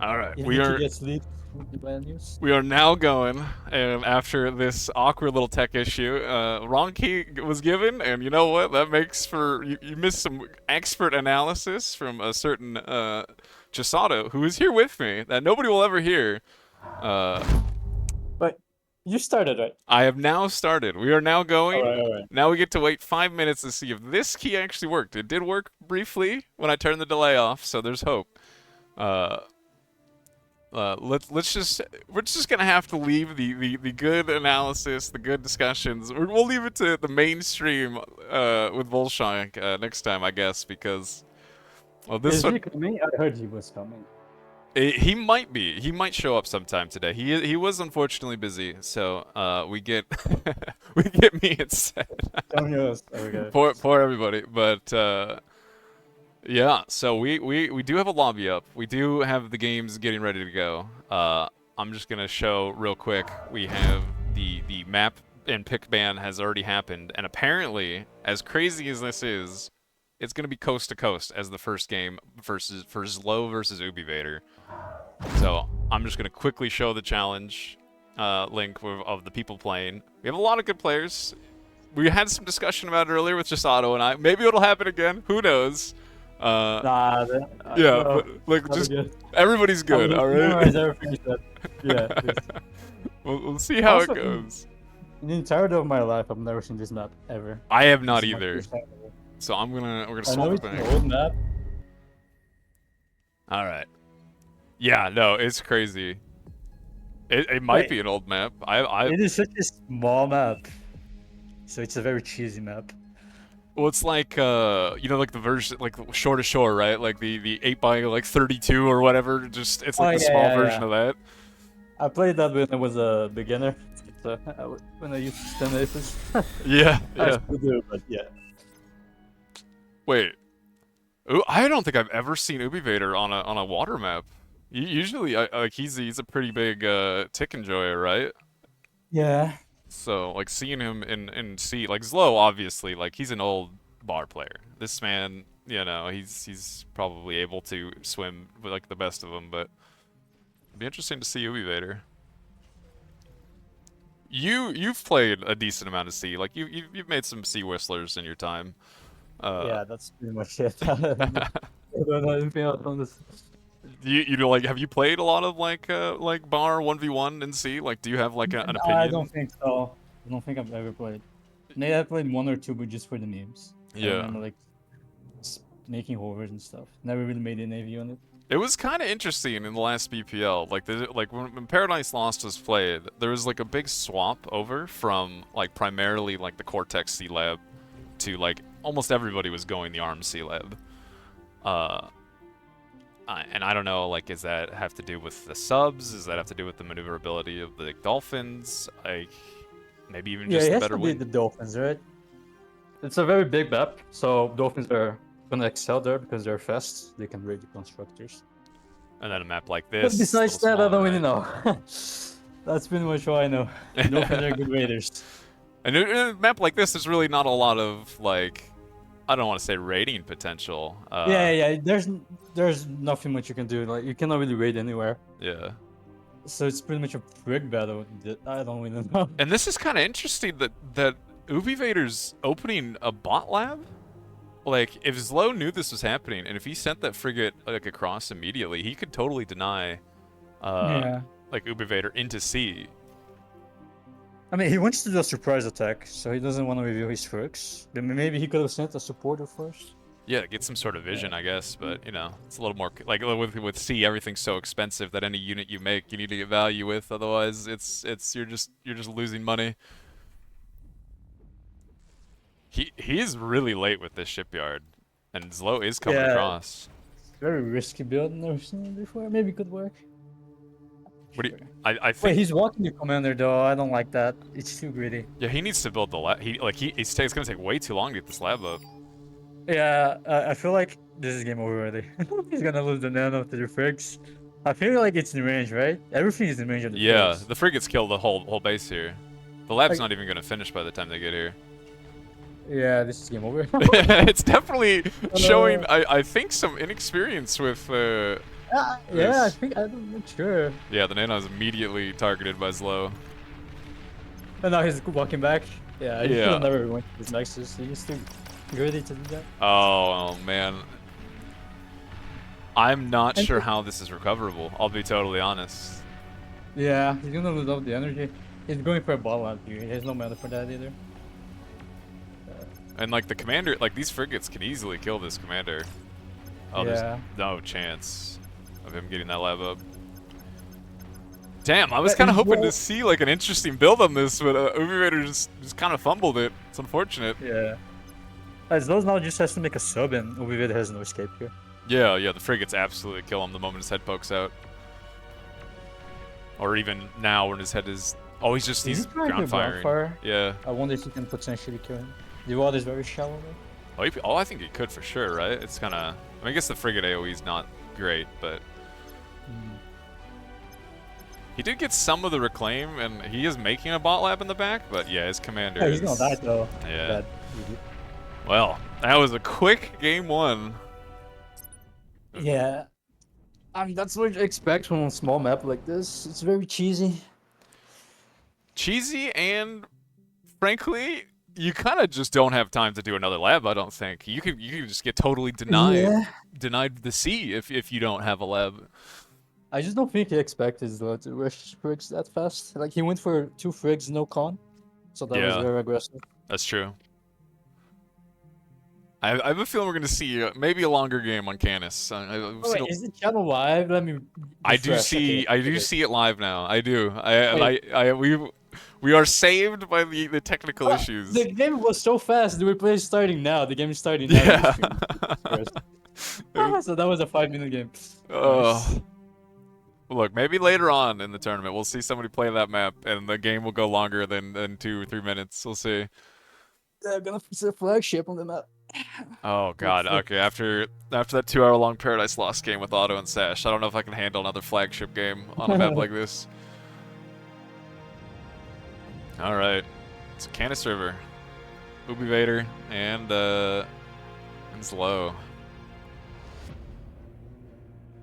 All right, Yeah, we are. gets leaked in the news. We are now going, and after this awkward little tech issue, wrong key was given, and you know what? That makes for you missed some expert analysis from a certain Chisato, who is here with me that nobody will ever hear. But you started, right? I have now started. We are now going. All right. Now we get to wait 5 minutes to see if this key actually worked. It did work briefly when I turned the delay off, so there's hope. We're just gonna have to leave the good analysis, the good discussions. We'll leave it to the mainstream with Volshank next time, I guess, because well, this Is one he coming? I heard he was coming. he might be. He might show up sometime today. He was unfortunately busy, so we get we get me instead. Okay. Poor everybody, but. Yeah, so we do have a lobby up. We do have the games getting ready to go. I'm just gonna show real quick. We have the map and pick ban has already happened, and apparently, as crazy as this is, it's gonna be coast to coast as the first game for Zlo versus Ubivader. So I'm just gonna quickly show the challenge link of the people playing. We have a lot of good players. We had some discussion about it earlier with Chisato and I. Maybe it'll happen again. Who knows? Yeah, but like just everybody's good, all right. Yeah. We'll see how Also, it goes. In the entirety of my life, I've never seen this map ever. I have not This is my either. first time ever. So we're gonna I know swap it's it an back. old map. All right. Yeah, no, it's crazy. It might be an old map. It is such a small map, so it's a very cheesy map. Well, it's like you know, like the version, like shore to shore, right? Like the 8x32 or whatever. Just it's like the small version of that. I played that when I was a beginner, so when I used to stand aces. Yeah. I still do, but yeah. Wait. I don't think I've ever seen Ubivader on a water map. Usually, like he's a pretty big tick enjoyer, right? Yeah. So like seeing him in sea, like Zlo, obviously, like he's an old bar player. This man, you know, he's probably able to swim with like the best of them, but it'd be interesting to see Ubivader. You've played a decent amount of sea, like you've made some sea whistlers in your time. Yeah, that's pretty much it. I don't know anything else on this. You know, like, have you played a lot of like bar 1v1 and C? Like, do you have like an opinion? I don't think so. I don't think I've ever played. Maybe I played one or two, but just for the memes. Yeah. I remember like making hovers and stuff. Never really made an AV on it. It was kind of interesting in the last BPL. Like when Paradise Lost was played, there was like a big swap over from like primarily like the Cortex C lab to like almost everybody was going the ARM C lab. And I don't know, like, does that have to do with the subs? Does that have to do with the maneuverability of the Dolphins? Like, maybe even just the better win? The Dolphins, right? It's a very big map, so Dolphins are gonna excel there because they're fast. They can raid the constructors. And then a map like this. But besides that, I don't really right? know. That's pretty much all I know. Dolphins are good raiders. And in a map like this, there's really not a lot of, like, I don't want to say raiding potential. Yeah. There's nothing much you can do. Like, you cannot really raid anywhere. Yeah. So it's pretty much a frig battle. I don't really know. And this is kind of interesting that Ubivader's opening a bot lab. Like, if Zlo knew this was happening, and if he sent that frigate like across immediately, he could totally deny, like Ubivader into sea. I mean, he wants to do a surprise attack, so he doesn't want to reveal his frigs. Then maybe he could have sent a supporter first. Yeah, get some sort of vision, I guess. But you know, it's a little more like with C, everything's so expensive that any unit you make, you need to get value with. Otherwise, you're just losing money. He is really late with this shipyard, and Zlo is coming across. Very risky build. Never seen it before. Maybe it could work. What do you, I think. Wait, he's walking the commander though. I don't like that. It's too greedy. Yeah, he needs to build the lab. It's gonna take way too long to get this lab up. Yeah, I feel like this is game over already. He's gonna lose the nano to the frigs. I feel like it's in range, right? Everything is in range of the frigs. The frigates kill the whole base here. The lab's not even gonna finish by the time they get here. Yeah, this is game over. It's definitely showing, I think, some inexperience with Yeah, I This, think I'm not sure. yeah, the Nano is immediately targeted by Slow. And now he's walking back. Yeah, I should have Yeah. never went to his Nexus. He's too greedy to do that. Oh man. I'm not And sure how this is recoverable. I'll be totally honest. yeah, he's gonna lose all the energy. He's going for a ball out here. He has no mana for that either. And like the commander, like these frigates can easily kill this commander. Oh, Yeah. there's no chance of him getting that lab up. Damn, I was But kind of hoping well, to see like an interesting build on this, but Ubivator just kind of fumbled it. It's unfortunate. yeah. As those now just has to make a sub and Ubivid has no escape here. Yeah, the frigates absolutely kill him the moment his head pokes out. Or even now when his head is... Oh, he's Trying ground to firing. fire. Yeah. I wonder if he can potentially kill him. The water is very shallow though. Oh, I think he could for sure, right? It's kind of... I mean, I guess the frigate AoE is not great, but... He did get some of the reclaim, and he is making a bot lab in the back, but yeah, his commander Yeah, he's gonna die though. Yeah. Bad. Well, that was a quick game one. Yeah. I mean, that's what you expect from a small map like this. It's very cheesy. Cheesy, and frankly, you kind of just don't have time to do another lab, I don't think. You could just get totally denied the C if you don't have a lab. I just don't think he expected though to rush frigs that fast. Like he went for 2 frigs, no con. So that was Yeah. very aggressive. That's true. I have a feeling we're going to see maybe a longer game on Canis. Oh, wait, is the channel live? Let me. I do refresh. see Okay. see it live now. I do. We are saved by the technical issues. The game was so fast. The replay is starting now. The game is starting now. Yeah. So that was a 5-minute game. Oh. Look, maybe later on in the tournament we'll see somebody play that map and the game will go longer than 2 or 3 minutes. We'll see. They're gonna put a flagship on the map. Oh god, okay, after that 2-hour-long Paradise Lost game with Auto and Sash, I don't know if I can handle another flagship game on a map like this. Alright. It's Canis River. Ubivator and Slow.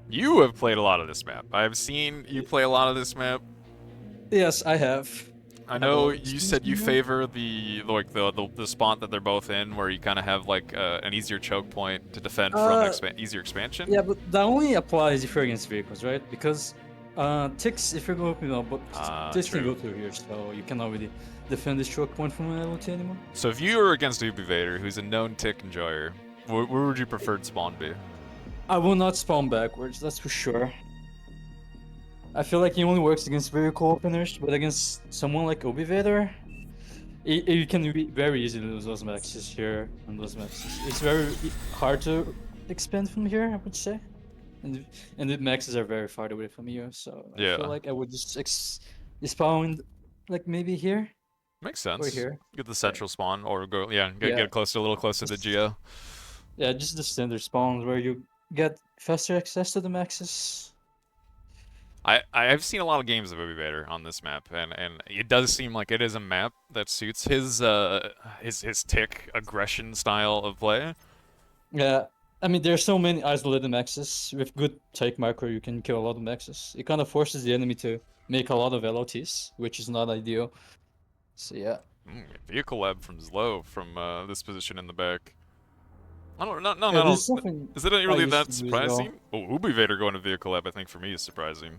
You have played a lot of this map. I've seen you play a lot of this map. Yes, I have. I know you said you favor the spot that they're both in, where you kind of have like an easier choke point to defend from an easier expansion. Yeah, but that only applies if you're against vehicles, right? Because ticks, if you're going, but ticks can go through here, so you cannot really defend this choke point from an LOT anymore. So if you were against Ubivator, who's a known tick enjoyer, where would you preferred spawn be? I will not spawn backwards, that's for sure. I feel like he only works against vehicle openers, but against someone like Ubivator, you can very easily lose those maxes here and those maxes. It's very hard to expand from here, I would say. And the maxes are very far away from you, so I feel like I would just spawn like maybe here. Makes sense. Or here. Get the central spawn, or go get closer, a little closer to Geo. Yeah, just the standard spawns where you get faster access to the maxes. I've seen a lot of games of Ubivator on this map, and it does seem like it is a map that suits his tick aggression style of play. Yeah, I mean there's so many isolated maxes. With good take macro, you can kill a lot of maxes. It kind of forces the enemy to make a lot of LOTs, which is not ideal. So yeah. Vehicle lab from Zlo from this position in the back. I don't know. Is it really that surprising? Well. Oh, Ubivator going to vehicle lab, I think for me is surprising.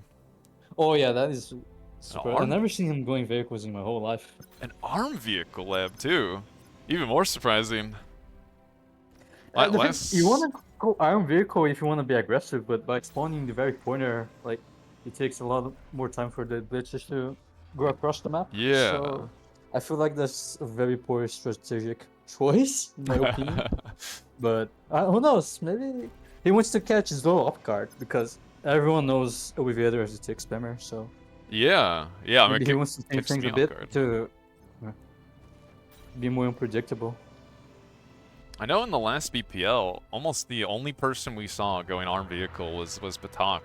Oh yeah, that is surprising. I've never seen him going vehicles in my whole life. An arm vehicle lab too, even more surprising. You want to go arm vehicle if you want to be aggressive, but by spawning the very corner, like it takes a lot more time for the glitches to go across the map. Yeah. So I feel like that's a very poor strategic choice, in my opinion. But who knows? Maybe he wants to catch his low off guard because everyone knows Ubivator as a tick spammer. So yeah. I mean, he wants to change things a bit to be more unpredictable. I know in the last BPL, almost the only person we saw going armed vehicle was Batak,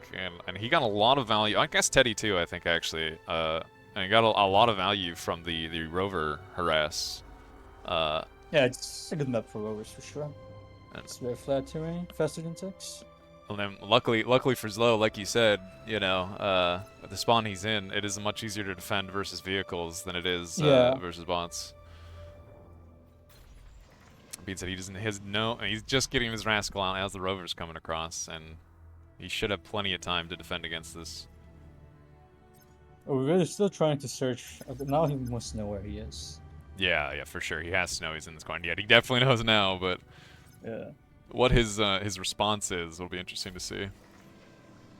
and he got a lot of value. I guess Teddy too, I think actually. And he got a lot of value from the rover harass. Yeah, it's a good map for rovers for sure. It's very flat terrain, faster than ticks. And then luckily for Zlo, like you said, you know, the spawn he's in, it is much easier to defend versus vehicles than it is Yeah. versus bots. Being said, he's just getting his Wraxel out as the rover's coming across, and he should have plenty of time to defend against this. Oh, we're really still trying to search. Now he must know where he is. Yeah, for sure. He has to know he's in this corner. Yeah, he definitely knows now, but Yeah. what his response is will be interesting to see.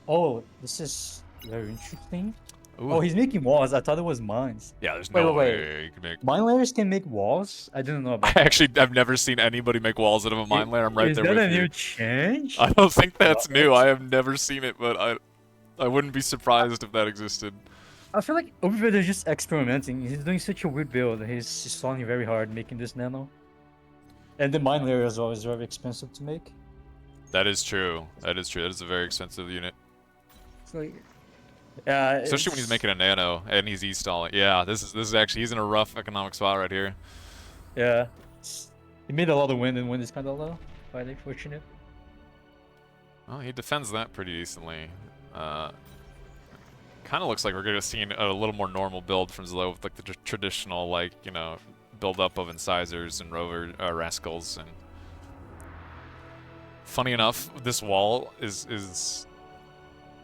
Oh, this is very interesting. Ooh. Oh, he's making walls. I thought it was mines. Yeah, there's Wait, no wait, way you can make... Mine layers can make walls? I didn't know about that. I've never seen anybody make walls out of a mine layer. I'm right there with you. Is that a new change? I don't think that's new. I have never seen it, but I wouldn't be surprised if that existed. I feel like over there just experimenting. He's doing such a weird build. He's stalling very hard making this nano. And the mine layer as well is very expensive to make. That is true. That is true. That is a very expensive unit. It's like, yeah, especially when he's making a nano and he's e-stalling. Yeah, this is actually, he's in a rough economic spot right here. Yeah. He made a lot of wind, and wind is kind of low. Quite unfortunate. Well, he defends that pretty decently. Kind of looks like we're going to see a little more normal build from Zlo with like the traditional, like, you know, build up of incisors and rascals. And funny enough, this wall is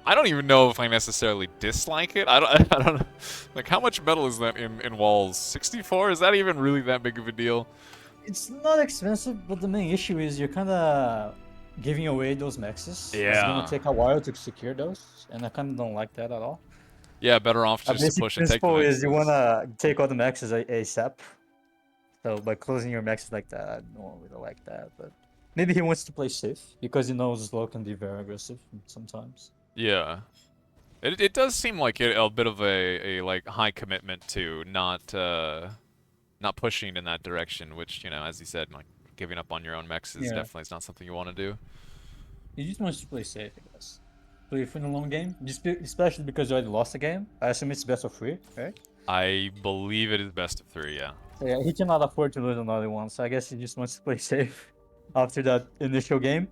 I don't even know if I necessarily dislike it. I don't know. Like, how much metal is that in walls? 64? Is that even really that big of a deal? It's not expensive, but the main issue is you're kind of giving away those maxes. Yeah. It's gonna take a while to secure those, and I kind of don't like that at all. Yeah, better off just to push and take the maxes. Is you wanna take all the maxes ASAP. So by closing your maxes like that, I don't really like that. But maybe he wants to play safe because he knows Zlo can be very aggressive sometimes. Yeah, it does seem like a bit of a like high commitment to not pushing in that direction, which, you know, as you said, like giving up on your own mechs is definitely not something you want to do. He just wants to play safe, I guess. Play for the long game, especially because you already lost the game. I assume it's best of 3, right? I believe it is best of 3, yeah. So yeah, he cannot afford to lose another one, so I guess he just wants to play safe after that initial game.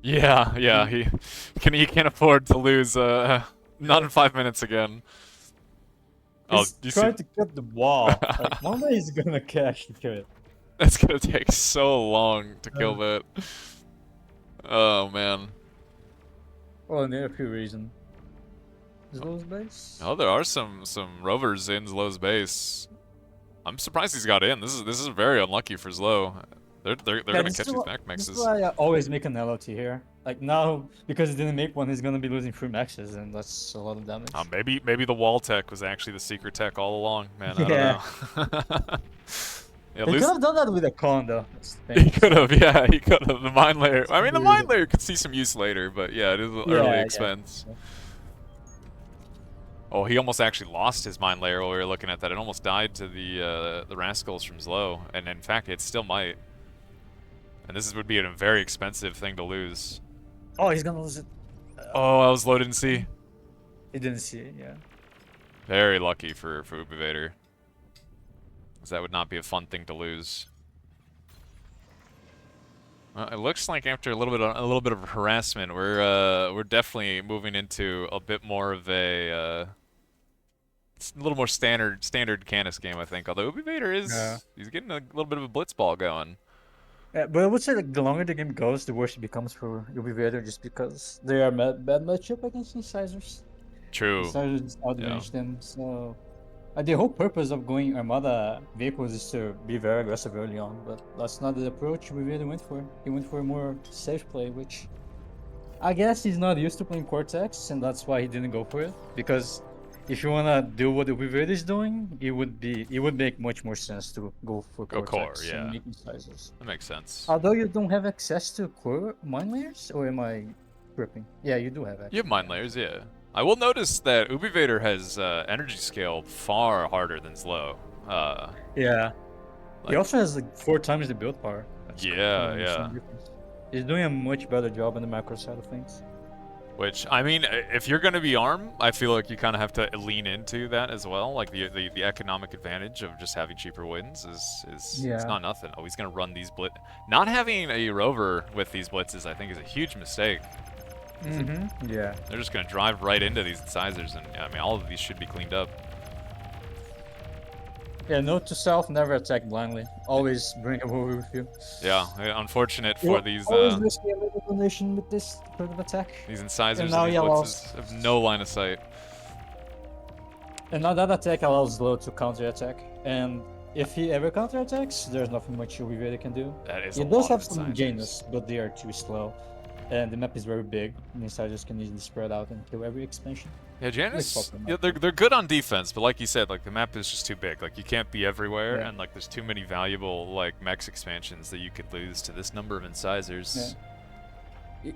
Yeah, he can't afford to lose not in 5 minutes again. He's trying to cut the wall. Like, one day he's gonna catch the kill. That's gonna take so long to kill that. Oh man. Well, and there are a few reasons. Zlo's base? Oh, there are some rovers in Zlo's base. I'm surprised he's got in. This is very unlucky for Zlo. They're gonna catch these back maxes. This is why I always make an LOT here. Like now, because he didn't make one, he's gonna be losing 3 maxes, and that's a lot of damage. Maybe the wall tech was actually the secret tech all along, man. I don't know. Yeah, he could have done that with a con, though. He could have, yeah, he could have. The mine layer. I mean, the mine layer could see some use later, but yeah, it is an early expense. Yeah. Oh, he almost actually lost his mine layer while we were looking at that. It almost died to the rascals from Zlo, and in fact, it still might. And this would be a very expensive thing to lose. Oh, he's gonna lose it. Oh, I was low, didn't see. He didn't see it, yeah. Very lucky for Ubivader. Because that would not be a fun thing to lose. It looks like after a little bit of harassment, we're definitely moving into a bit more of a little more standard Canis game, I think. Although Ubivader he's getting a little bit of a blitzball going. Yeah, but I would say like the longer the game goes, the worse it becomes for Ubivader, just because they are bad matchup against incisors. True. Incisors outrange them, so the whole purpose of going Armada vehicles is to be very aggressive early on, but that's not the approach Ubivader went for. He went for a more safe play, which I guess he's not used to playing Cortex, and that's why he didn't go for it. Because if you wanna do what Ubivader is doing, it would make much more sense to go for Cortex and make incisors. That makes sense. Although you don't have access to core mine layers, or am I tripping? Yeah, you do have access. You have mine layers, yeah. I will notice that Ubivader has energy scale far harder than Zlo. Yeah. He also has like 4 times the build power. That's yeah. He's doing a much better job on the macro side of things. Which, I mean, if you're going to be ARM, I feel like you kind of have to lean into that as well. Like the economic advantage of just having cheaper wins is it's not nothing. Oh, he's going to run these blitz. Not having a rover with these blitzes, I think, is a huge mistake. Yeah. They're just gonna drive right into these incisors, and I mean, all of these should be cleaned up. Yeah, note to self, never attack blindly. Always bring a movie with you. Yeah, unfortunate for these Always risky a little donation with this sort of attack. these incisors And now and these he allows... blitzes have no line of sight. And now that attack allows Slow to counter-attack. And if he ever counter-attacks, there's nothing much Ubiveda can do. That is He a does lot have of some incisors. Janus, but they are too slow. And the map is very big, and incisors can easily spread out and kill every expansion. Yeah, Janus, fuck them yeah, up. they're good on defense, but like you said, like the map is just too big. Like you can't be everywhere, Yeah. and like there's too many valuable like mechs expansions that you could lose to this number of incisors. Yeah.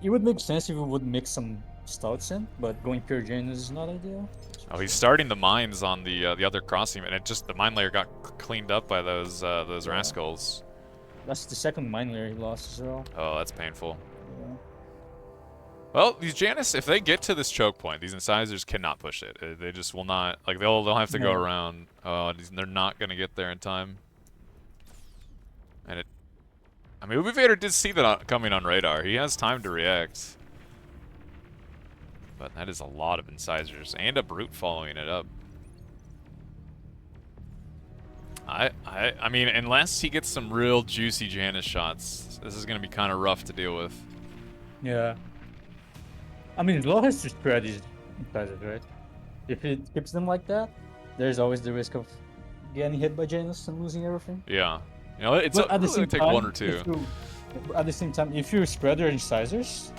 It would make sense if we would mix some stouts in, but going pure Janus is not ideal. Oh, he's starting the mines on the other crossing, and it just the mine layer got cleaned up by those Wraxels. That's the second mine layer he lost as well. Oh, that's painful. Yeah. Well, these Janus, if they get to this choke point, these incisors cannot push it. They just will not. Like they'll have to go No. around. Oh, they're not gonna get there in time. And it. I mean, Ubivader did see that coming on radar. He has time to react. But that is a lot of incisors and a brute following it up. I mean, unless he gets some real juicy Janus shots, this is gonna be kind of rough to deal with. Yeah. I mean, Law has to spread these incisors, right? If it keeps them like that, there's always the risk of getting hit by Janus and losing everything. Yeah. You know, it's But at the really same take time, one or two. at the same time, if you spread your incisors,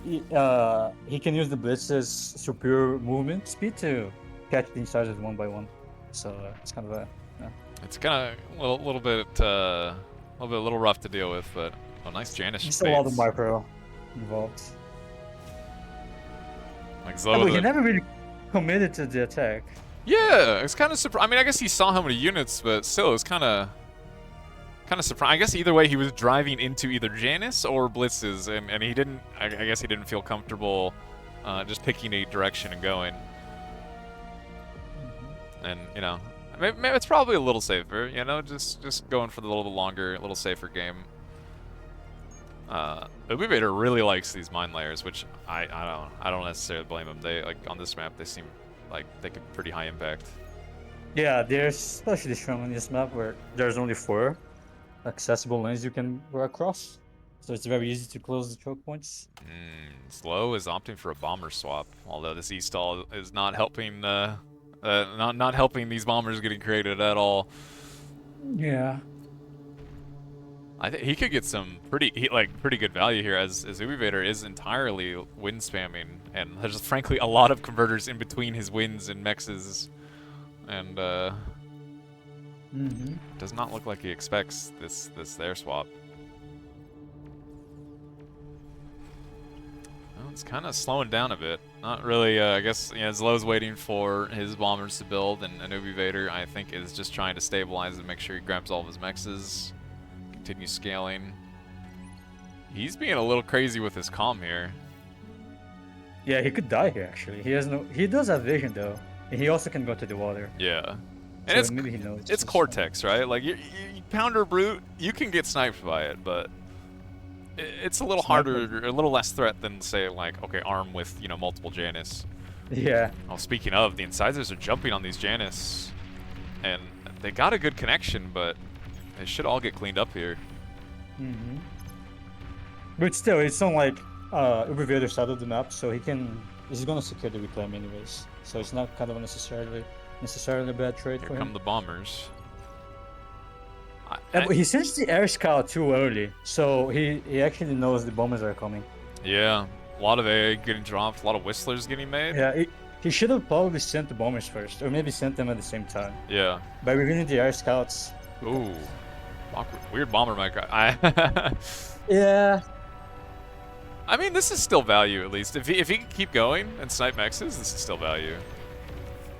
he can use the Blitz's superior movement speed to catch the incisors one by one. So it's kind of a... It's kind of a little rough to deal with, but oh, nice Janus. Just a lot of micro involved. Like Yeah, Zlo but with he a- never really committed to the attack. Yeah, it's kind of surprised. I mean, I guess he saw how many units, but still, it's kind of surprised. I guess either way, he was driving into either Janus or Blitzes, and he didn't. I guess he didn't feel comfortable just picking a direction and going. And you know, maybe it's probably a little safer. You know, just going for the little bit longer, a little safer game. Ubivader really likes these mine layers, which I don't necessarily blame him. They like on this map, they seem like they could pretty high impact. Yeah, there's especially strong on this map where there's only 4 accessible lanes you can go across. So it's very easy to close the choke points. Slow is opting for a bomber swap, although this E-stall is not helping not helping these bombers getting created at all. Yeah. I think he could get some pretty good value here as Ubivader is entirely wind spamming, and there's frankly a lot of converters in between his winds and mexes, and does not look like he expects this there swap. Well, it's kind of slowing down a bit. Not really. I guess Zlow's waiting for his bombers to build, and Ubivader I think is just trying to stabilize and make sure he grabs all of his mexes. Continue scaling. He's being a little crazy with his calm here. Yeah, he could die here actually. He does have vision though. And he also can go to the water. Yeah. So And maybe he knows. it's Cortex, right? Like you pounder brute, you can get sniped by it, but it's a little harder, a little less threat than say like arm with multiple Janus. Yeah. Oh, speaking of, the incisors are jumping on these Janus, and they got a good connection, but they should all get cleaned up here. But still, it's not like Ubivader side of the map, so he's gonna secure the reclaim anyways. So it's not kind of necessarily a bad trade Here for come him. the bombers. Yeah, but he sends the air scout too early, so he actually knows the bombers are coming. Yeah, a lot of egg getting dropped, a lot of whistlers getting made. Yeah, he should have probably sent the bombers first, or maybe sent them at the same time. Yeah. By revealing the air scouts. Ooh. Awkward. Weird bomber mic. Yeah. I mean, this is still value at least. If he can keep going and snipe mexes, this is still value.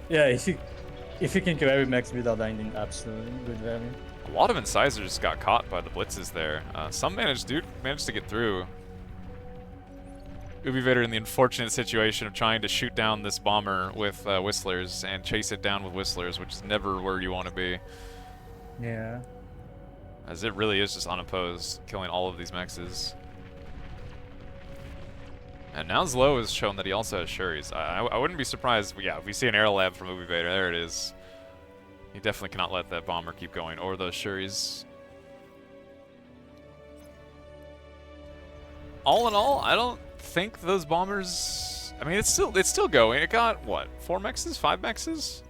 Yeah, if he can kill every max without dying, then absolutely good value. A lot of incisors got caught by the blitzes there. Some managed to get through. Ubivader in the unfortunate situation of trying to shoot down this bomber with whistlers and chase it down with whistlers, which is never where you want to be. Yeah. As it really is just unopposed, killing all of these mexes. And now Zlo has shown that he also has Shuris. I wouldn't be surprised, yeah, if we see an air lab from Ubi Vader. There it is. He definitely cannot let that bomber keep going, or those Shuris. All in all, I don't think those bombers. I mean, it's still going. It got what, 4 mexes, 5 mexes?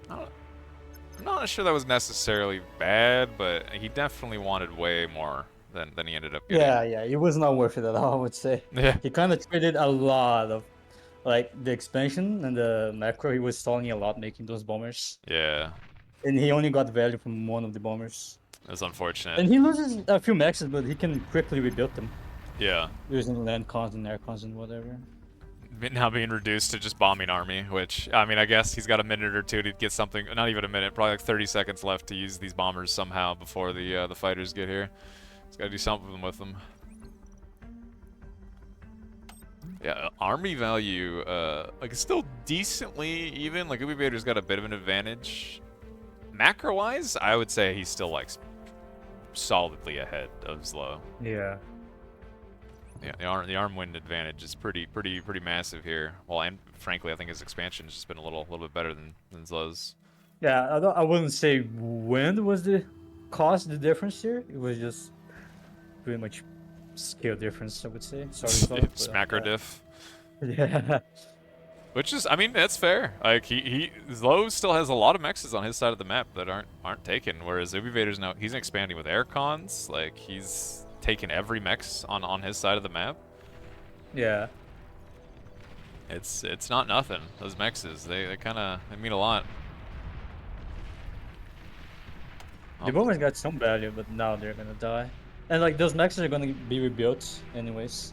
I'm not sure that was necessarily bad, but he definitely wanted way more than he ended up getting. Yeah, it was not worth it at all, I would say. Yeah. He kind of traded a lot of, like, the expansion and the macro. He was stalling a lot making those bombers. Yeah. And he only got value from one of the bombers. It was unfortunate. And he loses a few maxes, but he can quickly rebuild them. Yeah. Using land cons and air cons and whatever. Now being reduced to just bombing army, which, I mean, I guess he's got a minute or two to get something, not even a minute, probably like 30 seconds left to use these bombers somehow before the fighters get here. He's got to do something with them. Yeah, army value, like, it's still decently even. Like, Ubi Vader's got a bit of an advantage. Macro-wise, I would say he's still, like, solidly ahead of Zlo. Yeah. Yeah, the arm wind advantage is pretty massive here. Well, and frankly, I think his expansion has just been a little bit better than Zlo's. Yeah, I wouldn't say wind was the difference here. It was just pretty much scale difference, I would say. Sorry, It's macro diff. Yeah. Which is, I mean, that's fair. Like Zlo still has a lot of mexes on his side of the map that aren't taken, whereas Ubi Vader's now he's expanding with air cons. Like he's taken every mex on his side of the map. Yeah. It's not nothing. Those mexes, they mean a lot. The bombers got some value, but now they're gonna die. And like those mexes are gonna be rebuilt anyways.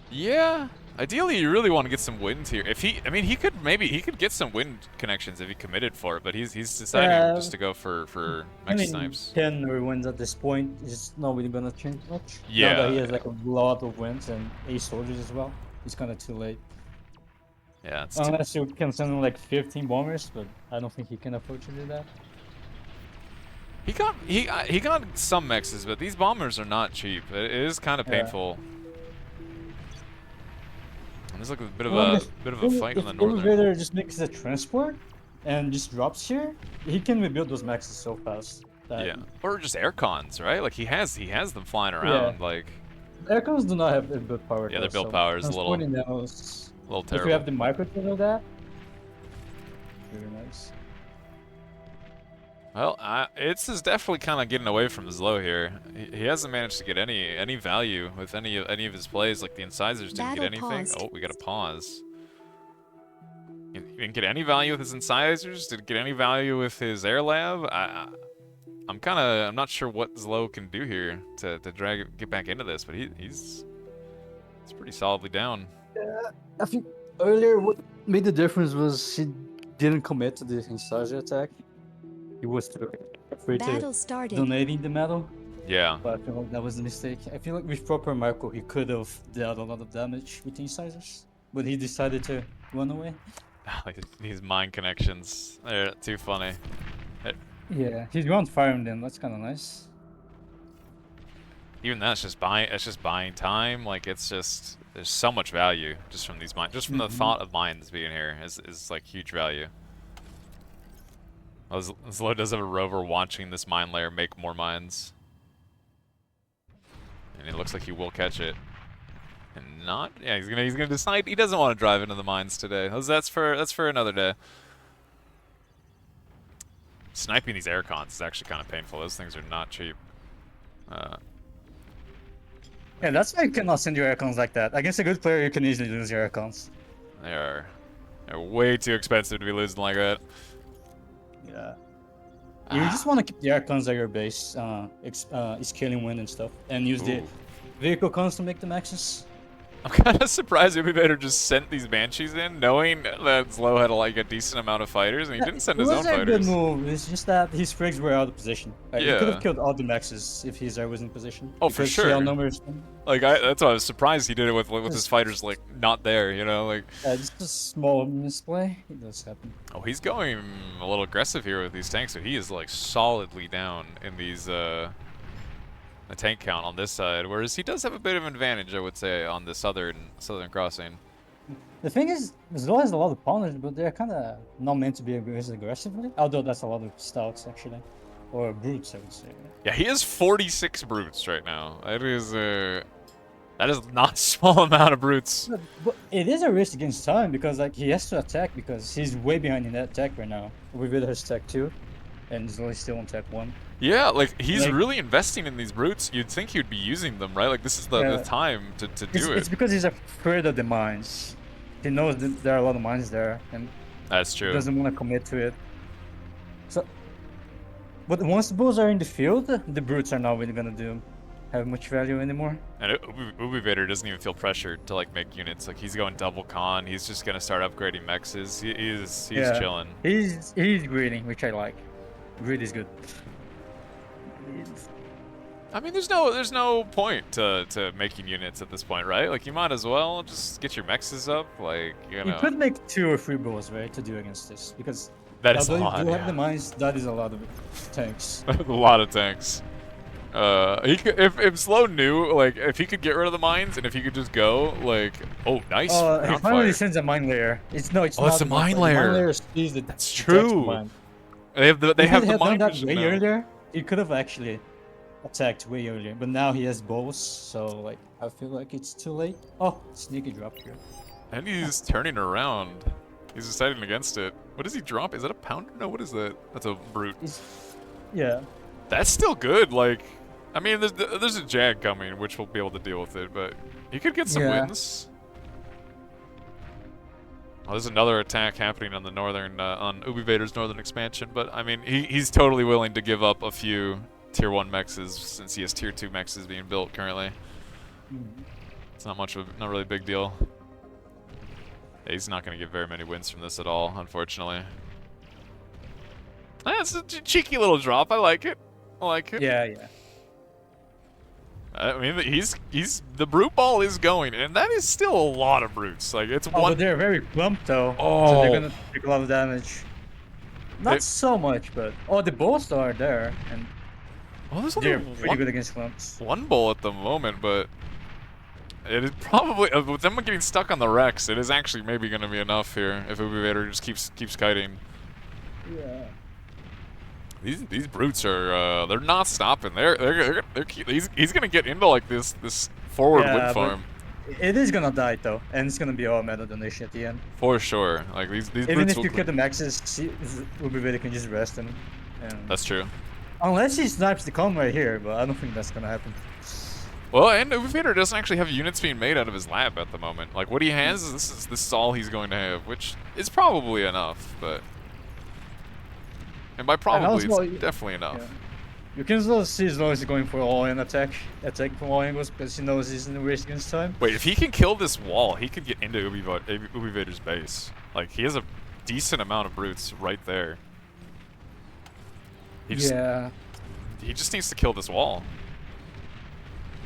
Yeah. Ideally, you really want to get some wind here. If he could get some wind connections if he committed for it, but he's deciding just to go for mex snipes. 10 or wins at this point is not really gonna change much. Yeah. Now that he has like a lot of wins and 8 soldiers as well, it's kind of too late. Yeah. It's Unless you can send him like 15 bombers, but I don't think he can afford to do that. he got some mexes, but these bombers are not cheap. It is kind of painful. There's like a bit of a fight on the northern. If Vader just makes a transport and just drops here, he can rebuild those maxes so fast. Yeah, or just air cons, right? Like he has them flying around. Yeah. Like air cons do not have a build power. Yeah, their build power is a little terrible. If we have the micro to know that, very nice. Well, it's is definitely kind of getting away from Zlo here. He hasn't managed to get any value with any of his plays. Like the incisors didn't get anything. Paused. Oh, we got a pause. He didn't get any value with his incisors. Didn't get any value with his air lab. I'm not sure what Zlo can do here to get back into this, but he's pretty solidly down. I think earlier what made the difference was he didn't commit to the incisor attack. He was too afraid Battle to started. donating the metal. Yeah. But I feel like that was a mistake. I feel like with proper micro, he could have dealt a lot of damage with the incisors. But he decided to run away. Like these mind connections. They're too funny. Yeah, he's on firing them. That's kind of nice. Even that's just buying time. Like there's so much value just from these mines. Just from the thought of mines being here is like huge value. Zlo does have a rover watching this mine layer make more mines. And it looks like he will catch it. And not, yeah, he's gonna decide he doesn't want to drive into the mines today. That's for another day. Sniping these air cons is actually kind of painful. Those things are not cheap. Yeah, that's why you cannot send your aircons like that. Against a good player, you can easily lose your aircons. They're way too expensive to be losing like that. Yeah. You just want to keep the aircons at your base, scaling wind and stuff, and use the vehicle cons to make the maxes. I'm kind of surprised Ubi Vader just sent these Banshees in, knowing that Zlo had like a decent amount of fighters, and he didn't send his own fighters. It was a good move. It's just that his frigs were out of position. Like, Yeah. He could have killed all the maxes if his air was in position. Oh, for because sure. CL numbers. Like that's why I was surprised he did it with his fighters like not there, you know, like. Yeah, just a small misplay. It does happen. Oh, he's going a little aggressive here with these tanks, so he is like solidly down in these the tank count on this side, whereas he does have a bit of an advantage, I would say, on the southern crossing. The thing is, Zlo has a lot of pawners, but they're kind of not meant to be used aggressively. Although that's a lot of stouts, actually. Or brutes, I would say. Yeah, he has 46 brutes right now. That is not a small amount of brutes. But it is a risk against time because like he has to attack because he's way behind in that attack right now. We've has tech 2, and Zlo is still on tech 1. Yeah, like he's Like- really investing in these brutes. You'd think he'd be using them, right? Like this is the time to do It's it. because he's afraid of the mines. He knows that there are a lot of mines there, and That's he true. doesn't want to commit to it. So, but once the bulls are in the field, the brutes are not really gonna have much value anymore. And Ubi Vader doesn't even feel pressured to like make units. Like he's going double con. He's just gonna start upgrading mexes. He's chilling. He's greedy, which I like. Greed is good. I mean, there's no point to making units at this point, right? Like you might as well just get your mexes up. Like you know. You could make 2 or 3 bulls, right, to do against this because That is a although lot. you do have Yeah. the mines, that is a lot of tanks. A lot of tanks. He could, if Slow knew, like, if he could get rid of the mines and if he could just go, like, oh, nice. He round finally fire. sends a mine layer. It's not Oh, it's a mine The layer. mine layer sees the That's text true. mine. They have the If he had mine done that vision way now. earlier, he could have actually attacked way earlier. But now he has bows, so like I feel like it's too late. Oh, sneaky drop here. And he's turning around. He's deciding against it. What does he drop? Is that a pounder? No, what is that? That's a brute. Yeah. That's still good. Like, I mean, there's a jag coming, which we'll be able to deal with it, but he could get some Yeah. wins. Oh, there's another attack happening on the northern, on Ubi Vader's northern expansion, but I mean, he's totally willing to give up a few tier 1 mexes since he has tier 2 mexes being built currently. It's not really a big deal. Yeah, he's not going to get very many wins from this at all, unfortunately. It's a cheeky little drop. I like it. I like it. Yeah, yeah. I mean, the brute ball is going, and that is still a lot of brutes. Like it's Oh, one. but they're very plump though. So Oh. they're gonna take a lot of damage. Not so much, but the bows are there, and Oh, there's only they're pretty good against clumps. one bull at the moment, but it is probably with them getting stuck on the Rex. It is actually maybe going to be enough here if Ubi Vader just keeps kiting. Yeah. These brutes are they're not stopping. He's gonna get into like this forward Yeah, wind but farm it is gonna die though, and it's gonna be all meta donation at the end. for sure. Like these Even brutes if will you kill the maxes, Ubi can just rest him. And That's true. unless he snipes the con right here, but I don't think that's gonna happen. Well, and Ubi Vader doesn't actually have units being made out of his lab at the moment. Like what he has is this is all he's going to have, which is probably enough, but. And by probably, it's definitely enough. Yeah. You can still see Zlo is going for all-in attack from all angles because he knows he's in the race against time. Wait, if he can kill this wall, he could get into Ubi Vader's base. Like, he has a decent amount of brutes right there. He just needs to kill this wall.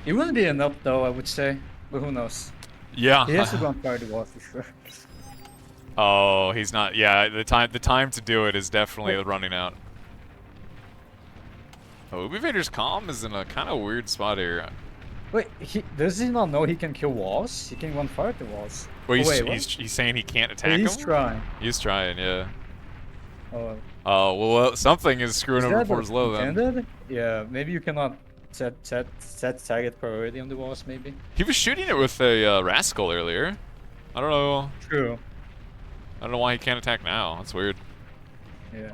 It wouldn't be enough though, I would say, but who knows? Yeah. He has to go and fire the wall for sure. Oh, he's not. Yeah, the time to do it is definitely running out. Oh, Ubi Vader's calm is in a kind of weird spot here. Wait, does he not know he can kill walls? He can one fire the walls. Well, what? he's saying he can't attack Oh, him? he's trying. He's trying, yeah. Oh, Oh, well, something is screwing is over that For's low then. intended? Yeah, maybe you cannot set target priority on the walls, maybe. He was shooting it with a Wraxel earlier. I don't know. True. I don't know why he can't attack now. That's weird. Yeah.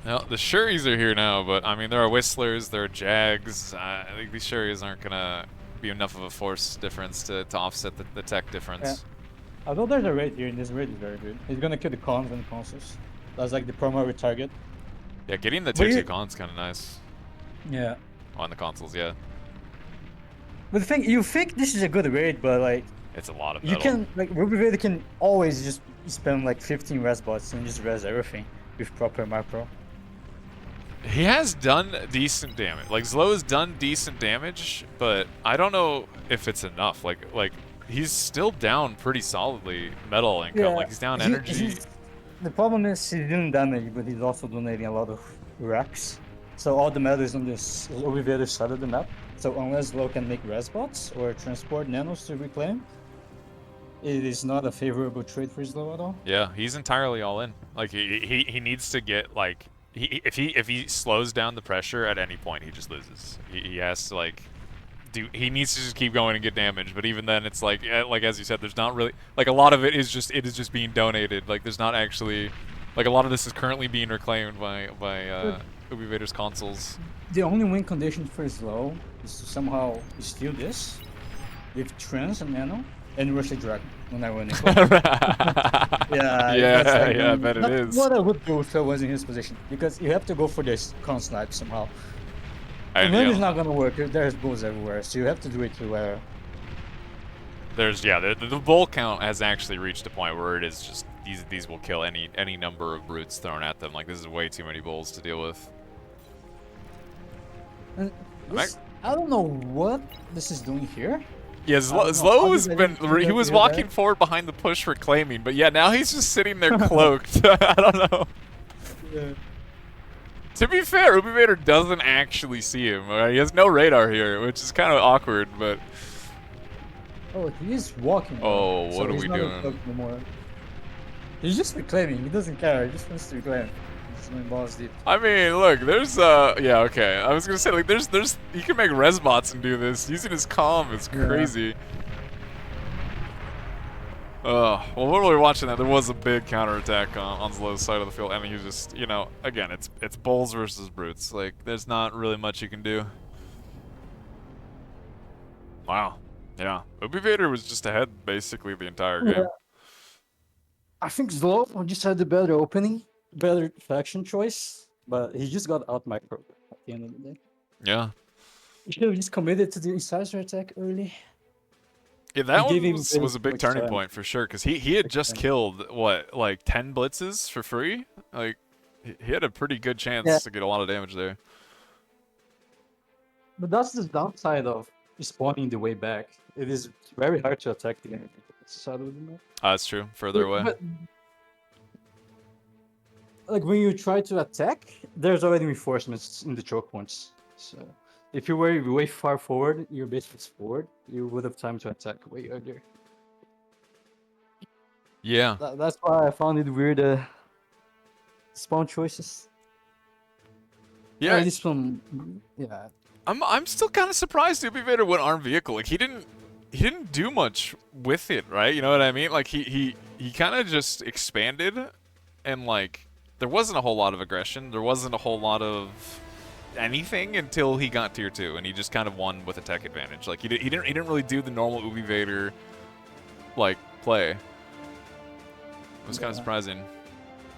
Well, the Shuris are here now, but I mean, there are Whistlers, there are Jags. I think these Shuris aren't gonna be enough of a force difference to offset the tech difference. Yeah. Although there's a raid here, and this raid is very good. He's gonna kill the cons and consoles. That's like the primary target. Yeah, getting the tier 2 cons kind of nice. Yeah. On the consoles, yeah. But the thing, you think this is a good raid, but like, It's a lot of you metal. can, like, Ruby Vader can always just spend like 15 res bots and just res everything with proper macro. He has done decent damage. Like, Zlo has done decent damage, but I don't know if it's enough. Like he's still down pretty solidly metal income. Like, he's down energy. The problem is he didn't damage, but he's also donating a lot of racks. So all the meta is on this over the other side of the map. So unless Low can make res bots or transport nanos to reclaim, it is not a favorable trade for Slow at all. Yeah, he's entirely all in. Like he needs to get like if he slows down the pressure at any point, he just loses. He has to like he needs to just keep going and get damage. But even then, it's like as you said, there's not really like a lot of it is just being donated. Like there's not actually like a lot of this is currently being reclaimed by Ubi Vader's consoles. The only win condition for Slow is to somehow steal this with Trance and Nano and rush the Dragon when I win it. Yeah, I bet it is. What I would do if I was in his position, because you have to go for this con snipe somehow. And then it's not gonna work. There's bulls everywhere, so you have to do it to where. The bull count has actually reached a point where it is just these will kill any number of brutes thrown at them. Like this is way too many bulls to deal with. I don't know what this is doing here. Yeah, Slow's been he was walking forward behind the push for claiming, but yeah, now he's just sitting there cloaked. I don't know. Yeah. To be fair, Ubi Vader doesn't actually see him. He has no radar here, which is kind of awkward, but. Oh, he is walking. Oh, what are he's we not doing? Anymore. He's just reclaiming. He doesn't care. He just wants to reclaim. He's going balls deep. I mean, look, there's yeah, okay. I was gonna say like there's he can make res bots and do this using his comm is crazy. Well, when we were watching that, there was a big counterattack on Zlow's side of the field, and he was just, you know, again, it's bulls versus brutes. Like, there's not really much you can do. Wow. Yeah. Ubi Vader was just ahead basically the entire game. I think Zlo just had the better opening, better faction choice, but he just got out micro at the end of the day. Yeah. He should have just committed to the incisor attack early. Yeah, that one was a big turning point for sure, because he had just killed, what, like 10 blitzes for free? Like, he had a pretty good chance to get a lot of damage there. But that's the downside of spawning the way back. It is very hard to attack the enemy. That's true, further away. But, like, when you try to attack, there's already reinforcements in the choke points. So, if you were way far forward, your base was forward, you would have time to attack way earlier. Yeah. That's why I found it weird, spawn choices. Yeah. At least from, yeah. I'm still kind of surprised Ubi Vader went armed vehicle. Like, he didn't do much with it, right? You know what I mean? Like, he kind of just expanded, and, like, there wasn't a whole lot of aggression. There wasn't a whole lot of anything until he got tier 2, and he just kind of won with a tech advantage. Like he didn't really do the normal Ubi Vader like play. It was kind of surprising.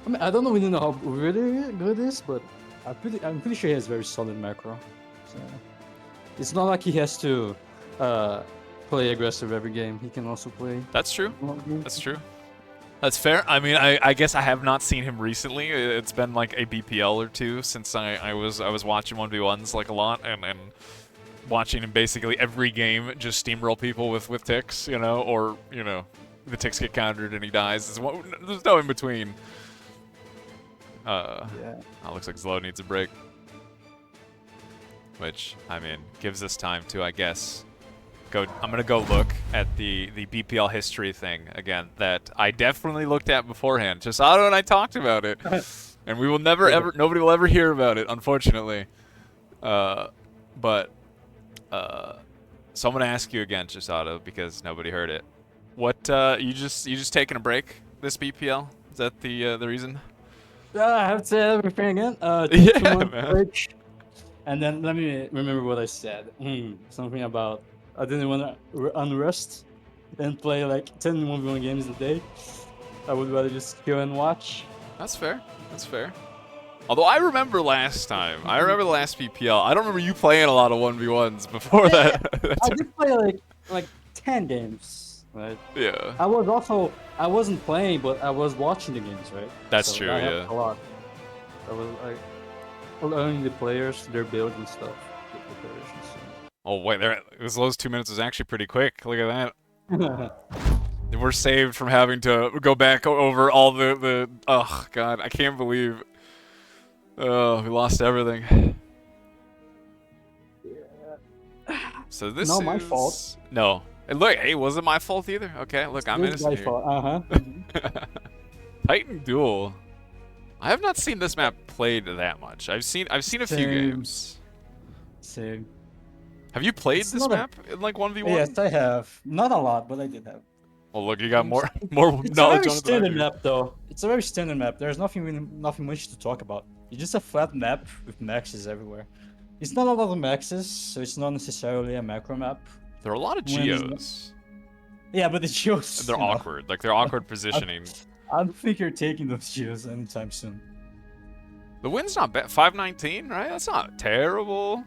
I mean, I don't really know how really good it is, but I'm pretty sure he has very solid macro. So it's not like he has to play aggressive every game. He can also play. That's true. That's true. That's fair. I mean, I guess I have not seen him recently. It's been like a BPL or two since I was watching 1v1s like a lot and watching him basically every game just steamroll people with ticks, you know, or, you know, the ticks get countered and he dies. There's no in between. Oh, looks like Zlo needs a break. Which, I mean, gives us time to, I guess, I'm gonna go look at the BPL history thing again that I definitely looked at beforehand. Chisado and I talked about it, and we will nobody will ever hear about it, unfortunately. So I'm gonna ask you again, Chisado, because nobody heard it. What you just taking a break this BPL? Is that the reason? I have to say everything again. Yeah, man. Break. And then let me remember what I said. Something about I didn't want to unrest and play like 10 1v1 games a day. I would rather just chill and watch. That's fair. That's fair. Although I remember last time. I remember the last BPL. I don't remember you playing a lot of 1v1s before that. I did play like 10 games, right? Yeah. I wasn't playing, but I was watching the games, right? That's true, yeah. A lot. I was like learning the players, their builds and stuff. Oh wait, those 2 minutes was actually pretty quick. Look at that. We're saved from having to go back over all the oh god, I can't believe we lost everything. So this Not is my fault. no. And look, hey, wasn't my fault either. Okay, look, I'm It's innocent my here. fault. Titan Duel. I have not seen this map played that much. I've seen a few Same. games. Same. Have you played It's this not a- map in like 1v1? Yes, I have. Not a lot, but I did have. Well, look, you got more more It's a knowledge very on it than I standard do. map, though. It's a very standard map. There's nothing much to talk about. It's just a flat map with maxes everywhere. It's not a lot of maxes, so it's not necessarily a macro map. There are a lot of When is- geos. Yeah, but the geos. And they're awkward. Like they're awkward positioning. I don't think you're taking those geos anytime soon. The win's not bad. 519, right? That's not terrible.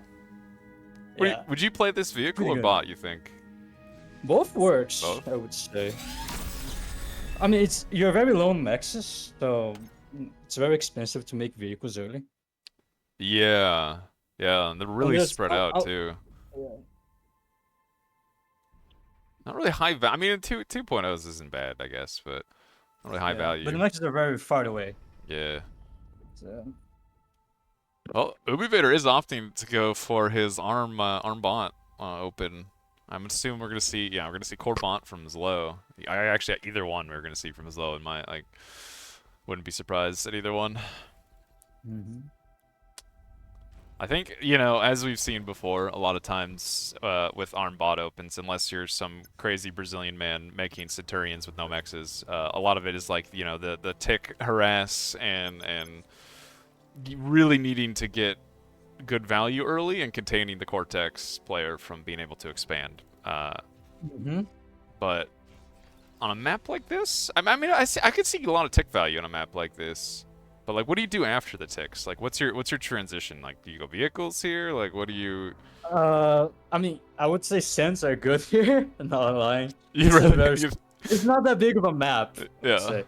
Yeah. Would you play this vehicle Pretty or good. bot, you think? Both works, Both? I would say. I mean, you're very low on maxes, so it's very expensive to make vehicles early. Yeah. Yeah, and they're really there's- spread I'll- out too. Not really high value. I mean, 2.0s isn't bad, I guess, but not really high value. But the maxes are very far away. Yeah. So. Well, Ubivader is opting to go for his arm bot open. I'm assuming we're gonna see, we're gonna see core bot from Zlo. I actually either one we're gonna see from Zlo in my wouldn't be surprised at either one. Mm-hmm. I think, as we've seen before, a lot of times with ARM bot opens, unless you're some crazy Brazilian man making Centurions with no mexes, a lot of it is like, the tick harass and really needing to get good value early and containing the Cortex player from being able to expand. But on a map like this, I mean, I could see a lot of tick value on a map like this. But like, what do you do after the ticks? Like, what's your transition? Like, do you go vehicles here? Like, what do you? I mean, I would say scents are good here. Not lying. You It's, a really? very- it's not that big of a map. I'd Yeah. say.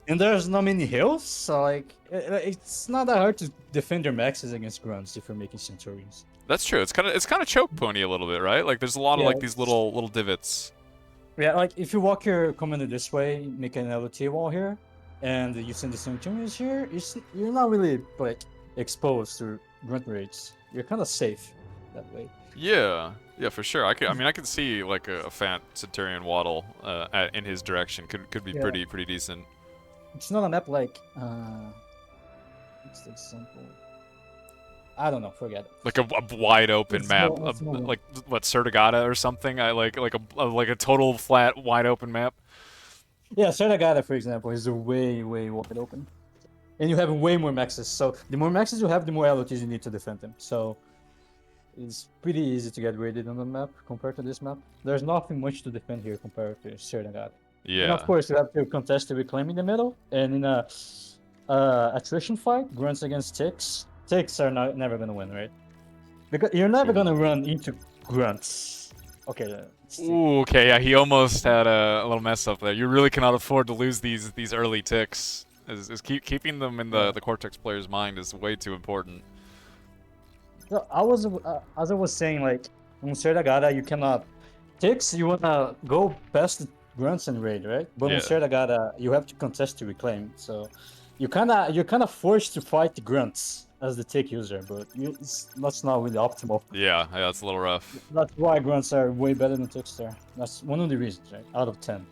And there's not many hills, so like, it's not that hard to defend your maxes against grunts if you're making Centurions. That's true. It's kind of choke pony a little bit, right? Like, there's a lot of like these little divots. Yeah, like if you walk your commander this way, make an LT wall here, and you send the Centurions here, you're not really like exposed to grunt rates. You're kind of safe that way. Yeah, for sure. I can see like a fat Centurion waddle in his direction could be pretty decent. It's not a map like what's the example? I don't know. Forget it. Like a wide open map, it's more- like what Sertagata or something. I like a total flat wide open map. Yeah, Sertagata, for example, is way wide open, and you have way more maxes. So the more maxes you have, the more LOTs you need to defend them. So it's pretty easy to get raided on the map compared to this map. There's nothing much to defend here compared to Sertagata. Yeah. And of course, you have to contest the reclaim in the middle, and in a attrition fight, grunts against ticks. Ticks are never gonna win, right? Because you're never gonna run into grunts. Okay. Ooh, okay, yeah, he almost had a little mess up there. You really cannot afford to lose these early ticks. Keeping them in the Cortex player's mind is way too important. So as I was saying, like on Sertagata, you cannot ticks. You wanna go past the grunts and raid, right? But on Sertagata, you have to contest to reclaim. So you're kind of forced to fight the grunts as the tick user, but that's not really optimal. Yeah, that's a little rough. That's why grunts are way better than ticks there. That's one of the reasons, right? Out of 10.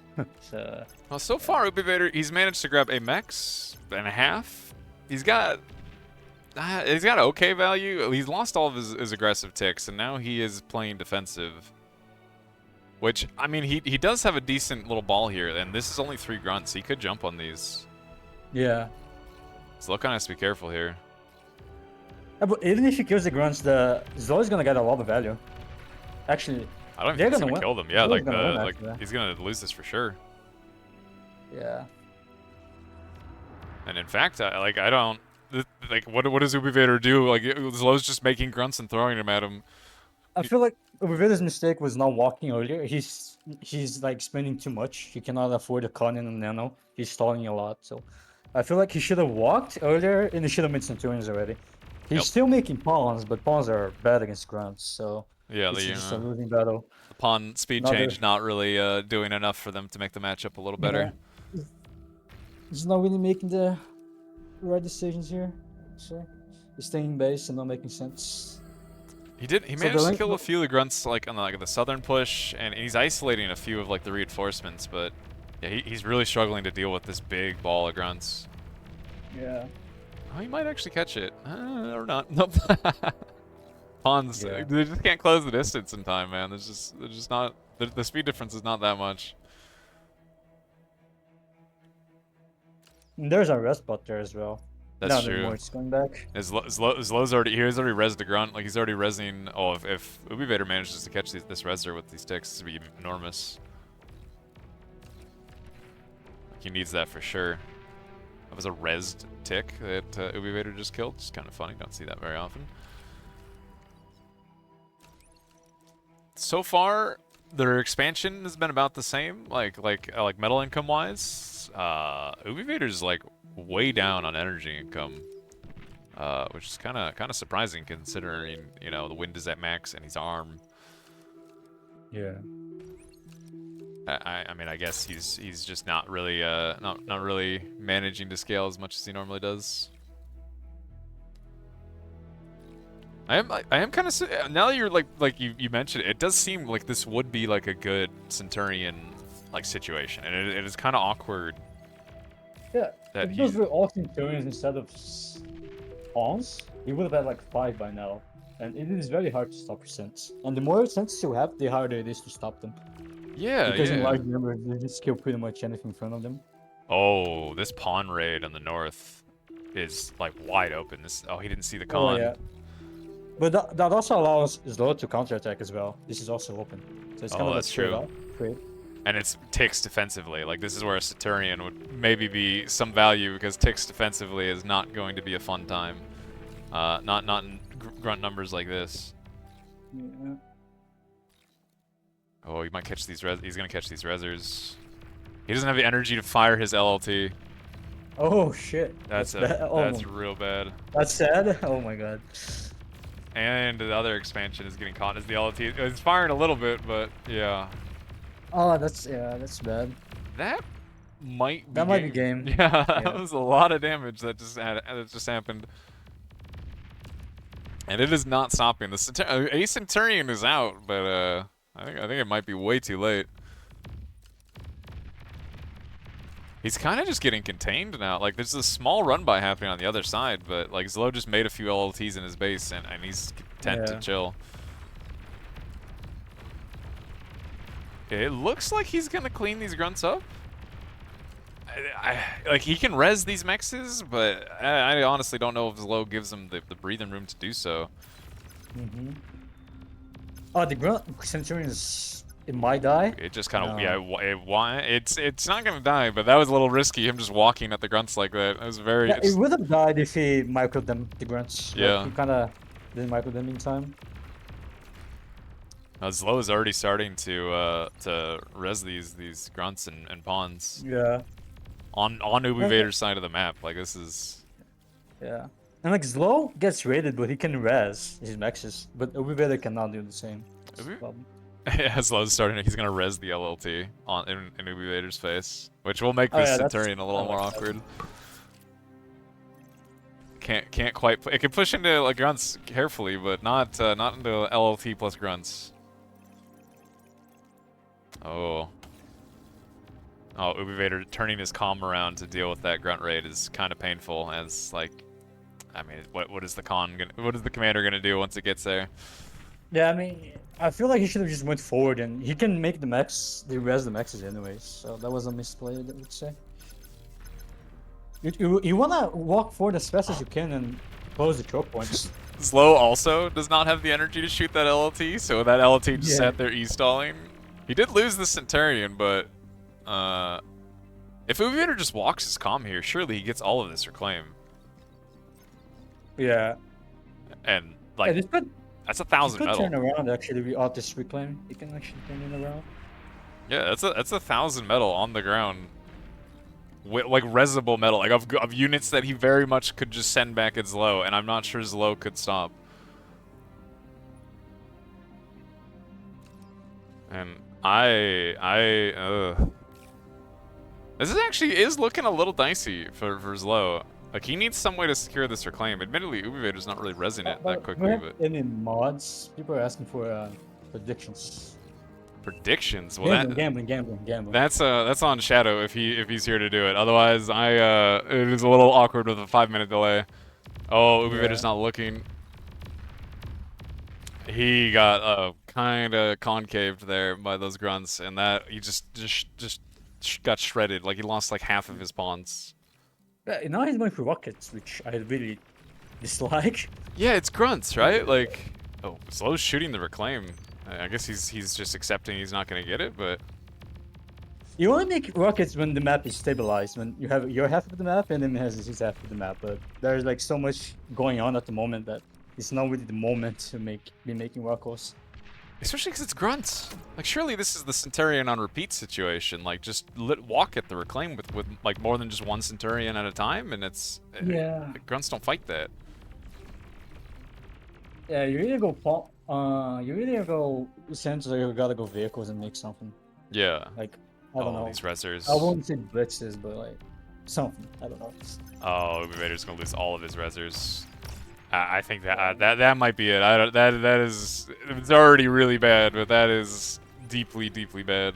So far, Ubivader, he's managed to grab a Mex and a half. He's got okay value. He's lost all of his aggressive ticks, and now he is playing defensive. Which, I mean, he does have a decent little ball here, and this is only 3 grunts. He could jump on these. Yeah. So Look kind of has to be careful here. Yeah, but even if he kills the grunts, the Zlo is gonna get a lot of value. Actually, I don't they're think he's gonna gonna win. kill them. Yeah, Zlo's like gonna win after that. he's gonna lose this for sure. Yeah. And in fact, I don't like what does Ubivader do? Like Zlo's just making grunts and throwing them at him. I feel like Ubivader's mistake was not walking earlier. He's like spending too much. He cannot afford a Con and a Nano. He's stalling a lot. So I feel like he should have walked earlier and he should have made Centurions already. He's still making pawns, but pawns are bad against grunts. So yeah, it's just a losing battle. The pawn speed change not really doing enough for them to make the matchup a little better. Yeah. He's not really making the right decisions here. So he's staying base and not making sense. He did. He managed to kill a few of the grunts like on the southern push, and he's isolating a few of like the reinforcements. But yeah, he's really struggling to deal with this big ball of grunts. Yeah. Oh, he might actually catch it, or not. Nope. Pawns, Yeah. they just can't close the distance in time, man. There's just not the speed difference is not that much. There's a rest bot there as well. That's true. true. It's going back. Zlow's already here. He's already rezzed a grunt. Like he's already rezzing. Oh, if Ubivader manages to catch this rezzer with these ticks, this would be enormous. Like, he needs that for sure. That was a rezzed tick that Ubivader just killed. It's kind of funny. Don't see that very often. So far, their expansion has been about the same. Like metal income wise, Ubivader's like way down on energy income, which is kind of surprising considering the wind is at max and he's arm. Yeah. I mean I guess he's just not really not really managing to scale as much as he normally does. I am kind of now that you're like you mentioned it does seem like this would be like a good Centurion like situation, and it is kind of awkward. Yeah, that if those were all Centurions instead of pawns, he would have had like 5 by now. And it is very hard to stop percents. And the more percents you have, the harder it is to stop them. Yeah, because in yeah. large numbers, they just kill pretty much anything in front of them. Oh, this pawn raid on the north is like wide open. He didn't see the con. Oh, yeah. But that also allows Zlo to counterattack as well. This is also open. So it's kind of that's true. Trade. And it's ticks defensively. Like this is where a Centurion would maybe be some value because ticks defensively is not going to be a fun time. Not in grunt numbers like this. Yeah. Oh, he might catch these he's gonna catch these rezzers. He doesn't have the energy to fire his LLT. Oh shit. That's real bad. That's sad. Oh my god. And the other expansion is getting caught as the LLT. It's firing a little bit, but yeah. Oh, that's bad. That might be game. Yeah, that was a lot of damage that just happened. And it is not stopping. A Centurion is out, but I think it might be way too late. He's kind of just getting contained now. Like there's a small run by happening on the other side, but like Zlo just made a few LLTs in his base and he's content to chill. It looks like he's gonna clean these grunts up. Like he can res these mexes, but I honestly don't know if Zlo gives him the breathing room to do so. Mm-hmm. Oh, the grunt Centurion it might die. It just kind of it's not gonna die, but that was a little risky. Him just walking at the grunts like that. It was very. Yeah, it would have died if he microed them, the grunts. Yeah. Like, he kind of didn't micro them in time. Zlo is already starting to res these grunts and pawns. Yeah. On Ubivader's side of the map, like this is. Yeah. And like Zlo gets raided, but he can res his mexes, but Ubivader cannot do the same. Yeah, Zlo's starting. He's gonna res the LLT in Ubivader's face, which will make this Centurion a little more awkward. Can't quite. It can push into like grunts carefully, but not into LLT plus grunts. Oh, Ubivader turning his comm around to deal with that grunt raid is kind of painful. As like, I mean, what is the commander gonna do once it gets there? Yeah, I mean, I feel like he should have just went forward, and he can make the res the mexes anyways. So that was a misplay, I would say. You wanna walk forward as fast as you can and close the choke points. Zlo also does not have the energy to shoot that LLT, so that LLT just sat there e-stalling. He did lose the Centurion, but if Ubivader just walks his comm here, surely he gets all of this reclaim. Yeah. And like that's 1,000 metal. Turn around actually. We ought this reclaim. You can actually turn it around. Yeah, that's 1,000 metal on the ground. With, like resable metal, like of units that he very much could just send back at Zlo, and I'm not sure Zlo could stop. And this actually is looking a little dicey for Zlo. Like, he needs some way to secure this reclaim. Admittedly, Ubivader's not really resing it that quickly, but... Any mods? People are asking for predictions. Predictions? Well, Gambling. that's on Shadow if he's here to do it. Otherwise, it is a little awkward with a 5-minute delay. Oh, Ubivader's not looking. He got kind of concaved there by those grunts, and that he just got shredded. Like, he lost like half of his pawns. Yeah, now he's going for rockets, which I really dislike. Yeah, it's grunts, right? Like, oh, Slow's shooting the reclaim. I guess he's just accepting he's not gonna get it, but you only make rockets when the map is stabilized, when you have your half of the map and then has his half of the map. But there's like so much going on at the moment that it's not really the moment to be making rockets. Especially because it's grunts. Like, surely this is the Centurion on repeat situation. Like, just walk at the reclaim with like more than just one Centurion at a time, and it's grunts don't fight that. Yeah, you either go Sense or you gotta go vehicles and make something. Yeah. Like, I don't know. These rezzers. I wouldn't say blitzes, but like something. I don't know. Oh, Ubivader's gonna lose all of his rezzers. I think that might be it. That is, it's already really bad, but that is deeply bad.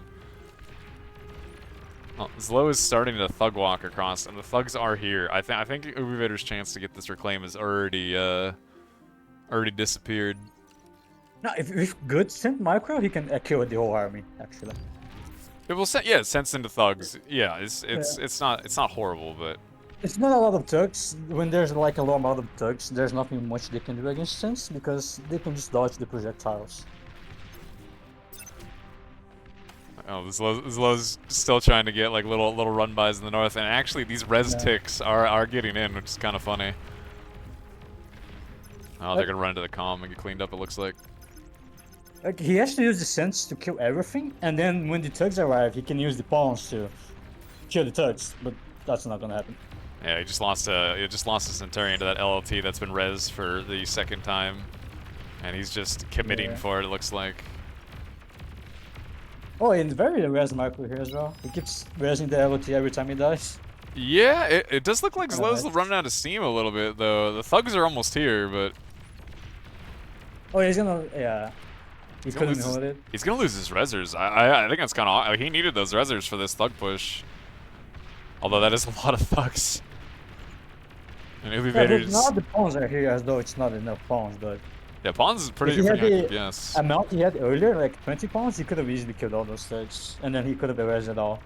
Oh, Zlo is starting to thug walk across, and the thugs are here. I think Ubivader's chance to get this reclaim is already disappeared. No, if good sent micro, he can kill the whole army actually. It will send, it sends into thugs. Yeah, it's not horrible, but. It's not a lot of thugs. When there's like a low amount of thugs, there's nothing much they can do against Sense because they can just dodge the projectiles. Oh, Zlo's still trying to get like little run-bys in the north, and actually these res ticks are getting in, which is kind of funny. Oh, they're gonna run into the comm and get cleaned up, it looks like. Like, he has to use the Sense to kill everything, and then when the thugs arrive, he can use the pawns to kill the thugs, but that's not gonna happen. Yeah, he just lost a Centurion to that LLT that's been res for the second time, and he's just committing for it. It looks like. Oh, and very res micro here as well. He keeps resing the LLT every time he dies. Yeah, it does look like Zlo's running out of steam a little bit though. The thugs are almost here, but. Oh, he's gonna He couldn't hold it. He's gonna lose his rezzers. I think that's kind of. He needed those rezzers for this thug push. Although that is a lot of thugs. And now the pawns are here as though it's not enough pawns, but... Yeah, pawns is pretty yes. Amount he had earlier, like 20 pawns, he could have easily killed all those thugs. And then he could have erased it all.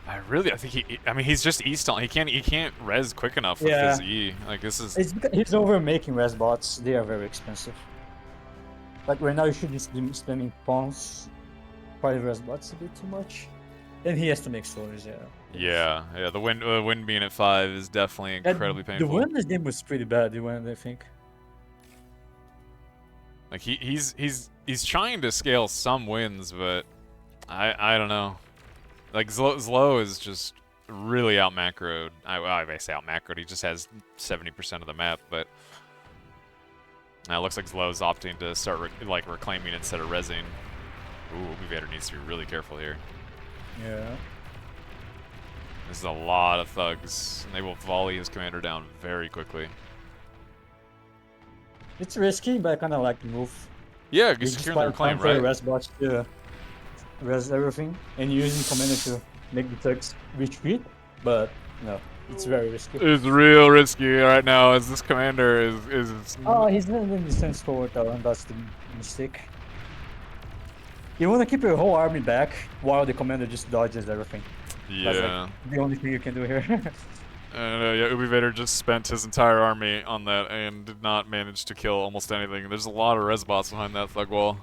I think he's just east on. He can't res quick enough with his E. Like, this is... He's over making res bots. They are very expensive. Like, right now you should just be spending pawns. Probably res bots a bit too much. Then he has to make stories, Yeah. The win being at 5 is definitely incredibly painful. The win this game was pretty bad. The win, I think. Like he's trying to scale some wins, but I don't know. Like Zlo is just really out macroed. I say out macroed. He just has 70% of the map, but it looks like Zlo's opting to start reclaiming instead of rezzing. Ooh, Ubivader needs to be really careful here. Yeah. This is a lot of thugs, and they will volley his commander down very quickly. It's risky, but I kind of like the move. Yeah, you're securing the reclaim, right? Res bots to res everything, and using commander to make the thugs retreat, but no, it's very risky. It's real risky right now, as this commander is... Oh, he's not in the sense forward though, and that's the mistake. You want to keep your whole army back while the commander just dodges everything. Yeah. That's like the only thing you can do here. And yeah, Ubivader just spent his entire army on that and did not manage to kill almost anything. There's a lot of res bots behind that thug wall.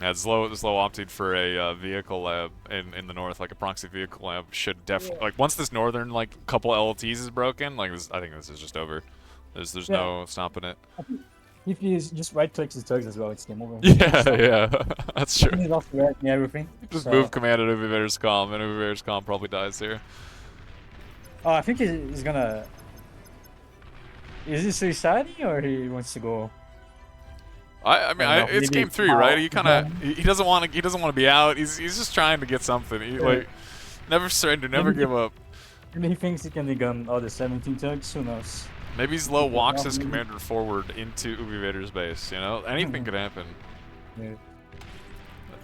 Yeah, Zlo opted for a vehicle lab in the north, like a proxy vehicle lab. Should definitely like once this northern couple LLTs is broken, I think this is just over. There's no stopping it. If he just right clicks his thugs as well, it's game over. Yeah, that's true. He's off the red and everything. Just move command at Ubivader's comm, and Ubivader's comm probably dies here. Oh, I think he's gonna... Is he suiciding or he wants to go? It's game 3, right? He kind of he doesn't want to be out. He's just trying to get something. He never surrender, never give up. Maybe he thinks he can gun all the 17 tugs. Who knows? Maybe Zlo walks his Maybe. commander forward into Ubi Vader's base, you know? Anything could happen. Yeah.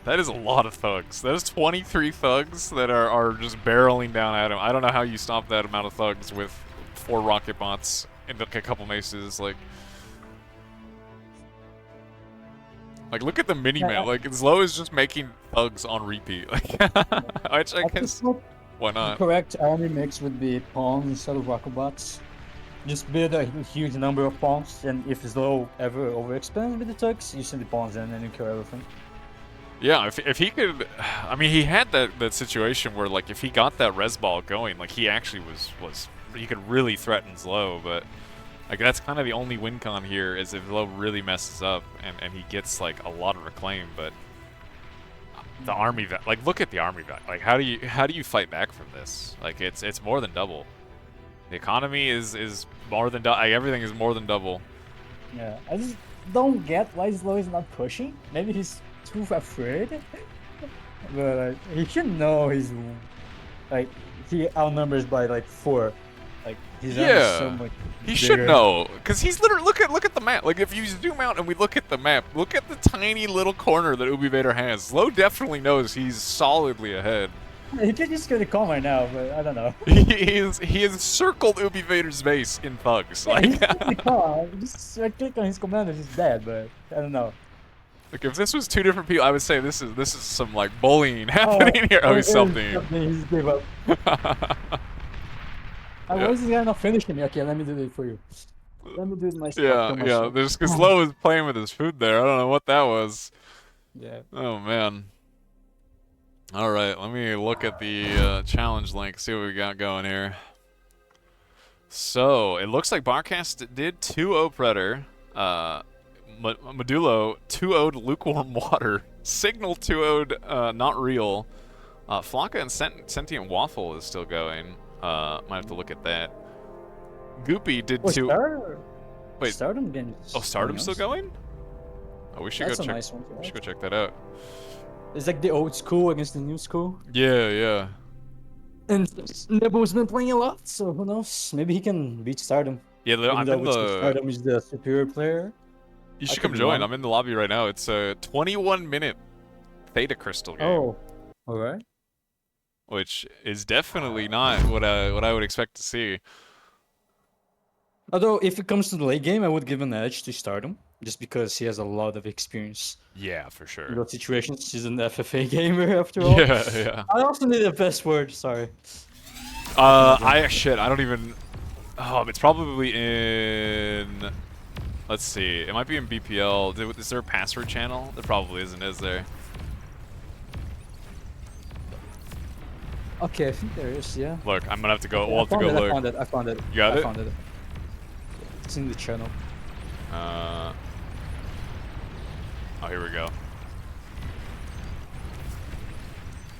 That is a lot of thugs. Those 23 thugs that are just barreling down at him. I don't know how you stop that amount of thugs with 4 rocket bots and a couple maces. Like look at the mini-map. Like, Zlo is just making thugs on repeat. Like, which I guess, why not? The correct army mix would be pawns instead of rocket bots. Just build a huge number of pawns, and if Zlo ever overexpands with the tugs, you send the pawns in and you kill everything. Yeah, if he could, I mean, he had that situation where, like, if he got that res ball going, like, he actually was he could really threaten Zlo, but like that's kind of the only win con here is if Zlo really messes up and he gets like a lot of reclaim, but the army like look at the army like how do you fight back from this? Like it's more than double. The economy is more than like, everything is more than double. Yeah, I just don't get why Zlo is not pushing. Maybe he's too afraid. But he should know he's like he outnumbers by like 4. Like he's so much he should know because he's literally look at the map. Like if you zoom out and we look at the map, look at the tiny little corner that Ubi Vader has. Zlo definitely knows he's solidly ahead. He could just go to coma now, but I don't know. He has circled Ubi Vader's base in thugs. Yeah, Like just click on his commander, he's dead. But I don't know. Like if this was 2 different people, I would say this is some like bullying happening here. Oh, he's something. He's gave up. Why is this guy not finishing me? Okay, let me do it for you. Let me do it myself. Yeah. There's because Zlo was playing with his food there. I don't know what that was. Yeah. Oh man. All right, let me look at the challenge link. See what we got going here. So it looks like Barcast did 2-0 Pretor. Modulo 2-0'd Lukewarm Water. Signal 2-0'd Not Real. Flocka and Sentient Waffle is still going. Might have to look at that. Goopy did 2. Wait, StarDom again. Oh, StarDom's still going? Oh, we should That's go check. Nice one, we should go check that out. It's like the old school against the new school. Yeah. And Nebo's been playing a lot, so who knows? Maybe he can beat StarDom. Yeah, I'm in the. StarDom is the superior player. You should come join. I'm in the lobby right now. It's a 21-minute Theta crystal game. Oh, all right. Which is definitely not what I would expect to see. Although, if it comes to the late game, I would give an edge to StarDom, just because he has a lot of experience. Yeah, for sure. In those situations, he's an FFA gamer after all. Yeah. I also need a password. Sorry. I don't even. Oh, it's probably in. Let's see. It might be in BPL. Is there a password channel? There probably isn't, is there? Okay, I think there is. Yeah. Look, I'm gonna have to go. We'll have to I go look. I found it. You got it? I found it. It's in the channel. Oh, here we go.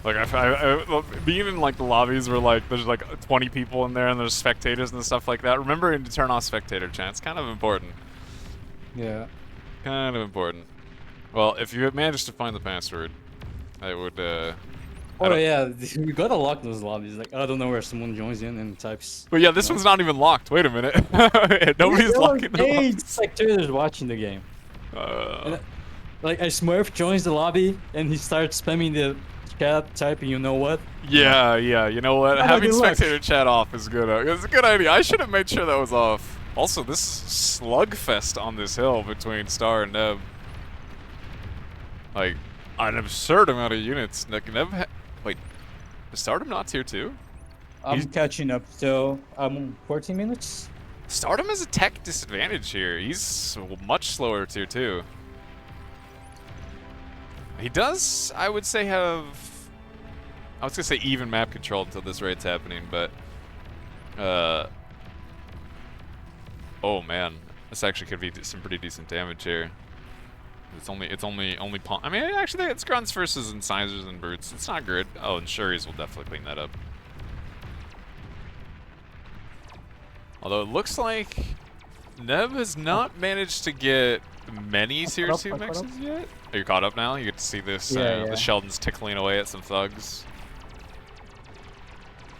Like, being in like the lobbies where like there's like 20 people in there and there's spectators and stuff like that. Remembering to turn off spectator chat. It's kind of important. Yeah. Kind of important. Well, if you managed to find the password, I would. Oh yeah, we gotta lock those lobbies. Like I don't know where someone joins in and types. But yeah, this one's not even locked. Wait a minute. Nobody's locking the lobbies. Spectators watching the game. Like a Smurf joins the lobby and he starts spamming the chat, typing, you know what? Yeah. You know what? Having spectator chat off is good. It's a good idea. I should have made sure that was off. Also, this slugfest on this hill between Star and Neb. Like, an absurd amount of units. Like, Neb. Wait, is StarDom not tier 2? I'm catching up still. I'm 14 minutes. StarDom has a tech disadvantage here. He's much slower tier 2. He does, I would say, have... I was going to say even map control until this raid's happening, but... oh man, this actually could be some pretty decent damage here. It's only pawn. I mean, actually, it's grunts versus incisors and brutes. It's not good. Oh, and Shuris will definitely clean that up. Although it looks like Neb has not managed to get many tier 2 mixes yet. Are you caught up now? You get to see this. The Sheldon's tickling away at some thugs.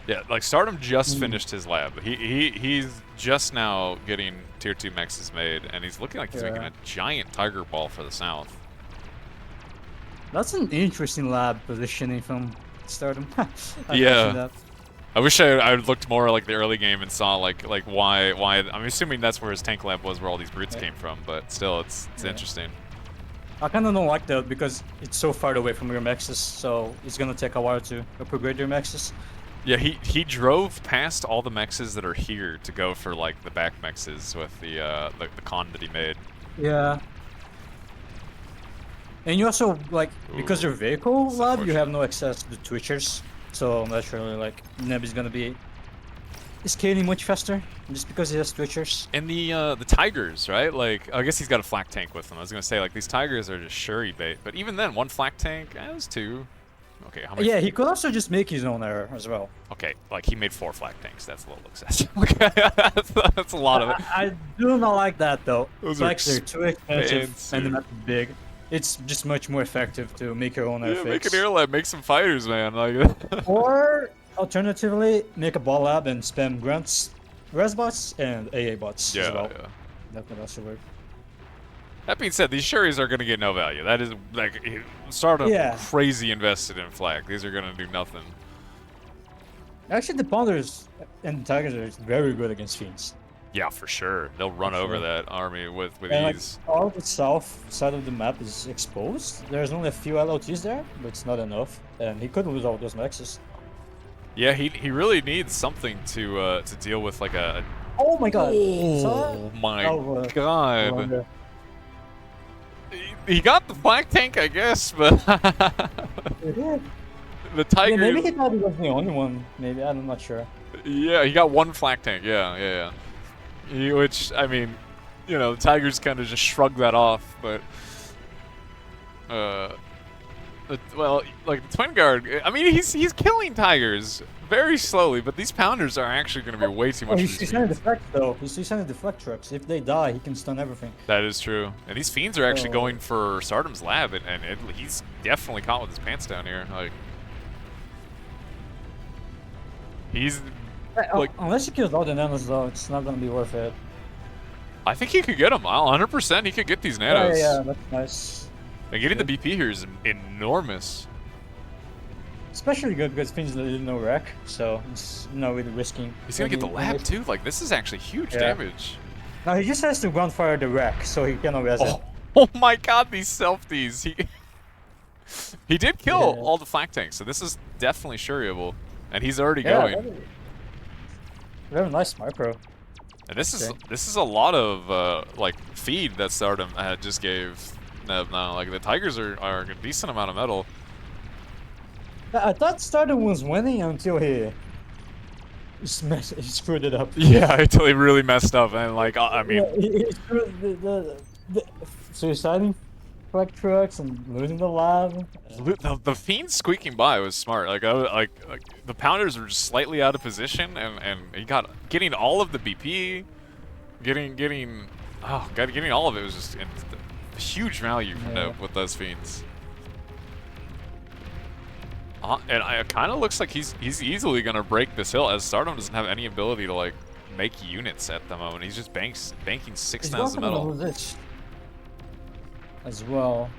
Yeah, like StarDom just finished his lab. He's just now getting tier 2 mexes made, and he's looking like he's making a giant tiger ball for the south. That's an interesting lab positioning from StarDom. Yeah. I wish I looked more like the early game and saw like why I'm assuming that's where his tank lab was, where all these brutes came from, but still it's interesting. I kind of don't like that because it's so far away from your mexes, so it's gonna take a while to upgrade your mexes. Yeah, he drove past all the mexes that are here to go for like the back mexes with the con that he made. Yeah. And you also like because your vehicle lab, you have no access to twitchers, so naturally like Neb is gonna be scaling much faster just because he has twitchers. And the tigers, right? Like I guess he's got a flak tank with him. I was gonna say like these tigers are just Shuri bait, but even then, one flak tank, that's 2. Okay, how many? Yeah, he could also just make his own error as well. Okay, like he made 4 flak tanks. That's a little excessive. that's a lot of it. I do not like that though. Those Flags are too expensive and they're not big. It's just much more effective to make your own air Yeah, fix. make an air lab, make some fighters, man. Like. Or alternatively, make a ball lab and spam grunts, res bots, and AA bots as well. Yeah. That could also work. That being said, these Shuris are going to get no value. That is, like, StarDom crazy invested in flag. These are going to do nothing. Actually, the Pounders and Tigers are very good against Fiends. Yeah, for sure. They'll run over that army with and ease. Like, all the south side of the map is exposed. There's only a few LOTs there, but it's not enough. And he could lose all those mexes. Yeah, he really needs something to deal with, like a... Oh my god! Oh my god. He got the flak tank, I guess, but the tiger. Yeah, maybe he thought he was the only one. Maybe I'm not sure. Yeah, he got 1 flak tank. Yeah. Which I mean, you know, the tigers kind of just shrug that off, but well, like the twin guard. I mean, he's killing tigers very slowly, but these pounders are actually going to be way too much. He's sending deflect though. He's sending deflect trucks. If they die, he can stun everything. That is true. And these fiends are actually going for StarDom's lab, and he's definitely caught with his pants down here. Like he's like, unless he kills all the nanos though, it's not going to be worth it. I think he could get them. 100%. He could get these nanos. Yeah, that's nice. And getting the BP here is enormous. Especially good because Fiends didn't know wreck, so it's not really risking. He's gonna get the lab too. Like this is actually huge damage. Now he just has to ground fire the wreck, so he cannot res it. Oh my god, these selfies. He did kill all the flak tanks, so this is definitely Shuriable, and he's already going. Very nice micro. And this is a lot of like feed that StarDom just gave Neb now. Like the tigers are a decent amount of metal. I thought StarDom was winning until he screwed it up. Yeah, until he really messed up, and like I mean, he screwed the suiciding flag trucks and losing the lab. The fiend squeaking by was smart. Like the pounders were just slightly out of position, and he got getting all of the BP, getting all of it was just huge value for Neb with those fiends. And it kind of looks like he's easily gonna break this hill, as StarDom doesn't have any ability to like make units at the moment. He's just banking 6,000 metal. This as well.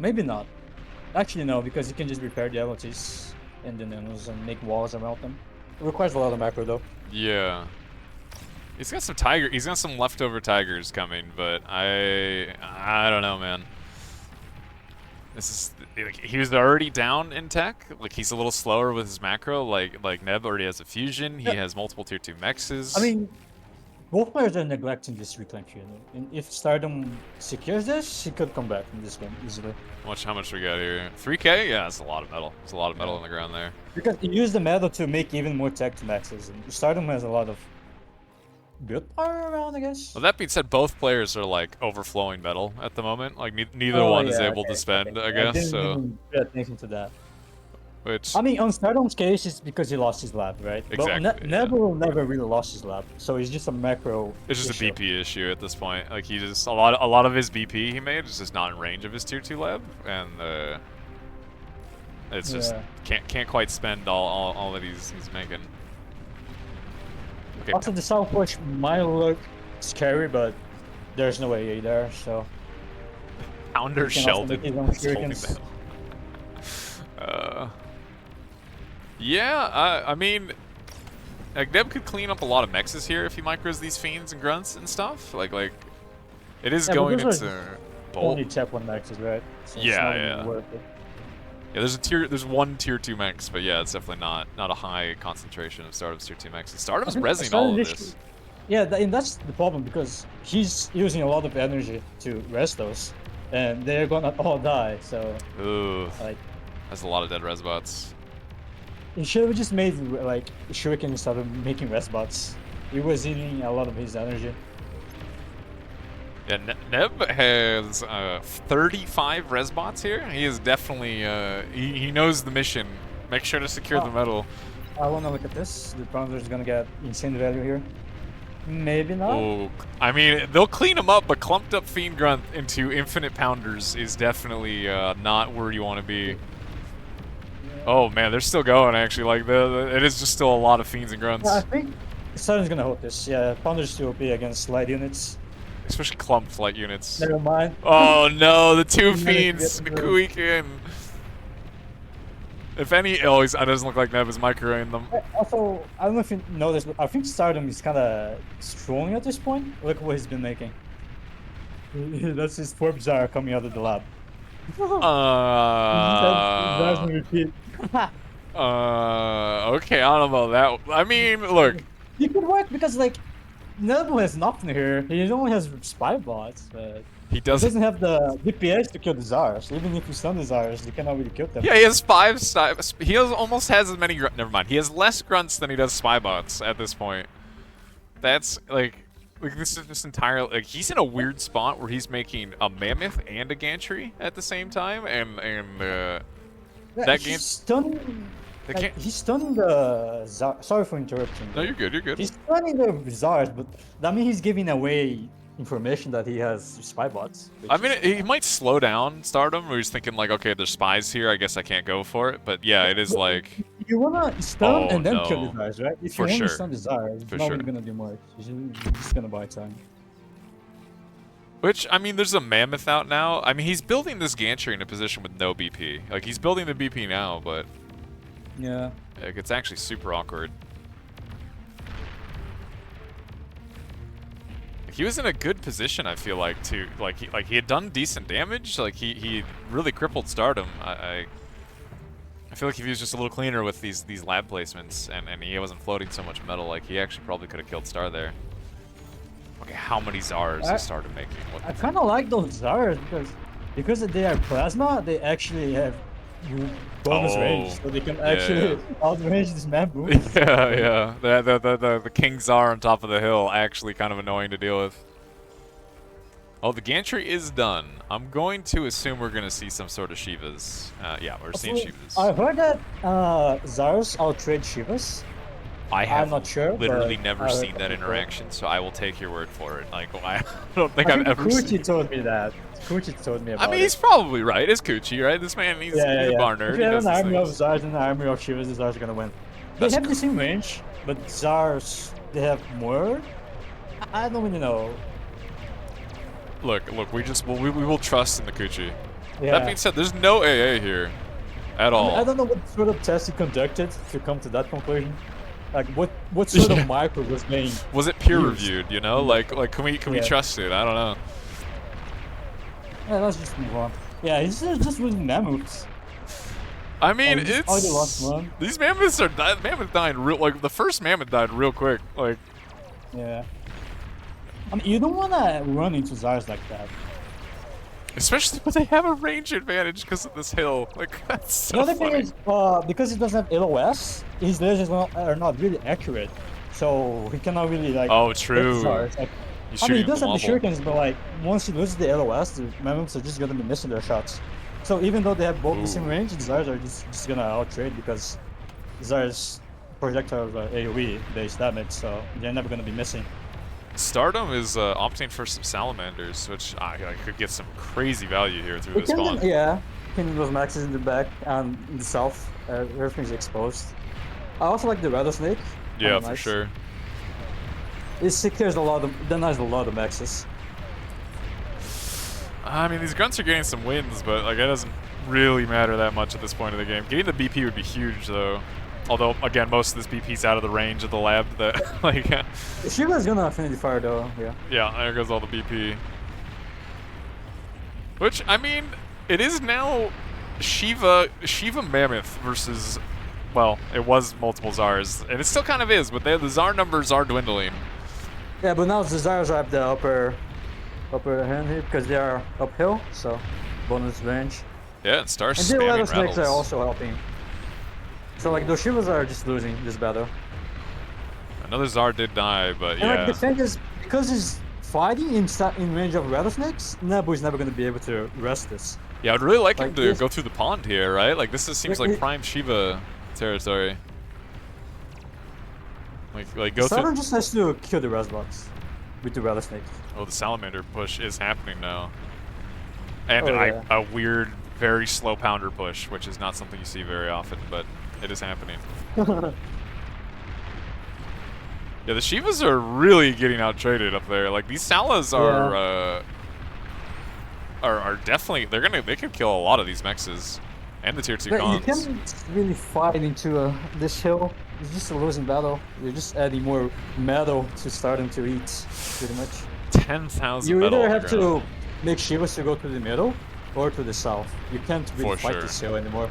Maybe not. Actually no, because you can just repair the LOTs and the nanos and make walls around them. It requires a lot of macro though. Yeah. He's got some He's got some leftover tigers coming, but I don't know, man. This is like, he was already down in tech. Like he's a little slower with his macro. Like Neb already has a fusion. He has multiple tier 2 mexes. I mean, both players are neglecting this reclaim fusion. And if StarDom secures this, he could come back in this game easily. How much we got here? 3K? Yeah, that's a lot of metal. There's a lot of metal on the ground there. Because you use the metal to make even more tech to maxes. And StarDom has a lot of build power around, I guess. Well, that being said, both players are like overflowing metal at the moment. Like neither one is able to spend, I guess. I didn't so. even pay attention to that. Which. I mean, on StarDom's case, it's because he lost his lab, right? Exactly. But never really lost his lab, so it's just a macro. It's just a BP issue at this point. Like he just a lot of his BP he made is just not in range of his tier 2 lab, and It's just can't quite spend all that he's making. Okay. Also, the south push might look scary, but there's no AA there, so. Pounder Sheldon. Yeah, I mean, Neb could clean up a lot of mexes here if he micros these fiends and grunts and stuff. Like it is going into bolt. Only tap 1 mexes, right? So yeah. Yeah, there's one tier 2 mex, but yeah, it's definitely not a high concentration of StarDom's tier 2 mexes. StarDom's rezzing all of this. Yeah, and that's the problem because he's using a lot of energy to rest those, and they're gonna all die. So. Ooh. Like. That's a lot of dead res bots. He should have just made like Shuriken instead of making res bots. He was eating a lot of his energy. Yeah, Neb has 35 res bots here. He is definitely he knows the mission. Make sure to secure the medal. I want to look at this. The Pounder is gonna get insane value here. Maybe not. Oh, I mean, they'll clean him up, but clumped up Fiend Grunt into infinite Pounders is definitely not where you want to be. Oh man, they're still going actually. Like it is just still a lot of Fiends and Grunts. Yeah, I think Stardom's gonna hold this. Yeah, Pounder's still OP against light units. Especially clumped light units. Never mind. Oh no, the 2 Fiends Kuiken. If any, it doesn't look like Neb is microing them. Also, I don't know if you know this, but I think StarDom is kind of strolling at this point. Look what he's been making. That's his 4 Bizarre coming out of the lab. Okay, I don't know about that. I mean, look. He could work because, like, Neb has nothing here. He only has spy bots, but he doesn't have the DPS to kill the Zars. Even if you stun the Zars, you cannot really kill them. Yeah, he has 5 he almost has as many never mind. He has less grunts than he does spy bots at this point. That's like this is just entirely like he's in a weird spot where he's making a mammoth and a gantry at the same time, and that game stunning. Like, he's stunning the Zars. Sorry for interrupting. No, you're good. You're good. He's stunning the Zars, but that means he's giving away information that he has spy bots. I mean, he might slow down StarDom, where he's thinking like, okay, there's spies here. I guess I can't go for it. But yeah, it is like. You wanna stun and then kill the Zars, right? If for you sure. stun the Zars, you're not really gonna do much. You're just gonna buy time. Which, I mean, there's a mammoth out now. I mean, he's building this gantry in a position with no BP. Like, he's building the BP now, but... Yeah. Like, it's actually super awkward. He was in a good position, I feel like, to... Like, he had done decent damage. Like, he really crippled StarDom. I feel like if he was just a little cleaner with these lab placements, and he wasn't floating so much metal, like, he actually probably could have killed Star there. Okay, how many Zars he started making? I kind of like those Zars because they are plasma. They actually have bonus range, so they can actually outrange this man boom. Yeah. The King Zar on top of the hill actually kind of annoying to deal with. Oh, the gantry is done. I'm going to assume we're going to see some sort of Shivas. Yeah, we're seeing Shivas. I heard that Zars outtrade Shivas. I have I'm not sure, literally never seen that interaction, so I will take your word for it. Like, I don't think I've ever seen seen it. told me that. Kuchi told me about it. I mean, he's probably right. It's Kuchi, right? This man, he's a bar nerd. If you have an army of Zars and an army of Shivas, the Zars are gonna win. They have the same range, but Zars, they have more? I don't really know. Look, we will trust in the Kuchi. Yeah. That being said, there's no AA here at all. I don't know what sort of test he conducted to come to that conclusion. Like what sort of micro was being was it peer reviewed, you know? Like can we trust it? I don't know. Yeah, let's just move on. Yeah, he's just winning mammoths. I mean, these mammoths are dying real. Like the first mammoth died real quick. Like. Yeah. I mean, you don't wanna run into Zars like that. Especially when they have a range advantage because of this hill. Like, that's so funny. The other thing is, because he doesn't have LOS, his lasers are not really accurate. So he cannot really, like... Oh, true. Like, I mean, he does have the shurikens, but, like, once he loses the LOS, the mammoths are just gonna be missing their shots. So even though they have both the same range, the Zars are just gonna outtrade because Zars projectiles are AoE-based damage, so they're never gonna be missing. StarDom is opting for some salamanders, which I could get some crazy value here through this spawn. Yeah, pinning those maxes in the back and in the south. Everything's exposed. I also like the rattlesnake. Yeah, Kinda for nice. sure. It secures a lot of, denies a lot of maxes. I mean, these grunts are getting some wins, but like it doesn't really matter that much at this point of the game. Getting the BP would be huge, though. Although, again, most of this BP's out of the range of the lab. That like. Shiva's gonna affinity fire though. Yeah. Yeah, there goes all the BP. Which I mean, it is now Shiva Mammoth versus. Well, it was multiple Zars, and it still kind of is, but the Zar numbers are dwindling. Yeah, but now the Zars are at the upper hand here because they are uphill, so bonus range. Yeah, and Star And the spamming rattlesnakes rattles. are also helping. So like those Shivas are just losing this battle. Another Zar did die, but And yeah. like the thing is, because he's fighting in range of rattlesnakes, Nabu is never gonna be able to rest this. Yeah, I'd really like him Like to this- go through the pond here, right? Like this seems like it- prime Shiva territory. Like go StarDom through. just has to kill the Razbox with the rattlesnake. Oh, the salamander push is happening now, and Oh, yeah. a weird, very slow pounder push, which is not something you see very often, but it is happening. Yeah, the Shivas are really getting out traded up there. Like these Salas are definitely they could kill a lot of these mexes and the tier 2 But you cons. can't really fight into this hill. It's just a losing battle. You're just adding more metal to StarDom to eat, pretty much. 10,000 You metal either on the have ground. to make Shivas to go to the middle or to the south. You can't really For fight sure. this hill anymore.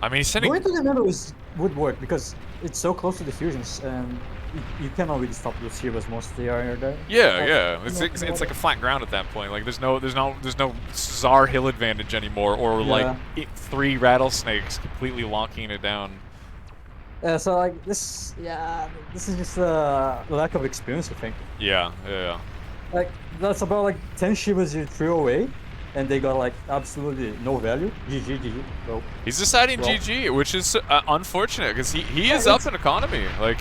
I mean, he's sending. Going to the middle would work because it's so close to the fusions and you cannot really stop those Shivas once they are there. Yeah. It's like a flat ground at that point. Like there's no Zar hill advantage anymore, or like 3 rattlesnakes completely locking it down. Yeah, so like this is just a lack of experience, I think. Yeah. Like that's about like 10 Shivas you threw away, and they got like absolutely no value. GG. So He's deciding Well- GG, which is unfortunate because he is Yeah, up in economy. Like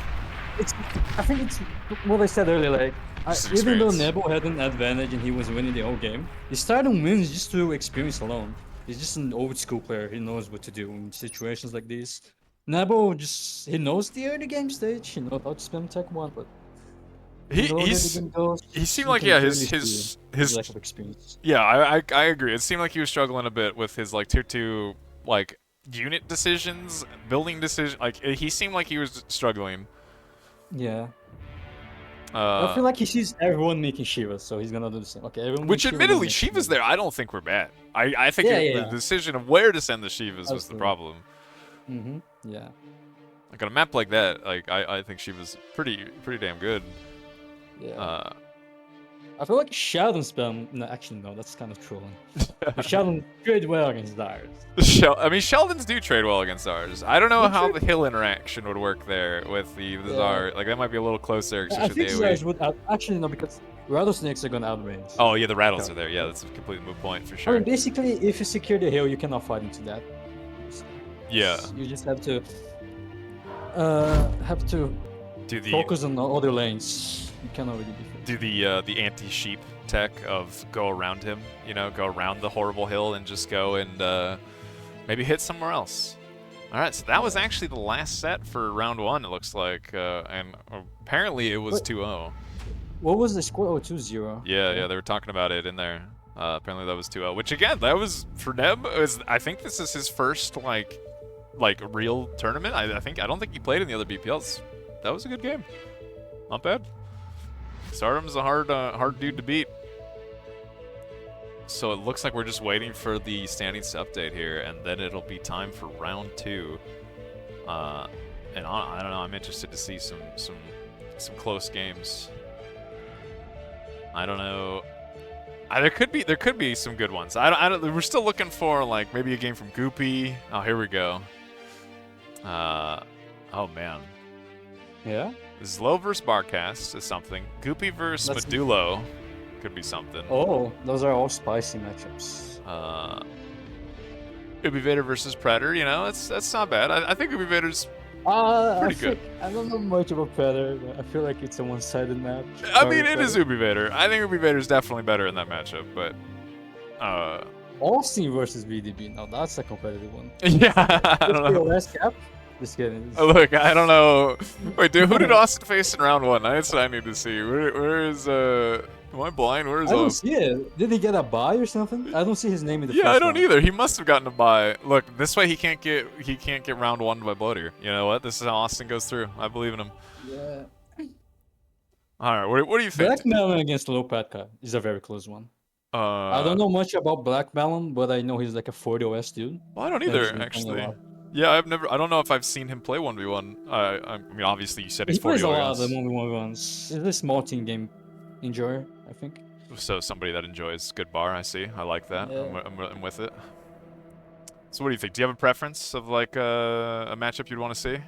I think it's what I said earlier. Like Just even though experience. Nebo had an advantage and he was winning the whole game, the StarDom wins just through experience alone. He's just an old school player. He knows what to do in situations like these. Nebo he knows the early game stage. He knows how to spam Tech 1, but the older the game goes, he seemed you like can yeah clearly his see lack of experience. yeah I agree. It seemed like he was struggling a bit with his like tier 2 like unit decisions, building decisions. Like he seemed like he was struggling. Yeah. I feel like he sees everyone making Shivas, so he's gonna do the same. Okay, everyone. Which makes Shivas, admittedly, make Shiva's Shivas. there. I don't think we're bad. I think Yeah. the decision of where to send the Shivas was the Absolutely. problem. Yeah. Like on a map like that, like I think Shiva's pretty damn good. Yeah. I feel like Sheldon spam. No, actually, no, that's kind of trolling. But Sheldon played well against Dyers. I mean, Sheldons do trade well against ours. I don't know They how trade- the hill interaction would work there with the Zar. Like that might be a little closer. I think Dyers would actually no, because rattlesnakes are gonna outrange. Oh yeah, the rattles are there. Yeah, that's a complete moot point for I sure. mean, basically, if you secure the hill, you cannot fight into that. Yeah. You just have to Do the focus on the other lanes. You cannot really defend. do the anti-sheep tech of go around him, you know, go around the horrible hill and just go and maybe hit somewhere else. All right, so that was actually the last set for round 1, it looks like, and apparently it was What? 2-0. What was the score? Oh, 2-0. Yeah, they were talking about it in there. Apparently that was 2-0, which again, that was for Neb. I think this is his first like real tournament. I don't think he played in the other BPLs. That was a good game. Not bad. StarDom's a hard dude to beat. So it looks like we're just waiting for the standings to update here, and then it'll be time for round 2. And I don't know. I'm interested to see some close games. I don't know. There could be some good ones. I don't. We're still looking for like maybe a game from Goopy. Oh, here we go. Oh man. Yeah. Zlo vs Barcast is something. Goopy vs That's- Modulo could be something. Oh, those are all spicy matchups. Ubi Vader versus Predator. You know, that's not bad. I think Ubi Vader's. Pretty good. I don't know much about Predator, but I feel like it's a one-sided match. I mean, it is Ubi Vader. I think Ubi Vader's definitely better in that matchup, but Austin versus VDB. Now that's a competitive one. Yeah, I don't know. BPL S5. Just kidding. Look, I don't know. Wait, dude, who did Austin face in round 1? That's what I need to see. Where is Am I blind? Where is I don't Austin? see it. Did he get a buy or something? I don't see his name in the Yeah, first I don't round. either. He must have gotten a bye. Look, this way he can't get round 1 by bloater. You know what? This is how Austin goes through. I believe in him. Yeah. All right, what do you think? Blackmelon against Lopatka is a very close one. I don't Uh, know much about Blackmelon, but I know he's like a 40 OS dude. well, I don't And he's either been playing a actually. lot. Yeah, I don't know if I've seen him play 1v1. I mean, obviously you said he's He plays 40 a lot of the OS. 1v1s. He's a small team game enjoyer, I think. So somebody that enjoys good bar, I see. I like that. Yeah. I'm with it. So what do you think? Do you have a preference of like a matchup you'd want to see?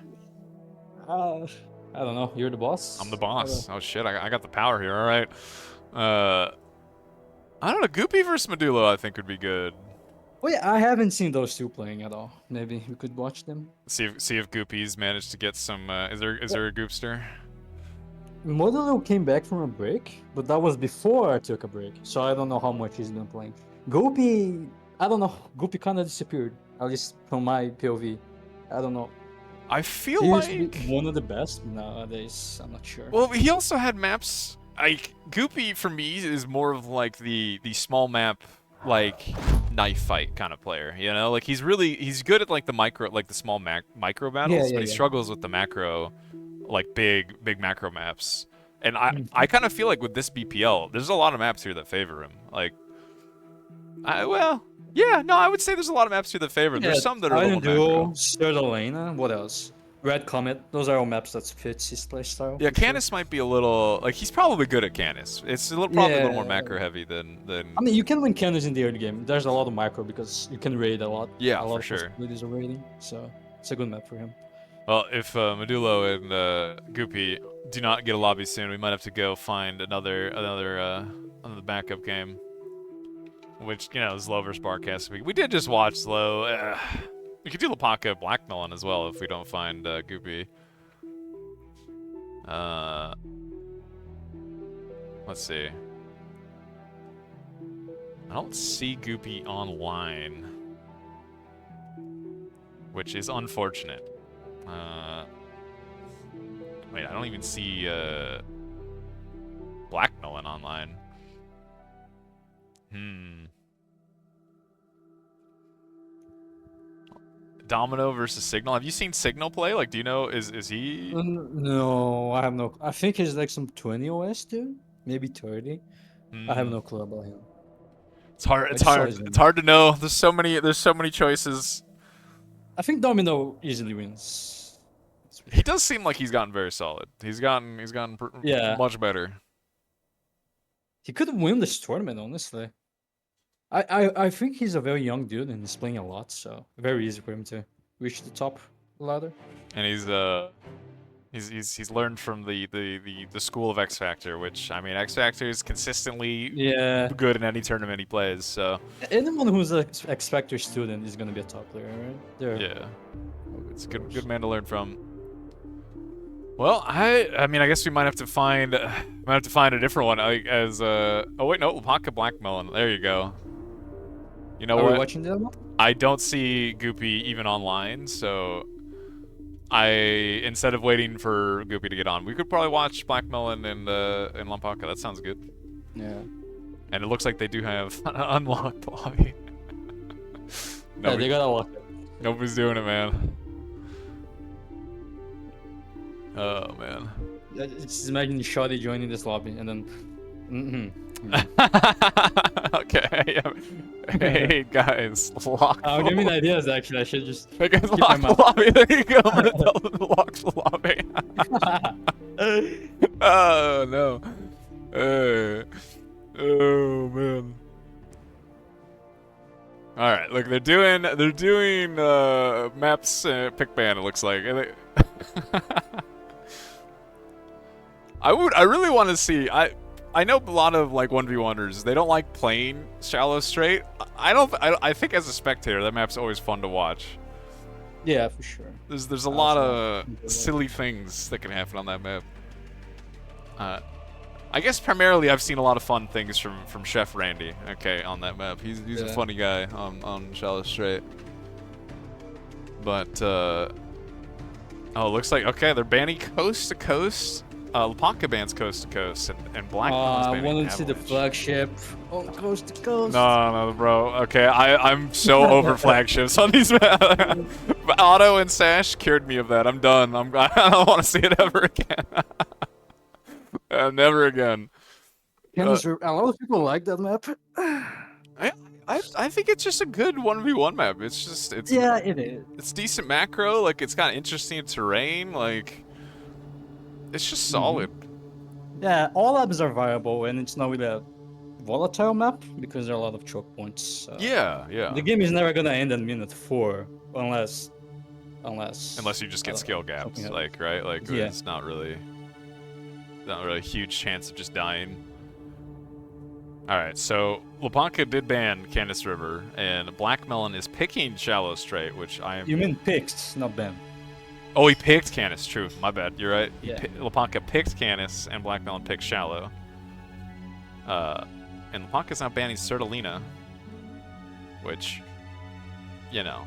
I don't know. You're the boss. I'm the boss. Oh shit, I got the power here. All right. I don't know. Goopy versus modulo, I think would be good. Oh yeah, I haven't seen those two playing at all. Maybe we could watch them. See if Goopy's managed to get some. Is there a Goopster? Modulo came back from a break, but that was before I took a break, so I don't know how much he's been playing. Goopy, I don't know. Goopy kind of disappeared, at least from my POV. I don't know. I feel He like used to be one of the best nowadays. I'm not sure. Well, he also had maps. Like Goopy for me is more of like the small map like knife fight kind of player. You know, like he's good at like the small micro battles, but he struggles with the macro, like big macro maps. And I kind of feel like with this BPL, there's a lot of maps here that favor him. Like, I would say there's a lot of maps here that favor him. There's some that are a little Duel, macro. Sertaleina, what else? Red Comet, those are all maps that fits his playstyle. Yeah, for sure. Canis might be a little like he's probably good at Canis. It's probably a little more macro heavy than. I mean, you can win Canis in the early game. There's a lot of micro because you can raid a lot. Yeah, a lot for of sure. possibilities of raiding, so it's a good map for him. Well, if modulo and Goopy do not get a lobby soon, we might have to go find another backup game. Which, you know, is Slow versus Barcast. We did just watch Slow. We could do Lapaka Blackmelon as well if we don't find Goopy. Let's see. I don't see Goopy online, which is unfortunate. Wait, I don't even see Blackmelon online. DoMiNo versus Signal. Have you seen Signal play? Like, do you know, is he? No, I have no. I think he's like some 20 OS dude, maybe 30. I have no clue about him. It's hard. It's hard to know. There's so many choices. I think DoMiNo easily wins. He does seem like he's gotten very solid. He's gotten much better. He could win this tournament, honestly. I think he's a very young dude and he's playing a lot, so very easy for him to reach the top ladder. And he's learned from the school of X Factor, which I mean X Factor is consistently good in any tournament he plays. So anyone who's an X Factor student is gonna be a top player, right? Yeah, it's a good man to learn from. Well, I mean, I guess we might have to find a different one. Oh wait, no, Lapaka Blackmelon. There you go. You know what? Are we watching that one? I don't see Goopy even online, so instead of waiting for Goopy to get on, we could probably watch Blackmelon and Lapaka. That sounds good. Yeah. And it looks like they do have an unlocked lobby. Yeah, they gotta lock it. Nobody's doing it, man. Oh man. Just imagine Shoddy joining this lobby and then. Okay. Hey guys, lock. Give me ideas. Actually, I should just. Hey guys, lock the lobby. There you go. I'm gonna tell them to lock the lobby. Oh no. Oh man. All right, look, they're doing maps pick ban. It looks like. I really want to see. I know a lot of like 1v1ers. They don't like playing shallow straight. I think as a spectator, that map's always fun to watch. Yeah, for sure. There's a lot of silly things that can happen on that map. I guess primarily I've seen a lot of fun things from Chef Randy. Okay, on that map, he's a funny guy on Shallow Strait. But oh, looks like okay, they're banning coast to coast. Lepanka bans coast to coast, and Blackmelon's I banning wanted to see the Avalanche. flagship on coast to coast. No, bro. Okay, I'm so over flagships on these maps. Otto and Sash cured me of that. I'm done. I don't want to see it ever again. Never again. Canis River. A lot of people like that map. I think it's just a good 1v1 map. It's Yeah, it is. It's decent macro. Like it's got interesting terrain. Like it's just solid. Yeah, all maps are viable, and it's not really a volatile map because there are a lot of choke points. Yeah. The game is never gonna end at minute 4 unless you just get skill gaps, like right? Like it's not really a huge chance of just dying. All right, so Lepanka did ban Canis River, and Blackmelon is picking Shallow Strait, which I am. You mean picked, not ban. Oh, he picked Canis. True, my bad. You're right. Yeah. Lepanka picked Canis, and Blackmelon picked Shallow. And Lepanka's now banning Sertaleina, which, you know,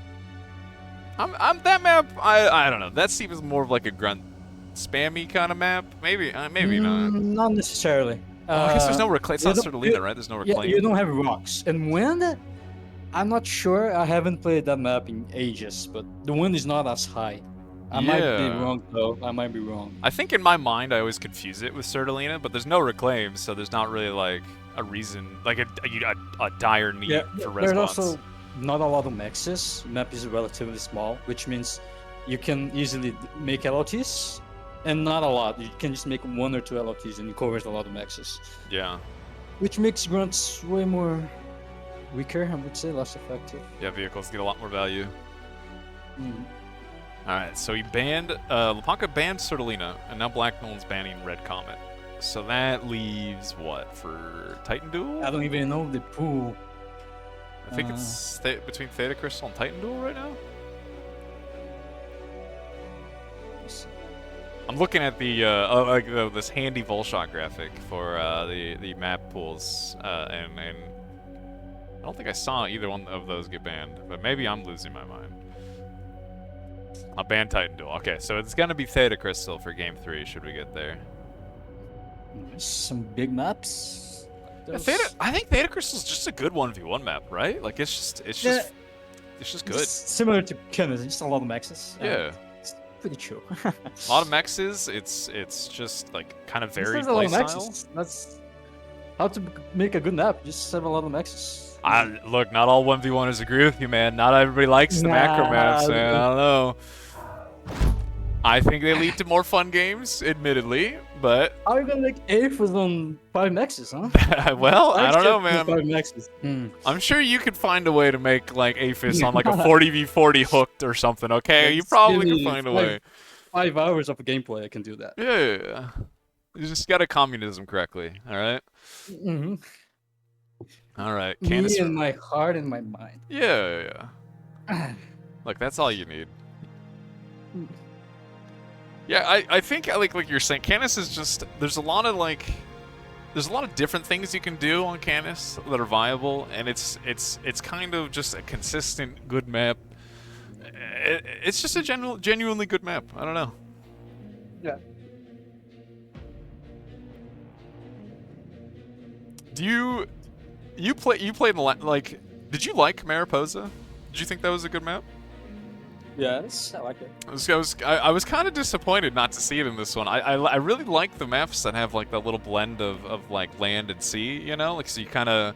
I'm that map. I don't know. That seems more of like a grunt, spammy kind of map. Maybe not. Not necessarily. I guess there's no reclaim. It's not Sertaleina, right? There's no reclaim. Yeah, you don't have rocks. And wind, I'm not sure. I haven't played that map in ages, but the wind is not as high. I might be wrong, though. I might be wrong. I think in my mind, I always confuse it with Sertaleina, but there's no reclaims, so there's not really like a reason, like a dire need for response. There's also not a lot of maxes. Map is relatively small, which means you can easily make LLTs. And not a lot. You can just make 1 or 2 LLTs and it covers a lot of maxes. Yeah. Which makes grunts way more weaker, I would say, less effective. Yeah, vehicles get a lot more value. Alright, so he banned, Lepanka banned Sertaleina, and now Blackmelon's banning Red Comet. So that leaves what for Titan Duel? I don't even know the pool. I think it's between Theta Crystal and Titan Duel right now? I'm looking at the this handy Volshot graphic for the map pools, and I don't think I saw either one of those get banned, but maybe I'm losing my mind. I'll ban Titan Duel. Okay, so it's gonna be Theta Crystal for Game 3. Should we get there? Some big maps. I think Theta Crystal's just a good 1v1 map, right? Like it's just good. Similar to Canis, just a lot of maxes. Yeah. Pretty chill. A lot of mexes. It's just like kind of varied playstyle. That's how to make a good map. Just have a lot of maxes. Look, not all 1v1ers agree with you, man. Not everybody likes the macro maps, man. I don't know. I think they lead to more fun games, admittedly, but how are you gonna make Aphis on 5 maxes, huh? Well, I don't know, man. 5 maxes. I'm sure you could find a way to make like Aphis on like a 40v40 hooked or something. Okay, you probably can find a way. 5 hours of gameplay, I can do that. Yeah, you just gotta communism correctly. All right. All right. Me and my heart and my mind. Yeah. Look, that's all you need. Yeah, I think like you're saying, Canis is just there's a lot of different things you can do on Canis that are viable, and it's kind of just a consistent good map. It's just a genuinely good map. I don't know. Yeah. Do you played in like? Did you like Mariposa? Did you think that was a good map? Yes, I like it. I was kind of disappointed not to see it in this one. I really like the maps that have like that little blend of like land and sea, you know, like so you kind of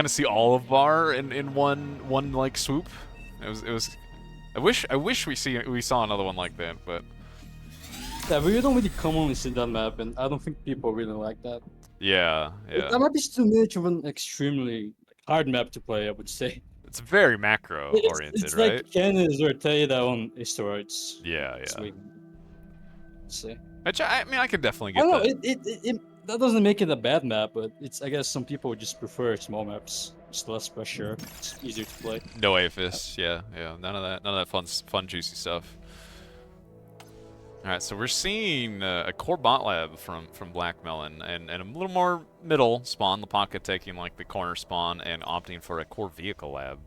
see all of Bar in one like swoop. It was. I wish we saw another one like that, but yeah, we don't really commonly see that map, and I don't think people really like that. Yeah. That map is too much of an extremely hard map to play, I would say. It's very macro oriented, it's right? Like Canis or Theta on asteroids. Yeah. See. Which I mean, I could definitely get that. That doesn't make it a bad map, but I guess some people just prefer small maps. Just less pressure. It's easier to play. No Aphis, yeah. None of that fun juicy stuff. All right, so we're seeing a core bot lab from Blackmelon, and a little more middle spawn. Lepaka taking like the corner spawn and opting for a core vehicle lab.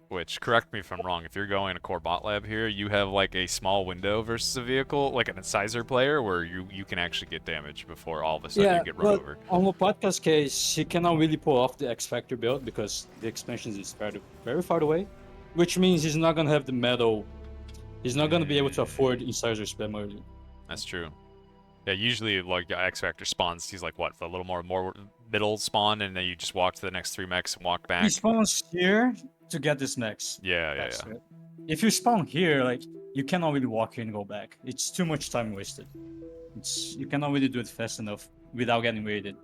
Which, correct me if I'm wrong, if you're going a core bot lab here, you have like a small window versus a vehicle, like an incisor player, where you can actually get damage before all of a sudden you Yeah, get run but over. on the podcast case, he cannot really pull off the X Factor build because the expansion is very far away, which means he's not gonna have the metal. He's not gonna be able to afford incisor spam early. That's true. Yeah, usually like X Factor spawns, he's like what, a little more middle spawn, and then you just walk to the next 3 mechs and walk back. He spawns here to get this next. Yeah. If you spawn here, like you cannot really walk here and go back. It's too much time wasted. You cannot really do it fast enough without getting raided.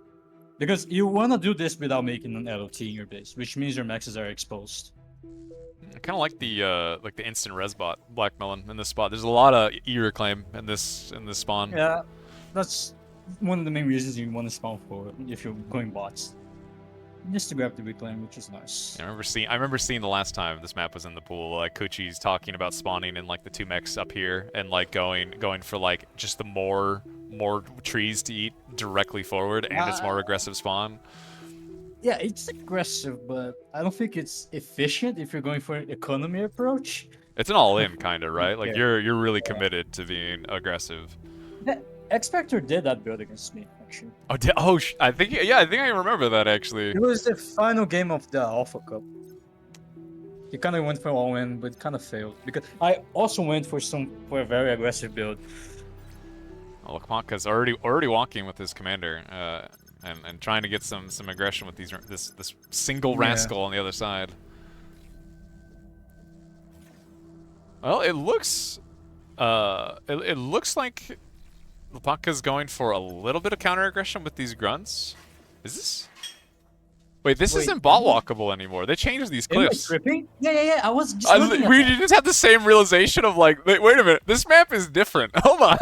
Because you wanna do this without making an LOT in your base, which means your maxes are exposed. I kind of like the instant res bot Blackmelon in this spot. There's a lot of E reclaim in this spawn. Yeah, that's one of the main reasons you want to spawn for if you're going bots. Just to grab the reclaim, which is nice. I remember seeing the last time this map was in the pool, like Kuchi's talking about spawning in like the 2 mechs up here and like going for like just the more trees to eat directly forward, and it's more aggressive spawn. Yeah, it's aggressive, but I don't think it's efficient if you're going for an economy approach. It's an all-in kind of, right? Like Yeah. you're really committed to being aggressive. X Factor did that build against me, actually. I think I remember that actually. It was the final game of the Alpha Cup. He kind of went for all-in, but kind of failed because I also went for a very aggressive build. Oh, look, Maka's already walking with his commander, and trying to get some aggression with this single rascal on the other side. Well, it looks like Lepaka's going for a little bit of counter aggression with these grunts. Is this? Wait, this isn't bot walkable anymore. They changed these cliffs. Tripping? Yeah. I was just looking at We that. just had the same realization of like, wait a minute, this map is different. Hold on.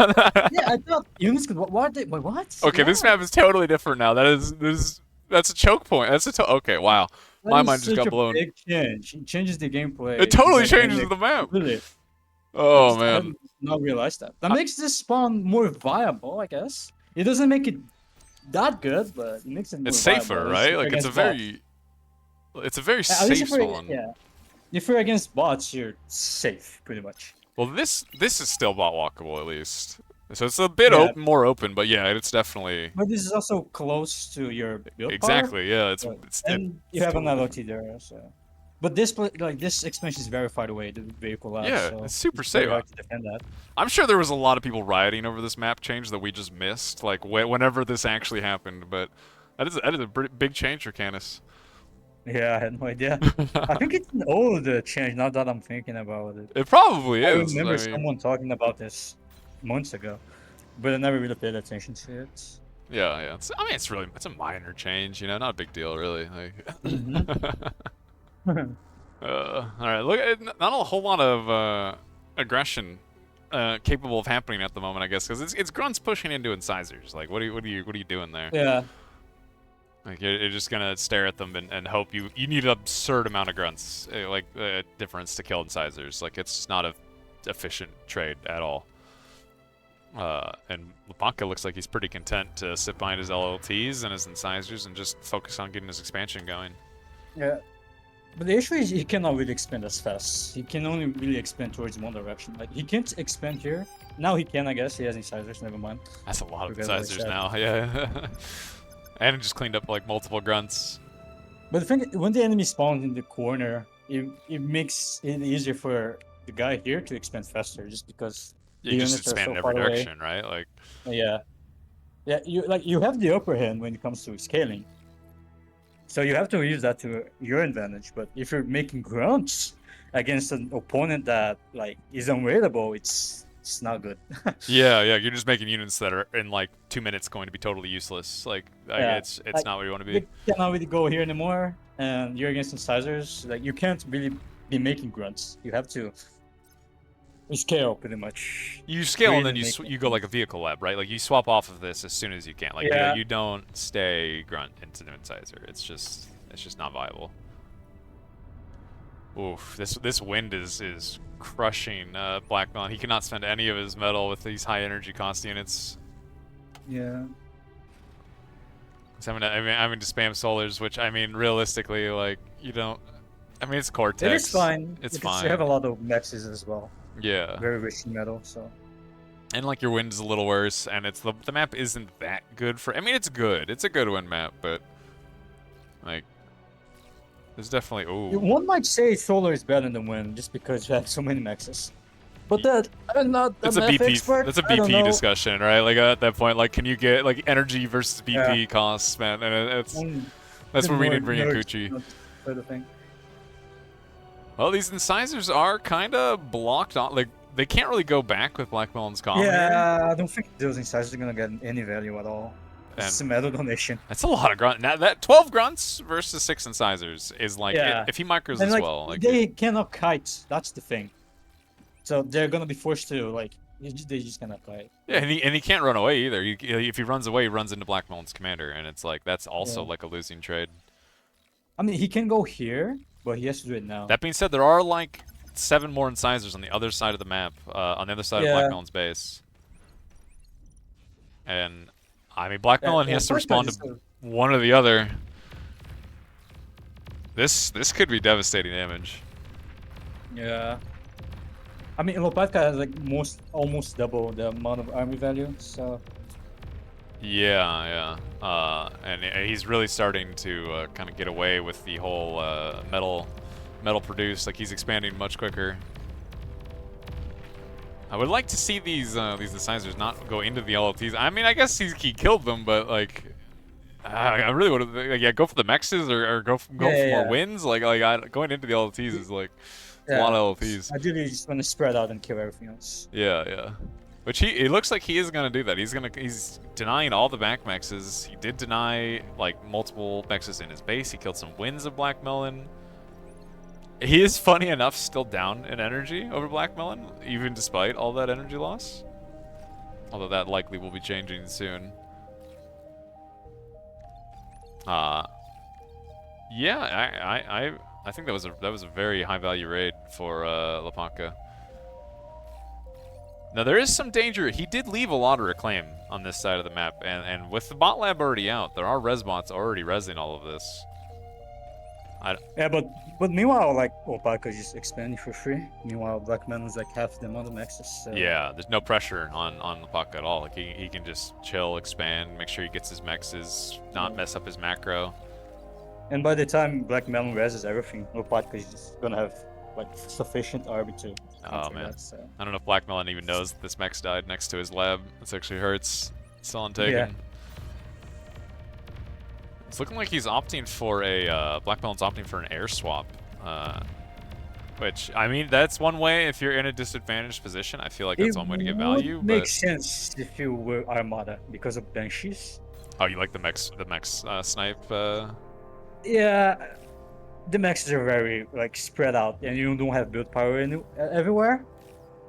Yeah, I thought units could. Wait, what? Okay, this map is totally different now. That's a choke point. Okay, wow. My mind just got blown. Big change. It changes the gameplay. It totally changes the map. Really? Oh I man. did not realize that. That makes this spawn more viable, I guess. It doesn't make it that good, but it makes it more It's safer, viable. right? Like it's a very At least safe spawn. yeah. If you're against bots, you're safe, pretty much. Well, this is still bot walkable at least. So it's a bit more open, but yeah, it's definitely But this is also close to your build exactly. Yeah, and you have an LOT there, so. But this expansion is very far away, the vehicle lab. Yeah, so it's super very safe. hard to defend that. I'm sure there was a lot of people rioting over this map change that we just missed, like whenever this actually happened. But that is a pretty big change for Canis. Yeah, I had no idea. I think it's an old change. Now that I'm thinking about it, It probably I is. remember I mean, someone talking about this months ago, but I never really paid attention to it. yeah. It's a minor change, you know, not a big deal really. Like, all right, look, not a whole lot of aggression capable of happening at the moment, I guess, because it's grunts pushing into incisors. Like, what are you doing there? Yeah. Like you're just gonna stare at them and hope you need an absurd amount of grunts, like difference to kill incisors. Like it's not a efficient trade at all. And Lepaka looks like he's pretty content to sit behind his LLTs and his incisors and just focus on getting his expansion going. Yeah. But the issue is he cannot really expand as fast. He can only really expand towards one direction. Like he can't expand here. Now he can, I guess. He has incisors. Never mind. That's a lot of Forgot about incisors that. now. Yeah. And it just cleaned up like multiple grunts. But the thing, when the enemy spawns in the corner, it makes it easier for the guy here to expand faster, just because the You just units are expand so in every far away. direction, right? Like, Yeah. You have the upper hand when it comes to scaling. So you have to use that to your advantage. But if you're making grunts against an opponent that like is unraidable, it's not good. yeah, you're just making units that are in like 2 minutes going to be totally useless. Like, Yeah, it's like, not what you want to be. You cannot really go here anymore, and you're against incisors. Like you can't really be making grunts. You have to scale pretty much. You scale and then really you go like a vehicle lab, right? Like you swap off of this as soon as you can. Like Yeah. you don't stay grunt into the incisor. It's just not viable. Oof, this wind is crushing Blackmelon. He cannot spend any of his metal with these high energy cost units. Yeah. So having to spam solars, which I mean, realistically, like you don't. I mean, it's Cortex. It is fine. It's because fine. You have a lot of maxes as well. Yeah. Very rich in metal, so. And like your wind is a little worse, and it's the map isn't that good for. I mean, it's good. It's a good wind map, but like there's definitely. Ooh. One might say solar is better than wind just because you have so many maxes. But that I'm not That's an a BP. expert. That's a I don't BP know. discussion, right? Like at that point, like can you get like energy versus BP costs, man? And that's where we need to bring in Kuchi. Sort of thing. Well, these incisors are kind of blocked on. Like they can't really go back with Blackmelon's comm. Yeah, I don't think those incisors are gonna get any value at all. It's a metal donation. That's a lot of grunt. Now that 12 grunts versus 6 incisors is like if he micros and as like, well. Like they cannot kite. That's the thing. So they're gonna be forced to like. They just cannot kite. Yeah, and he can't run away either. If he runs away, he runs into Blackmelon's commander, and it's like that's also like a losing trade. I mean, he can go here, but he has to do it now. That being said, there are like 7 more incisors on the other side of the map, on the other side of Blackmelon's base. And I mean, Blackmelon he has to respond to one or the other. This could be devastating damage. Yeah. I mean, Lopatka has like almost double the amount of army value, so. Yeah. And he's really starting to kind of get away with the whole metal produce. Like he's expanding much quicker. I would like to see these incisors not go into the LLTs. I mean, I guess he killed them, but like, I really would have go for the mexes or go for more wins. Like going into the LLTs is like a lot of LLTs. Ideally, you just want to spread out and kill everything else. Yeah. Which it looks like he is gonna do that. He's denying all the back mexes. He did deny like multiple mexes in his base. He killed some wins of Blackmelon. He is, funny enough, still down in energy over Blackmelon, even despite all that energy loss. Although that likely will be changing soon. Yeah, I think that was a very high value raid for Lopatka. Now there is some danger. He did leave a lot of reclaim on this side of the map, and with the bot lab already out, there are res bots already resing all of this. Yeah, but meanwhile, like Lopatka is just expanding for free. Meanwhile, Blackmelon is like half the amount of maxes. So. Yeah, there's no pressure on Lopatka at all. Like he can just chill, expand, make sure he gets his mexes, not mess up his macro. And by the time Blackmelon reses everything, Lopatka is just gonna have like sufficient army to. Oh man, that, so. I don't know if Blackmelon even knows that this mex died next to his lab. This actually hurts. Still untaken. Yeah. It's looking like he's opting for a Blackmelon's opting for an air swap, which I mean that's one way if you're in a disadvantaged position. I feel like that's one way to get value. It makes sense if you were Armada because of Banshees. Oh, you like the mex snipe? Yeah, the maxes are very like spread out, and you don't have build power everywhere.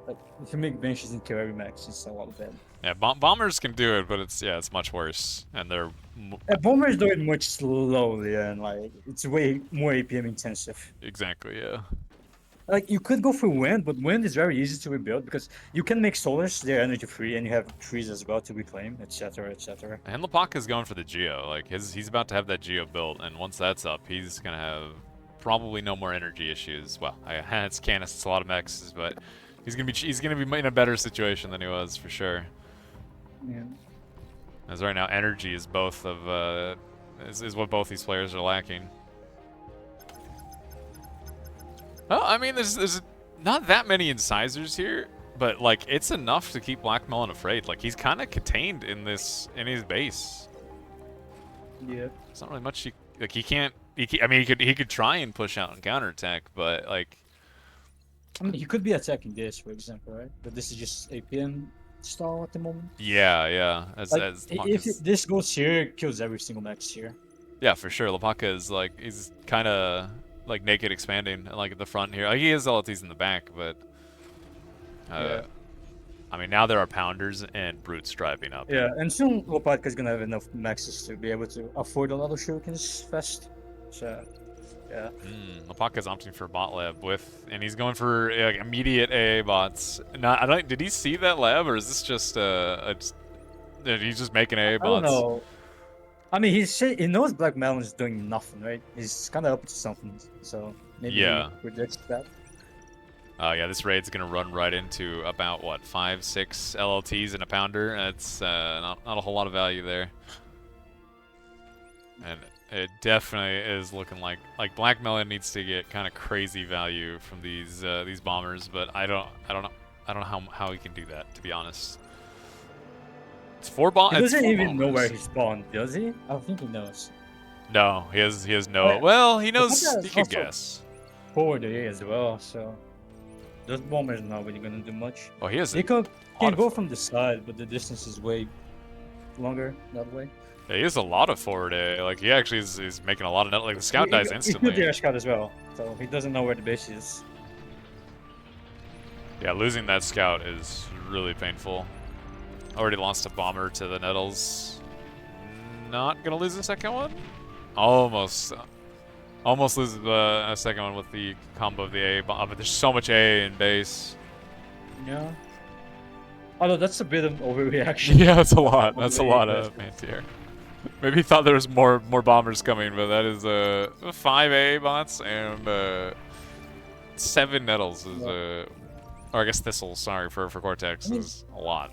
Like if you make Banshees and kill every max, it's a lot bad. Yeah, bombers can do it, but it's much worse, and they're. Bombers do it much slowly, and like it's way more APM intensive. Exactly, yeah. Like you could go for wind, but wind is very easy to rebuild because you can make solars, they're energy free, and you have trees as well to reclaim, etc., etc. And Lopaka's going for the Geo. Like he's about to have that Geo built, and once that's up, he's gonna have probably no more energy issues. Well, it's Canis, it's a lot of mexes, but he's gonna be in a better situation than he was for sure. Yeah. As right now, energy is both of is what both these players are lacking. Well, I mean, there's not that many incisors here, but like it's enough to keep Blackmelon afraid. Like he's kind of contained in his base. Yeah. It's not really much he can't. I mean, he could try and push out and counterattack, but like. I mean, he could be attacking this, for example, right? But this is just APM stall at the moment. Yeah. If this goes here, it kills every single max here. Yeah, for sure. Lopaka is like he's kind of like naked expanding like at the front here. Like, he has LTs in the back, but I mean now there are pounders and brutes driving up. Yeah, and soon Lopatka is gonna have enough maxes to be able to afford a lot of shurikens fast. So Yeah. Lapaka's opting for bot lab and he's going for like immediate AA bots. Did he see that lab, or is this just he's just making AA I don't bots? know. I mean, he knows Blackmelon is doing nothing, right? He's kind of up to something, so maybe he Yeah. predicts that. Yeah, this raid's gonna run right into about what 5-6 LLTs and a pounder. That's not a whole lot of value there, and it definitely is looking like Blackmelon needs to get kind of crazy value from these bombers, but I don't know how he can do that, to be honest. It's four He doesn't even know where bombers. he spawned, does he? I don't think he knows. No, he has no. Oh, Well, he but knows. Theta He is can also guess. forward A as well, so those bombers are not really gonna do much. Oh, he has. He can lot go of- from the side, but the distance is way longer that way. Yeah, he has a lot of forward A. Like he actually is making a lot of net. Like the scout dies He instantly. killed the air scout as well, so he doesn't know where the base is. Yeah, losing that scout is really painful. Already lost a bomber to the Nettles. Not gonna lose the second one. Almost lose a second one with the combo of the A bomb. But there's so much A in base. Yeah. Although that's a bit of overreaction. Yeah, that's a lot. That's a lot Overreaction. of anti-air. Maybe he thought there was more bombers coming, but that is 5 A bots and 7 Nettles is or I guess Thistles. Sorry for Cortex is a lot.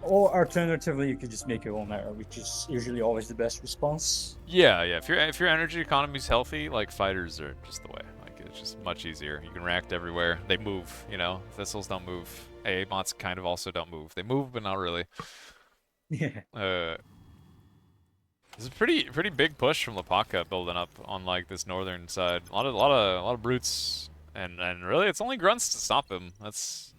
Or alternatively, you could just make your own arrow, which is usually always the best response. Yeah. If your energy economy's healthy, like fighters are just the way. Like it's just much easier. You can react everywhere. They move. You know, Thistles don't move. A bots kind of also don't move. They move, but not really. Yeah. It's a pretty big push from Lapaka building up on like this northern side. A lot of brutes, and really it's only grunts to stop him. That's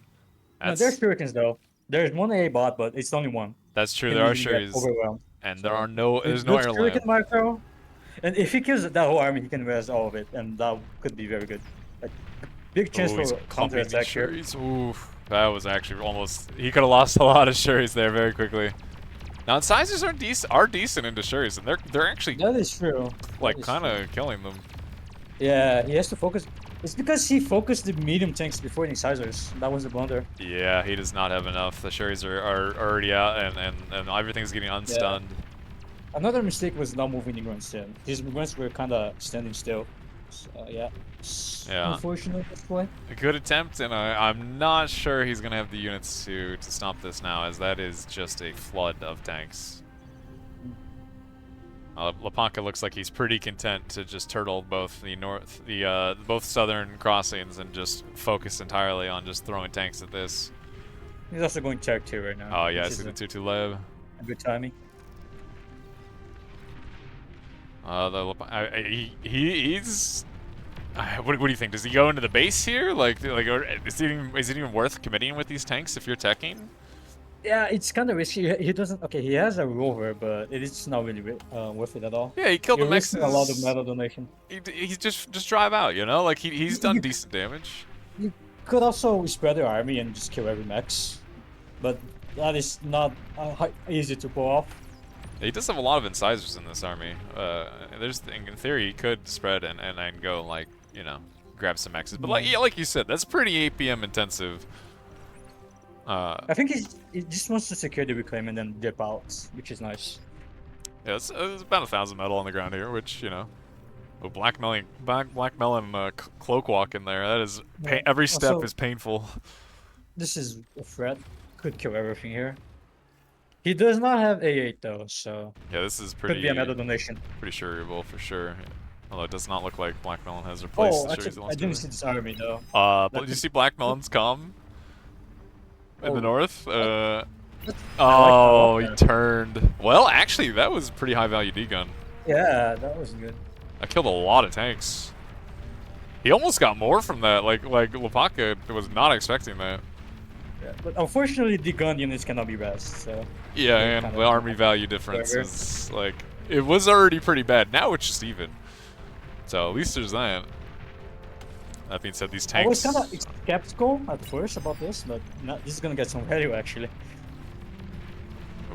No, there's shurikens though. There's one A bot, but it's only one. that's true. Can There are easily get Shuris, overwhelmed. and So, there's no air shuriken lamp. micro, and if he kills that whole army, he can res all of it, and that could be very good. Like, big chance Ooh, for he's counter clumping these attack here. Shuris. Oof, that was actually almost. He could have lost a lot of Shuris there very quickly. Now incisors are decent into Shuris, and they're actually That is true. like kind of killing them. Yeah, he has to focus. It's because he focused the medium tanks before the incisors. That was the blunder. Yeah, he does not have enough. The Shuris are already out, and everything's getting unstunned. Another mistake was not moving the grunts in. His grunts were kind of standing still. So, yeah. Yeah. Unfortunate this play. A good attempt, and I'm not sure he's gonna have the units to stop this now, as that is just a flood of tanks. Lapanka looks like he's pretty content to just turtle both both southern crossings and just focus entirely on just throwing tanks at this. He's also going Tech 2 right now. Oh yeah, I which see is the 2-2 lab. a good timing. He's. What do you think? Does he go into the base here? Or is it even worth committing with these tanks if you're teching? Yeah, it's kind of risky. He doesn't. Okay, he has a rover, but it is not really worth it at all. Yeah, he killed the You're risking Mexes. a lot of metal donation. He's just drive out, you know? Like he's done decent damage. You could also spread your army and just kill every mex, but that is not easy to pull off. He does have a lot of incisors in this army. In theory, he could spread and go like, you know, grab some X's. But like you said, that's pretty APM intensive. I think he just wants to secure the reclaim and then dip out, which is nice. Yeah, it's about 1,000 metal on the ground here, which, you know, oh, Blackmelon cloak walk in there. That is every step Also, is painful. This is a threat. Could kill everything here. He does not have A8 though, so Yeah, this is could be a metal donation. pretty sureable for sure. Although it does not look like Blackmelon has replaced the Shuris Actually, he I lost didn't earlier. see this army though. Did you see Blackmelon's come in the north? I Oh, like he that. turned. Well, actually, that was a pretty high value D gun. Yeah, that was good. I killed a lot of tanks. He almost got more from that. Like Lapaka was not expecting that. Yeah, but unfortunately, the gun units cannot be rest. So Yeah, They're and kind the of army value difference whatever. is like it was already pretty bad. Now it's just even. So at least there's that. That being said, these I was tanks. kind of skeptical at first about this, but this is gonna get some value actually.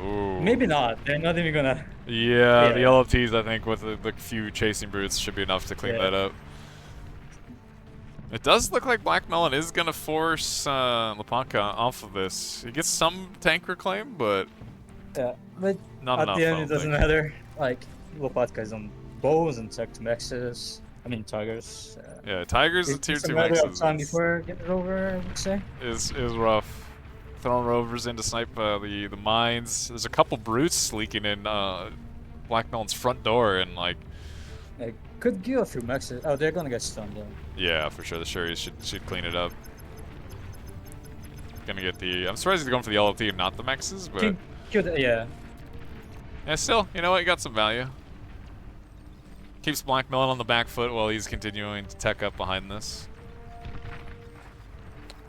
Ooh. Maybe not. They're not even gonna Yeah, the Yeah. LLTs, I think, with the few chasing brutes should be enough to clean Yeah. that up. It does look like Blackmelon is going to force Lapaka off of this. He gets some tank reclaim, but Yeah, but not at enough, the I end, it don't doesn't think. matter. Like, Lopatka is on bows and tech to maxes. I mean, tigers. Yeah, Tigers and It's tier just a 2 matter of maxes time before getting it over, I would say. is rough. Throwing rovers in to snipe the mines. There's a couple brutes leaking in Blackmelon's front door, and like, It could go a few maxes. Oh, they're gonna get stunned though. yeah, for sure the Shuris should clean it up. Gonna get the. I'm surprised he's going for the LLT and not the mexes, but Yeah. yeah, still, you know what? You got some value. Keeps Blackmelon on the back foot while he's continuing to tech up behind this.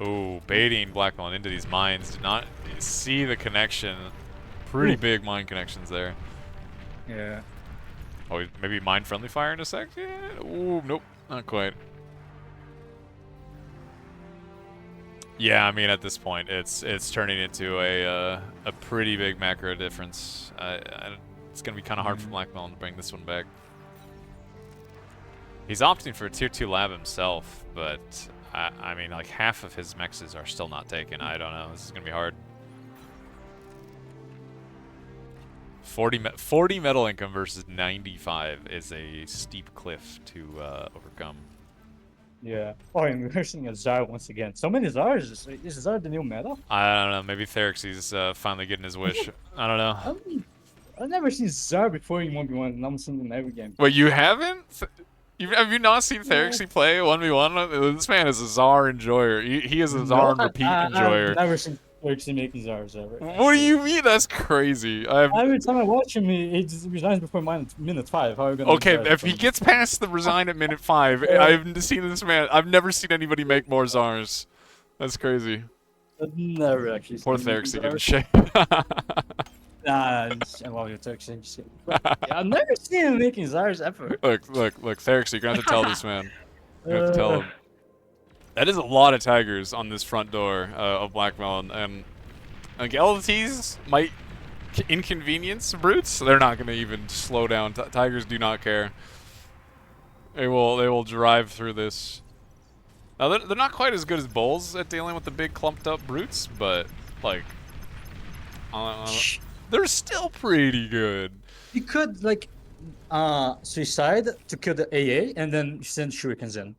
Ooh, baiting Blackmelon into these mines. Did not see the connection. Pretty big mine connections there. Yeah. Oh, maybe mine-friendly fire in a sec? Yeah. Ooh, nope, not quite. Yeah, I mean, at this point, it's turning into a pretty big macro difference. It's gonna be kind of hard for Blackmelon to bring this one back. He's opting for a tier 2 lab himself, but I mean, like half of his mexes are still not taken. I don't know. This is gonna be hard. 40 metal income versus 95 is a steep cliff to overcome. Yeah. Oh, and we're seeing a Zar once again. So many Zars. Is Zar the new meta? I don't know. Maybe Therix's finally getting his wish. I don't know. I've never seen Zar before in 1v1, and I'm seeing him in every game. Wait, you haven't? Have you not seen Therixy play 1v1? This man is a Czar enjoyer. He is a Czar and repeat enjoyer. I've never seen Therixy making Zars ever. What do you mean? That's crazy. Every time I watch him, he just resigns before minute 5. How are you gonna? Okay, if he gets past the resign at minute 5, I've seen this man. I've never seen anybody make more Czars. That's crazy. I've never actually. Poor Therixy getting shit. Nah, I love your Turks. I've never seen him making Zars ever. Look, Therixy, you're gonna have to tell this man. You have to tell him. That is a lot of tigers on this front door of Blackmelon, and like LTs might inconvenience brutes. So they're not gonna even slow down. Tigers do not care. They will drive through this. Now they're not quite as good as bulls at dealing with the big clumped up brutes, but like. They're still pretty good. You could like suicide to kill the AA and then send shurikens in.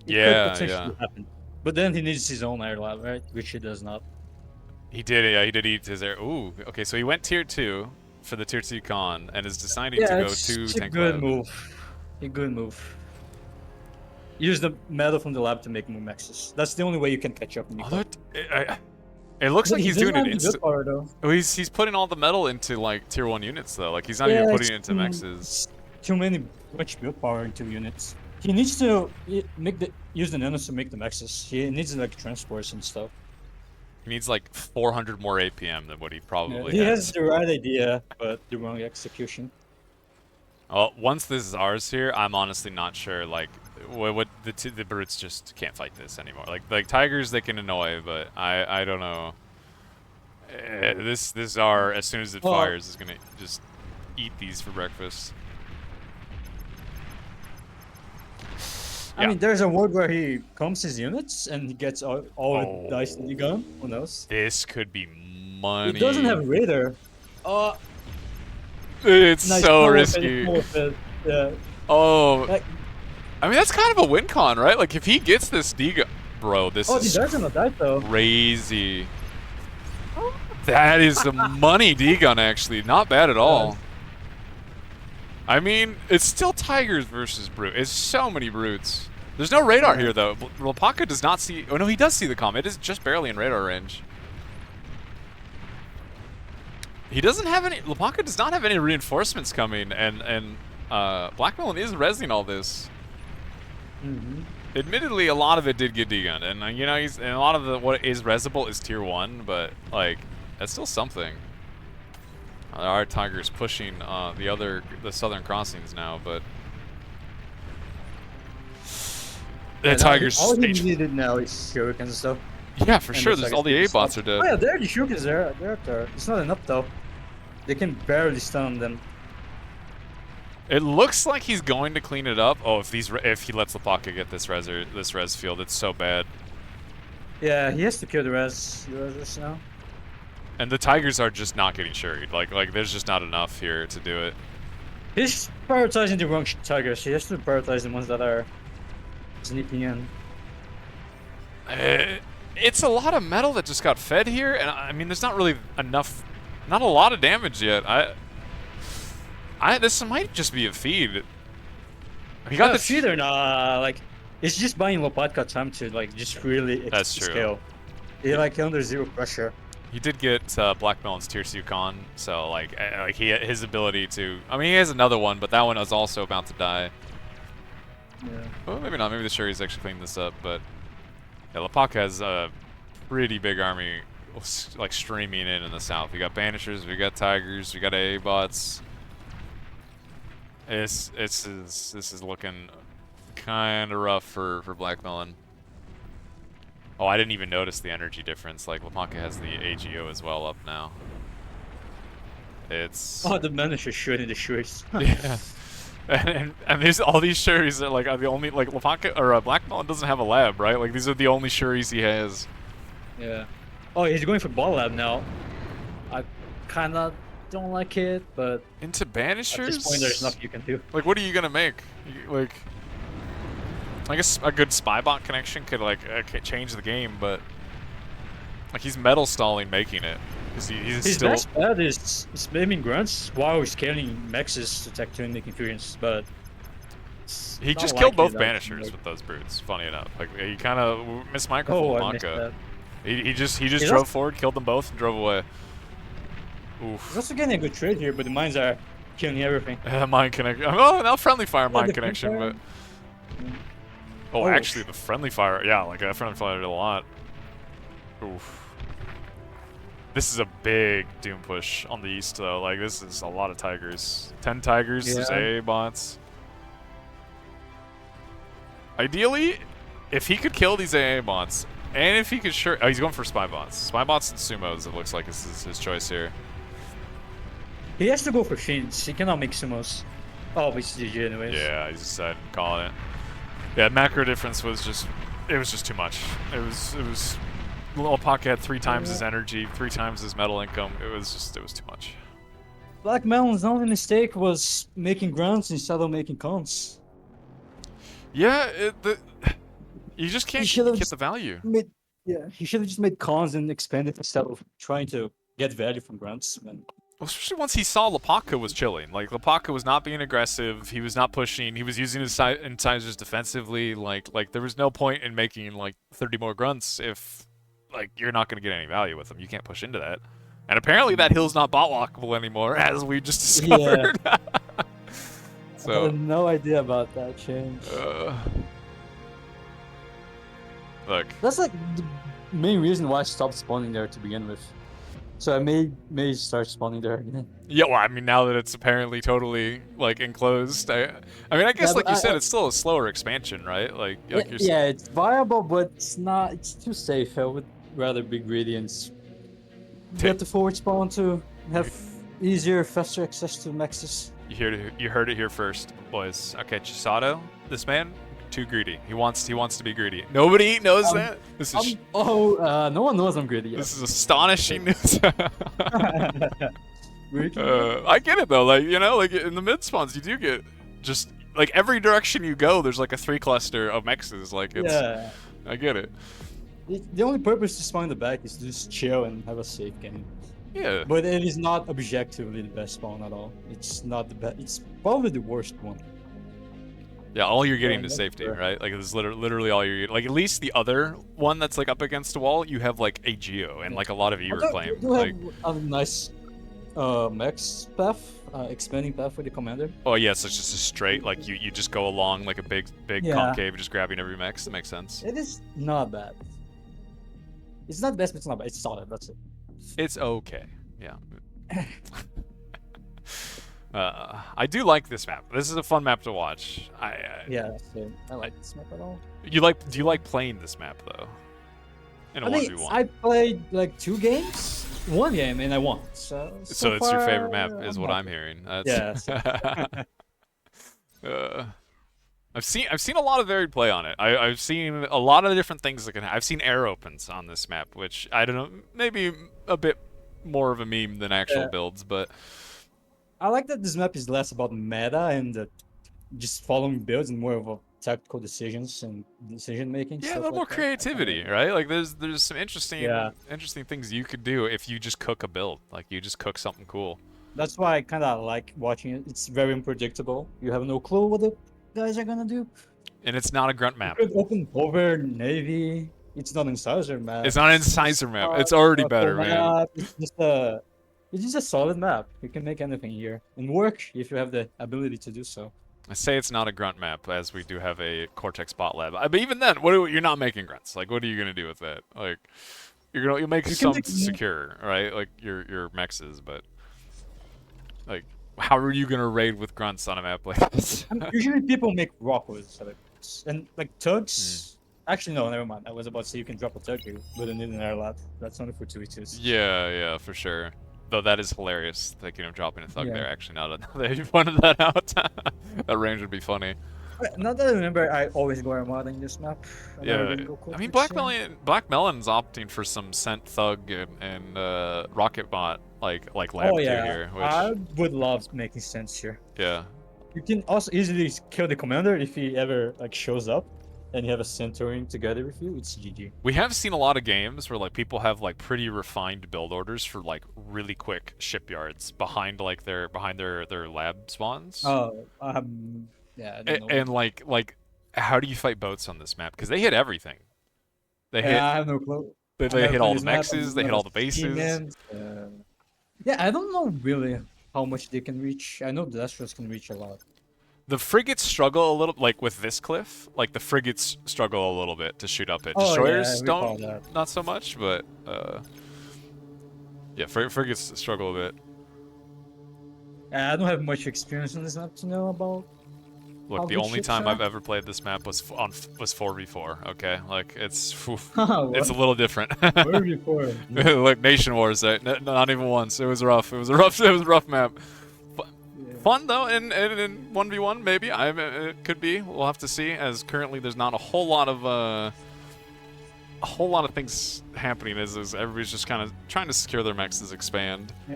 It could potentially happen. But then he needs his own air lab, right? Which he does not. He did, yeah, he did eat his air. Ooh, okay, so he went tier 2 for the tier 2 con and is deciding to go to tank lab. A good move. Use the metal from the lab to make more mexes. That's the only way you can catch up. It looks like he's doing it instant. Oh, he's putting all the metal into like tier 1 units though. Like he's not even putting it into mexes. Too much build power into units. He needs to use the nanos to make the mexes. He needs like transports and stuff. He needs like 400 more APM than what he probably He has the right idea, but the wrong execution. Well, once this is ours here, I'm honestly not sure. Like, what the brutes just can't fight this anymore. Like tigers, they can annoy, but I don't know. This Czar, as soon as it fires, is gonna just eat these for breakfast. I mean, there's a world where he combs his units and he gets all the dice in the gun. Who knows? This could be money. He doesn't have radar. It's nice, so risky. Yeah. Oh, I mean that's kind of a win con, right? Like if he gets this D-gun, bro, this is he doesn't die though. Crazy. That is the money D-gun actually, not bad at all. I mean, it's still tigers versus brute. It's so many brutes. There's no radar here though. Lapaka does not see. Oh no, he does see the comm. It is just barely in radar range. He doesn't have any. Lapaka does not have any reinforcements coming, and Blackmelon is rezzing all this. Admittedly, a lot of it did get D-gunned, and you know and a lot of what is rezzable is tier 1, but like that's still something. There are tigers pushing the southern crossings now, but the tigers. All he needed now is shurikens and stuff. Yeah, for sure. There's all the A bots are dead. Oh yeah, there the shurikens there. It's not enough though. They can barely stun them. It looks like he's going to clean it up. Oh, if he lets Lepaka get this res field, it's so bad. Yeah, he has to kill the res now. And the Tigers are just not getting shuried. Like there's just not enough here to do it. He's prioritizing the wrong Tigers. He has to prioritize the ones that are sneaking in. It's a lot of metal that just got fed here, and I mean, there's not really enough, not a lot of damage yet. This might just be a feed. He got the feeder, nah, like, it's just buying Lopatka time to, like, just really That's true. scale. He, like, under zero pressure. He did get Blackmelon's Tier 2 con, so, like his ability to, I mean, he has another one, but that one is also about to die. Yeah. Well, maybe not. Maybe the Shuri's actually cleaned this up, but yeah, Lepaka has a pretty big army, like, streaming in the south. We got Banishers, we got Tigers, we got AA bots. This is looking kind of rough for Blackmelon. Oh, I didn't even notice the energy difference. Like, Lepaka has the AGO as well up now. It's... Oh, the manager shooting the Shuris. Yeah. And there's all these Shuris that, like, are the only, like, Lepaka, or Blackmelon doesn't have a lab, right? Like, these are the only Shuris he has. Yeah. Oh, he's going for ball lab now. I kind of don't like it, but... Into Banishers? At this point, there's nothing you can do. Like, what are you gonna make? Like... I guess a good Spybot connection could, like, change the game, but... Like, he's metal stalling making it. He's His still... best bet is spamming grunts while scaling mexes to tech 2 and making fusions, but... He just killed both Banishers with those brutes, funny enough. Like, he kind of mismicrophoned Monka. He just drove forward, killed them both, and drove away. Oof. He's also getting a good trade here, but the mines are killing everything. Mine connection. Oh, now friendly fire mine connection, but... Oh, actually, the friendly fire. Yeah, like, that friendly fire did a lot. Oof. This is a big Doom push on the east, though. Like, this is a lot of Tigers. 10 Tigers, there's AA bots. Ideally, if he could kill these AA bots, and if he could oh, he's going for Spy bots. Spy bots and Sumos, it looks like, is his choice here. He has to go for Fiends. He cannot make Sumos. Oh, but it's GG anyways. Yeah, he decided to call it. Yeah, macro difference was just, it was just too much. It was, Lepaka had 3 times his energy, 3 times his metal income. It was too much. Blackmelon's only mistake was making grunts instead of making cons. Yeah, you just can't get the value. He should have just made cons and expanded instead of trying to get value from grunts. Well, especially once he saw Lepaka was chilling. Like, Lepaka was not being aggressive. He was not pushing. He was using his incisors defensively. Like there was no point in making, like, 30 more grunts if, like, you're not going to get any value with them. You can't push into that. And apparently that hill's not bot walkable anymore, as we just discovered. Yeah. So, I had no idea about that change. Look. That's, like, the main reason why I stopped spawning there to begin with. So I may start spawning there again. Yeah, well, I mean, now that it's apparently totally, like, enclosed, I mean, I guess, yeah, like you said, it's still a slower expansion, right? Like you're yeah, it's viable, but it's too safe. I would rather be greedy and get the forward spawn to have easier, faster access to mexes. You heard it here first, boys. Okay, Chisato, this man, too greedy. He wants to be greedy. Nobody knows that. This is no one knows I'm greedy yet. This is astonishing news. Really? I get it though. Like, you know, like in the mid spawns, you do get just like every direction you go, there's like a 3 cluster of mexes. Like, it's, yeah, I get it. The only purpose to spawn in the back is to just chill and have a safe game. Yeah. But it is not objectively the best spawn at all. It's not the best. It's probably the worst one. Yeah, all you're getting is safety, right? Like, it's literally all you're getting. Like, at least the other one that's, like, up against a wall, you have, like, a Geo and, like, a lot of E-reclaim. You have a nice mex path, expanding path for the commander. Oh, yeah, so it's just a straight, like, you just go along, like, a big concave, just grabbing every mex. That makes sense. It is not bad. It's not the best, but it's not bad. It's solid, that's it. It's okay, yeah. I do like this map. This is a fun map to watch. Yeah, same. I like this map at all. Do you like playing this map though? In a 1v1. I played like 2 games. one game and I won. So So it's far, your favorite map, is I'm what I'm happy. hearing. That's Yeah. So, uh, I've seen a lot of varied play on it. I've seen a lot of different things that can. I've seen air opens on this map, which I don't know, maybe a bit more of a meme than actual yeah. builds, but I like that this map is less about meta and just following builds and more of a tactical decisions and decision making yeah, a stuff little more like that. I kind of like creativity, it. right? Like there's some Yeah. interesting things you could do if you just cook a build, like you just cook something cool. That's why I kind of like watching it. It's very unpredictable. You have no clue what the guys are gonna do. And it's not a grunt You map. could open over Navy. It's not incisor map. It's not an It's just incisor map. It's already a full better, man. map. It's just a solid map. You can make anything here and work if you have the ability to do so. I say it's not a grunt map, as we do have a Cortex bot lab. But even then, you're not making grunts. Like, what are you gonna do with that? Like, you'll make You can some make secure, right? Like your mexes, but like, how are you gonna raid with grunts on a map like this? usually people make rock with celebrities and like tugs. Actually, no, never mind. I was about to say you can drop a tug here, but it need an air lot. That's only for 2v2s. Yeah, for sure. Though that is hilarious, thinking of dropping a thug Yeah. there. Actually, now that you pointed that out, that range would be funny. Now that I remember, I always go Armada in this map. I never Yeah, really go I mean Cortex here. Blackmelon's opting for some Scent Thug and Rocket Bot like lab Oh tier yeah, here, which I would love making sense here. yeah. You can also easily kill the commander if he ever like shows up, and you have a Centurion together with you. It's GG. We have seen a lot of games where like people have like pretty refined build orders for like really quick shipyards behind like their lab spawns. Oh, yeah, I don't know. And like how do you fight boats on this map? Because they hit everything. They hit Yeah, I have no clue. they, I they never hit played all the this map. mexes, I'm they hit not all a the bases. Siemens, yeah, I don't know really how much they can reach. I know the Astros can reach a lot. The frigates struggle a little, like with this cliff. Like the frigates struggle a little bit to shoot up it. Oh yeah, I Destroyers recall don't, that. not so much, but yeah, frigates struggle a bit. I don't have much experience on this map to know about. Look, How the good only ships time are? I've ever played this map was 4v4. Okay, like it's What? it's a little different. Where before? Look, Nation Wars, not even once. It was rough. It was a rough map. Fun though, in 1v1 maybe. It could be. We'll have to see. As currently, there's not a whole lot of things happening. As everybody's just kind of trying to secure their mexes, expand. Yeah.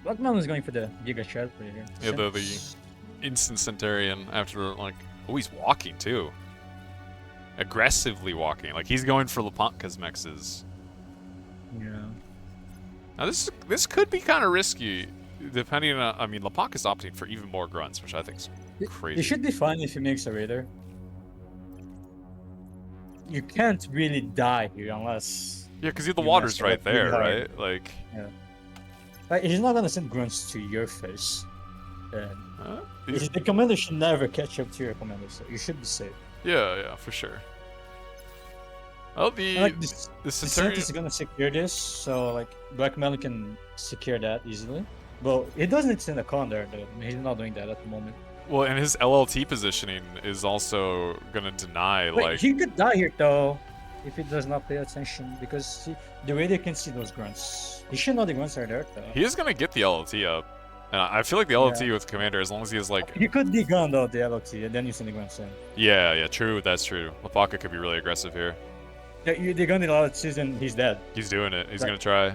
Blackmelon is going for the Giga Shard player here. Yeah, the instant Centurion after like, oh, he's walking too. Aggressively walking, like he's going for Lapotka's mexes. Yeah. Now this could be kind of risky. Depending on, I mean, Lapak is opting for even more grunts, which I think is crazy. It should be fine if he makes a raider. You can't really die here unless. Yeah, because the you water's mess it right up really there, hard. right? Like, Like, he's not gonna send grunts to your face. And these- the commander should never catch up to your commander, so you should be safe. yeah, for sure. Oh, And, like the the Centurion Centurion. is gonna secure this, so like Blackmelon can secure that easily. Well, he doesn't send a con there, though. He's not doing that at the moment. Well, and his LLT positioning is also gonna deny Wait, like. he could die here though, if he does not pay attention, because the way they can see those grunts. He should know the grunts are there though. He is gonna get the LLT up, and I feel like the LLT with Commander, as long as he has like. You could degun though the LOT, and then you send the grunts in. Yeah, true. That's true. Lapaka could be really aggressive here. Yeah, you degun the LOTs and he's dead. He's doing it. He's Right. gonna try.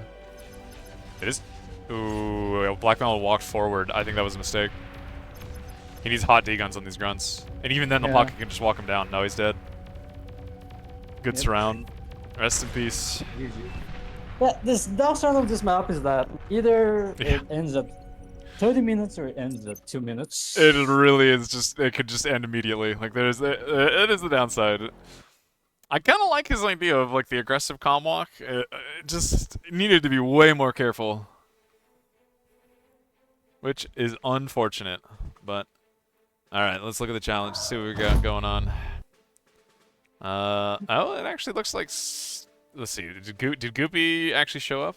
It is. Ooh, Blackmelon walked forward. I think that was a mistake. He needs hot D-guns on these grunts. And even then, the Yeah. pocket can just walk him down. No, he's dead. Good Yep. surround. Rest in peace. Yeah, this downside of this map is that either Yeah. it ends at 30 minutes or it ends at 2 minutes. It really is just, it could just end immediately. Like, it is the downside. I kind of like his idea of, like, the aggressive comm walk. It just needed to be way more careful. Which is unfortunate, but... Alright, let's look at the challenge, see what we got going on. Oh, it actually looks like... Let's see, did Goopy actually show up?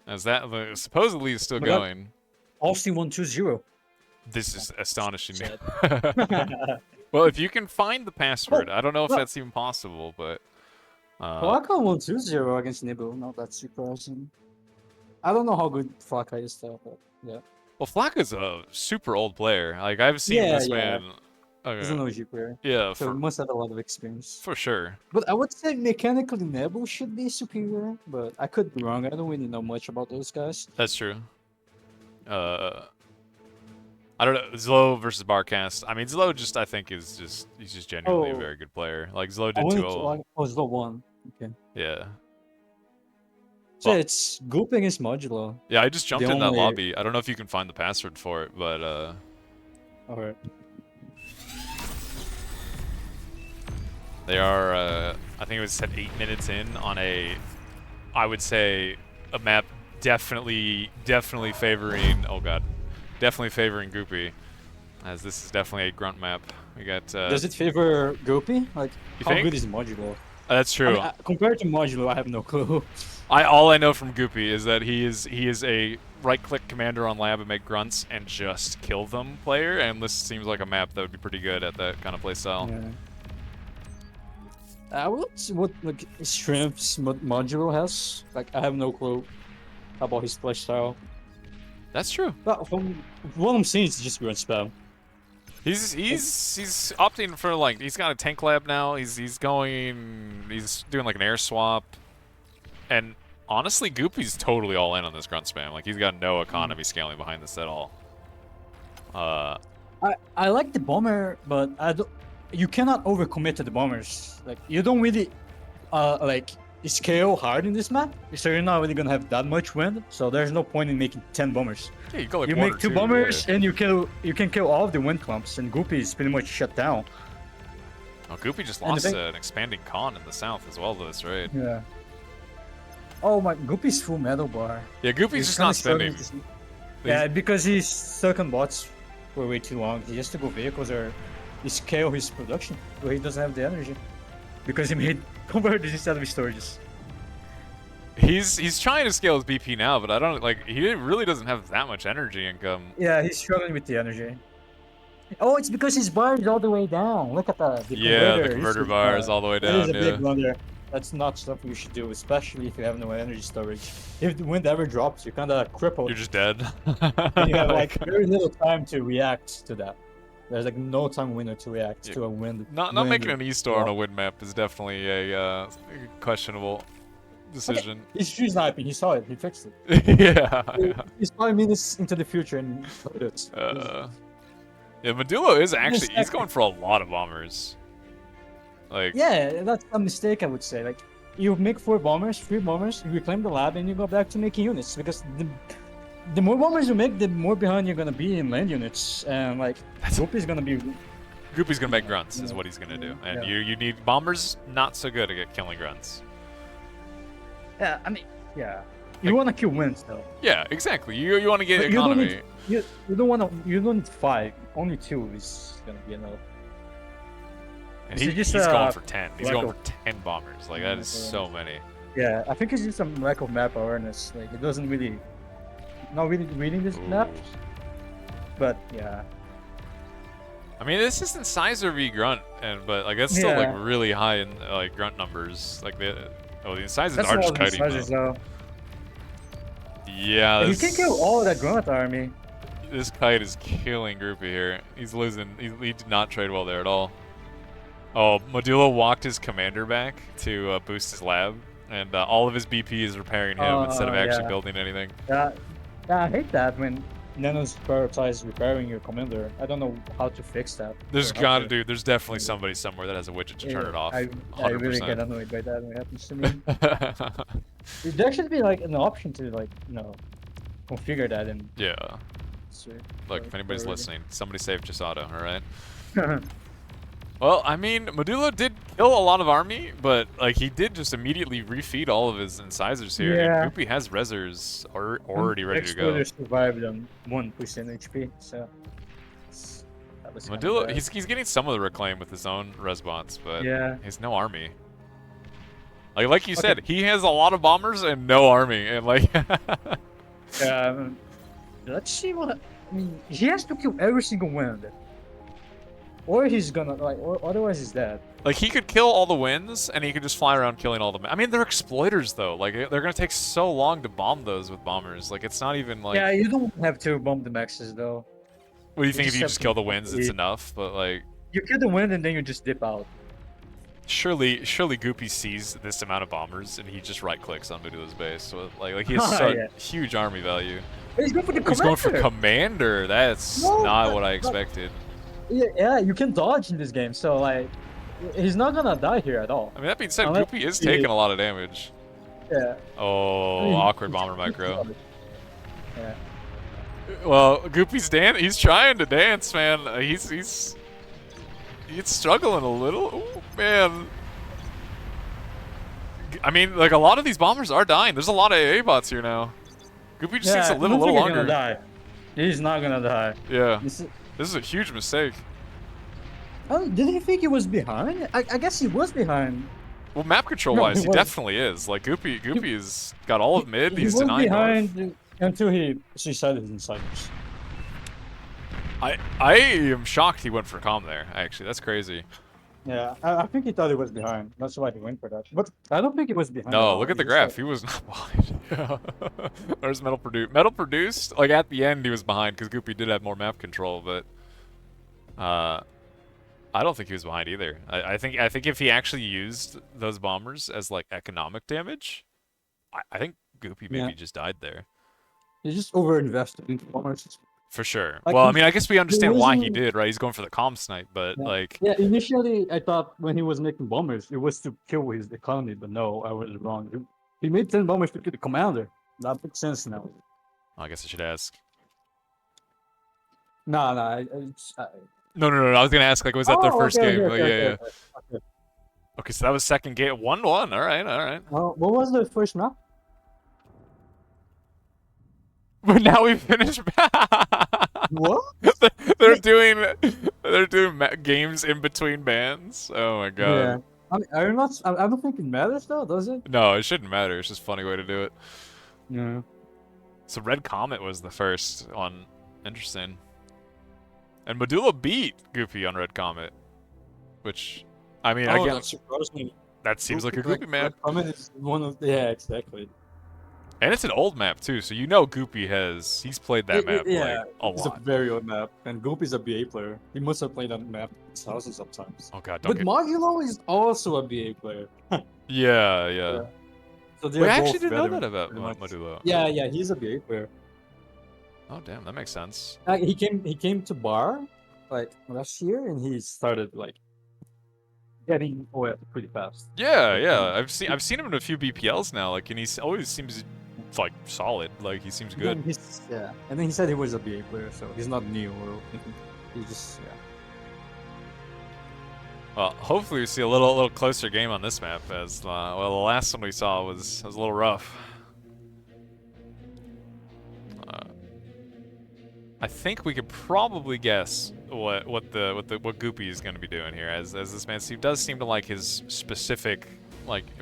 As that supposedly is still Oh my God. going. Austin 120. This is astonishing. Sad. Well, if you can find the password, I don't know if well- that's even possible, but Flocka won 2-0 against Nibble. Not that surprising. I don't know how good Flocka is though, but yeah. Well, Flocka's a super old player. Like I've seen Yeah, this yeah. man. He's an OG player. Yeah, So he must have a lot of experience. for sure. But I would say mechanically Nebel should be superior, but I could be wrong. I don't really know much about those guys. That's true. I don't know. Zlo versus Barcast. I mean, Zlo just I think is just he's just genuinely a very good player. Like Zlo did 2-0. Oh, Zlo won. Okay. Yeah. So Well, it's Goop against Modulo. yeah, I just jumped The in that only- lobby. I don't know if you can find the password for it, but Alright. they are I think it was set 8 minutes in on a I would say a map definitely favoring definitely favoring Goopy, as this is definitely a grunt map. We got Does it favor Goopy? Like, You how think? good is Modulo? That's true. I mean, compared to Modulo, I have no clue. All I know from Goopy is that he is a right-click commander on lab and make grunts and just kill them player, and this seems like a map that would be pretty good at that kind of playstyle. Yeah. I would see what like strengths Modulo has. Like, I have no clue about his playstyle. That's true. But from what I'm seeing, it's just grunt spam. He's opting for like he's got a tank lab now. He's doing like an air swap, and honestly, Goopy's totally all in on this grunt spam. Like he's got no economy scaling behind this at all. I like the bomber, but I don't. You cannot overcommit to the bombers. Like you don't really, like scale hard in this map, so you're not really gonna have that much wind. So there's no point in making 10 bombers. Yeah, you go like You one make or 2 two, bombers yeah. and you can kill all of the wind clumps, and Goopy is pretty much shut down. Oh, Goopy just And the lost thing- an expanding con in the south as well to this raid. Yeah. Oh my, Goopy's full metal bar. Yeah, Goopy's He's just kinda not spending. struggling to Yeah, because he's stuck on bots for way too long. He has to go vehicles or scale his production, where he doesn't have the energy. Because he made converters instead of storages. He's trying to scale his BP now, but I don't like he really doesn't have that much energy income. Yeah, he's struggling with the energy. Oh, it's because his bar is all the way down. Look at that. Yeah, the converter bar is all the way That is down. a Yeah. big blunder. That's not stuff you should do, especially if you have no energy storage. If the wind ever drops, you're kind of crippled. You're just dead. And you have like very little time to react to that. There's like no time window to react to a wind. Not making an E-store on a wind map is definitely a questionable decision. He's tree sniping. He saw it. He fixed it. Yeah. He's 5 minutes into the future and it. Yeah, Modulo is actually he's going for a lot of bombers. Like Yeah, that's a mistake I would say. Like you make 4 bombers, 3 bombers, you reclaim the lab, and you go back to making units because the more bombers you make, the more behind you're gonna be in land units, and like Goopy's gonna be. Goopy's gonna make grunts is what he's gonna do, and you need bombers not so good at killing grunts. Yeah, I mean, yeah. You want to kill wins though. Yeah, exactly. You want to get But economy. You don't want to. You don't need 5. Only 2 is gonna be enough. And Is it just, he's going for 10. He's lack going of- for 10 bombers. Like that is so many. Yeah, I think it's just some lack of map awareness. Like it doesn't really, not really reading this map. But yeah. I mean, this is Incisor v Grunt, but like that's still Yeah. like really high in like Grunt numbers. Like the Incisors That's are all just the kiting sizes though. though. Yeah, He can kill all of that Grunt army. This kite is killing Groupie here. He's losing. He did not trade well there at all. Oh, Modulo walked his commander back to boost his lab, and all of his BP is repairing him instead of actually yeah. building anything. Yeah, I hate that when Nanos prioritize repairing your commander. I don't know how to fix that. There's or how gotta do. There's definitely somebody somewhere that has a widget to turn it off. I 100%. really get annoyed by that when it happens to me. There should be like an option to like configure that and. Yeah. Look, if anybody's listening, somebody save Chisato, alright? Well, I mean, Modulo did kill a lot of army, but like he did just immediately refeed all of his incisors here. Yeah. And Groupie has Rezzers already ready to go. Exploder survived on 1% HP, so. That was kinda Modulo, bad. he's getting some of the reclaim with his own res bots, but Yeah. he has no army. Like you said, he has a lot of bombers and no army, and like. Let's see what. I mean, he has to kill every single wind. Or he's gonna like, or otherwise he's dead. Like, he could kill all the wins, and he could just fly around killing all the... I mean, they're exploiters, though. Like, they're gonna take so long to bomb those with bombers. Like, it's not even, like... Yeah, you don't have to bomb the maxes, though. What do you think if you have just to kill the wins, it's eat. enough? But, like... You kill the wind and then you just dip out. Surely Goopy sees this amount of bombers, and he just right-clicks on Modulo's base. So, like he has Yeah. huge army value. He's going for the He's going for commander. commander. That's No, not what I expected. Yeah, you can dodge in this game, so like, he's not gonna die here at all. I mean, that being said, Unless Goopy is he- taking a lot of damage. Yeah. Oh, I mean, awkward he's- bomber micro. Yeah. Well, Goopy's he's trying to dance, man. He's struggling a little. Ooh, man. I mean, like, a lot of these bombers are dying. There's a lot of AA bots here now. Goopy just needs to live a little longer. Gonna die. He's not gonna die. Yeah. This is a huge mistake. Did he think he was behind? I guess he was behind. Well, map control No, wise, he he was. definitely is. Like, Goopy has got all of mid. He He's was denying north. behind until he suicided his insiders. I am shocked he went for comm there. Actually, that's crazy. Yeah, I think he thought he was behind. That's why he went for that. But I don't think he was behind. No, look at the graph. He was not behind. Yeah. There's metal produced. Metal produced. Like, at the end, he was behind because Goopy did have more map control, but I don't think he was behind either. I think if he actually used those bombers as like economic damage, I think Goopy maybe just died there. He just overinvested in bombers. For sure. Like, Well, I mean, I guess we understand why he reason- did, right? He's going for the comm snipe, but like, Yeah, initially I thought when he was making bombers, it was to kill his economy, but no, I was wrong. He made 10 bombers to kill the commander. That makes sense now. I guess I should ask. No, No. I was gonna ask, like, was that their first game? Like, yeah. Okay. Okay, so that was second game, 1-1. All right. What was the first map? But now we finished. What? they're doing games in between bands. Oh my god. Yeah. I mean, are you not? I don't think it matters though, does it? No, it shouldn't matter. It's just a funny way to do it. Yeah. So Red Comet was the first one. Interesting. And Modulo beat Goopy on Red Comet, which, I mean, again, that surprised me. that seems like a Goopy map. Comment is one of exactly. And it's an old map too, so you know Goopy he's played that map like a It's a lot. very old map, and Goop is a BA player. He must have played that map thousands of times. Oh god, But Modulo is also a BA player. Yeah. So We actually didn't know that about Modulo. Yeah, he's a BA player. Oh damn, that makes sense. He came to bar like last year, and he started like getting OF pretty fast. Yeah. I've seen him in a few BPLs now, like, and he always seems like solid. Like, he seems good. And then he said he was a BA player, so he's not new or anything. He's just Well, hopefully we see a little closer game on this map, as well, the last one we saw was a little rough. I think we could probably guess what Goopy is going to be doing here, as this man does seem to like his specific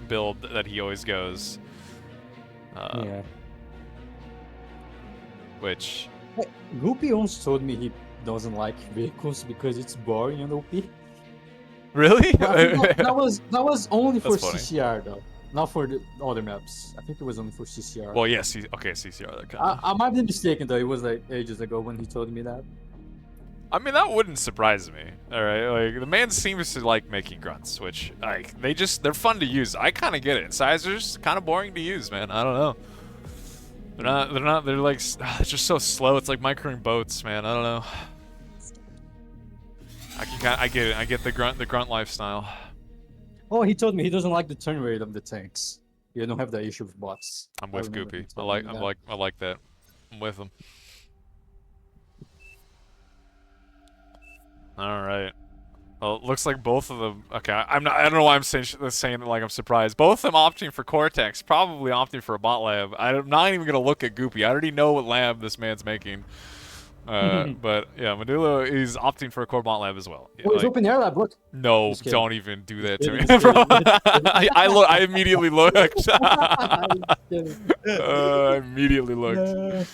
build that he always goes. Which Goopy once told me he doesn't like vehicles because it's boring and OP. really? that was only for That's funny. CCR though, not for the other maps. I think it was only for CCR. Well, yes. Okay, CCR. That kind of. I might be mistaken though. It was like ages ago when he told me that. I mean, that wouldn't surprise me. All right, like, the man seems to like making grunts, which like they're fun to use. I kind of get it. Sizers kind of boring to use, man. I don't know. They're like it's just so slow. It's like microing boats, man. I don't know. I get it. I get the grunt lifestyle. Oh, he told me he doesn't like the turn rate of the tanks. You don't have that issue with bots. I'm with remember Goopy. he told me that. I like that. I'm with him. All right. Well, it looks like both of them. Okay, I don't know why I'm saying like I'm surprised. Both of them opting for Cortex, probably opting for a bot lab. I'm not even gonna look at Goopy. I already know what lab this man's making. But yeah, Modulo is opting for a core bot lab as well. Yeah, Oh, it's open air lab. Look. no, Just kidding. don't even do that to me, Just bro. kidding. I immediately looked. Just kidding. I immediately looked.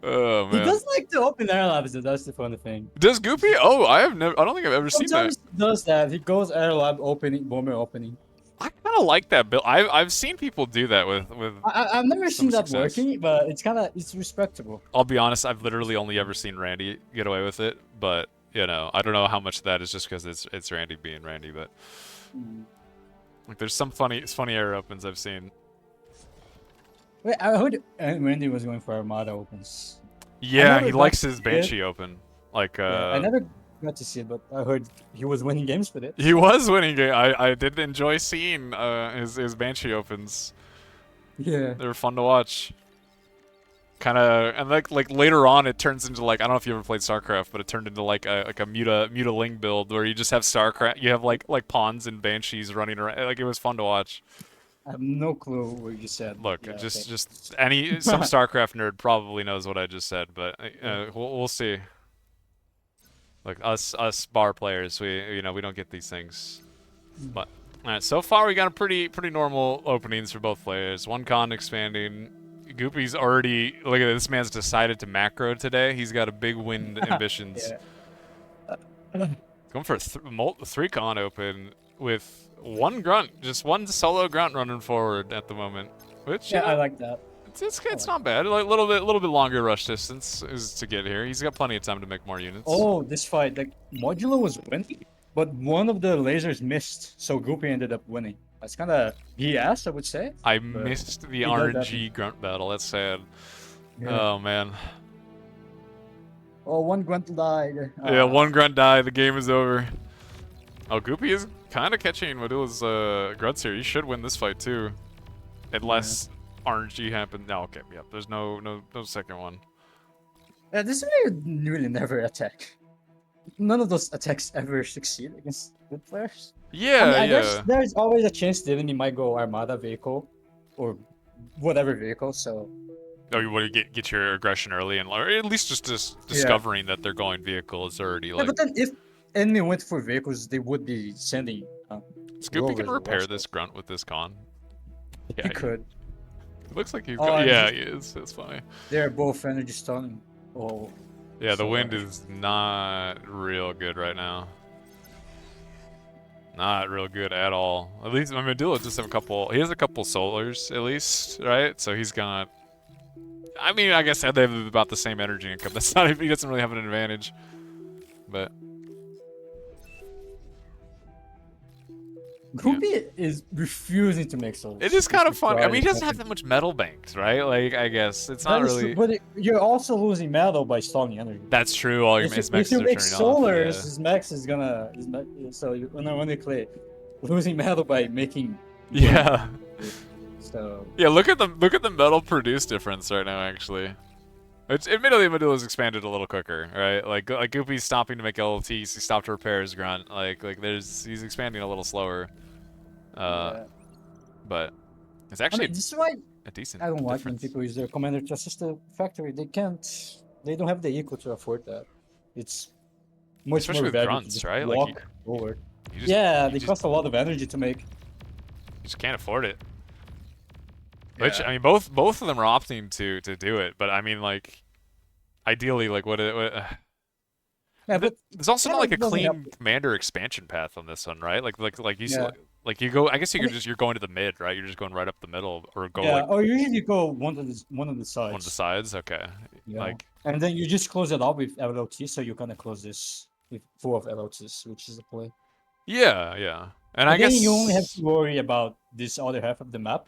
Oh He man. does like to open air labs, though. That's the funny thing. Does Goopy? Oh, I have never. I don't think I've ever seen that. Sometimes he does that. He goes air lab opening, bomber opening. I kind of like that build. I've seen people do that with I've never some seen that success. working, but it's respectable. I'll be honest, I've literally only ever seen Randy get away with it, but you know, I don't know how much of that is just because it's Randy being Randy, but like there's some funny air opens I've seen. Wait, I heard Randy was going for Armada opens. Yeah, never he got likes to his see it. Banshee open. Like I never got to see it, but I heard he was winning games with it. he was winning game. I did enjoy seeing his Banshee opens. Yeah. They were fun to watch. Kind of, and like later on, it turns into like I don't know if you ever played StarCraft, but it turned into like a Muta-Ling build where you just have StarCraft, you have like pawns and Banshees running around. Like it was fun to watch. I have no clue what you said. Look, Yeah, just okay. some StarCraft nerd probably knows what I just said, but we'll see. Like us bar players, we don't get these things. But all right, so far we got a pretty normal openings for both players. One con expanding. Goopy's already look at this man's decided to macro today. He's got a big wind ambitions. Going for a 3 con open with one grunt, just one solo grunt running forward at the moment. Which Yeah, I like that. it's not bad. Like a little bit longer rush distance is to get here. He's got plenty of time to make more units. Oh, this fight, like modulo was winning, but one of the lasers missed, so Goopy ended up winning. That's kind of BS, I would say. I missed the does RNG grunt battle. That's sad. Yeah. Oh man. Oh, one grunt died. Yeah, one grunt died. The game is over. Oh, Goopy is kind of catching Modulo's grunts here. He should win this fight too, unless RNG happens. No, okay, yep. There's no second one. This really never attack. None of those attacks ever succeed against good players. Yeah, I yeah. guess there's always a chance that he might go Armada vehicle, or whatever vehicle. So. Oh, you want to get your aggression early, and or at least just discovering that they're going vehicle is already like. Yeah, but then if enemy went for vehicles, they would be sending. Is Goopy gonna repair this grunt with this con? Yeah, he could. It looks like he's. Oh, Yeah, he is. That's funny. They're both energy stunning. Oh. Yeah, the so wind is not real good right now. Not real good at all. At least, I mean, Duel just have a couple. He has a couple solars at least, right? So he's got. I mean, I guess they have about the same energy income. That's not. He doesn't really have an advantage, but. Goopy is refusing to make souls. It is kind of fun. I mean, he doesn't have that much metal banks, right? Like, I guess it's not really. But you're also losing metal by stalling energy. That's true. All your If maxes you are make turning solars, off. his max is gonna. So you're gonna play losing metal by making. Yeah. So. Yeah. Look at the metal produce difference right now. Actually, it's admittedly Modulo's expanded a little quicker, right? Like Goopy's stopping to make LLTs. He stopped to repair his grunt. Like he's expanding a little slower. Yeah. But it's actually this is why a decent I don't like when difference. people use their commander to assist the factory. They can't. They don't have the eco to afford that. It's much Especially more with valuable grunts, to just right? Like, walk forward. You Yeah, you they cost a lot of energy to make. You just can't afford it. Which I mean, both of them are opting to do it, but I mean, like, ideally, like, Yeah, but there's also not like a doesn't clean help. commander expansion path on this one, right? Like you go. I guess you're going to the mid, right? You're just going right up the middle, or go like or usually you go one of the sides. one of the sides. Okay. Yeah. Like And then you just close it up with LLT, so you kind of close this with full of LLTs, which is the play. yeah. And I Then guess you only have to worry about this other half of the map,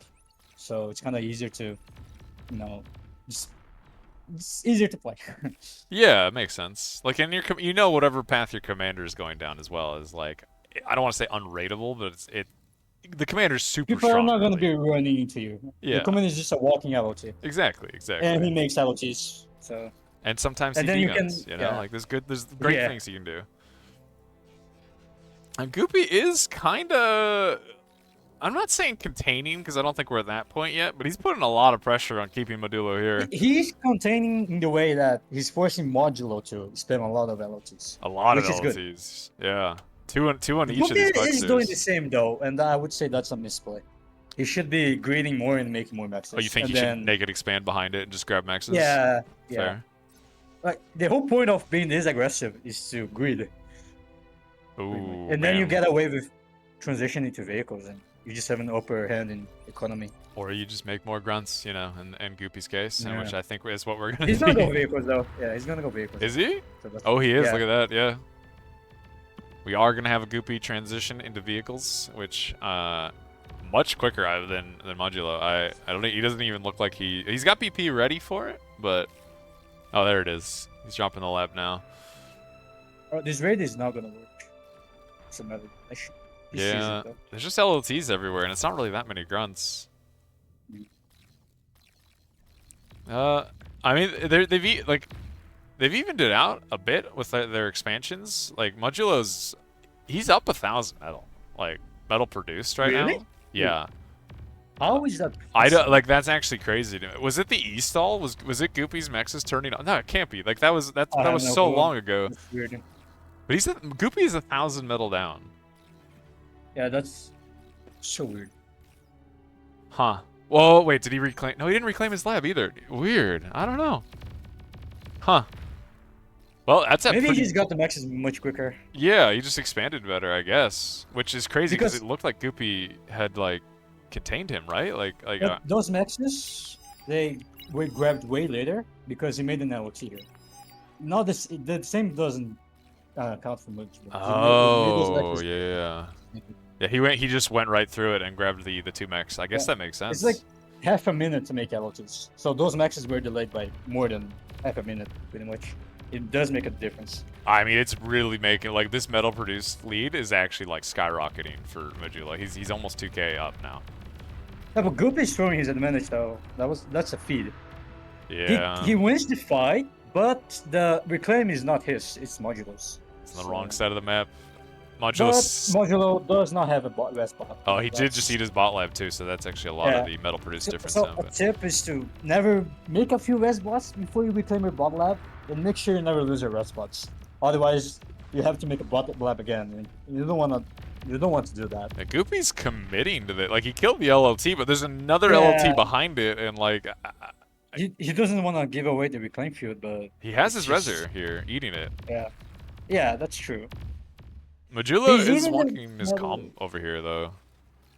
so it's kind of easier to, just it's easier to play. Yeah, it makes sense. Like, and you know whatever path your commander is going down as well is like, I don't want to say unrateable, but the commander's super People strong. are not going to really. be running into you. Yeah. The commander is just a walking LLT. Exactly. And he makes LLTs, so. And sometimes And CP then you guns, can- you know, yeah. like there's great things you can do. And Goopy is kind of, I'm not saying containing because I don't think we're at that point yet, but he's putting a lot of pressure on keeping Modulo here. He's containing in the way that he's forcing modulo to spend a lot of LLTs. A lot of which is good. LLTs. Yeah. Two on each of Goopy these is doing the boxes. same though, and I would say that's a misplay. He should be greeting more and making more maxes. Oh, you think and he then, should naked expand behind it and just grab maxes? Yeah, yeah. Fair. Like the whole point of being this aggressive is to greed. Ooh, And then you man. get away with transitioning to vehicles, and you just have an upper hand in economy. Or you just make more grunts, you know, in Goopy's case, and Yeah. which I think is what we're gonna He's see. gonna go vehicles though. Yeah, he's gonna go vehicles. Is he? So that's- Oh, he is. Yeah. Look at that. Yeah. We are gonna have a Goopy transition into vehicles, which much quicker than modulo. I don't think he doesn't even look like he's got BP ready for it, but oh, there it is. He's dropping the lab now. Oh, this raid is not gonna work. It's another issue. He sees it, Yeah, though. there's just LLTs everywhere, and it's not really that many grunts. I mean, they've evened it out a bit with their expansions. Like modulo's, he's up 1,000 metal, like metal produced right Really? now. Yeah. How is that? I don't like that's actually crazy to me. Was it the E-stall? Was it Goopy's mexes turning on? No, it can't be. Like that was I that have was no so clue. long ago. That's weird. But Goopy is 1,000 metal down. Yeah, that's so weird. Huh. Well, wait, did he reclaim? No, he didn't reclaim his lab either. Weird. I don't know. Huh. Well, that's Maybe pretty... he's got the maxes much quicker. Yeah, he just expanded better, I guess. Which is crazy because Because- it looked like Goopy had like contained him, right? Like But those maxes, they were grabbed way later because he made an LT here. No, the same doesn't count for much. Oh, yeah. Yeah, he just went right through it and grabbed the 2 mechs. I guess Yeah. that makes sense. It's like half a minute to make LTs. So those maxes were delayed by more than half a minute, pretty much. It does make a difference. I mean, it's really making like this metal produced lead is actually like skyrocketing for modulo. He's almost 2K up now. Yeah, but Goop is throwing his advantage though. That's a feed. Yeah. He wins the fight, but the reclaim is not his. It's Modulo's. It's on the wrong side of the map. But Modulo. Modulo does not have a rest bot. Oh, he did just eat his bot lab too, so that's actually a lot of Yeah. the metal produced difference. So now, a but... tip is to never make a few rest bots before you reclaim your bot lab, and make sure you never lose your rest bots. Otherwise, you have to make a bot lab again. And you don't want to do that. Yeah, Goopy's committing to that. Like he killed the LLT, but there's another Yeah. LLT behind it, and like He doesn't want to give away the reclaim field, but he has his Just- reser here, eating it. yeah, that's true. Modulo He's is even walking his metal- calm over here, though.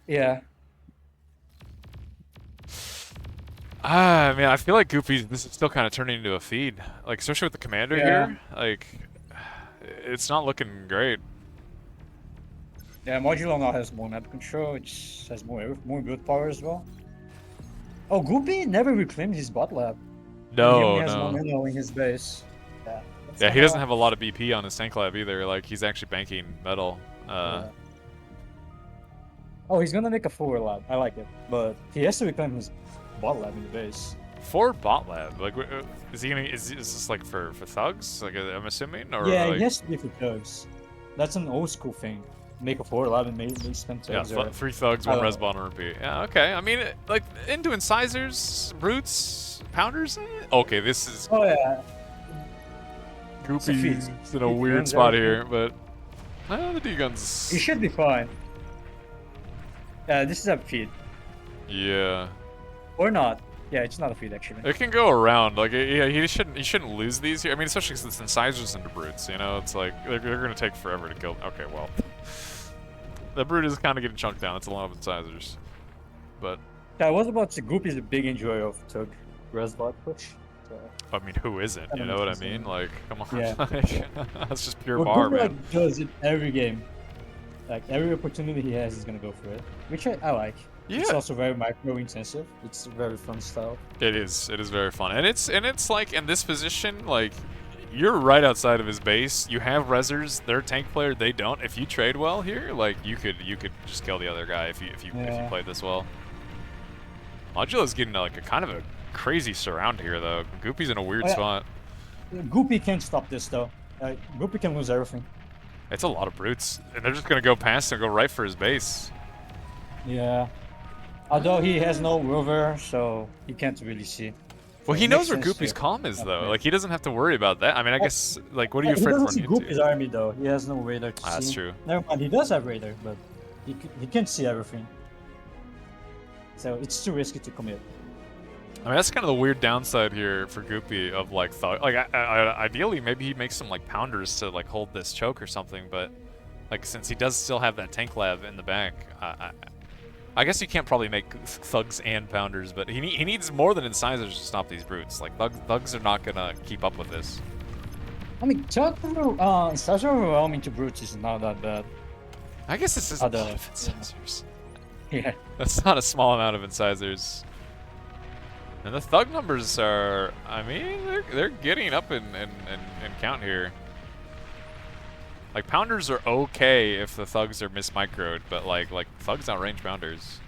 Yeah. Ah, man, I feel like this is still kind of turning into a feed. Like, especially with the commander Yeah. here. Like, it's not looking great. Yeah, Modulo now has more map control, it has more build power as well. Oh, Goopy never reclaimed his bot lab. He only has No. modulo in his base. Yeah. Yeah, he doesn't have a lot of BP on his tank lab either. Like, he's actually banking metal. Yeah. Oh, he's gonna make a forward lab. I like it, but he has to reclaim his bot lab in the base. For bot lab, like, is he gonna? Is this like for thugs? Like, I'm assuming, or Yeah, like, it has to be for thugs. That's an old school thing. Make a forward lab and make spend yeah, thugs. or- 3 thugs, I 1 don't res know. bot on repeat. Yeah, okay. I mean, like, into incisors, brutes, pounders. Okay, this is Oh yeah. Goopy's feat. in a He weird runs spot everything. here, but the D guns. He should be fine. Yeah, this is a feed. Yeah, Or not. Yeah, it's not a feed actually. it can go around. Like, yeah, he shouldn't lose these here. I mean, especially since it's incisors into brutes. You know, it's like they're gonna take forever to kill. Okay, well, the brute is kind of getting chunked down. It's a lot of incisors, but Yeah, I was about to Goop is a big enjoyer of Tug Resbot push. So. I mean, who isn't? You know what I mean? Like, come on, Yeah. like, that's just pure But bar, Goop man. like, does it every game. Like every opportunity he has, he's gonna go for it, which I like. It's Yeah. also very micro intensive. It's a very fun style. It is very fun, and it's like in this position, like you're right outside of his base. You have resers. They're a tank player. They don't. If you trade well here, like you could just kill the other guy if you played this well. Modulo's getting like a kind of a crazy surround here though. Goopy's in a weird Oh, yeah. spot. Goopy can't stop this though. Goopy can lose everything. It's a lot of brutes, and they're just gonna go past and go right for his base. Yeah. Although he has no rover, so he can't really see. Well, So he it knows makes where sense Goopy's to- calm is though. Okay. Like he doesn't have to worry about that. I mean, I guess like what are you He afraid of doesn't see running Goopy's into? army though. He has no radar to see. That's true. Never mind, he does have radar, but he can't see everything. So it's too risky to commit. I mean, that's kind of the weird downside here for Goopy of like Thug. Like, ideally, maybe he makes some like pounders to like hold this choke or something. But like, since he does still have that tank lab in the back, I guess you can't probably make thugs and pounders. But he needs more than incisors to stop these brutes. Like thugs are not gonna keep up with this. I mean, incisor overwhelming to brutes is not that bad. I guess this is a lot of incisors. Yeah. That's not a small amount of incisors. And the thug numbers are, I mean, they're getting up in count here. Like, pounders are okay if the thugs are mismicroed, but like thugs outrange pounders.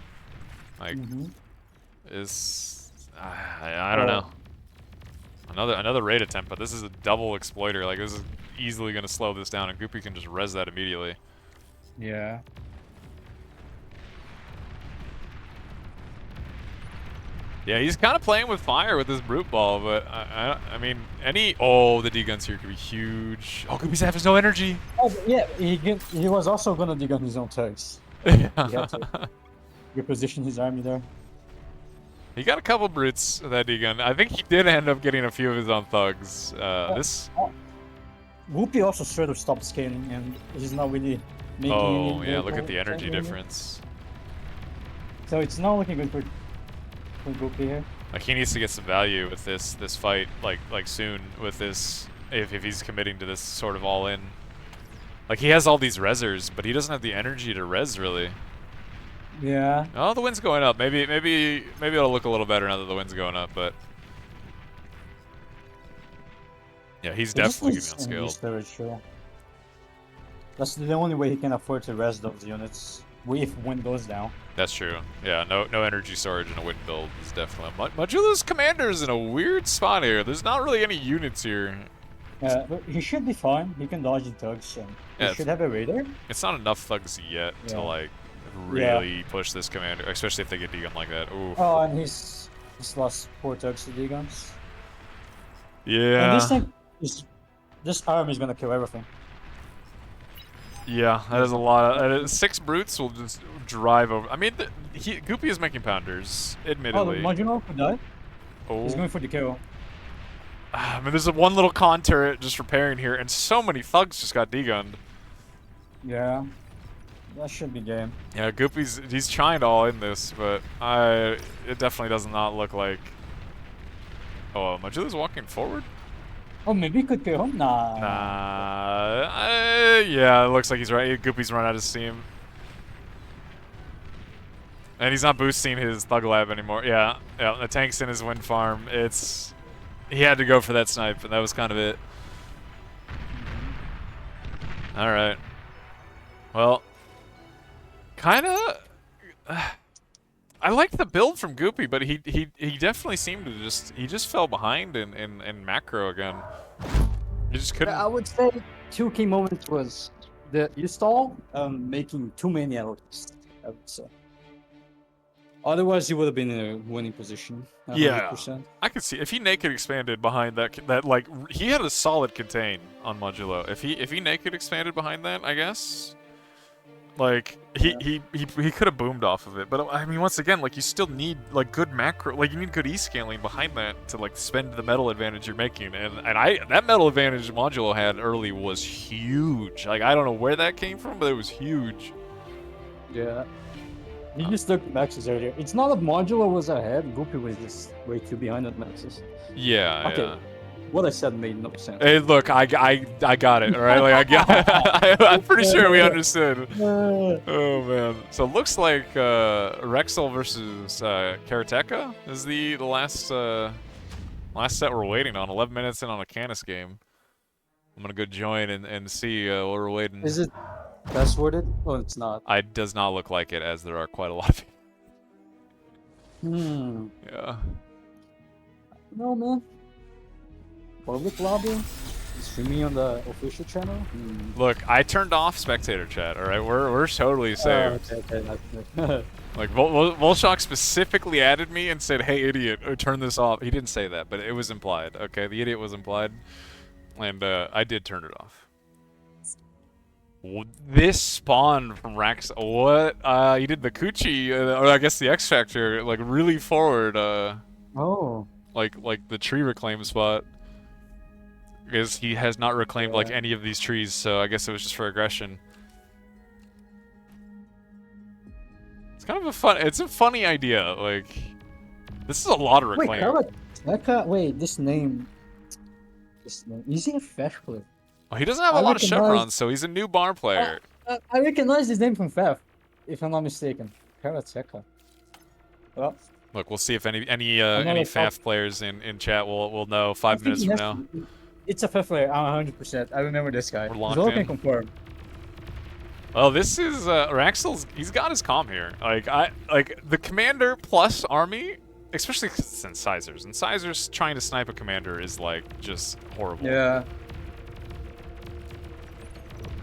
Like, I don't know. Another raid attempt, but this is a double exploiter. Like, this is easily going to slow this down, and Goopy can just res that immediately. Yeah. Yeah, he's kind of playing with fire with this brute ball, but I mean, the D-guns here could be huge. Oh, Goopy's has no energy. Oh, yeah, he was also gonna D-gun his own thugs. Yeah. He had to reposition his army there. He got a couple brutes with that D-gun. I think he did end up getting a few of his own thugs. Goopy also sort of stopped scaling, and he's not really making Oh, any yeah, look at the energy difference. So it's not looking good for Goopy here. Like, he needs to get some value with this fight, like soon with this, if he's committing to this sort of all in. Like, he has all these resers, but he doesn't have the energy to res really. Yeah. Oh, the wind's going up. Maybe it'll look a little better now that the wind's going up, but yeah, he's definitely getting unskilled. That's the only way he can afford to res those units if wind goes down. That's true. Yeah, no energy storage in a wind build is definitely. Modulo's commander's in a weird spot here. There's not really any units here. Yeah, but he should be fine. He can dodge the thugs, and he should have a radar. It's not enough thugs yet to like really push this commander, especially if they get D-gun like that. Ooh. Oh, and he's lost 4 thugs to D-guns. Yeah. And this thing, this arm is gonna kill everything. Yeah, that is a lot of 6 brutes will just drive over. I mean, Goopy is making pounders, admittedly. Oh, the modulo could die. Oh. He's going for the kill. I mean, there's one little con turret just repairing here, and so many thugs just got D-gunned. Yeah, that should be game. Yeah, he's trying to all in this, but it definitely does not look like. Oh, Modulo's walking forward. Oh, maybe he could kill him? Nah. Yeah, it looks like he's right. Goopy's run out of steam. And he's not boosting his Thug Lab anymore. Yeah, the tank's in his wind farm. He had to go for that snipe, and that was kind of it. Alright. Well, kind of. I liked the build from Goopy, but he definitely seemed to just fell behind in macro again. He just couldn't. I would say 2 key moments was the install, making too many outs, I would say. Otherwise, he would have been in a winning position. 100%. Yeah, I could see if he naked expanded behind that like he had a solid contain on Modulo. If he naked expanded behind that, I guess. Like he could have boomed off of it, but I mean, once again, like you still need like good macro, like you need good e-scaling behind that to like spend the metal advantage you're making, and that metal advantage Modulo had early was huge. Like I don't know where that came from, but it was huge. Yeah, he just took maxes earlier. It's not that Modulo was ahead; Goopy was just way too behind at maxes. Yeah. Okay. Yeah. What I said made no sense. Hey, look, I got it, all right? Like, I'm pretty sure we understood. Oh, man. So it looks like Wraxel versus Karateka is the last set we're waiting on. 11 minutes in on a Canis game. I'm going to go join and see what we're waiting. Is it passworded? Oh, it's not. It does not look like it, as there are quite a lot of people. Yeah. No, man. Public lobby? Streaming on the official channel? Look, I turned off spectator chat, alright? We're totally saved. Okay. Like, Volshock specifically added me and said, hey, idiot, turn this off. He didn't say that, but it was implied, okay? The idiot was implied, and I did turn it off. This spawn from Wraxel, what? He did the Coochie, or I guess the X Factor, like really forward, Oh. like the tree reclaim spot. Because he has not reclaimed like Yeah. any of these trees, so I guess it was just for aggression. It's kind of it's a funny idea, like, this is a lot of reclaim. Wait, this name. Is he a Fef player? Oh, he doesn't have a lot of chevrons, so he's a new bar player. I recognize his name from Fef, if I'm not mistaken. Karateka. Well, Look, we'll see if any FAF players in chat will know 5 minutes from now. It's a Fef player, 100%. I remember this guy. We're locked He's all in. can confirm. Oh, this is Wraxell's. He's got his comm here. Like the commander plus army, especially since incisors. Incisors trying to snipe a commander is like just horrible. Yeah.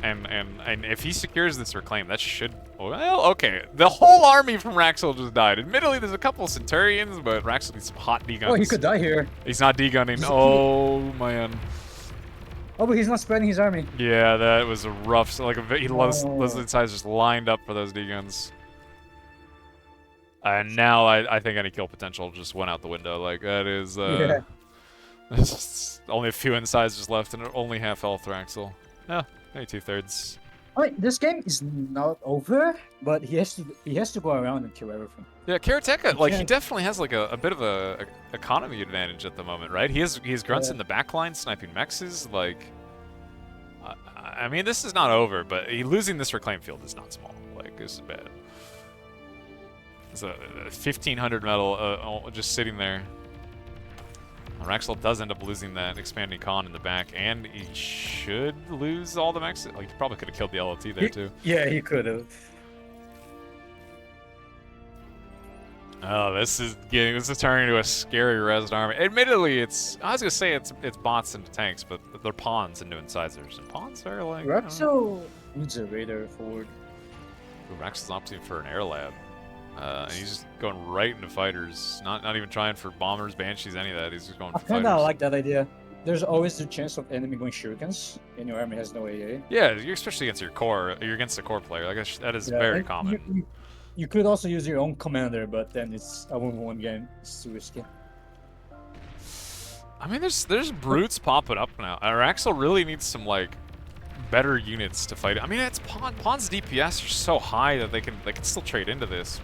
And if he secures this reclaim, that should. Well, okay. The whole army from Wraxell just died. Admittedly, there's a couple of Centurions, but Wraxell needs some hot D-guns. Oh, he could die here. He's not D-gunning. Oh, man. Oh, but he's not spreading his army. Yeah, that was a rough. So like he loves the incisors lined up for those D-guns. And now I think any kill potential just went out the window. Like that is. Yeah. There's only a few incisors left and only half health Wraxell. Yeah, maybe 2/3. I mean, this game is not over, but he has to go around and kill everything. Yeah, Karateka, like he can't- definitely has like a bit of a economy advantage at the moment, right? He has grunts in the backline sniping mexes. Like, I mean, this is not over, but losing this reclaim field is not small. Like, this is bad. It's a 1,500 metal just sitting there. Wraxell does end up losing that expanding con in the back, and he should lose all the mexes. Like, he probably could have killed the LLT there too. Yeah, he could have. Oh, this is turning into a scary res army. Admittedly, I was gonna say it's bots into tanks, but they're pawns into incisors, and pawns are like. Wraxell needs a raider forward. Wraxell's opting for an air lab, and he's just going right into fighters. Not even trying for bombers, banshees, any of that. He's just going for I fighters. kinda like that idea. There's always the chance of enemy going shurikens, and your army has no AA. Yeah, you're especially against your core. You're against a core player. Like that is very and common. You could also use your own commander, but then it's a 1v1 game. It's too risky. I mean, there's brutes popping up now. Wraxell really needs some like better units to fight it. I mean, it's Pawn's DPS are so high that they can still trade into this,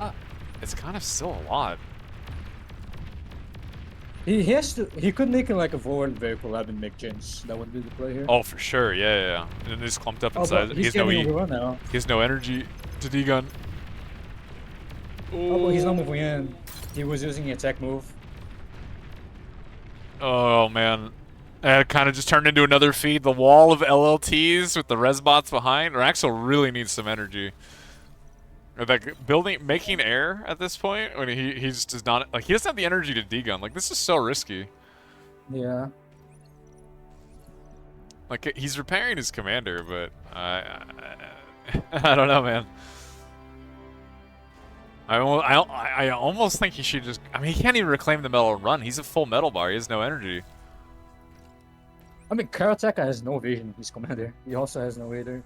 but it's kind of still a lot. He could make it like a forward vehicle lab and make gens. That would be the play here. Oh, for sure, yeah. And then he's clumped up Oh, inside. but He he's has no getting E. overrun now. He has no energy to D-gun. Oh, but he's not moving in. He was using an attack move. Oh man. It kind of just turned into another feed. The wall of LLTs with the res bots behind. Wraxell really needs some energy. Or like making air at this point when he just does not like he doesn't have the energy to D-gun. Like this is so risky. Yeah. Like he's repairing his commander, but I don't know, man. I almost think he should just. I mean, he can't even reclaim the metal and run. He's a full metal bar. He has no energy. I mean, Karateka has no vision. He's commander. He also has no raider.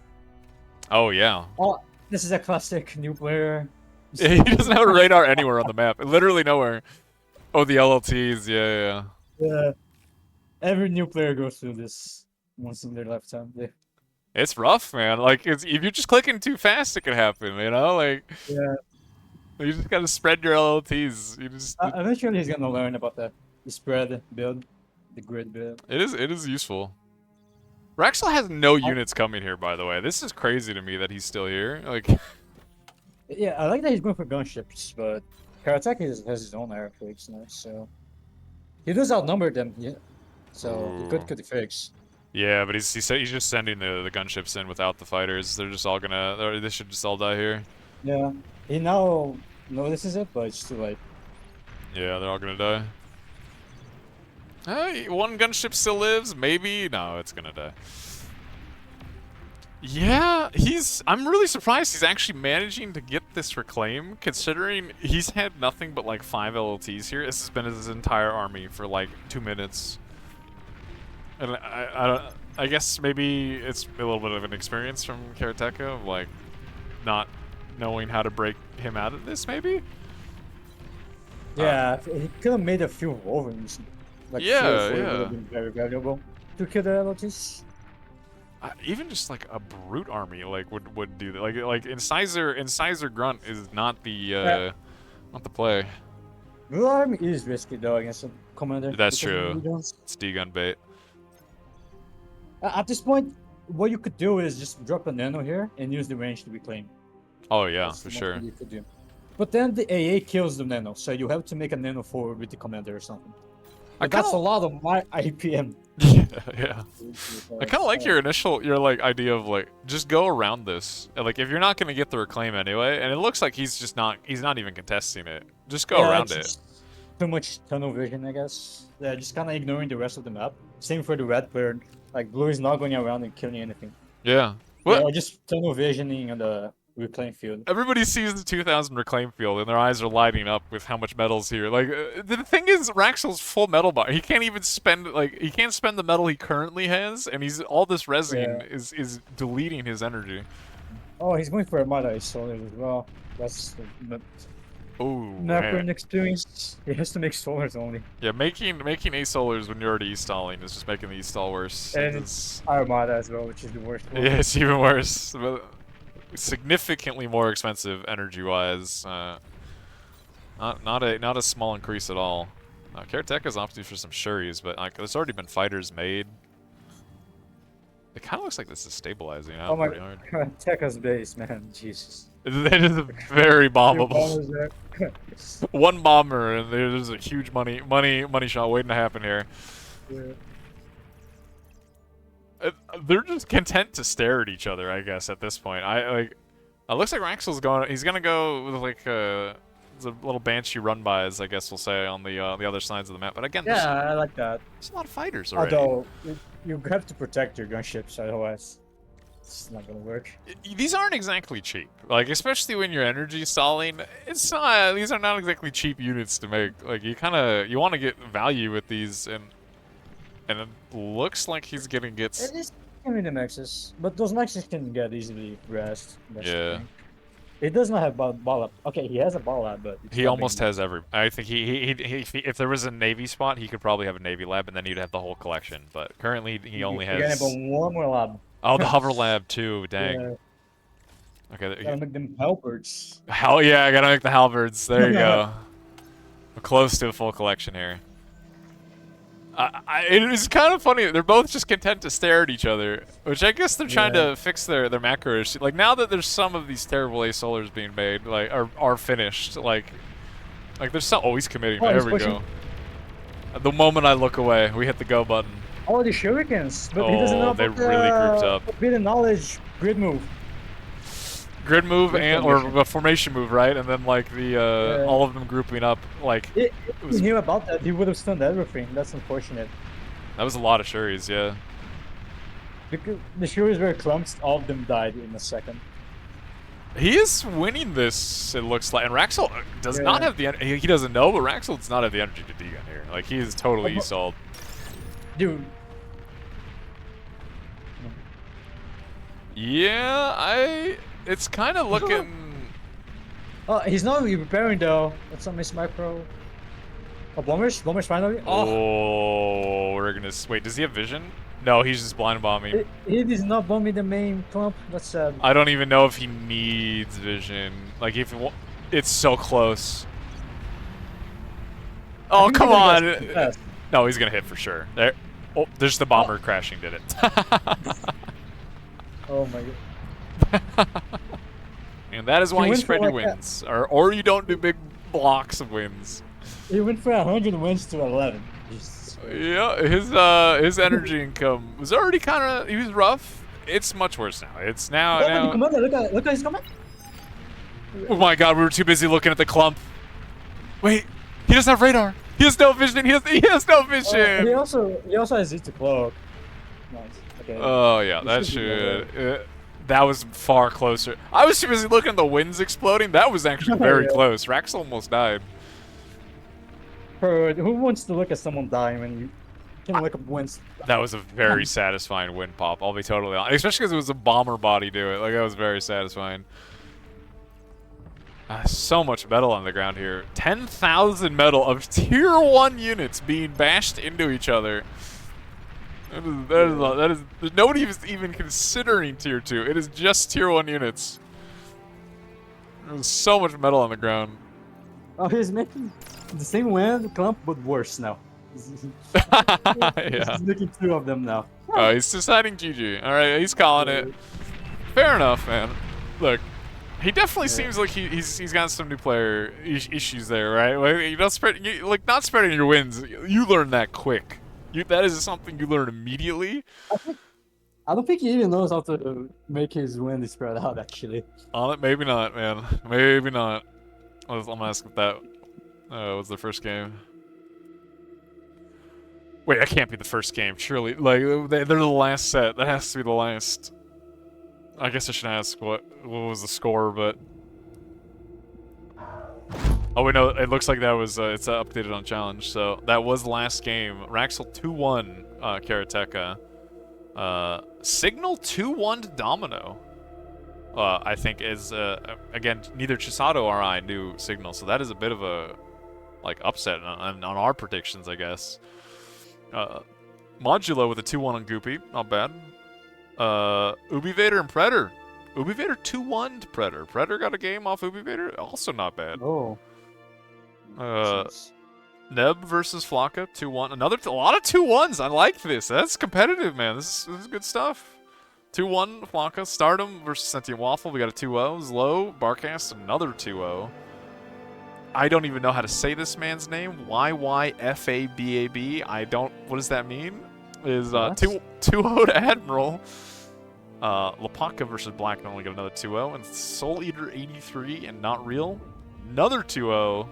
Oh yeah. Oh, this is a classic new player. He doesn't have a radar anywhere on the map. Literally nowhere. Oh, the LLTs. Yeah. Yeah. Every new player goes through this once in their lifetime. Yeah. It's rough, man. Like, if you're just clicking too fast, it could happen. You know, like. Yeah. You just gotta spread your LLTs. You just. Eventually, he's gonna learn about the spread build, the grid build. It is useful. Wraxell has no units coming here, by the way. This is crazy to me that he's still here. Like. Yeah, I like that he's going for gunships, but Karateka has his own airquakes now, so he does outnumber them. Yeah, so he could the fix. Yeah, but he's just sending the gunships in without the fighters. They're just all gonna. They should just all die here. Yeah, he now notices it, but it's too late. Yeah, they're all gonna die. Hey, one gunship still lives. Maybe no, it's gonna die. Yeah, I'm really surprised he's actually managing to get this reclaim, considering he's had nothing but like 5 LLTs here. This has been his entire army for like 2 minutes. And I guess maybe it's a little bit of an experience from Karateka of like not knowing how to break him out of this, maybe. Yeah, he could have made a few Wolverines. Like Yeah, 3 or 4 would yeah. have been very valuable to kill the Elotis. Even just like a brute army like would do that. Like Incisor Grunt is not the not the play. Blue Army is risky though against a commander. That's because of true. the guns. It's D-gun bait. At this point, what you could do is just drop a nano here and use the range to reclaim. Oh yeah, That's for the sure. most you could do. But then the AA kills the nano, so you have to make a nano forward with the commander or something. But that's a lot of my IPM. Yeah. I kind of like your like idea of like just go around this. Like if you're not gonna get the reclaim anyway, and it looks like he's not even contesting it. Just go around it. Too much tunnel vision, I guess. Yeah, just kind of ignoring the rest of the map. Same for the red bird. Like blue is not going around and killing anything. Yeah. What? Yeah, just tunnel visioning on the reclaim field. Everybody sees the 2000 reclaim field and their eyes are lighting up with how much metal's here. Like the thing is, Wraxell's full metal bar. He can't even spend he can't spend the metal he currently has, and he's all this resin is deleting his energy. Oh, he's going for a Mada Solar as well. That's man. experience. He has to make solars only. Yeah, making a solars when you're already stalling is just making the stall worse. And it's Armada as well, which is the worst one. Yeah, it's even worse. But significantly more expensive energy-wise. Not a small increase at all. Karateka's opting for some Shuris, but like there's already been fighters made. It kind of looks like this is stabilizing out pretty hard. Karateka's base, man, Jesus. It is very bombable. One bomber, and there's a huge money shot waiting to happen here. Yeah. They're just content to stare at each other, I guess, at this point. It looks like Wraxell's going. He's gonna go with like a little banshee run-bys, I guess we'll say, on the other sides of the map. But again, yeah, I like that. There's a lot of fighters already. Although you have to protect your gunships, otherwise it's not gonna work. These aren't exactly cheap. Like especially when you're energy stalling, it's not. These are not exactly cheap units to make. Like you want to get value with these and. And it looks like he's gonna get. It is giving the maxes, but those maxes can get easily rest. Yeah. He does not have ball up. Okay, he has a ball lab, but he almost has every. I think he if there was a Navy spot, he could probably have a Navy lab, and then he'd have the whole collection. But currently, he only has. You're gonna have one more lab. Oh, the hover lab too. Dang. Yeah. Okay. Gotta make them halberds. Hell yeah! I gotta make the halberds. There you go. We're close to a full collection here. It is kind of funny. They're both just content to stare at each other, which I guess they're trying to fix their macro issue. Like now that there's some of these terrible A solars being made, like are finished. Like there's some. Oh, he's committing. Oh, there we go. The moment I look away, we hit the go button. Oh, the shurikens. But he doesn't know they about really grouped up. Forbidden knowledge grid move. Grid move or a formation move, right? And then like the all of them grouping up. Like if he knew about that, he would have stunned everything. That's unfortunate. That was a lot of Shuris, yeah. Because the Shuris were clumps, all of them died in a second. He is winning this, it looks like. And Wraxell does not have the energy. He doesn't know, but Wraxell does not have the energy to D-gun here. Like, he is totally stalled. Dude. Yeah, it's kind of looking... Oh, he's not really preparing, though. That's not miss micro. Oh, bombers? Bombers finally? Oh, we're gonna... Wait, does he have vision? No, he's just blind bombing. He is not bombing the main clump. That's sad. I don't even know if he needs vision. Like, if it's so close. Oh, come on! No, he's gonna hit for sure. There. Oh, there's the bomber crashing. Did it? Oh my god. And that is why you spread your wins, or you don't do big blocks of wins. He went from 100 wins to 11. Yeah, his energy income was already kind of. He was rough. It's much worse now. It's now. Look at his comment. Oh my god, we were too busy looking at the clump. Wait, he doesn't have radar. He has no vision. He has no vision. He also has it to cloak. Nice. Okay. Oh yeah, that should. That was far closer. I was too busy looking at the winds exploding. That was actually very close. Wraxel almost died. Who wants to look at someone dying when you Can wake up wins. That was a very satisfying win pop. I'll be totally honest, especially because it was a bomber body do it. Like that was very satisfying. So much metal on the ground here. 10,000 metal of tier 1 units being bashed into each other. That is nobody is even considering tier 2. It is just tier 1 units. There's so much metal on the ground. Oh, he's making the same wind clump, but worse now. Yeah. He's making 2 of them now. Oh, he's deciding GG. All right, he's calling it. Fair enough, man. Look, he definitely seems like he's got some new player issues there, right? Like, you don't not spreading your wins. You learn that quick. That is something you learn immediately. I don't think he even knows how to make his win spread out, actually. Maybe not, man. Maybe not. I'm gonna ask if that was the first game. Wait, that can't be the first game, surely. Like, they're the last set. That has to be the last. I guess I should ask what was the score, but... Oh, wait, no, it looks like that was, it's updated on challenge, so that was the last game. Wraxell 2-1, Karateka. Signal 2-1 to DoMiNo. I think is, again, neither Chisato or I knew Signal, so that is a bit of a, like, upset on our predictions, I guess. Modulo with a 2-1 on Goopy, not bad. Ubivader and Pretor. Ubivader 2-1 to Pretor. Pretor got a game off Ubivader, also not bad. Oh. Neb versus Flocka, 2-1. A lot of 2-1s. I like this. That's competitive, man. This is good stuff. 2-1 Flocka. StarDom versus Sentient Waffle. We got a 2-0. Zlo, Barcast, another 2-0. I don't even know how to say this man's name. YYFABAB. I don't. What does that mean? Is 2-0 to Admiral. Lapaka versus Blackmelon. We got another 2-0. And Soul Eater 83 and Not Real. Another 2-0.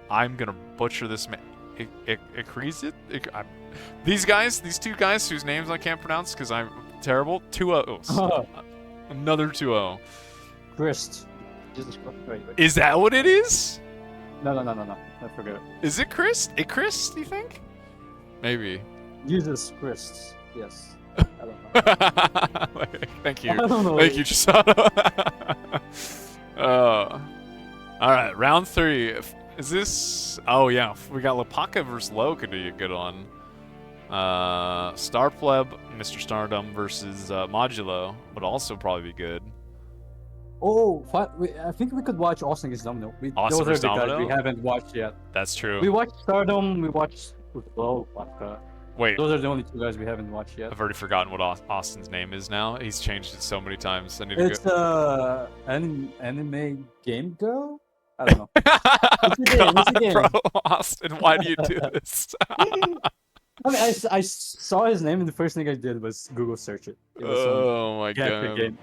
I'm gonna butcher this man. These two guys whose names I can't pronounce because I'm terrible. 2-0. Another 2-0. Christ. Jesus Christ. Wait. Is that what it is? No. I forgot. Is it Chris? Chris, do you think? Maybe. Jesus Christ. Yes. I don't know. Thank you. I don't know. Thank you, Chisato. Alright, round 3. Is this... Oh, yeah. We got Lapaka versus Lo could be a good one. Starpleb, Mr. StarDom versus Modulo would also probably be good. Oh, I think we could watch Austin against DoMiNo. Austin Those are versus the guys DoMiNo? we haven't watched yet. That's true. We watched StarDom, we watched Lo, Wait, those are the only 2 guys we haven't watched yet. I've already forgotten what Austin's name is now. He's changed it so many times. I need It's to go... anime game girl? I don't know. God, it's a game. bro, Austin, why do you do this? I mean, I saw his name and the first thing I did was Google search it. It was Oh my Gacha god. game.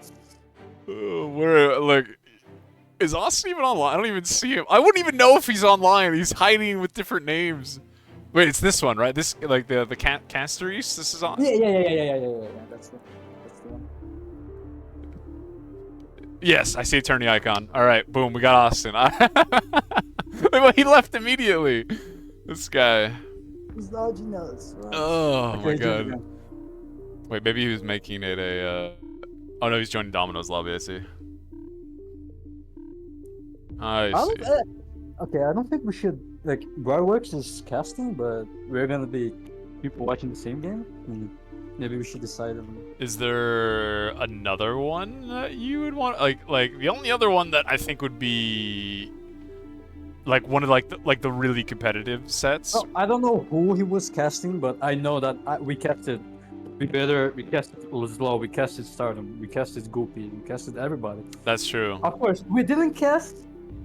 Like, is Austin even online? I don't even see him. I wouldn't even know if he's online. He's hiding with different names. Wait, it's this one, right? This, like, the Castorice? This is on? Yeah. That's the one. Yes, I see attorney icon. All right, boom, we got Austin. He left immediately. This guy. He's dodging us. Oh my god. Again. Wait, maybe he was making it a... Oh no, he's joining Domino's lobby, I see. I see. Okay, I don't think we should... Like, Briarworks is casting, but we're gonna be people watching the same game. Maybe we should decide on... Is there another one that you would want? Like the only other one that I think would be like one of the really competitive sets. Oh, I don't know who he was casting, but I know that we casted. We casted Wraxel, we casted StarDom, we casted Goopy, we casted everybody. That's true. Of course, we didn't cast,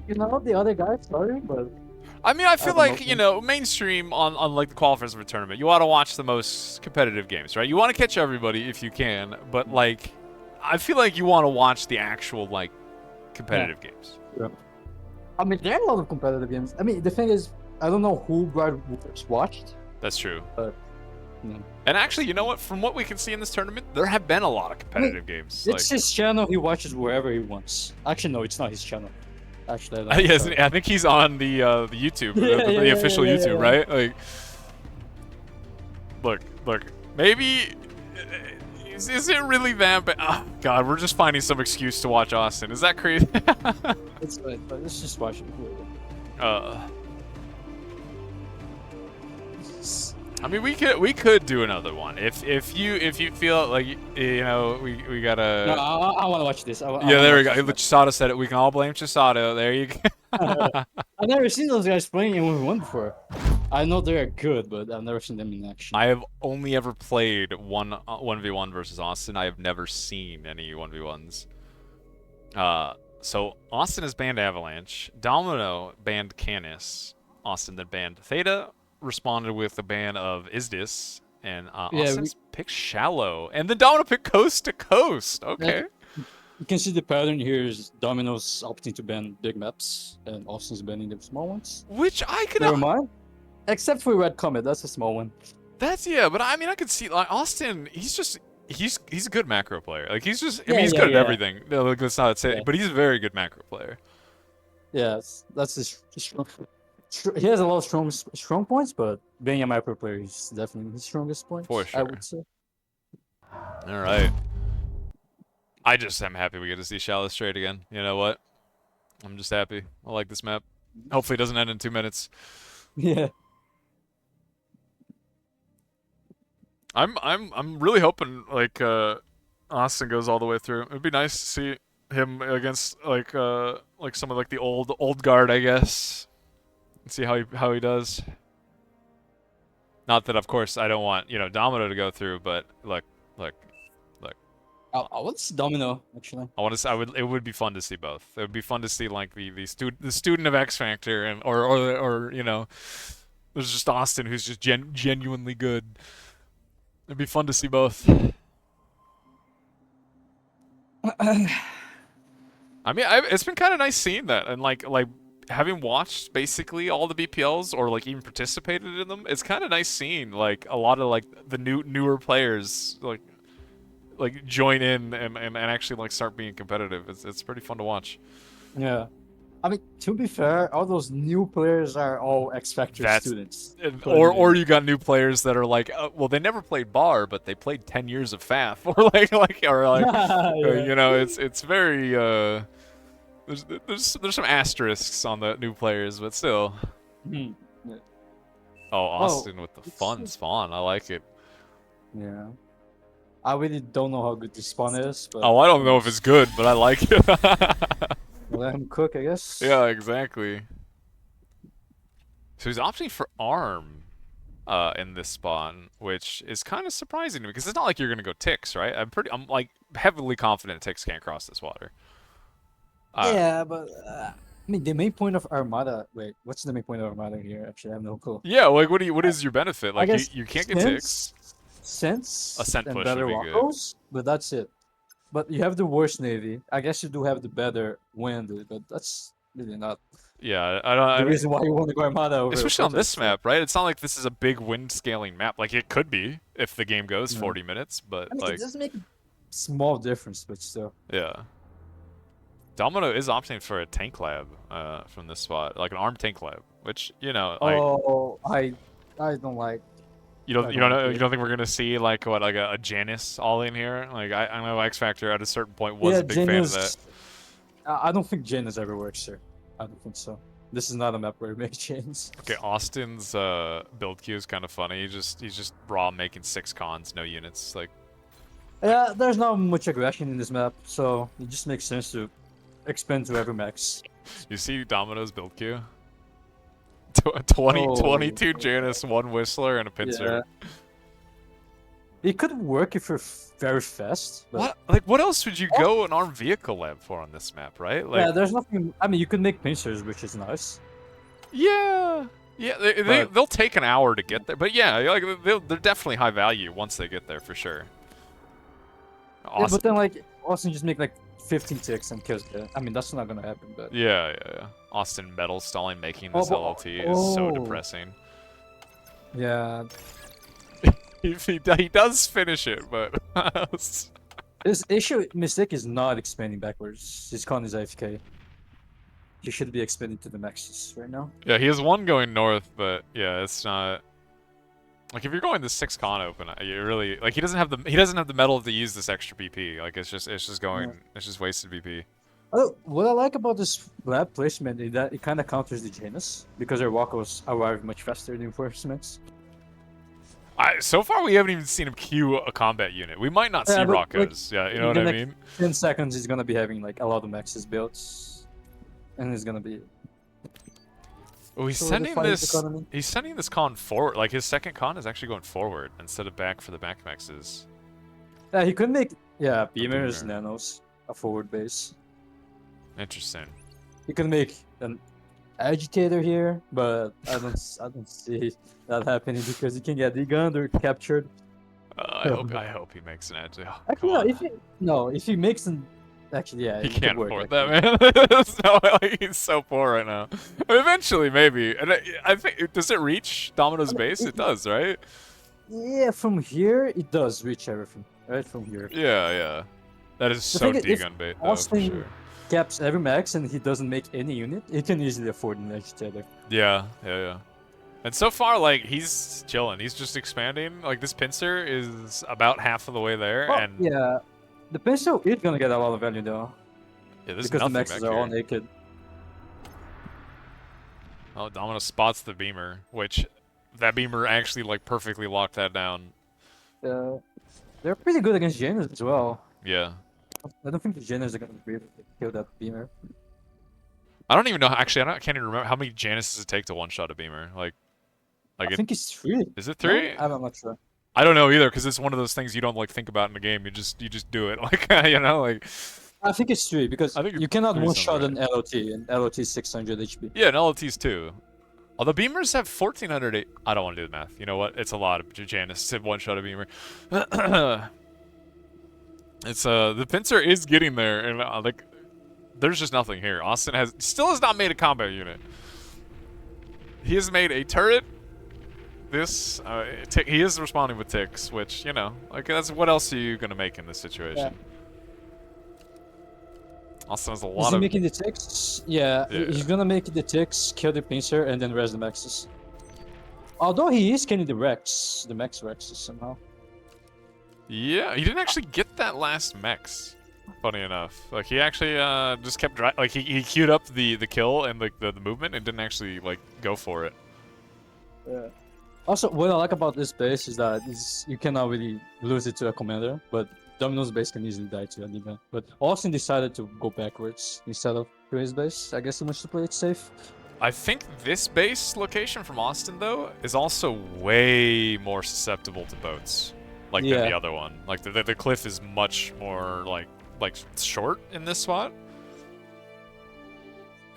the other guys. Sorry, but. I mean, I feel like, mainstream on like the qualifiers of a tournament, you want to watch the most competitive games, right? You want to catch everybody if you can, but like, I feel like you want to watch the actual like competitive games. Yeah. I mean, there are a lot of competitive games. I mean, the thing is, I don't know who Briarworks watched. That's true. But, And actually, you know what? From what we can see in this tournament, there have been a lot of competitive games. It's his channel. He watches wherever he wants. Actually, no, it's not his channel. Actually, yes, I think he's on the YouTube, the official YouTube, right? Like, look. Maybe is it really that bad? Oh, God, we're just finding some excuse to watch Austin. Is that crazy? It's fine, but let's just watch it. I mean, we could do another one if you feel like you know we gotta. No, I want to watch this. Yeah, there we go. Chisato said it. We can all blame Chisato. There you go. I've never seen those guys playing in 1v1 before. I know they're good, but I've never seen them in action. I have only ever played 1v1 versus Austin. I have never seen any 1v1s. So Austin has banned Avalanche. DoMiNo banned Canis. Austin then banned Theta. Responded with a ban of Isidis. And Austin's picked Shallow. And then DoMiNo picked Coast to Coast. Okay. You can see the pattern here is DoMiNo's opting to ban big maps, and Austin's banning the small ones. Which I could... Never mind. Except for Red Comet, that's a small one. That's, yeah, but I mean, I could see, like, Austin, he's a good macro player. Like, he's just, I mean, he's good at everything. No, like, that's not saying, but he's a very good macro player. Yeah, that's his strong. He has a lot of strong points, but being a macro player is definitely his strongest point. For sure. I would say. All right. I just am happy we get to see Shallow straight again. You know what? I'm just happy. I like this map. Hopefully it doesn't end in 2 minutes. Yeah. I'm really hoping like Austin goes all the way through. It'd be nice to see him against like some of like the old guard, I guess. And see how he does. Not that of course I don't want, you know, DoMiNo to go through, but look. I want to see DoMiNo actually. It would be fun to see both. It would be fun to see like the student of X Factor and or you know, there's just Austin who's just genuinely good. It'd be fun to see both. I mean, it's been kind of nice seeing that, and like having watched basically all the BPLs or like even participated in them. It's kind of nice seeing like a lot of like the newer players like join in and actually like start being competitive. It's pretty fun to watch. Yeah. I mean, to be fair, all those new players are all X Factor students. Or you got new players that are like, well, they never played bar, but they played 10 years of FAF, or like, Yeah. you know, it's very there's some asterisks on the new players, but still. Yeah. Oh, Austin with the fun spawn, I like it. Yeah. I really don't know how good this spawn is. But I don't know if it's good, but I like it. Let him cook, I guess. Yeah, exactly. So he's opting for arm in this spawn, which is kind of surprising to me because it's not like you're gonna go ticks, right? I'm like heavily confident ticks can't cross this water. Yeah, but I mean the main point of Armada. Wait, what's the main point of Armada here? Actually, I have no clue. Yeah, like what is your benefit? Like you can't get ticks. Ascent push better would be waffles, but that's it. But you have the worst navy. I guess you do have the better wind, but that's really not. Yeah, I don't. The reason why you want to go Armada over. Especially on this map, right? It's not like this is a big wind scaling map. Like it could be if the game goes 40 minutes, but I mean, like it doesn't make a small difference, but still. Yeah. DoMiNo is opting for a tank lab from this spot, like an armed tank lab, which you know. Like, I don't like. You don't think we're gonna see like what, like a Janice all in here? Like I know X Factor at a certain point was a big fan of that. I don't think Janice ever works here. I don't think so. This is not a map where you make Janice. Okay, Austin's build queue is kind of funny. He's just raw making 6 cons, no units. Like yeah, there's not much aggression in this map, so it just makes sense to expand to every max. You see DoMiNo's build queue? 22 Janice, 1 Whistler, and a Pincer. Yeah. It could work if you're very fast. But... What else would you go an armed vehicle lab for on this map, right? Like, yeah, there's nothing. I mean, you could make Pincers, which is nice. Yeah, they'll take an hour to get there, but yeah, like they're definitely high value once they get there for sure. Awesome. Yeah, but then like Austin just make like 15 ticks and kills it. I mean, that's not gonna happen. But yeah. Austin metal stalling making this LLT is so depressing. Yeah. he does finish it, but his mistake is not expanding backwards. His con is AFK. He should be expanding to the maxes right now. Yeah, he has 1 going north, but yeah, it's not. Like if you're going the 6 con open, you really like he doesn't have the metal to use this extra BP. Like it's just Yeah. wasted BP. What I like about this lab placement is that it kind of counters the Janus because their walkers arrive much faster than reinforcements. So far we haven't even seen him queue a combat unit. We might not see Yeah, but, Rockos. like, Yeah, you know what I next mean? 10 seconds, he's gonna be having like a lot of maxes built, and he's gonna be. Oh, he's solidify sending his this. economy. He's sending this con forward. Like his second con is actually going forward instead of back for the back maxes. Yeah, he could make beamers, Beamer. nanos, a forward base. Interesting. He could make an agitator here, but I don't see that happening because he can get degunned or captured. I hope he makes an edge. Oh, Actually, if he makes an, actually yeah, he it could can't work, afford actually. that, man. So, like, he's so poor right now. Eventually, maybe. And I think does it reach DoMiNo's base? It does, right? Yeah, from here it does reach everything. Right from here. Yeah. That is The so thing is, if degun bait, though, for Austin sure. caps every max and he doesn't make any unit, he can easily afford an agitator. Yeah. And so far, like, he's chilling. He's just expanding. Like, this pincer is about half of the way there, Well, and yeah, the pencil is gonna get a lot of value though, there's because the nothing maxes back are all here. naked. Oh, DoMiNo spots the beamer, which that beamer actually, like, perfectly locked that down. They're pretty good against Janus as well. Yeah. I don't think the Janus are gonna be able to kill that beamer. I don't even know. Actually, I can't even remember how many Janus does it take to one-shot a beamer. I think it's 3. Is it 3? I'm not sure. I don't know either, because it's one of those things you don't like think about in the game. You just do it, like you know, like. I think it's 3 because I think you cannot 3 one sounds shot right. an LOT, and LOT is 600 HP. Yeah, and LOTs too. Although beamers have 1400. I don't want to do the math. You know what? It's a lot of Janus to one shot a beamer. It's the pincer is getting there, and like, there's just nothing here. Austin still has not made a combat unit. He has made a turret. This he is responding with ticks, which, you know, like, that's what else are you gonna make in this situation? Austin has a lot Is he of. making the ticks? Yeah, he's gonna make the ticks, kill the pincer, and then res the maxes. Although he is killing the Rex, the max Rexes somehow. Yeah, he didn't actually get that last mex. Funny enough, like he actually just kept like he queued up the kill and like the movement and didn't actually like go for it. Yeah. Also, what I like about this base is that you cannot really lose it to a commander, but DoMiNo's base can easily die to an event. But Austin decided to go backwards instead of to his base. I guess he wants to play it safe. I think this base location from Austin though is also way more susceptible to boats, like than the other one. Like the cliff is much more like short in this spot.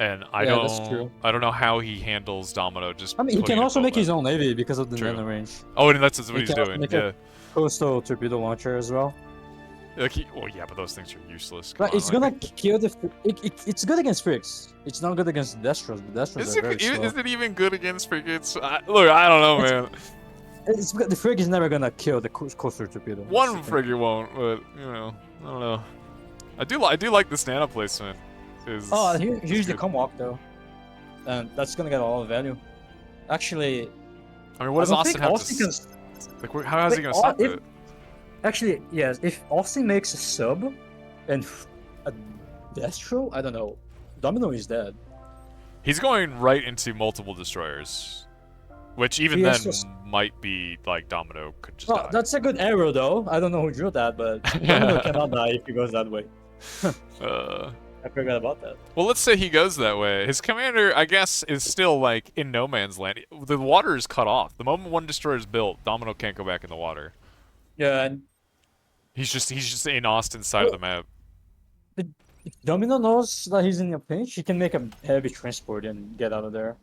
And I don't know how he handles DoMiNo just. I mean, he can also make his own navy because of the nano range. Oh, and that's what he's doing. Yeah. Coastal torpedo launcher as well. Like well, yeah, but those things are useless. But it's gonna kill the. It's good against frigs. It's not good against Destros, but Destros are very slow. Is it even good against frigates? Look, I don't know, man. The frig is never gonna kill the coastal torpedo. One frigate won't, but you know, I don't know. I do like this nano placement. Here's the Comwalk though, and that's gonna get a lot of value. Actually, I mean, what does Austin have to? Like, how is he gonna stop it? Actually, yes. If Austin makes a sub, and a Destro, I don't know. DoMiNo is dead. He's going right into multiple destroyers, which even then might be like DoMiNo could just die. That's a good arrow though. I don't know who drew that, but DoMiNo cannot die if he goes that way. I forgot about that. Well, let's say he goes that way. His commander, I guess, is still like in no man's land. The water is cut off. The moment one destroyer is built, DoMiNo can't go back in the water. Yeah, and he's just in Austin's side of the map. If DoMiNo knows that he's in a pinch, he can make a heavy transport and get out of there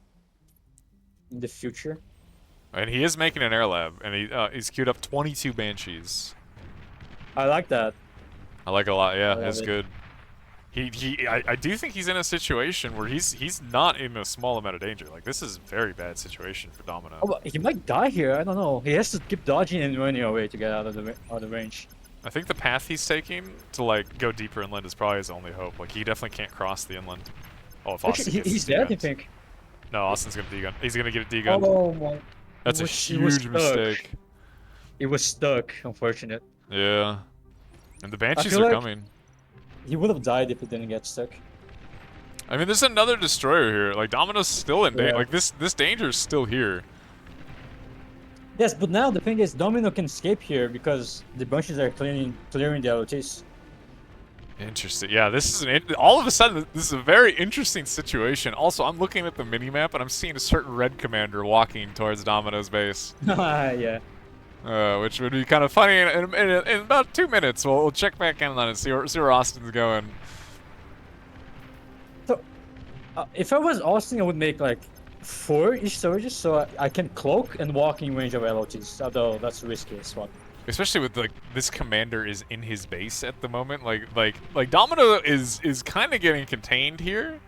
in the future. And he is making an air lab, and he's queued up 22 Banshees. I like that. I like it a lot. Yeah, it's good. I do think he's in a situation where he's not in a small amount of danger. Like, this is a very bad situation for DoMiNo. Oh, but he might die here. I don't know. He has to keep dodging and running away to get out of the range. I think the path he's taking to like go deeper inland is probably his only hope. Like, he definitely can't cross the inland. Oh, if Austin he's dead, you think? No, Austin's gonna degun. He's gonna get a degun. Oh my! That's a It was huge stuck. mistake. It was stuck, unfortunate. Yeah. And the I Banshees feel are like coming. he would have died if it didn't get stuck. I mean, there's another destroyer here. Like, DoMiNo's still in danger. Yeah. Like, this danger is still here. Yes, but now the thing is, DoMiNo can escape here because the bunches are clearing the LOTs. Interesting. Yeah, this is all of a sudden, this is a very interesting situation. Also, I'm looking at the minimap, and I'm seeing a certain red commander walking towards DoMiNo's base. Yeah. Which would be kind of funny. In about 2 minutes, we'll check back in on it, see where Austin's going. So, if I was Austin, I would make like 4 each storages so I can cloak and walk in range of LOTs. Although that's risky as well. Especially with like this commander is in his base at the moment. Like DoMiNo is kind of getting contained here.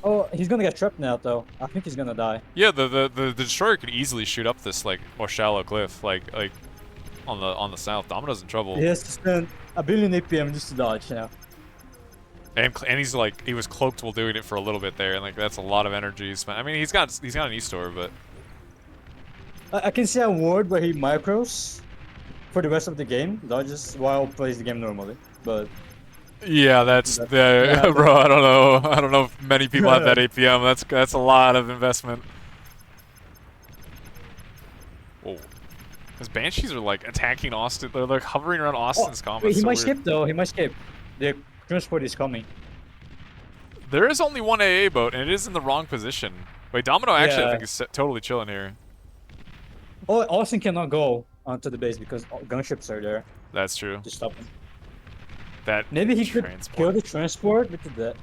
Oh, he's gonna get trapped now though. I think he's gonna die. Yeah, the destroyer could easily shoot up this like more shallow cliff, like on the south. DoMiNo's in trouble. He has to spend a billion APM just to dodge now. And he's like he was cloaked while doing it for a little bit there, and like that's a lot of energy spent. I mean, he's got an E-store, but I can see a ward where he micros for the rest of the game, dodges while plays the game normally. But yeah, yeah, bro. I don't know if many people have that APM. That's a lot of investment. Whoa. His Banshees are like attacking Austin. They're like hovering around Austin's combat. Wait, he so might weird. skip though. He might skip. The transport is coming. There is only one AA boat, and it is in the wrong position. Wait, DoMiNo actually I think is totally chilling here. Oh, Austin cannot go onto the base because gunships are there That's true. to stop him. That Maybe he could transport. kill the transport with the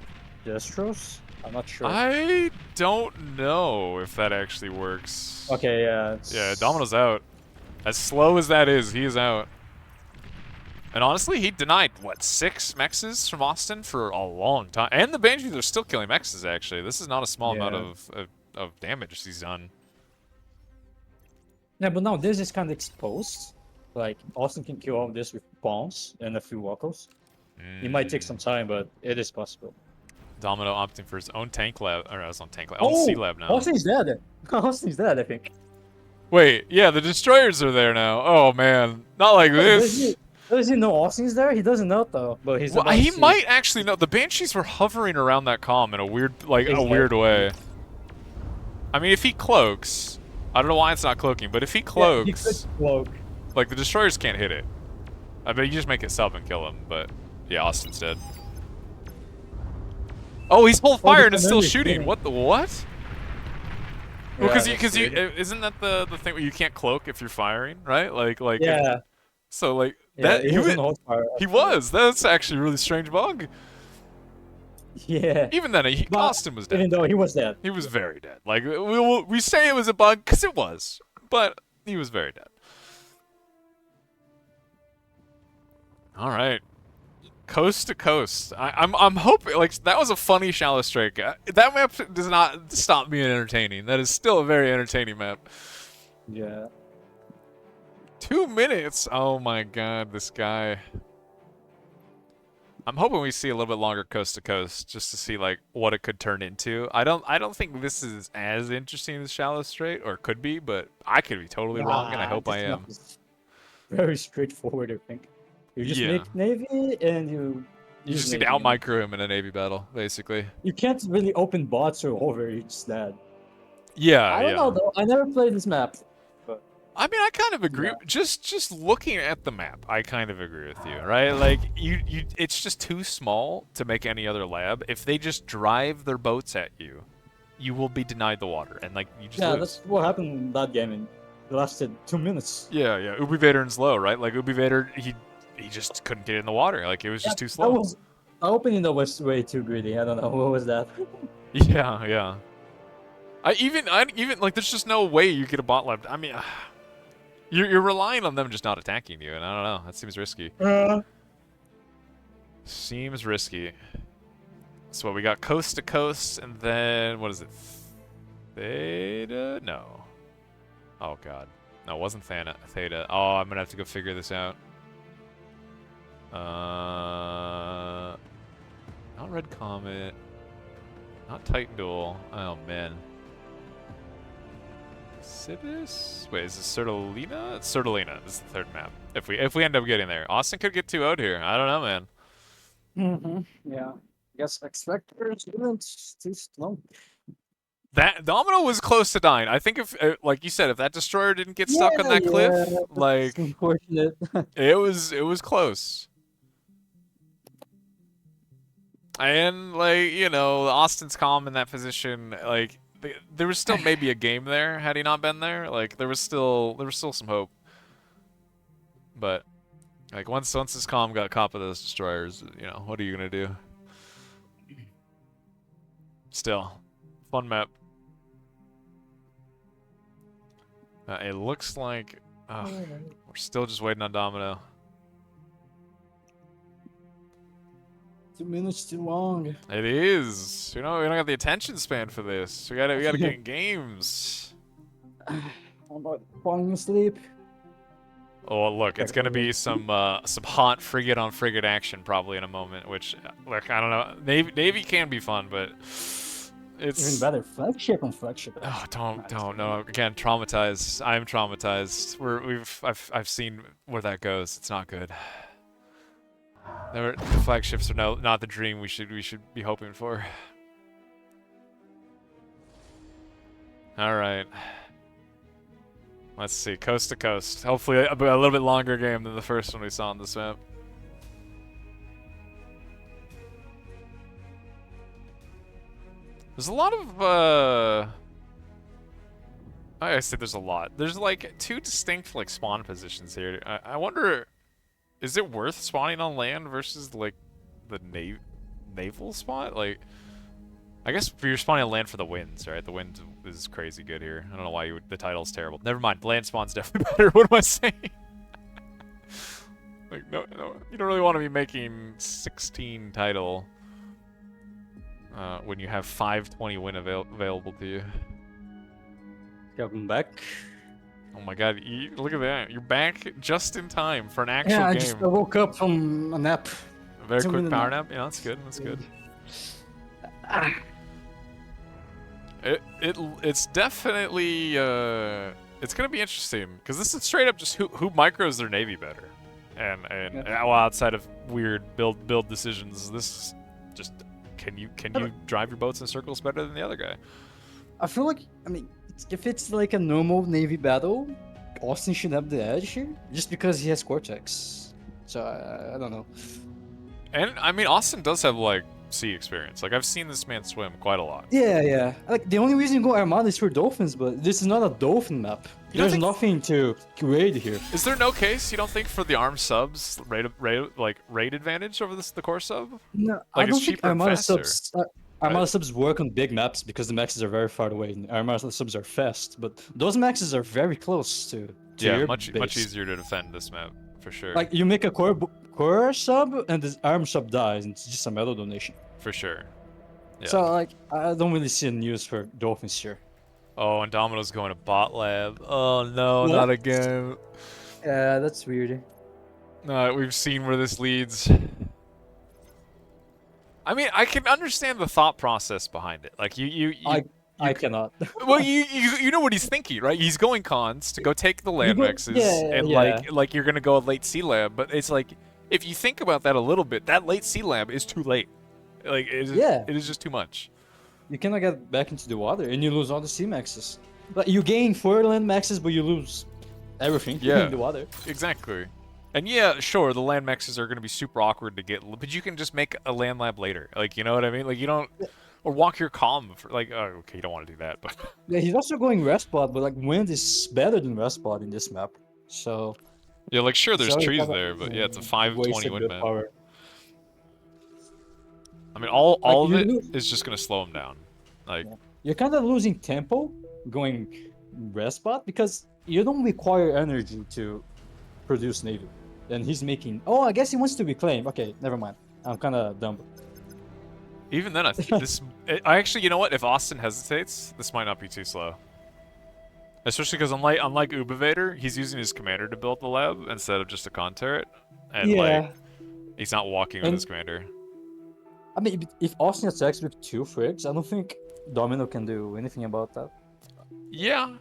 Destros? I'm not sure. I don't know if that actually works. Okay, yeah. Yeah, DoMiNo's out. As slow as that is, he is out. And honestly, he denied, what, 6 mexes from Austin for a long time. And the Banshees are still killing mexes, actually. This is not a small amount of damage he's done. Yeah, but now this is kind of exposed. Like, Austin can kill all of this with pawns and a few walkos. It might take some time, but it is possible. DoMiNo opting for his own tank lab, or his own tank lab, own sea lab now. Austin's dead. Austin's dead, I think. Wait, yeah, the destroyers are there now. Oh man, not like this. Does he know Austin's there? He doesn't know though, but he's. Well, he might actually know. The Banshees were hovering around that comm in a weird, weird way. I mean, if he cloaks, I don't know why it's not cloaking, but if he cloaks, he could cloak. Like the destroyers can't hit it. I bet you just make it sub and kill him. But yeah, Austin's dead. Oh, he's full fire and it's still shooting. What the what? Well, because you isn't that the thing where you can't cloak if you're firing, right? Like yeah. So like Yeah, that he was. That's actually a really strange bug. Yeah. Even then, Austin was dead. Even though he was dead. He was very dead. Like we say it was a bug because it was, but he was very dead. All right. Coast to coast. I'm hoping like that was a funny shallow strike. That map does not stop being entertaining. That is still a very entertaining map. Yeah. 2 minutes. Oh my god, this guy. I'm hoping we see a little bit longer coast to coast just to see like what it could turn into. I don't think this is as interesting as shallow straight, or could be, but I could be totally wrong, and I hope I am. Very straightforward, I think. You just make Navy and you just need to out micro him in a Navy battle, basically. You can't really open bots or over, you're just dead. Yeah, I don't know though. I never played this map. But I mean, I kind of agree. Yeah. Just looking at the map, I kind of agree with you, right? Like it's just too small to make any other lab. If they just drive their boats at you, you will be denied the water, and like you just lose. That's what happened in that game. And it lasted 2 minutes. Yeah. Ubi Vader and slow, right? Like Ubi Vader, he just couldn't get in the water. Like it was just too slow. The opening though was way too greedy. I don't know what was that. Yeah. I even like there's just no way you get a bot lab. I mean, you're relying on them just not attacking you, and I don't know. That seems risky. Seems risky. So we got coast to coast, and then what is it? Theta? No. Oh god. No, it wasn't Theta. Oh, I'm gonna have to go figure this out. Not Red Comet. Not Titan Duel. Oh man. Isidis? Wait, is this Sertaleina? It's Sertaleina. This is the third map. If we end up getting there, Austin could get 2-0'd here. I don't know, man. Yeah. I guess X-Factors isn't too slow. That DoMiNo was close to dying. I think if, like you said, if that destroyer didn't get stuck on that cliff, like unfortunate. it was close. And like you know, Austin's calm in that position. Like there was still maybe a game there had he not been there. Like there was still some hope. But like once his calm got caught by those destroyers, you know, what are you gonna do? Still, fun map. It looks like we're still just waiting on DoMiNo. 2 minutes too long. It is. You know, we don't got the attention span for this. We gotta get in games. I'm about falling asleep. Oh look, it's gonna be some hot frigate on frigate action probably in a moment. Which, look, I don't know. Navy can be fun, but it's even better. Flagship on flagship. Oh, don't no. Again, traumatized. I'm traumatized. I've seen where that goes. It's not good. The flagships are not the dream we should be hoping for. All right. Let's see, coast to coast. Hopefully a little bit longer game than the first one we saw on this map. There's a lot of I say there's a lot. There's like 2 distinct like spawn positions here. I wonder, is it worth spawning on land versus like the naval spot? Like, I guess if you're spawning on land for the winds, right? The wind is crazy good here. I don't know why the title's terrible. Never mind. Land spawn's definitely better. What am I saying? Like, no, you don't really want to be making 16 title when you have 520 win available to you. Welcome back. Oh my god, look at that. You're back just in time for an actual game. I woke up from a nap. A very quick power nap? Yeah, that's good. That's good. It's definitely it's gonna be interesting because this is straight up just who micros their navy better, and well, outside of weird build decisions, this is just can you drive your boats in circles better than the other guy? I feel like if it's like a normal navy battle, Austin should have the edge here just because he has Cortex. So I don't know. And I mean, Austin does have like sea experience. Like I've seen this man swim quite a lot. Yeah. Like the only reason you go Armada is for dolphins, but this is not a dolphin map. There's nothing to raid here. Is there no case you don't think for the armed subs raid advantage over the core sub? No, like I don't think Armada subs. Armada subs work on big maps because the maxes are very far away. And Armada subs are fast, but those maxes are very close to your much base. easier to defend this map for sure. Like you make a core sub and the arm sub dies, and it's just a metal donation. For sure. Yeah. So like I don't really see a news for dolphins here. Oh, and DoMiNo's going to bot lab. Oh no, What? not again. Yeah, that's weird. We've seen where this leads. I mean, I can understand the thought process behind it. Like I cannot. Well, you know what he's thinking, right? He's going cons to go take the land mexes, and like you're gonna go a late sea lab, but it's like if you think about that a little bit, that late sea lab is too late. Like it is just too much. You cannot get back into the water, and you lose all the sea maxes. Like you gain 4 land maxes, but you lose everything in the water. Exactly. And yeah, sure, the land mexes are going to be super awkward to get, but you can just make a land lab later. Like, you know what I mean? Like, you don't, or walk your column for, like, oh, okay, you don't want to do that, but. Yeah, he's also going rest spot, but like wind is better than rest spot in this map. So. Yeah, like sure, there's trees there, but yeah, it's a 520 wind map. Power. I mean, all of it is just going to slow him down. Like. You're kind of losing tempo going rest spot because you don't require energy to produce navy. And he's making. Oh, I guess he wants to reclaim. Okay, never mind. I'm kind of dumb. Even then, I think this. I actually, you know what? If Austin hesitates, this might not be too slow. Especially because unlike Ubivator, he's using his commander to build the lab instead of just a con turret, and like he's not walking with his commander. I mean, if Austin attacks with 2 frigs, I don't think DoMiNo can do anything about that. Yeah.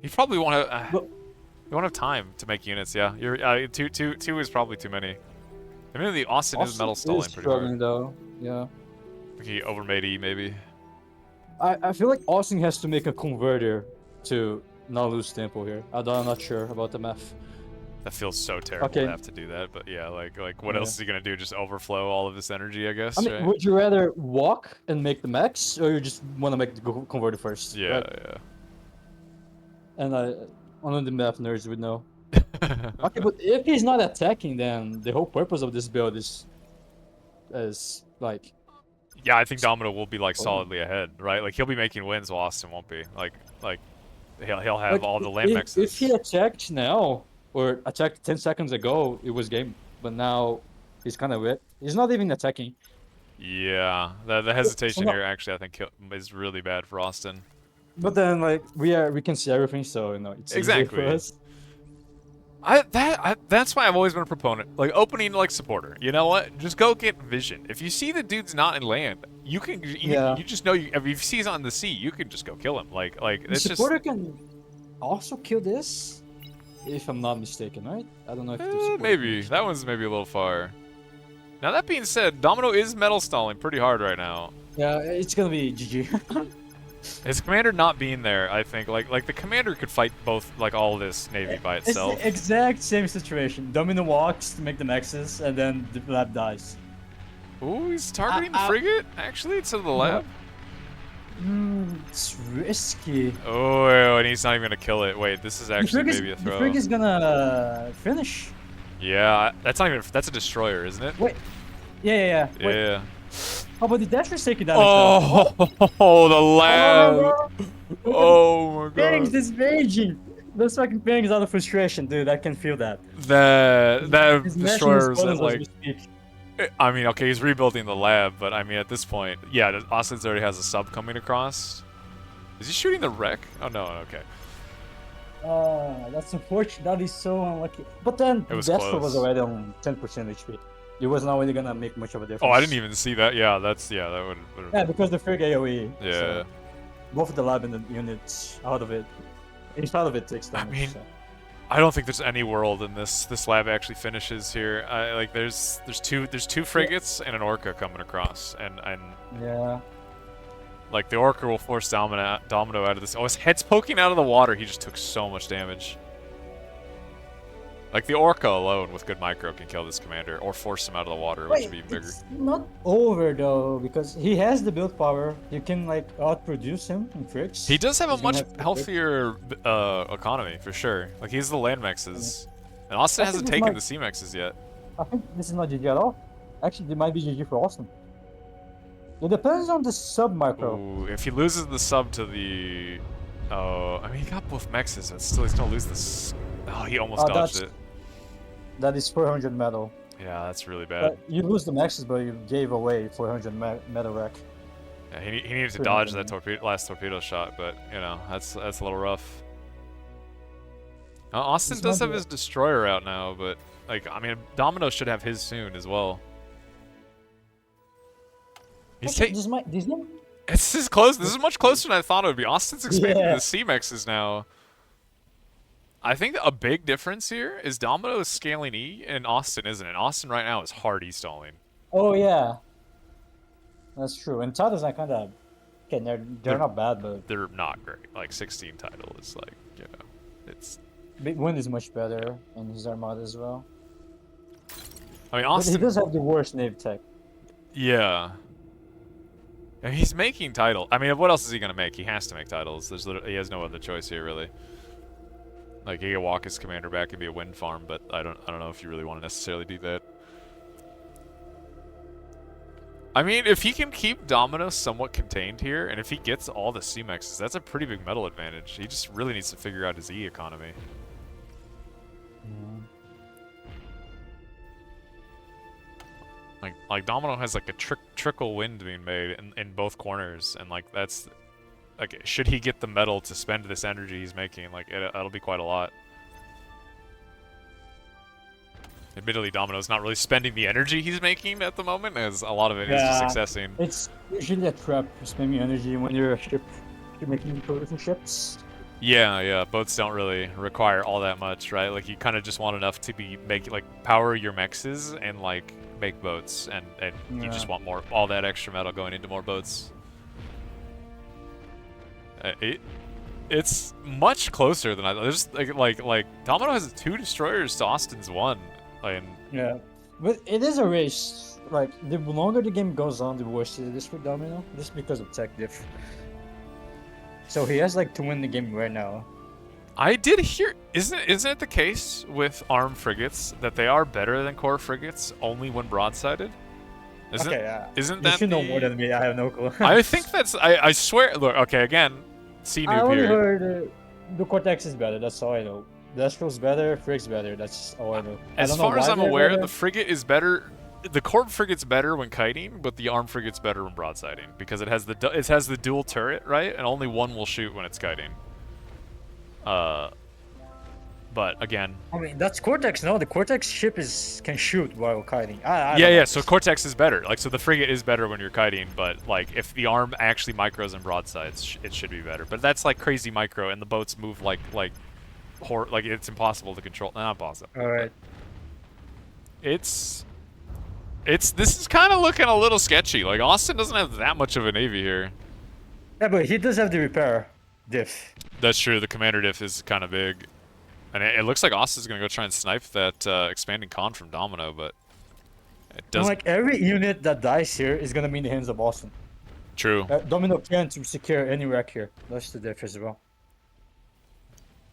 He probably won't have. But You won't have time to make units. Yeah, you're two is probably too many. I mean, the Austin is metal stalling pretty struggling hard. though. Yeah. Like he overmade E maybe. I feel like Austin has to make a converter to not lose tempo here. I'm not sure about the math. That feels so terrible Okay. to have to do that, but yeah, like what Yeah. else is he gonna do? Just overflow all of this energy, I guess. I mean, right? would you rather walk and make the max, or you just want to make the converter first? Yeah, Right? And only the math nerds would know. yeah. Okay, but if he's not attacking, then the whole purpose of this build is like. Yeah, I think DoMiNo will be like solidly ahead, right? Like he'll be making wins while Austin won't be. Like he'll have Like, all the land if mixes. he attacked now, or attacked 10 seconds ago, it was game. But now he's kind of wet. He's not even attacking. Yeah, the hesitation no- here actually I think is really bad for Austin. But then like we can see everything, so it's Exactly. easier for us. That's why I've always been a proponent. Like opening like supporter. You know what? Just go get vision. If you see the dude's not in land, you can you just know if you see he's on the sea, you can just go kill him. Like The it's just supporter can also kill this, if I'm not mistaken, right? I don't know if the supporter maybe can- that one's maybe a little far. Now that being said, DoMiNo is metal stalling pretty hard right now. Yeah, it's gonna be GG. His commander not being there, I think, like the commander could fight both like all this navy by It's itself. the exact same situation. DoMiNo walks to make the maxes, and then the lab dies. Ooh, he's targeting the frigate. Actually, it's to the lab. It's risky. Oh, and he's not even gonna kill it. Wait, this is actually maybe a The throw. frig is gonna finish. Yeah, that's not even. That's a destroyer, isn't it? Wait. Yeah. Wait, Yeah. how about the Dasher's taking damage? Oh, the lab. Oh my Fangs god. is raging. Those fucking Fangs out of frustration, dude. I can feel that. That He's mashing his destroyer was at buttons as we like. speak. I mean, okay, he's rebuilding the lab, but I mean, at this point, yeah, Austin's already has a sub coming across. Is he shooting the wreck? Oh no, okay. That's unfortunate. That is so unlucky. But then It was Dasher close. was already on 10% HP. It was not really gonna make much of a difference. Oh, I didn't even see that. Yeah, that would. Yeah, because the frig AoE. Yeah. So both the lab and the units out of it. Inside of it takes damage. mean, so. I don't think there's any world in this lab actually finishes here. Like there's two frigates and an orca coming across, and Yeah. like the orca will force DoMiNo out of this. Oh, his head's poking out of the water. He just took so much damage. Like the orca alone with good micro can kill this commander or force him out of the water, which would be even bigger. It's not over though, because he has the build power. You can like outproduce him in frigs. He does have a He's gonna much have to healthier economy for sure. Like he's the land mexes, and Austin I hasn't think this taken might- the sea mexes yet. I think this is not GG at all. Actually, it might be GG for Austin. It depends on the sub micro. Ooh, if he loses the sub to the, oh, I mean he got both mexes, but still he's gonna lose this. Oh, he almost dodged that's- it. That is 400 metal. Yeah, that's really bad. But you lose the maxes, but you gave away 400 metal rack. Yeah, he needed to Pretty dodge much, that last torpedo shot, but you know that's a little rough. Austin This does might have be his destroyer out now, but like I mean DoMiNo should have his soon as well. He's Okay, taking. this might. This is close. This is much closer than I thought it would be. Austin's expanding Yeah. the C-Mexes now. I think a big difference here is DoMiNo is scaling E and Austin isn't. And Austin right now is hard E stalling. Oh yeah. That's true. And Theta's are kind of. Okay, they're not bad, but They're not great. Like 16 title is like, you know, it's. Big Wind is much better in his armada as well. I mean, But he Austin. does have the worst nave tech. Yeah. And he's making title. I mean, what else is he gonna make? He has to make titles. He has no other choice here, really. Like he can walk his commander back and be a wind farm, but I don't know if you really want to necessarily do that. I mean, if he can keep DoMiNo somewhat contained here, and if he gets all the C-Mexes, that's a pretty big metal advantage. He just really needs to figure out his E economy. Like DoMiNo has like a trickle wind being made in both corners, and like that's like should he get the metal to spend this energy he's making, like that'll be quite a lot. Admittedly, DoMiNo's not really spending the energy he's making at the moment, as a lot of it is just accessing. It's usually a trap for spending energy when you're a ship. You're making different ships. Yeah. Boats don't really require all that much, right? Like you kind of just want enough to power your mexes and like make boats, and you Yeah. just want all that extra metal going into more boats. It's much closer than I thought. There's like DoMiNo has 2 destroyers to Austin's 1, and Yeah. But it is a race. Like, the longer the game goes on, the worse it is for DoMiNo. Just because of tech diff. So he has like to win the game right now. I did hear, isn't it the case with armed frigates that they are better than core frigates only when broadsided? Isn't You that should know more than me. I have no clue. I think that's I swear. Look, okay, again, C I noob only here. heard the Cortex is better. That's all I know. The Astral's better. Frig's better. That's all I know. As far as I'm aware, the frigate is better. The core frigate's better when kiting, but the armed frigate's better when broadsiding because it has the dual turret, right? And only one will shoot when it's kiting. But again, I mean, that's Cortex. No, the Cortex ship can shoot while kiting. I don't yeah. know. So Cortex is better. Like, so the frigate is better when you're kiting, but like if the arm actually micros and broadsides, it should be better. But that's like crazy micro, and the boats move like it's impossible to control. Not impossible. All right. This is kind of looking a little sketchy. Like Austin doesn't have that much of a navy here. Yeah, but he does have the repair diff. That's true. The commander diff is kind of big. And it looks like Austin's going to go try and snipe that expanding con from DoMiNo, but it doesn't. Like, every unit that dies here is going to be in the hands of Austin. True. DoMiNo can't secure any wreck here. That's the diff as well.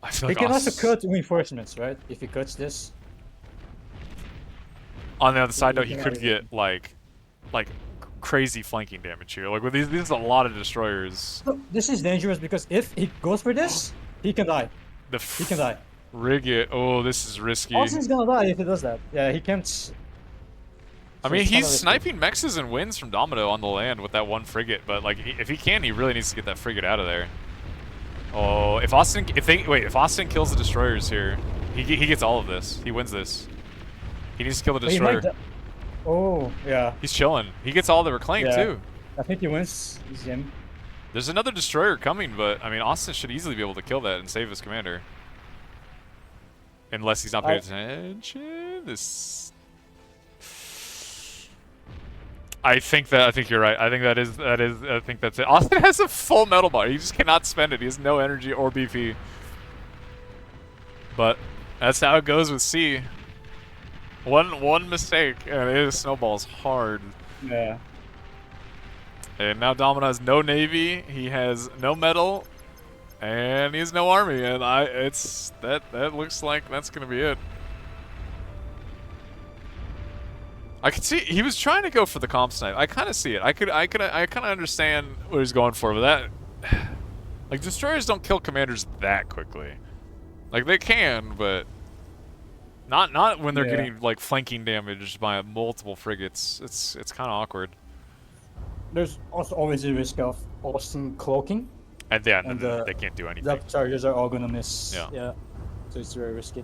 I feel He like can also cut reinforcements, right? If he cuts this. On the other side, though, he could get like crazy flanking damage here. Like with these are a lot of destroyers. No, this is dangerous because if he goes for this, he can die. He can die. Frigate. Oh, this is risky. Austin's gonna die if he does that. Yeah, he can't. I mean, he's sniping mexes and wins from DoMiNo on the land with that one frigate, but like if he can, he really needs to get that frigate out of there. Oh, if Austin kills the destroyers here, he gets all of this. He wins this. He needs to kill the destroyer. Oh, yeah. He's chilling. He gets all the reclaim too. I think he wins. He's him. There's another destroyer coming, but I mean, Austin should easily be able to kill that and save his commander. Unless he's not paying attention. I think you're right. I think I think that's it. Austin has a full metal bar. He just cannot spend it. He has no energy or BP. But that's how it goes with C. One mistake and it snowballs hard. Yeah. And now DoMiNo has no navy. He has no metal. And he has no army, and that looks like that's gonna be it. I could see he was trying to go for the comp snipe. I kind of see it. I kind of understand what he's going for, but that, like, destroyers don't kill commanders that quickly. Like they can, but not when they're getting like flanking damage by multiple frigates. It's kind of awkward. There's also always a risk of Austin cloaking. And then they can't do anything. The charges are all gonna miss. Yeah. So it's very risky.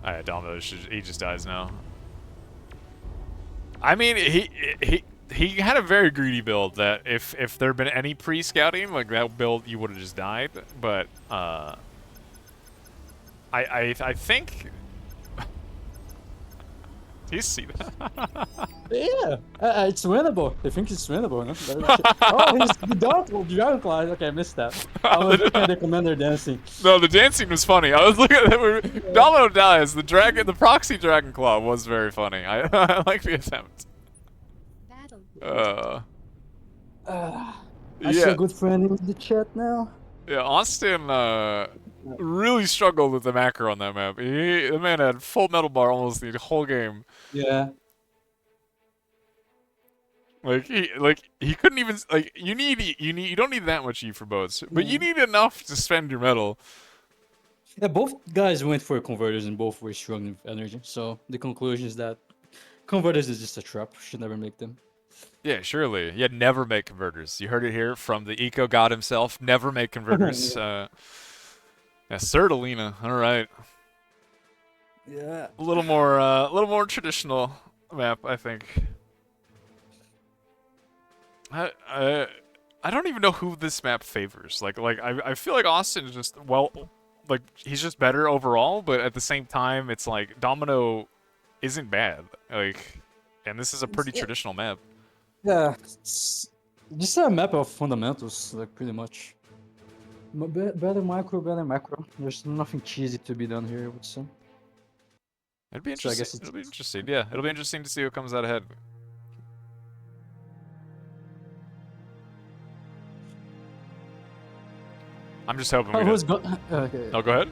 Alright, DoMiNo he just dies now. I mean, he had a very greedy build that if there had been any pre-scouting, like that build, you would have just died. But I think. Do you see that? Yeah, it's winnable. I think it's winnable. No? Oh, he's the Dragonclaw. Okay, I missed that. I was looking at the commander dancing. No, the dancing was funny. I was looking at that. DoMiNo dies. The proxy Dragonclaw was very funny. I like the attempt. I see a good friend in the chat now. Yeah, Austin really struggled with the macro on that map. The man had full metal bar almost the whole game. Yeah. Like he couldn't even you don't need that much E for boats, but you need enough to spend your metal. Yeah, both guys went for converters and both were struggling with energy. So the conclusion is that converters is just a trap. Should never make them. Yeah, surely. Yeah, never make converters. You heard it here from the eco god himself. Never make converters. Yeah, Sertaleina. All right. Yeah. A little more traditional map, I think. I don't even know who this map favors. I feel like Austin is just like he's just better overall, but at the same time, it's like DoMiNo isn't bad. Like, and this is a pretty traditional map. Yeah, it's just a map of fundamentals, like pretty much. Better micro, better macro. There's nothing cheesy to be done here, I would say. It'll be So I interesting. guess It'll be interesting. Yeah, it'll be interesting to see what comes out ahead. I'm just hoping we Okay. Oh, go ahead.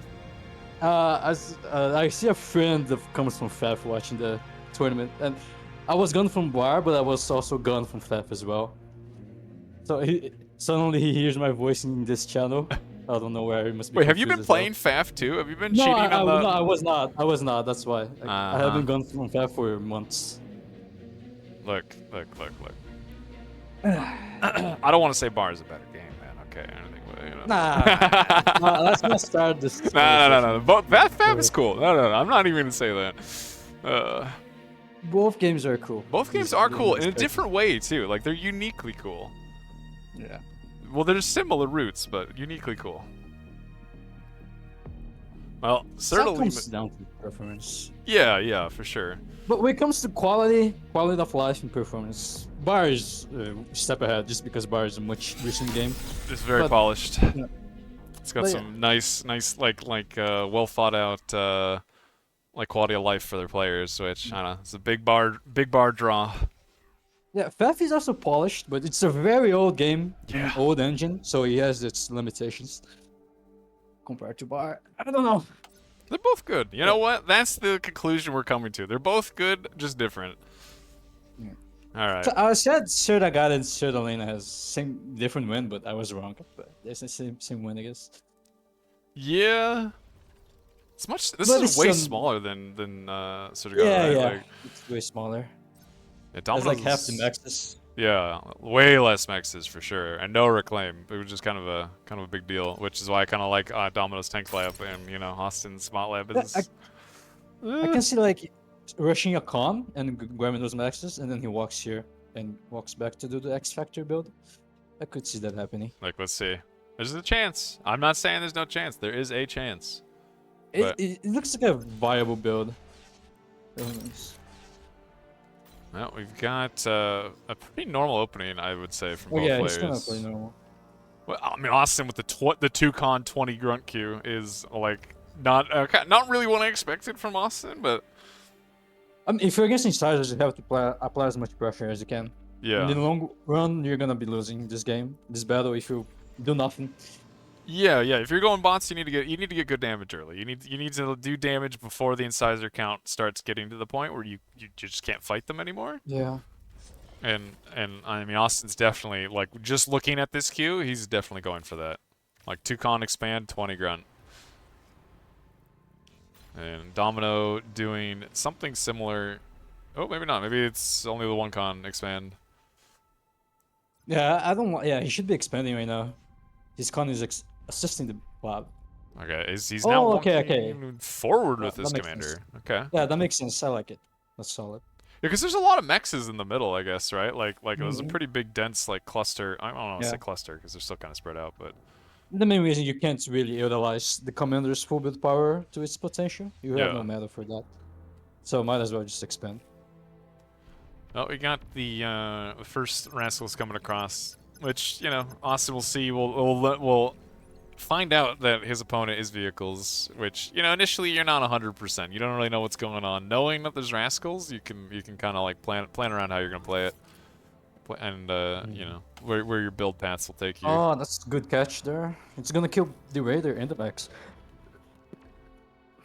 I see a friend that comes from FAF watching the tournament, and I was gone from Bar, but I was also gone from FAF as well. So suddenly he hears my voice in this channel. I don't know where he must be. Wait, have you been confused as playing FAF too? Have you been No, cheating on the? no, I was not. I was not. That's why. I have Uh-huh. been gone from FAF for months. Look. I don't want to say Bar is a better game, man. Okay, anything, but, you know. Nah, let's not start this. No. But FAF is cool. No. I'm not even gonna say that. Both games are cool. Both games are cool in a different way too. Like they're uniquely cool. Yeah. Well, they're similar roots, but uniquely cool. Well, That certainly. comes down to preference. Yeah, for sure. But when it comes to quality of life and performance, Bar is a step ahead just because Bar is a much recent game. It's very polished. Yeah. It's got some nice, well thought out, like quality of life for their players. Which I don't know, it's a big bar draw. Yeah, FAF is also polished, but it's a very old game, Yeah. an old engine, so it has its limitations compared to Bar. I don't know. They're both good. You know what? That's the conclusion we're coming to. They're both good, just different. Yeah. All right. So I said Sertagada and Sertaleina has different win, but I was wrong. But there's the same win, I guess. Yeah. It's much. This But is it's way smaller than Sertagada. Yeah, right? yeah. Like, It's way smaller. yeah, It's like half the Domino's- maxes. Yeah, way less mexes for sure, and no reclaim. It was just kind of a big deal, which is why I kind of like Domino's Tank Lab and Austin's Spot Lab is. I can see like rushing a con and grabbing those maxes, and then he walks here and walks back to do the X Factor build. I could see that happening. Like, let's see. There's a chance. I'm not saying there's no chance. There is a chance. It looks like a viable build. Well, we've got a pretty normal opening, I would say, from Oh both yeah, players. it's gonna play normal. Well, I mean, Austin with the 2-con 20 grunt queue is like not really what I expected from Austin, but I mean, if you're against insiders, you have to apply as much pressure as you can. yeah. In the long run, you're gonna be losing this game, this battle, if you do nothing. Yeah. If you're going bots, you need to get good damage early. You need to do damage before the incisor count starts getting to the point where you just can't fight them anymore. Yeah. And I mean, Austin's definitely like just looking at this queue, he's definitely going for that. Like 2-con expand, 20 grunt. And DoMiNo doing something similar. Oh, maybe not. Maybe it's only the 1-con expand. Yeah, I don't want. Yeah, he should be expanding right now. His con is assisting the lab. Okay, he's now okay. forward with That his makes commander. sense. Okay. Yeah, that makes sense. I like it. That's solid. Yeah, because there's a lot of mexes in the middle, I guess, right? Like it was a Mhm. pretty big, dense like cluster. I don't want to Yeah. say cluster because they're still kind of spread out, but The main reason you can't really utilize the commander's full build power to its potential. You have Yeah. no matter for that. So might as well just expand. oh, we got the first Wraxels coming across, which Austin will see. We'll find out that his opponent is vehicles, which initially you're not 100%. You don't really know what's going on. Knowing that there's Rascals, you can kind of like plan around how you're gonna play it, and where your build paths will take you. Oh, that's a good catch there. It's gonna kill the Raider and the Max.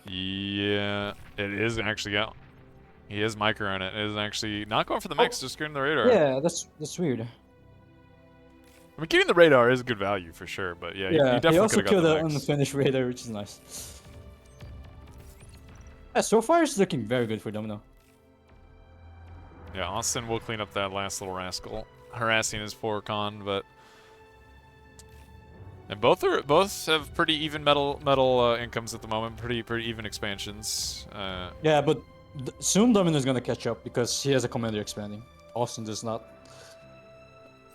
Yeah, it is actually out. He is micro in it. It is actually not going for the max, just getting the radar. Yeah, that's weird. I mean, getting the radar is good value for sure, but yeah, you Yeah, definitely he also could have killed got the the max. unfinished Raider, which is nice. Yeah, so far it's looking very good for DoMiNo. Yeah, Austin will clean up that last little rascal, harassing his 4-con, but and both have pretty even metal incomes at the moment, pretty even expansions. Yeah, but soon DoMiNo is gonna catch up because he has a commander expanding. Austin does not.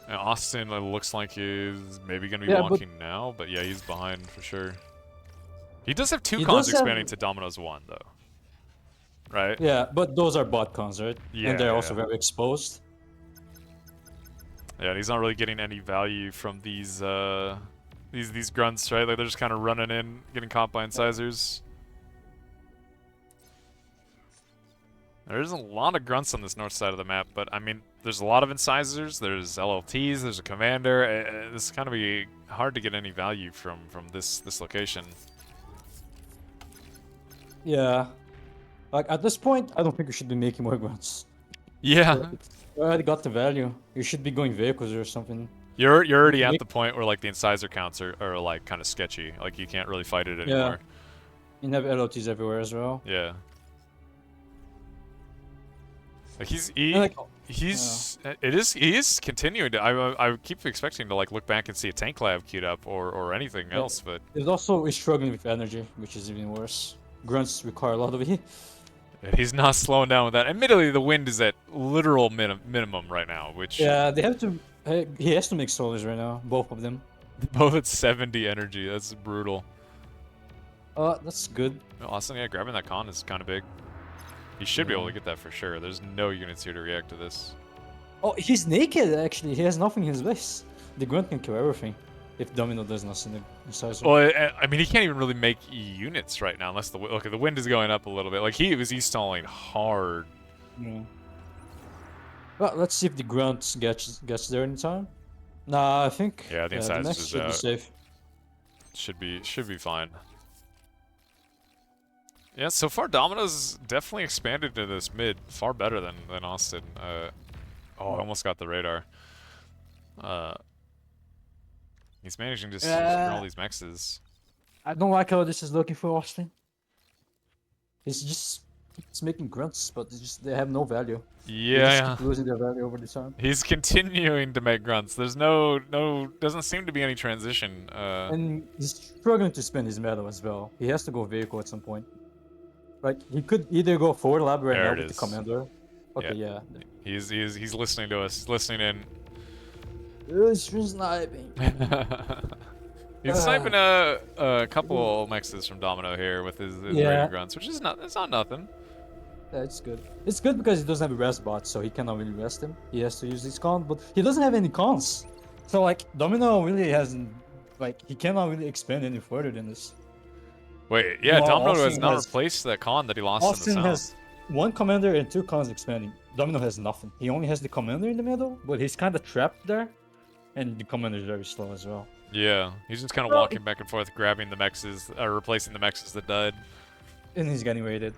And Austin looks like he's maybe going to be Yeah, walking now, but yeah, he's behind for sure. He does have two He cons does have- expanding to Domino's 1, though. Right? Yeah, but those are bot cons, right? Yeah, And they're yeah, also yeah. very exposed. Yeah, and he's not really getting any value from these grunts, right? Like, they're just kind of running in, getting caught by incisors. There's a lot of grunts on this north side of the map, but I mean, there's a lot of incisors, there's LLTs, there's a commander. This is kind of be hard to get any value from this location. Yeah. Like, at this point, I don't think we should be making more grunts. Yeah. We already got the value. You should be going vehicles or something. You're already at the point where like the incisor counts are like kind of sketchy. Like you can't really fight it anymore. You have LOTs everywhere as well. Yeah. Like he is continuing to. I keep expecting to like look back and see a tank lab queued up or anything else, but He's also struggling with energy, which is even worse. Grunts require a lot of it. he's not slowing down with that. Admittedly, the wind is at literal minimum right now, which Yeah, they have to. He has to make solars right now, both of them. both at 70 energy. That's brutal. That's good. Austin, yeah, grabbing that con is kind of big. He should be able to get that for sure. There's no units here to react to this. Oh, he's naked actually. He has nothing in his base. The grunt can kill everything if DoMiNo does not send him incisor. Well, I mean, he can't even really make units right now unless the wind is going up a little bit. Like he was stalling hard. Yeah. Well, let's see if the grunt gets there in time. Nah, I think. Yeah, the incisors next is should be out. safe. Should be fine. Yeah, so far Domino's definitely expanded to this mid far better than Austin. Oh, I almost got the radar. He's managing to secure all these mexes. I don't like how this is looking for Austin. It's making grunts, but they have no value. They just keep losing their value over the time. He's continuing to make grunts. There's doesn't seem to be any transition. And he's struggling to spend his metal as well. He has to go vehicle at some point. Like he could either go forward lab right now with the commander. Okay, yeah. He's listening to us, listening in. He's sniping. He's sniping a couple mexes from DoMiNo here with his rated grunts, which is not nothing. Yeah, it's good. It's good because he doesn't have a rest bot, so he cannot really rest him. He has to use his con, but he doesn't have any cons. So like DoMiNo really hasn't, like he cannot really expand any further than this. Wait, yeah, Well, DoMiNo has Austin not has- replaced that con that he lost Austin in the south. has one commander and two cons expanding. DoMiNo has nothing. He only has the commander in the middle, but he's kind of trapped there, and the commander is very slow as well. Yeah, he's just kind of walking back and forth, grabbing the mexes, replacing the mexes that died. And he's getting raided.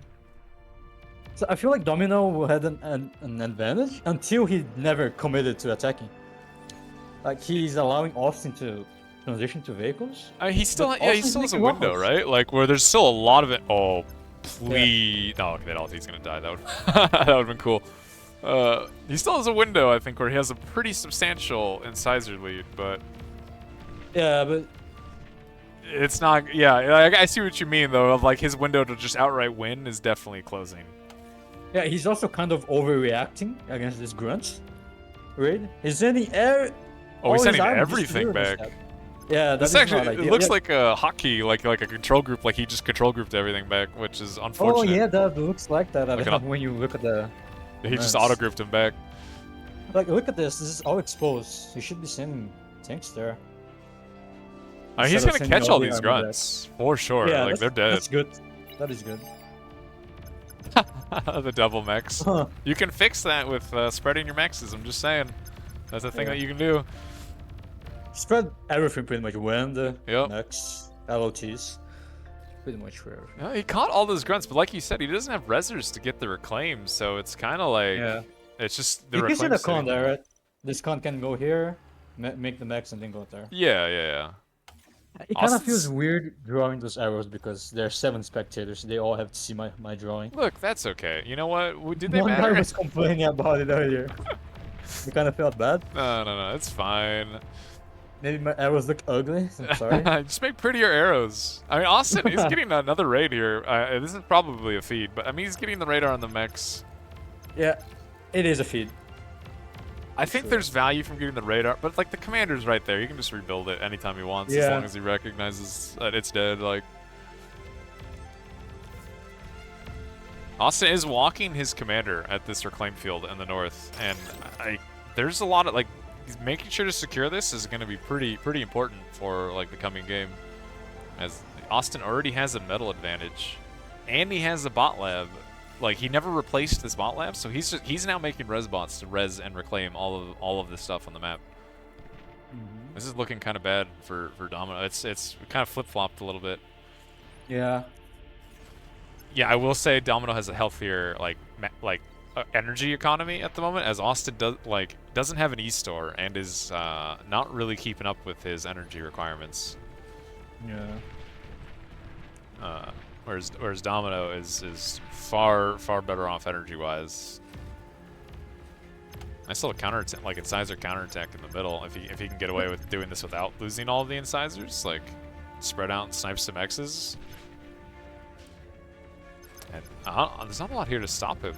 So I feel like DoMiNo had an advantage until he never committed to attacking. Like he's allowing Austin to transition to vehicles. He still But he Austin's still has a making window, waffles. right? Like where there's still a lot of it. Oh, please! No, okay, that ulti's gonna die. That would that would've been cool. He still has a window, I think, where he has a pretty substantial incisor lead, but Yeah, but it's not. Yeah, I see what you mean though. Of like his window to just outright win is definitely closing. yeah, he's also kind of overreacting against this grunt. Right? He's sending air. Oh, he's all his sending items just everything to back. that. Yeah, This that's actually not it ideal. looks Yeah. like a hotkey, like a control group, like he just control grouped everything back, which is Oh unfortunate. yeah, that looks like that. Look at When you look at the. He just Nice. auto grouped him back. Like, look at this. This is all exposed. You should be sending tanks there. He's Instead of gonna sending catch all all the these army grunts for sure. Yeah, Like they're dead. That's good. That is good. The double mechs. Huh. You can fix that with spreading your mexes. I'm just saying. That's a thing Yeah. that you can do. Spread everything pretty much. Wind, Yep. next, LOTs. Pretty much for everything. Yeah, he caught all those grunts, but like you said, he doesn't have resers to get the reclaims, so it's kind of like Yeah. it's just the You can send a reclaims con sitting there, right? This con can go here, make the max, and then go there. Yeah, yeah. It kind of Austin's- feels weird drawing those arrows because there are 7 spectators. They all have to see my drawing. Look, that's okay. You know what? Did they One guy matter? was complaining about it earlier. You kind of felt bad. No, it's fine. Maybe my arrows look ugly. I'm sorry. Just make prettier arrows. I mean, Austin, he's getting another raid here. This is probably a feed, but I mean, he's getting the radar on the mechs. Yeah, it is a feed. I think sure. there's value from getting the radar, but like the commander's right there. You can just rebuild it anytime he wants, as long as he recognizes that it's dead. Like Austin is walking his commander at this reclaim field in the north, and there's a lot of like making sure to secure this is going to be pretty important for like the coming game, as Austin already has a metal advantage, and he has a bot lab. Like he never replaced this bot lab, so he's now making res bots to res and reclaim all of this stuff on the map. This is looking kind of bad for DoMiNo. It's kind of flip flopped a little bit. Yeah. Yeah, I will say DoMiNo has a healthier energy economy at the moment, as Austin doesn't have an e-store and is not really keeping up with his energy requirements. Yeah. Whereas DoMiNo is far better off energy wise. I still have counter like incisor counterattack in the middle if he can get away with doing this without losing all of the incisors, like spread out and snipe some X's. And there's not a lot here to stop him.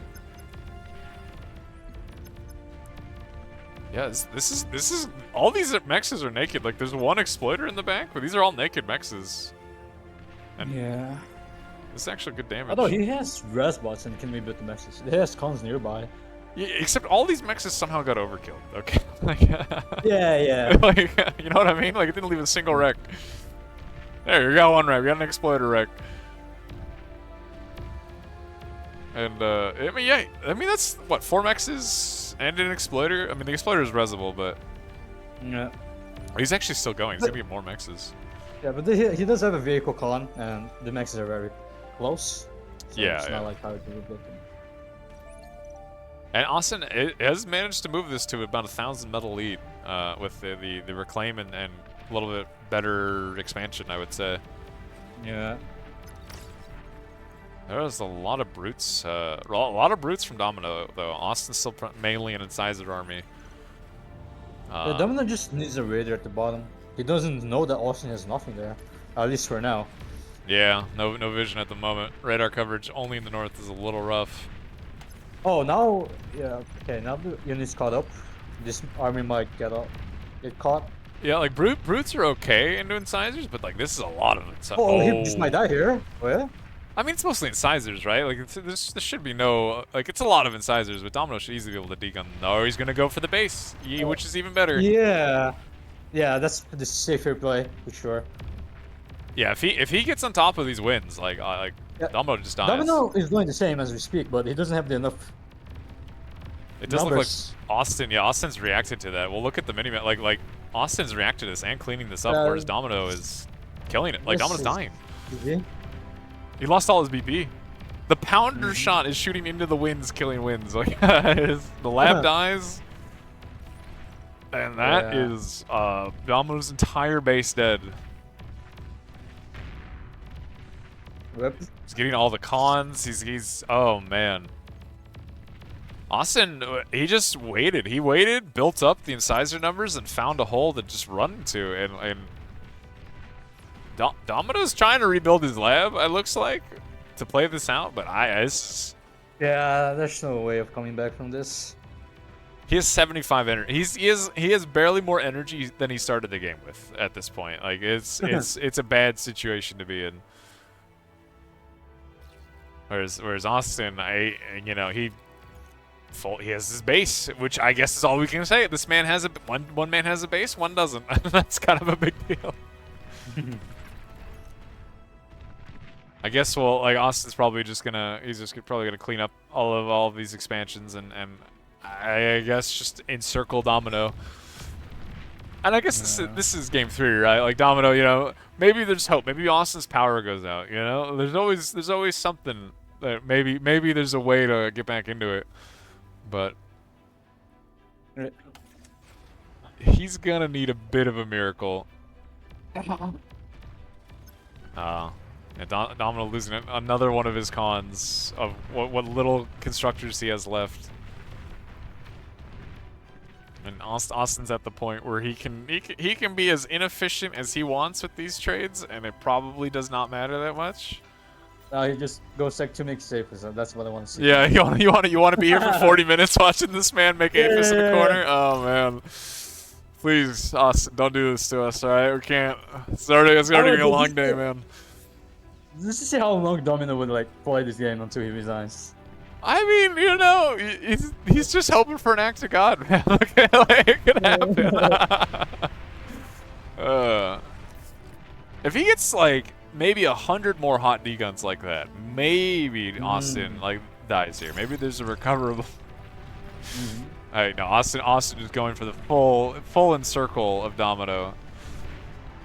Yeah, this is all these mexes are naked. Like there's one exploiter in the back, but these are all naked mexes. And yeah. this is actually good damage. Although he has res bots and can rebuild the mexes. He has cons nearby. Yeah, except all these mexes somehow got overkilled. Okay. Like, yeah. like, you know what I mean? Like it didn't leave a single wreck. There, you got one wreck. You got an exploiter wreck. And I mean that's what 4 mexes and an exploiter. I mean the exploiter is resable, but yeah, he's actually still going. He's gonna get more mexes. Yeah, but he does have a vehicle con, and the mexes are very close. So Yeah, it's not like hard to rebuild them. And Austin has managed to move this to about 1,000 metal lead with the reclaim and a little bit better expansion, I would say. Yeah. There's a lot of brutes. A lot of brutes from DoMiNo, though. Austin's still mainly an incisor army. Yeah, DoMiNo just needs a raider at the bottom. He doesn't know that Austin has nothing there, at least for now. Yeah, no vision at the moment. Radar coverage only in the north is a little rough. Oh, now, yeah, okay, now the unit's caught up. This army might get caught. Yeah, like brutes are okay into incisors, but like this is a lot of incisors. Oh, he just might die here. Oh yeah. I mean, it's mostly incisors, right? Like, there should be no... Like, it's a lot of incisors, but DoMiNo should easily be able to degun. No, he's going to go for the base, which is even better. Yeah. Yeah, that's the safer play, for sure. Yeah, if he gets on top of these wins, like yeah. DoMiNo just dies. DoMiNo is doing the same as we speak, but he doesn't have enough It does numbers. look like Austin... Yeah, Austin's reacted to that. Well, look at the minimap. Like Austin's reacted to this and cleaning this up, whereas DoMiNo is killing it. Like, DoMiNo's dying. He lost all his BP. The pounder shot is shooting into the winds, killing winds. Like the lab dies, and that is DoMiNo's entire base dead. Yep. He's getting all the cons. He's oh man. Austin, he just waited. He waited, built up the incisor numbers, and found a hole to just run into. And DoMiNo's trying to rebuild his lab, it looks like, to play this out, but yeah, there's no way of coming back from this. He has 75 energy. He has barely more energy than he started the game with at this point. Like it's a bad situation to be in. Whereas Austin, he has his base, which I guess is all we can say. This man has one man has a base, one doesn't. That's kind of a big deal. I guess Austin's probably probably gonna clean up all of these expansions and I guess just encircle DoMiNo. And I guess this is game 3, right? Like DoMiNo, maybe there's hope. Maybe Austin's power goes out. There's always something that maybe there's a way to get back into it, but he's gonna need a bit of a miracle. And DoMiNo losing another one of his cons of what little constructors he has left. And Austin's at the point where he can be as inefficient as he wants with these trades, and it probably does not matter that much. He just goes like to make safe, so that's what I want to see. Yeah, you want to be here for 40 minutes watching this man make Aphis in the Yeah. corner? Oh man. Please, Austin, don't do this to us, alright? We can't. It's already gonna be a long day, man. Let's just see how long DoMiNo would like play this game until he resigns. I mean, you know, he's just hoping for an act of God, man. Okay, like, it could happen. If he gets like maybe 100 more hot D guns like that, maybe Austin like dies here. Maybe there's a recoverable. Alright, no, Austin is going for the full encircle of DoMiNo.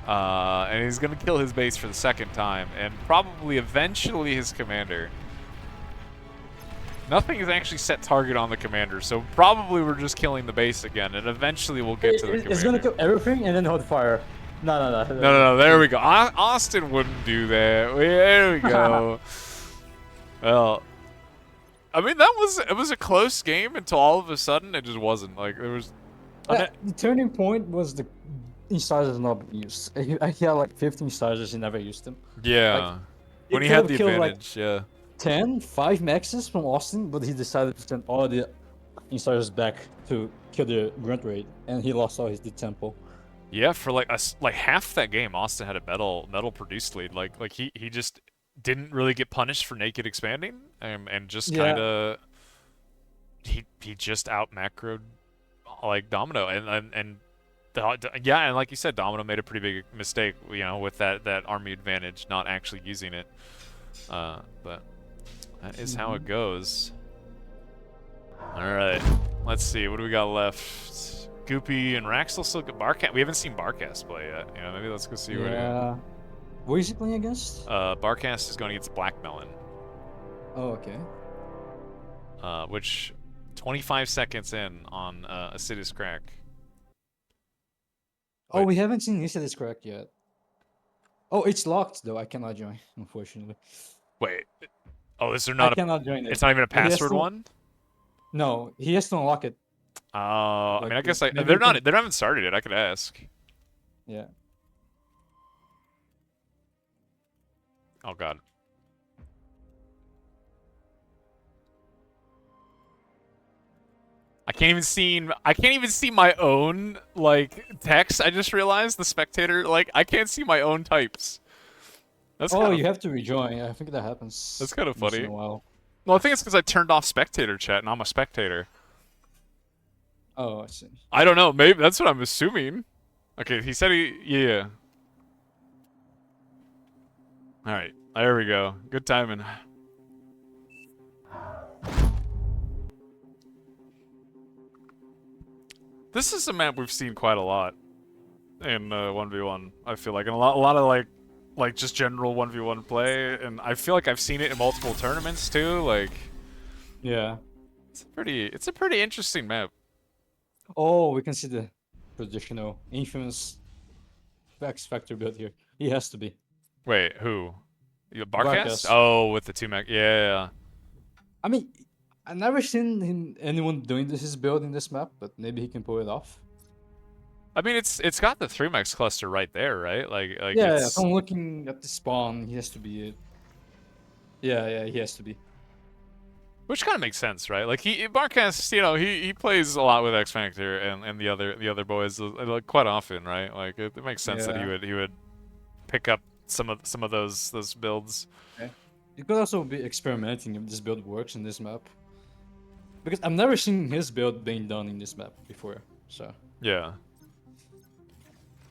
And he's gonna kill his base for the second time, and probably eventually his commander. Nothing is actually set target on the commander, so probably we're just killing the base again, and eventually we'll get to the commander. It's gonna kill everything and then hold fire. No. No, there we go. Austin wouldn't do that. There we go. Well, I mean, it was a close game until all of a sudden it just wasn't. Like, there was... The turning point was the incisors not being used. He had like 15 incisors, he never used them. Yeah. Like, when he had the advantage, yeah. 5 maxes from Austin, but he decided to send all the incisors back to kill the grunt rate, and he lost all his tempo. Yeah, for like half that game, Austin had a metal produced lead. Like he just didn't really get punished for naked expanding, and just kind of he just out macroed like DoMiNo, and like you said, DoMiNo made a pretty big mistake, you know, with that army advantage, not actually using it. But that is how it goes. All right, let's see, what do we got left? Goopy and Wraxel still get Barcast. We haven't seen Barcast play yet. You know, maybe let's go see what. What is he playing against? Barcast is going against Blackmelon. Oh, okay. Which 25 seconds in on Isidis crack. Oh, we haven't seen Isidis crack yet. Oh, it's locked though. I cannot join, unfortunately. Wait. Oh, is there not? I cannot join it. It's not even a password one. No, he has to unlock it. I mean, I guess they haven't started it. I could ask. Yeah. Oh God. I can't even see my own like text. I just realized the spectator, like, I can't see my own types. That's you have to rejoin. I think that happens. That's kind of funny. In a while. Well, I think it's because I turned off spectator chat and I'm a spectator. Oh, I see. I don't know. Maybe that's what I'm assuming. Okay, he said yeah. All right, there we go. Good timing. This is a map we've seen quite a lot in 1v1. I feel like, and a lot of like just general 1v1 play, and I feel like I've seen it in multiple tournaments too. Like, yeah, it's a pretty interesting map. Oh, we can see the traditional infamous X Factor build here. He has to be. Wait, who? Barcast? Oh, with the 2 mech. Yeah. I mean, I've never seen anyone doing his build in this map, but maybe he can pull it off. I mean, it's got the 3 mechs cluster right there, right? Like yeah. If I'm looking at the spawn, he has to be it. Yeah, he has to be. Which kind of makes sense, right? Like Barcast, you know, he plays a lot with X Factor and the other boys like quite often, right? Like it makes sense that he would pick up some of those builds. Okay. You could also be experimenting if this build works in this map, because I've never seen his build being done in this map before. So yeah.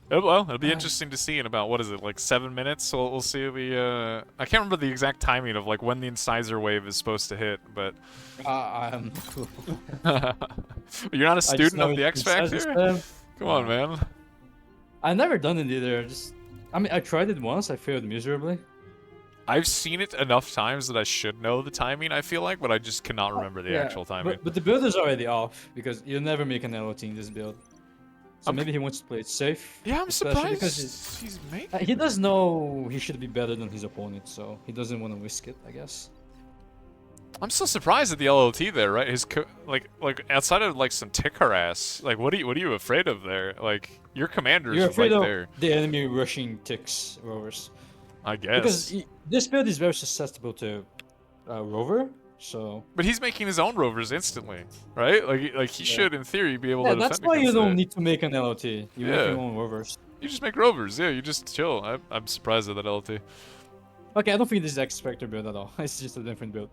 Well, it'll be interesting to see in about, what is it, like 7 minutes? So we'll see I can't remember the exact timing of like when the incisor wave is supposed to hit, but I'm you're not a student of the X Factor? Come on, man. I've never done it either. I mean, I tried it once. I failed miserably. I've seen it enough times that I should know the timing, I feel like, but I just cannot remember the actual timing. But the build is already off, because you'll never make an LOT in this build. So maybe he wants to play it safe. Yeah, I'm surprised because he's made he does know he should be better than his opponent, so he doesn't want to risk it, I guess. I'm so surprised at the LOT there, right? His like outside of like some tick harass, like what are you afraid of there? Like your commander's You're afraid right of there. the enemy rushing ticks rovers. I Because guess. this build is very susceptible to rover, so But he's making his own rovers instantly, right? Like he yeah. should, in theory, be able Yeah, to that's defend why you against don't it. need to make an LT. You make your Yeah, own rovers. you just make rovers. Yeah, you just chill. I'm surprised at that LT. Okay, I don't think this is X Spectre build at all. It's just a different build.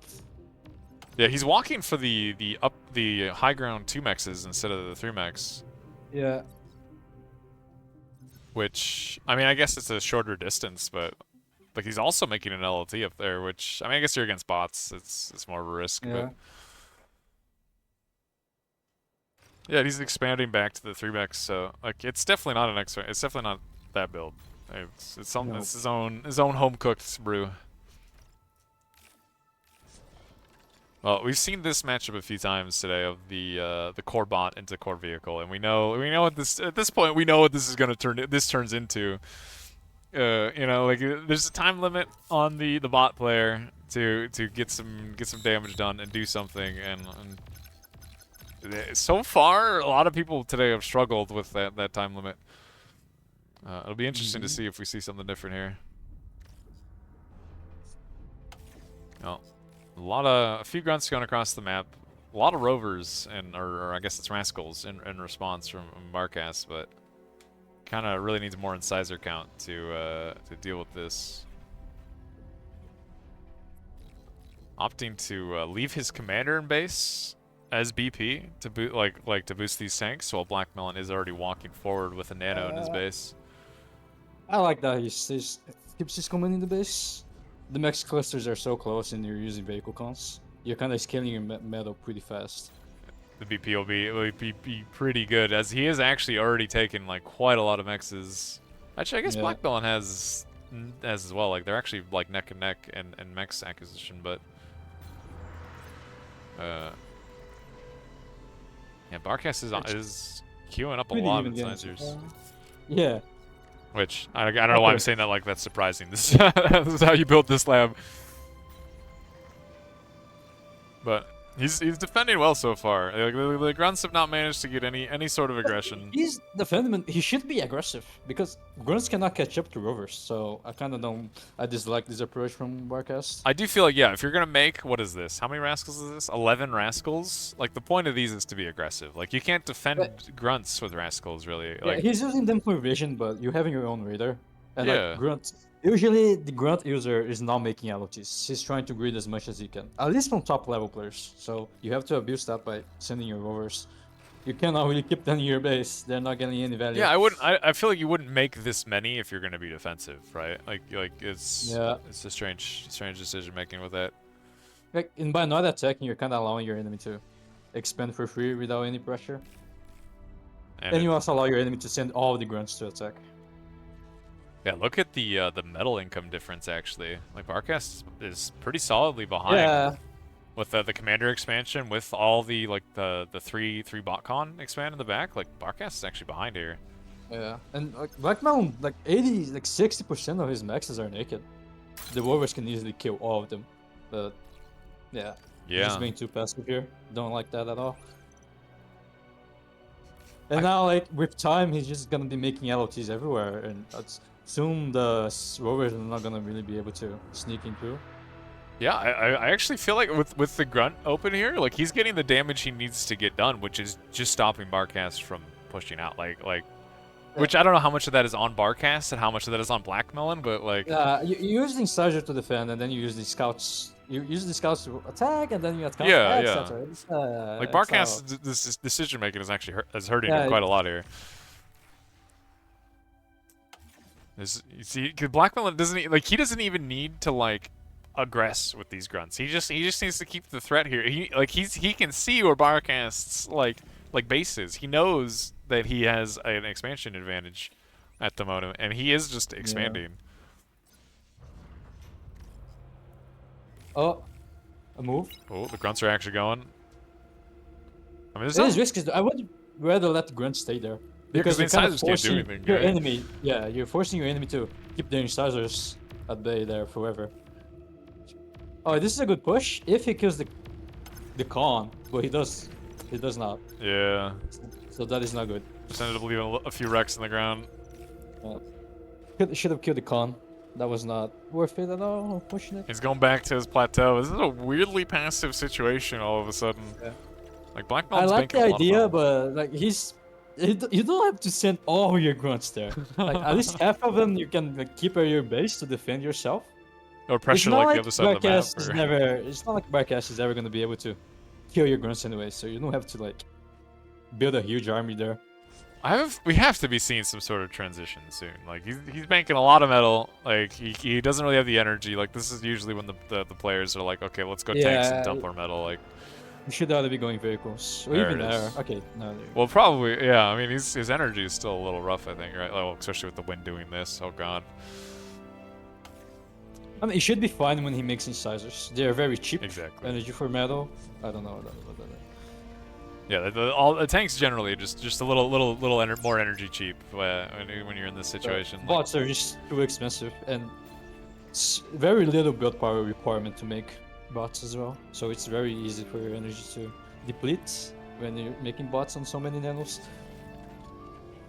Yeah, he's walking for the high ground 2 mexes instead of the 3 mex. Yeah. Which, I mean, I guess it's a shorter distance, but like he's also making an LLT up there, which, I mean, I guess you're against bots. It's more of a risk, Yeah. but yeah, he's expanding back to the 3 mex, so like it's definitely not an X. It's definitely not that build. No. It's his own home cooked brew. Well, we've seen this matchup a few times today of the core bot into core vehicle, and we know what this at this point we know what this is gonna turns into. You know, like there's a time limit on the bot player to get some damage done and do something, and so far a lot of people today have struggled with that time limit. It'll be interesting to see if we see something different here. Oh. A few grunts going across the map. A lot of rovers, or I guess it's rascals in response from Marcas, but kind of really needs more incisor count to deal with this. Opting to leave his commander in base as BP to to boost these tanks, while Blackmelon is already walking forward with a nano in his base. I like that he keeps his command in the base. The max clusters are so close and you're using vehicle cons. You're kind of scaling your metal pretty fast. The BP will be pretty good, as he has actually already taken like quite a lot of mexes. Actually, I guess Blackmelon has as well. Like they're actually like neck and neck in mex acquisition, but yeah, Barkas is queuing up a lot of incisors. Yeah. Which I don't know why I'm saying that like that's surprising. This is how you built this lab. But he's defending well so far. Like, the grunts have not managed to get any sort of aggression. He's defending. He should be aggressive because grunts cannot catch up to rovers. So I kind of don't. I dislike this approach from Barkas. I do feel like, yeah, if you're gonna make, what is this? How many rascals is this? 11 rascals. Like the point of these is to be aggressive. Like you can't defend grunts with rascals really. Like he's using them for vision, but you're having your own radar. And like grunts. Usually, the grunt user is not making LOTs. He's trying to greed as much as he can, at least from top level players. So you have to abuse that by sending your rovers. You cannot really keep them in your base. They're not getting any value. Yeah, I wouldn't. I feel like you wouldn't make this many if you're going to be defensive, right? Like it's a strange decision making with that. Like, and by not attacking, you're kind of allowing your enemy to expand for free without any pressure. And you also allow your enemy to send all the grunts to attack. Yeah, look at the metal income difference actually. Like Barkas is pretty solidly behind. Yeah. With the commander expansion, with all the the three botcon expand in the back, like Barkas is actually behind here. Yeah, and like Blackmelon, like 60% of his maxes are naked. The rovers can easily kill all of them, but yeah, he's being too passive here. Don't like that at all. And now, like with time, he's just gonna be making LOTs everywhere, and soon the rovers are not gonna really be able to sneak in through. Yeah, I actually feel like with the grunt open here, like he's getting the damage he needs to get done, which is just stopping Barkas from pushing out. Which I don't know how much of that is on Barkas and how much of that is on Blackmelon, but like. You use the incisor to defend, and then you use the scouts. You use the scouts to attack, and then you attack. Like Barkas' this decision making is actually hurting him quite a lot here. You see, because Blackmelon he doesn't even need to aggress with these grunts. He just needs to keep the threat here. He can see where Barkas base is. He knows that he has an expansion advantage at the moment, and he is just expanding. Oh, a move. Oh, the grunts are actually going. I mean, it is risky. I would rather let the grunts stay there. Because the incisors can't do anything. Your enemy, you're forcing your enemy to keep their incisors at bay there forever. Oh, this is a good push if he kills the con, but he does not. Yeah. So that is not good. Just ended up leaving a few wrecks in the ground. Should have killed the con. That was not worth it at all, unfortunately. He's going back to his plateau. This is a weirdly passive situation all of a sudden. Yeah. Like, I Blackmelon's like banking the a lot of idea, metal. but like you don't have to send all your grunts there. Like at least half of them you can like, keep at your base to defend yourself. Or It's pressure not like like the other side of the map. Barcast is Or... never. It's not like Barcast is ever gonna be able to kill your grunts anyway, so you don't have to like build a huge army there. We have to be seeing some sort of transition soon. Like he's banking a lot of metal. Like he doesn't really have the energy. Like this is usually when the players are like, okay, let's go tanks and dump our metal. Like you should either be going vehicles or there even it air. is. Okay, no. Well, probably yeah. I mean, his energy is still a little rough, I think, right? Well, especially with the wind doing this. Oh god. I mean, it should be fine when he makes incisors. They're very cheap. Exactly. Energy for metal. I don't know. Yeah, all the tanks generally just a little more energy cheap when you're in this situation. Like, Bots are just too expensive and it's very little build power requirement to make bots as well. So it's very easy for your energy to deplete when you're making bots on so many nanos.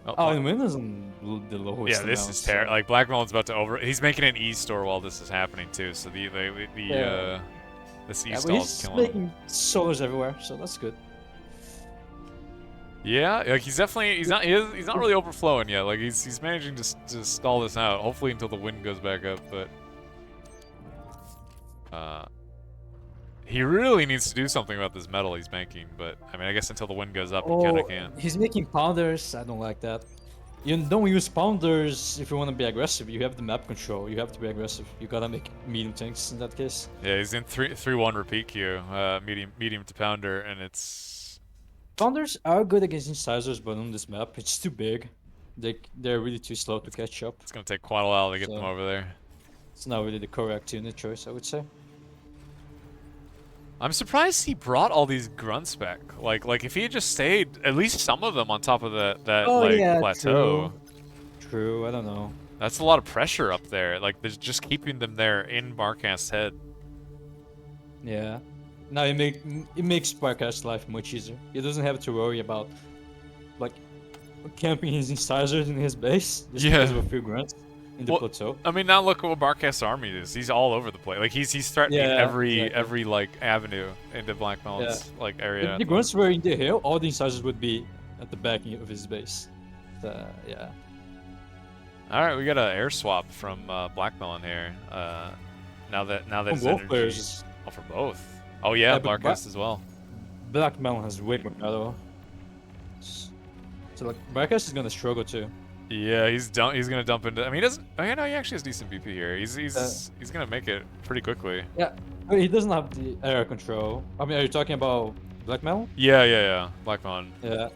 Oh, and wind is on the lowest. Yeah, this is terrible. Like Blackmelon's about to He's making an E store while this is happening too. So this E stall is killing him. He's making solars everywhere, so that's good. Yeah, like he's not really overflowing yet. Like he's managing to stall this out. Hopefully until the wind goes back up, but he really needs to do something about this metal he's making. But I mean, I guess until the wind goes up, he kind of can't. He's making pounders. I don't like that. You don't use pounders if you want to be aggressive. You have the map control. You have to be aggressive. You gotta make medium tanks in that case. Yeah, he's in 3-1 repeat queue, medium to pounder, and it's. Pounders are good against incisors, but on this map, it's too big. They're really too slow to catch up. It's gonna take quite a while to get them over there. It's not really the correct unit choice, I would say. I'm surprised he brought all these grunts back. Like if he had just stayed, at least some of them on top of that plateau. True, I don't know. That's a lot of pressure up there. Like there's just keeping them there in Barcast's head. Yeah. Now it makes Barcast's life much easier. He doesn't have to worry about like camping his incisors in his base just because of a few grunts in the plateau. I mean, now look at what Barcast's army is. He's all over the place. Like he's threatening every like avenue into Blackmelon's like area. If the grunts were in the hill, all the incisors would be at the back of his base. So, yeah. All right, we got an air swap from Blackmelon here. Now that his both energy. players. Oh, for both. Oh yeah, Barcast as well. Blackmelon has way more metal. So like Barcast is gonna struggle too. Yeah, he's gonna dump into. I mean, he doesn't. Oh yeah, no, he actually has decent BP here. He's gonna make it pretty quickly. Yeah, but he doesn't have the air control. I mean, are you talking about Blackmelon? Yeah. Blackmelon. Yeah.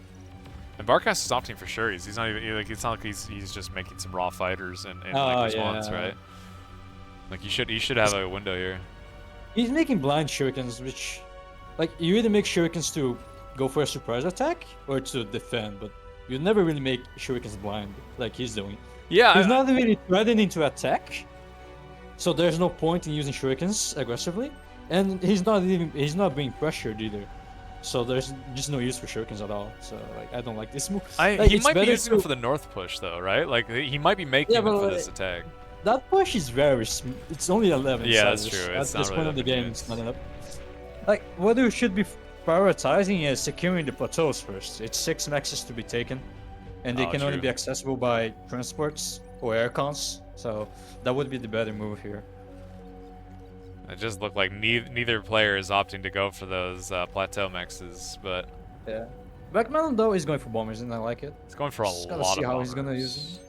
And Barcast is opting for sure. He's not even like it's not like he's just making some raw fighters and like response, right? Like he should have a window here. He's making blind shurikens, which, like, you either make shurikens to go for a surprise attack or to defend, but you never really make shurikens blind, like he's doing. Yeah. He's not really threatening to attack, so there's no point in using shurikens aggressively, and he's not being pressured either. So there's just no use for shurikens at all. So like I don't like this move. He might be using it for the north push though, right? Like he might be making it for this attack. That push is very it's only 11 Yeah, that's sizes. true. At this point really of the game, it's not enough. Like, what you should be prioritizing is securing the plateaus first. It's 6 maxes to be taken, and they can only be accessible by transports or aircons, so that would be the better move here. It just looked like neither player is opting to go for those plateau maxes, but... Yeah. Blackmelon, though, is going for bombers, and I like it. He's going for a lot of bombers. See how he's gonna use them.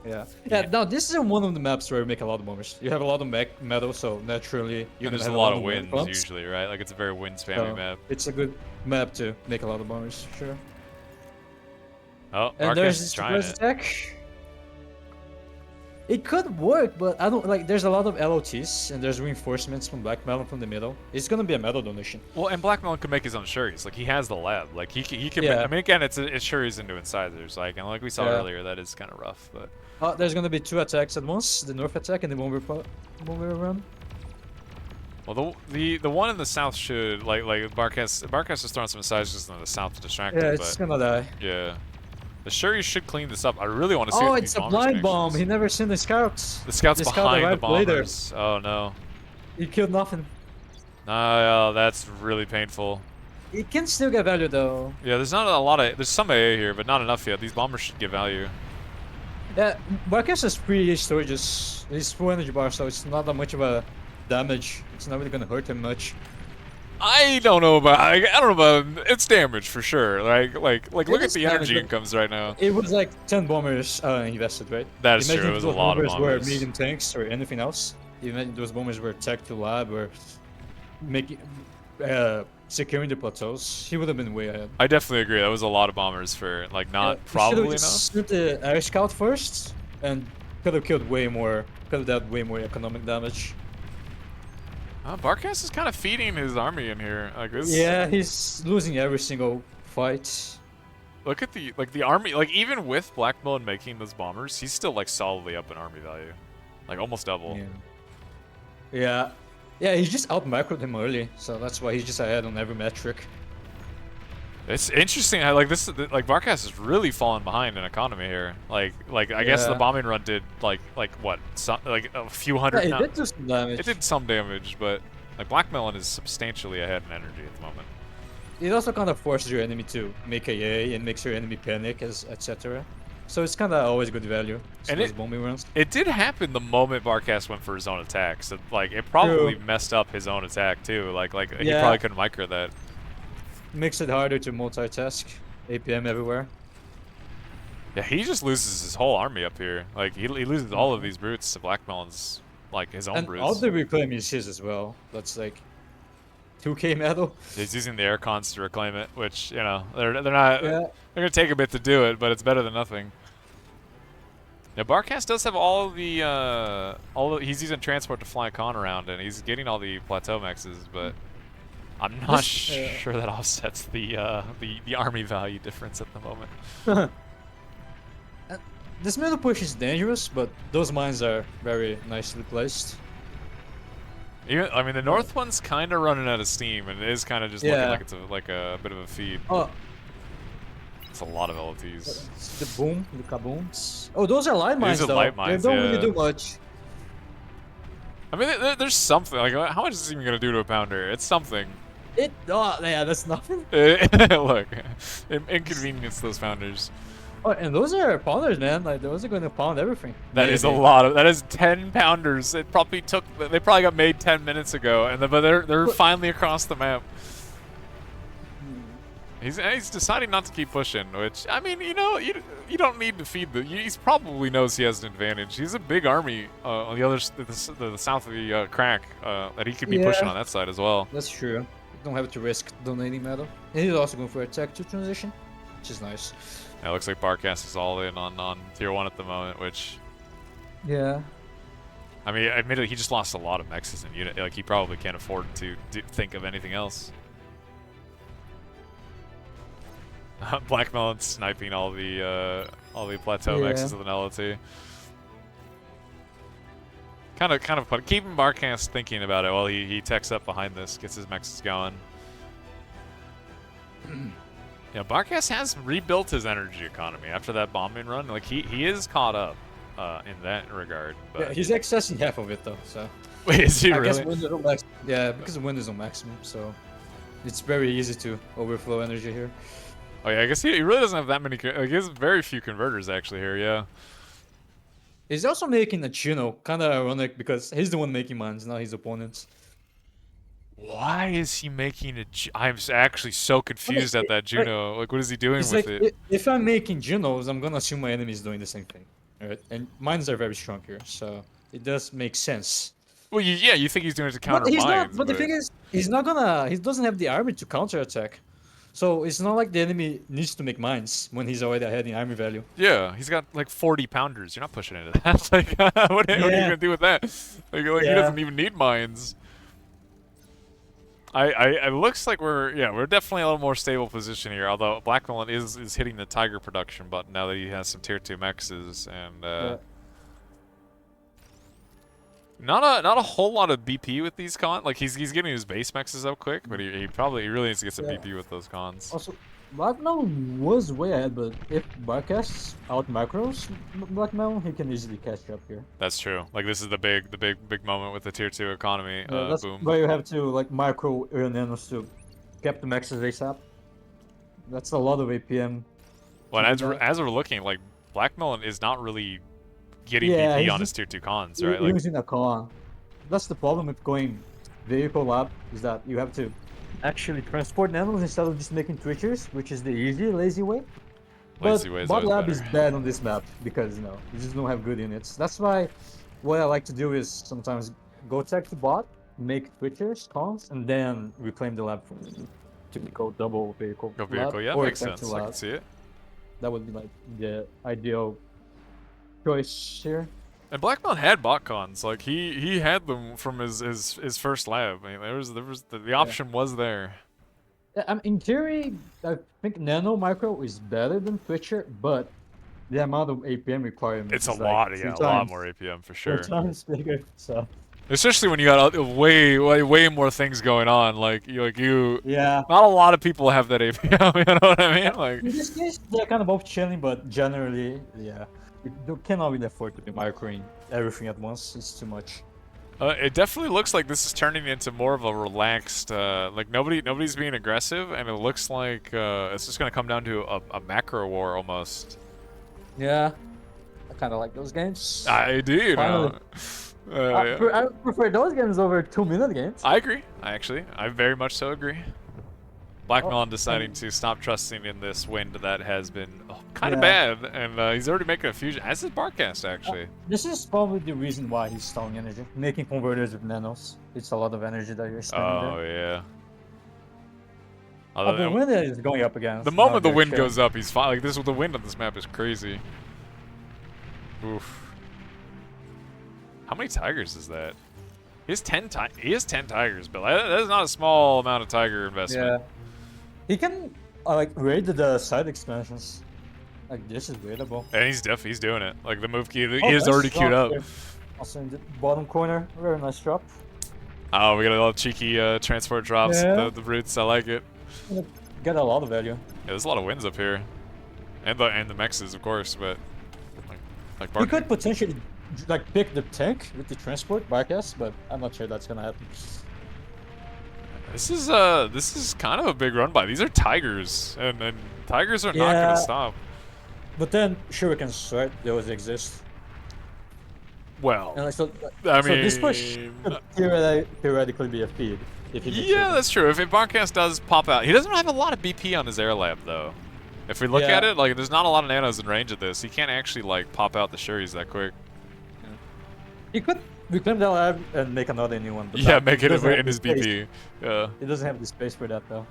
Yeah. Now this is one of the maps where you make a lot of bombers. You have a lot of metal, so naturally you're gonna have a lot of winds usually, right? Like it's a very wind spammy map. It's a good map to make a lot of bombers, sure. Oh, and there's this surprise attack. It could work, but I don't like. There's a lot of LOTs and there's reinforcements from Blackmelon from the middle. It's gonna be a metal donation. Well, and Blackmelon could make his own Shuris. Like he has the lab. Like he can. I mean, again, it's Shuris into incisors. Like and like we saw earlier, that is kind of rough. But there's gonna be 2 attacks at once: the north attack and the bomber run. Well, the one in the south should like Barcast is throwing some incisors in the south to distract him. Yeah, it's gonna die. Yeah. The Shuri should clean this up. I really want to see Oh, what it's these a bombers blind bomb. connections. He never seen the scouts. The scouts The scout behind the arrived later. bombers. Oh no. He killed nothing. No, that's really painful. He can still get value though. Yeah, there's not a lot of. There's some AA here, but not enough yet. These bombers should get value. Yeah, Marcus has 3 storages. He's full energy bar, so it's not that much of a damage. It's not really gonna hurt him much. I don't know about. I don't know about. It's damage for sure. Like look at is the damage, energy but incomes right now. It was like 10 bombers invested, right? That is Imagine true. It if was a those lot of bombers were bombers. medium tanks or anything else. Imagine those bombers were tech to lab or making securing the plateaus. He would have been way ahead. I definitely agree. That was a lot of bombers for like not probably enough. Shoot the air scout first and could have killed way more. Could have done way more economic damage. Barkas is kind of feeding his army in here. Like this. Yeah, he's losing every single fight. Look at the army. Like even with Blackmelon making those bombers, he's still like solidly up in army value, like almost double. Yeah, he just out macroed him early, so that's why he's just ahead on every metric. It's interesting how like Barkas is really falling behind in economy here. Like I guess the bombing run did like what like a few hundred. Yeah, it did do some damage. It did some damage, but like Blackmelon is substantially ahead in energy at the moment. It also kind of forces your enemy to make AA and makes your enemy panic, etc. So it's kind of always good value. And those bombing runs. It did happen the moment Barkas went for his own attack. So like it probably messed up his own attack too. Like he probably couldn't micro that. Makes it harder to multitask. APM everywhere. Yeah, he just loses his whole army up here. Like he loses all of these brutes to Blackmelon's like his own brutes. All the reclaim is his as well. That's like 2k medal. He's using the air cons to reclaim it, which, you know, they're not they're gonna take a bit to do it, but it's better than nothing. Now Barkas does have all the he's using transport to fly a con around, and he's getting all the plateau maxes, but I'm not sure that offsets the army value difference at the moment. This middle push is dangerous, but those mines are very nicely placed. Even, I mean, the north one's kind of running out of steam, and it is kind of just looking like it's a bit of a feed. Oh, it's a lot of LTs. The boom, the kabooms. Oh, those are light mines, These are though. light mines, They don't really do much. I mean, there's something. Like, how much is this even gonna do to a pounder? It's something. Yeah, that's nothing. Look, inconvenience those pounders. Oh, and those are pounders, man. Like those are going to pound everything. That is a lot of. That is 10 pounders. It probably took. They probably got made 10 minutes ago, and but they're finally across the map. He's deciding not to keep pushing, which I mean, you know, you don't need to feed the. He probably knows he has an advantage. He's a big army on the other the south of the crack that he could be pushing on that side as well. That's true. You don't have to risk donating metal. And he's also going for a tech 2 transition, which is nice. Yeah, it looks like Barkas is all in on tier 1 at the moment, which. Yeah. I mean, admittedly, he just lost a lot of mexes in unit. Like he probably can't afford to think of anything else. Blackmelon sniping all the plateau mexes with an LT. Kind of fun. Keeping Barkas thinking about it while he techs up behind this, gets his mexes going. Yeah, Barkas has rebuilt his energy economy after that bombing run. Like he is caught up in that regard. But yeah, he's accessing half of it though. So. Wait, is he I really? Guess yeah, because the wind is on maximum, so it's very easy to overflow energy here. Oh yeah, I guess he really doesn't have that many. Like, he has very few converters actually here. Yeah. He's also making a Juno, kind of ironic because he's the one making mines, not his opponents. Why is he making a? I'm actually so confused at that Juno. Like, what is he doing with it? If I'm making Junos, I'm gonna assume my enemy is doing the same thing, right? And mines are very strong here, so it does make sense. Well, yeah, you think he's doing it to counter mines, but the thing is, he's not gonna. He doesn't have the army to counterattack. So it's not like the enemy needs to make mines when he's already ahead in army value. Yeah, he's got like 40 pounders. You're not pushing into that. Like, what are you gonna do with that? Like he doesn't even need mines. It looks like we're definitely a little more stable position here. Although Blackmelon is hitting the Tiger production button now that he has some tier 2 mexes and not a whole lot of BP with these cons. Like he's getting his base mexes up quick, but he really needs to get some BP with those cons. Also, Blackmelon was way ahead, but if Barkas out macros Blackmelon, he can easily catch up here. That's true. Like this is the big moment with the tier 2 economy Yeah, that's boom. why you have to like micro your nanos to cap the maxes ASAP. That's a lot of APM. Well, to as do we're, that. as we're looking, like Blackmelon is not really getting Yeah, BP he's on his just tier 2 cons, right? Like using a con. That's the problem with going vehicle lab, is that you have to actually transport nanos instead of just making twitchers, which is the easy, lazy way. But lazy way is bot always lab better. is bad on this map because you just don't have good units. That's why what I like to do is sometimes go tech to bot, make twitchers, cons, and then reclaim the lab from to go double vehicle Go lab vehicle, yeah, or makes tech to sense. I can lab. see it. That would be like the ideal choice here. And Blackmelon had bot cons. Like he had them from his first lab. I mean, the option was there. Yeah, in theory, I think Nano Micro is better than Twitcher, but the amount of APM requirements It's a is like lot, three yeah, a lot times, more APM for four sure. times bigger. So Especially when you got way more things going on. Like you, yeah, not a lot of people have that APM. You know what I mean? Like in this case, they're kind of both chilling, but generally, yeah, you cannot really afford to be microing everything at once. It's too much. it definitely looks like this is turning into more of a relaxed. Like nobody's being aggressive, and it looks like it's just gonna come down to a macro war almost. Yeah, I kind of like those games. I do, you Finally. know. I prefer those games over 2-minute games. I agree. I very much so agree. Blackmelon Oh, deciding to stop trusting in this wind that has been kind of Yeah. bad, and he's already making a fusion, as is Barcast, actually. This is probably the reason why he's stalling energy. Making converters with nanos. It's a lot of energy that you're spending Oh, there. yeah. Oh, Although, but wind is going up again. the so moment now the they're wind chilling. goes up, he's fine. Like, the wind on this map is crazy. Oof. How many tigers is that? He has 10 tigers, but that is not a small amount of tiger investment. Yeah. He can like raid the side expansions. Like this is raidable. And he's doing it. Like the move key, he Oh, is nice already queued drop up. here. Also in the bottom corner, very nice drop. Oh, we got a little cheeky transport drops. Yeah. The roots, I like it. Get a lot of value. Yeah, there's a lot of wins up here, and the mexes, of course. But like You could potentially like pick the tank with the transport Barkas, but I'm not sure that's gonna happen. this is kind of a big run by. These are tigers, and tigers are not Yeah. gonna stop. But then shurikens, right? They always exist. Well, And like, so I so this push mean, could theoretically be a feed if he makes yeah, it. that's true. If Barcast does pop out, he doesn't have a lot of BP on his air lab though. If we look Yeah. at it, like there's not a lot of nanos in range of this. He can't actually like pop out the Shuris that quick. He could reclaim that lab and make another new one. But Yeah, that make it doesn't have in the his space. BP. Yeah. He doesn't have the space for that though.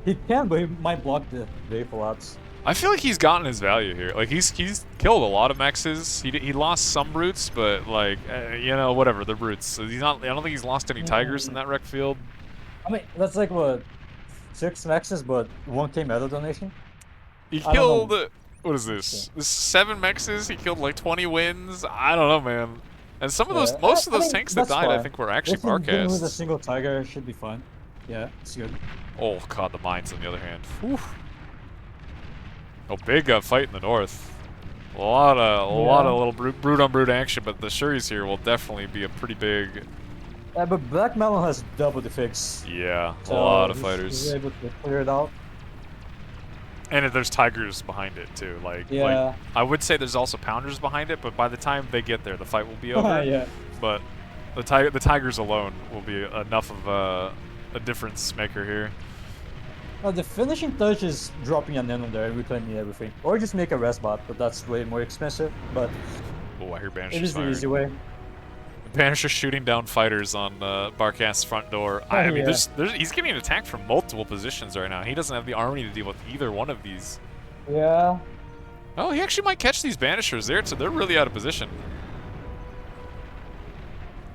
He can, but he might block the vehicle labs. I feel like he's gotten his value here. Like he's killed a lot of mexes. He lost some brutes, but like you know, whatever, the brutes. So he's not. I don't think he's lost any tigers in that wreck field. I mean, that's like what 6 maxes, but 1K meta donation. He I don't killed what is this? This is 7 mexes. He killed like 20 wins. I don't know, man. And some of those, Yeah, most of I those mean, tanks that that's died, I fine. think were actually If you get him with a Barcasts. single tiger, should be fine. Yeah, it's good. Oh god, the mines on the other hand. Whew. Oh, big fight in the north. A lot of little brute on brute action, but the Shuris here will definitely be a pretty big. Yeah, but Blackmelon has double the fix. Yeah, So a lot of he's fighters. able to clear it out. And there's tigers behind it too. Like Yeah. I would say there's also pounders behind it, but by the time they get there, the fight will be over. Yeah. But the tigers alone will be enough of a difference maker here. No, the finishing touch is dropping a nano there and reclaiming everything. Or just make a rest bot, but that's way more expensive. But Oh, I hear it Banisher's is the firing. easy way. Banisher shooting down fighters on Barcast's front door. I mean, he's getting attacked from multiple positions right now. He doesn't have the army to deal with either one of these. Yeah. Oh, he actually might catch these Banishers there, so they're really out of position.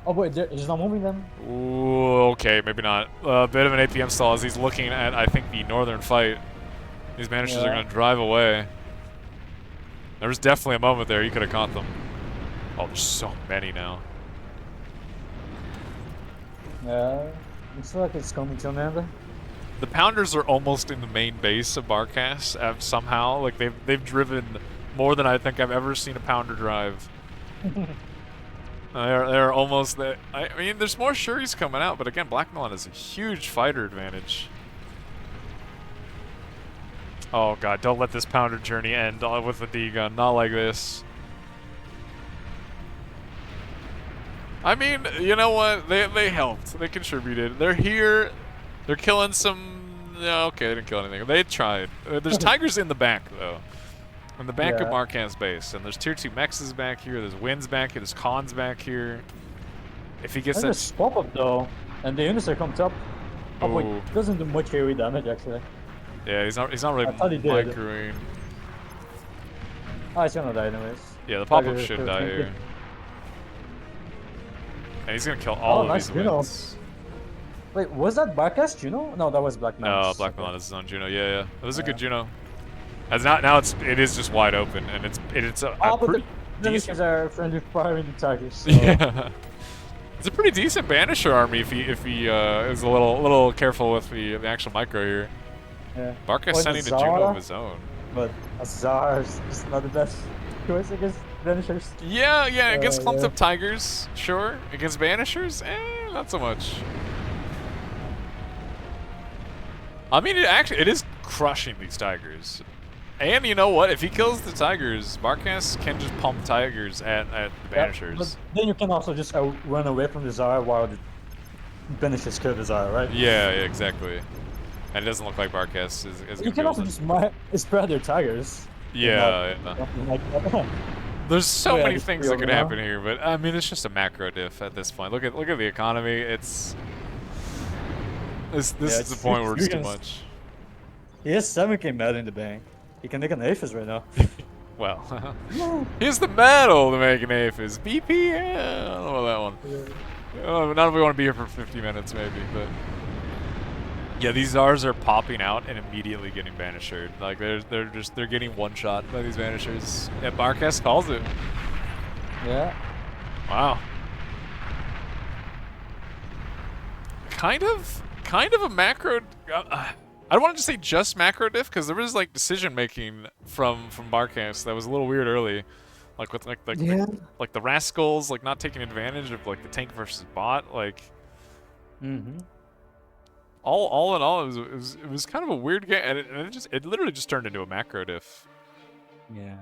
Oh wait, he's not moving them. Ooh, okay, maybe not. A bit of an APM stall as he's looking at, I think, the northern fight. These Banishers are going to drive away. There was definitely a moment there he could have caught them. Oh, there's so many now. Yeah. Looks like it's coming to an end. the Pounders are almost in the main base of Barcast somehow. Like they've driven more than I think I've ever seen a Pounder drive. They're almost there. I mean, there's more Shuris coming out, but again, Blackmelon has a huge fighter advantage. Oh god, don't let this Pounder journey end with a D gun. Not like this. I mean, you know what? They helped. They contributed. They're here. They're killing some... No, okay, they didn't kill anything. They tried. There's Tigers in the back, though. In the back of Marcan's base. And there's tier 2 Mexes back here. There's Winds back here. There's Cons back here. If he gets that... There's pop up though. And the Unisar comes up. Oh, wait, doesn't do much AoE damage, actually. Yeah, he's not really microing. Oh, he's gonna die anyways. Yeah, the pop-up should die here. And he's gonna kill all of these Winds. Wait, was that Barcast Juno? No, that was Blackmelon. No, Blackmelon is his own Juno. Yeah. It was a good Juno. As now it is just wide open, and it's a but the Banishes are friendly firing the Tigers. So. Yeah. It's a pretty decent Banisher army if he is a little careful with the actual micro here. Yeah. Barcast sending a Juno of his own. But Azar is just not the best choice against Banishers. Yeah, against clumped up Tigers, sure. Against Banishers, not so much. I mean, it is crushing these Tigers. And you know what? If he kills the Tigers, Barcast can just pump Tigers at the Banishers. But then you can also just run away from the Zara while the Banishers kill the Zara, right? Yeah, exactly. And it doesn't look like Barcast is You can also just spread their Tigers. Yeah. There's so many things that could happen here, but I mean, it's just a macro diff at this point. Look at the economy. It's this is the point where it's too much. He has 7k meta in the bank. He can make an Aphis right now. Well, here's the metal to make an Aphis. BPL. I don't know that one. Oh, not if we want to be here for 50 minutes, maybe, but. Yeah, these Zars are popping out and immediately getting banished. Like they're getting one shot by these banishers. Yeah, Barcast calls it. Yeah. Wow. Kind of a macro. I don't want to just say just macro diff because there was like decision making from Barcast that was a little weird early, like with like the Wraxels like not taking advantage of like the tank versus bot like. All in all, it was kind of a weird game, and it literally just turned into a macro diff. Yeah.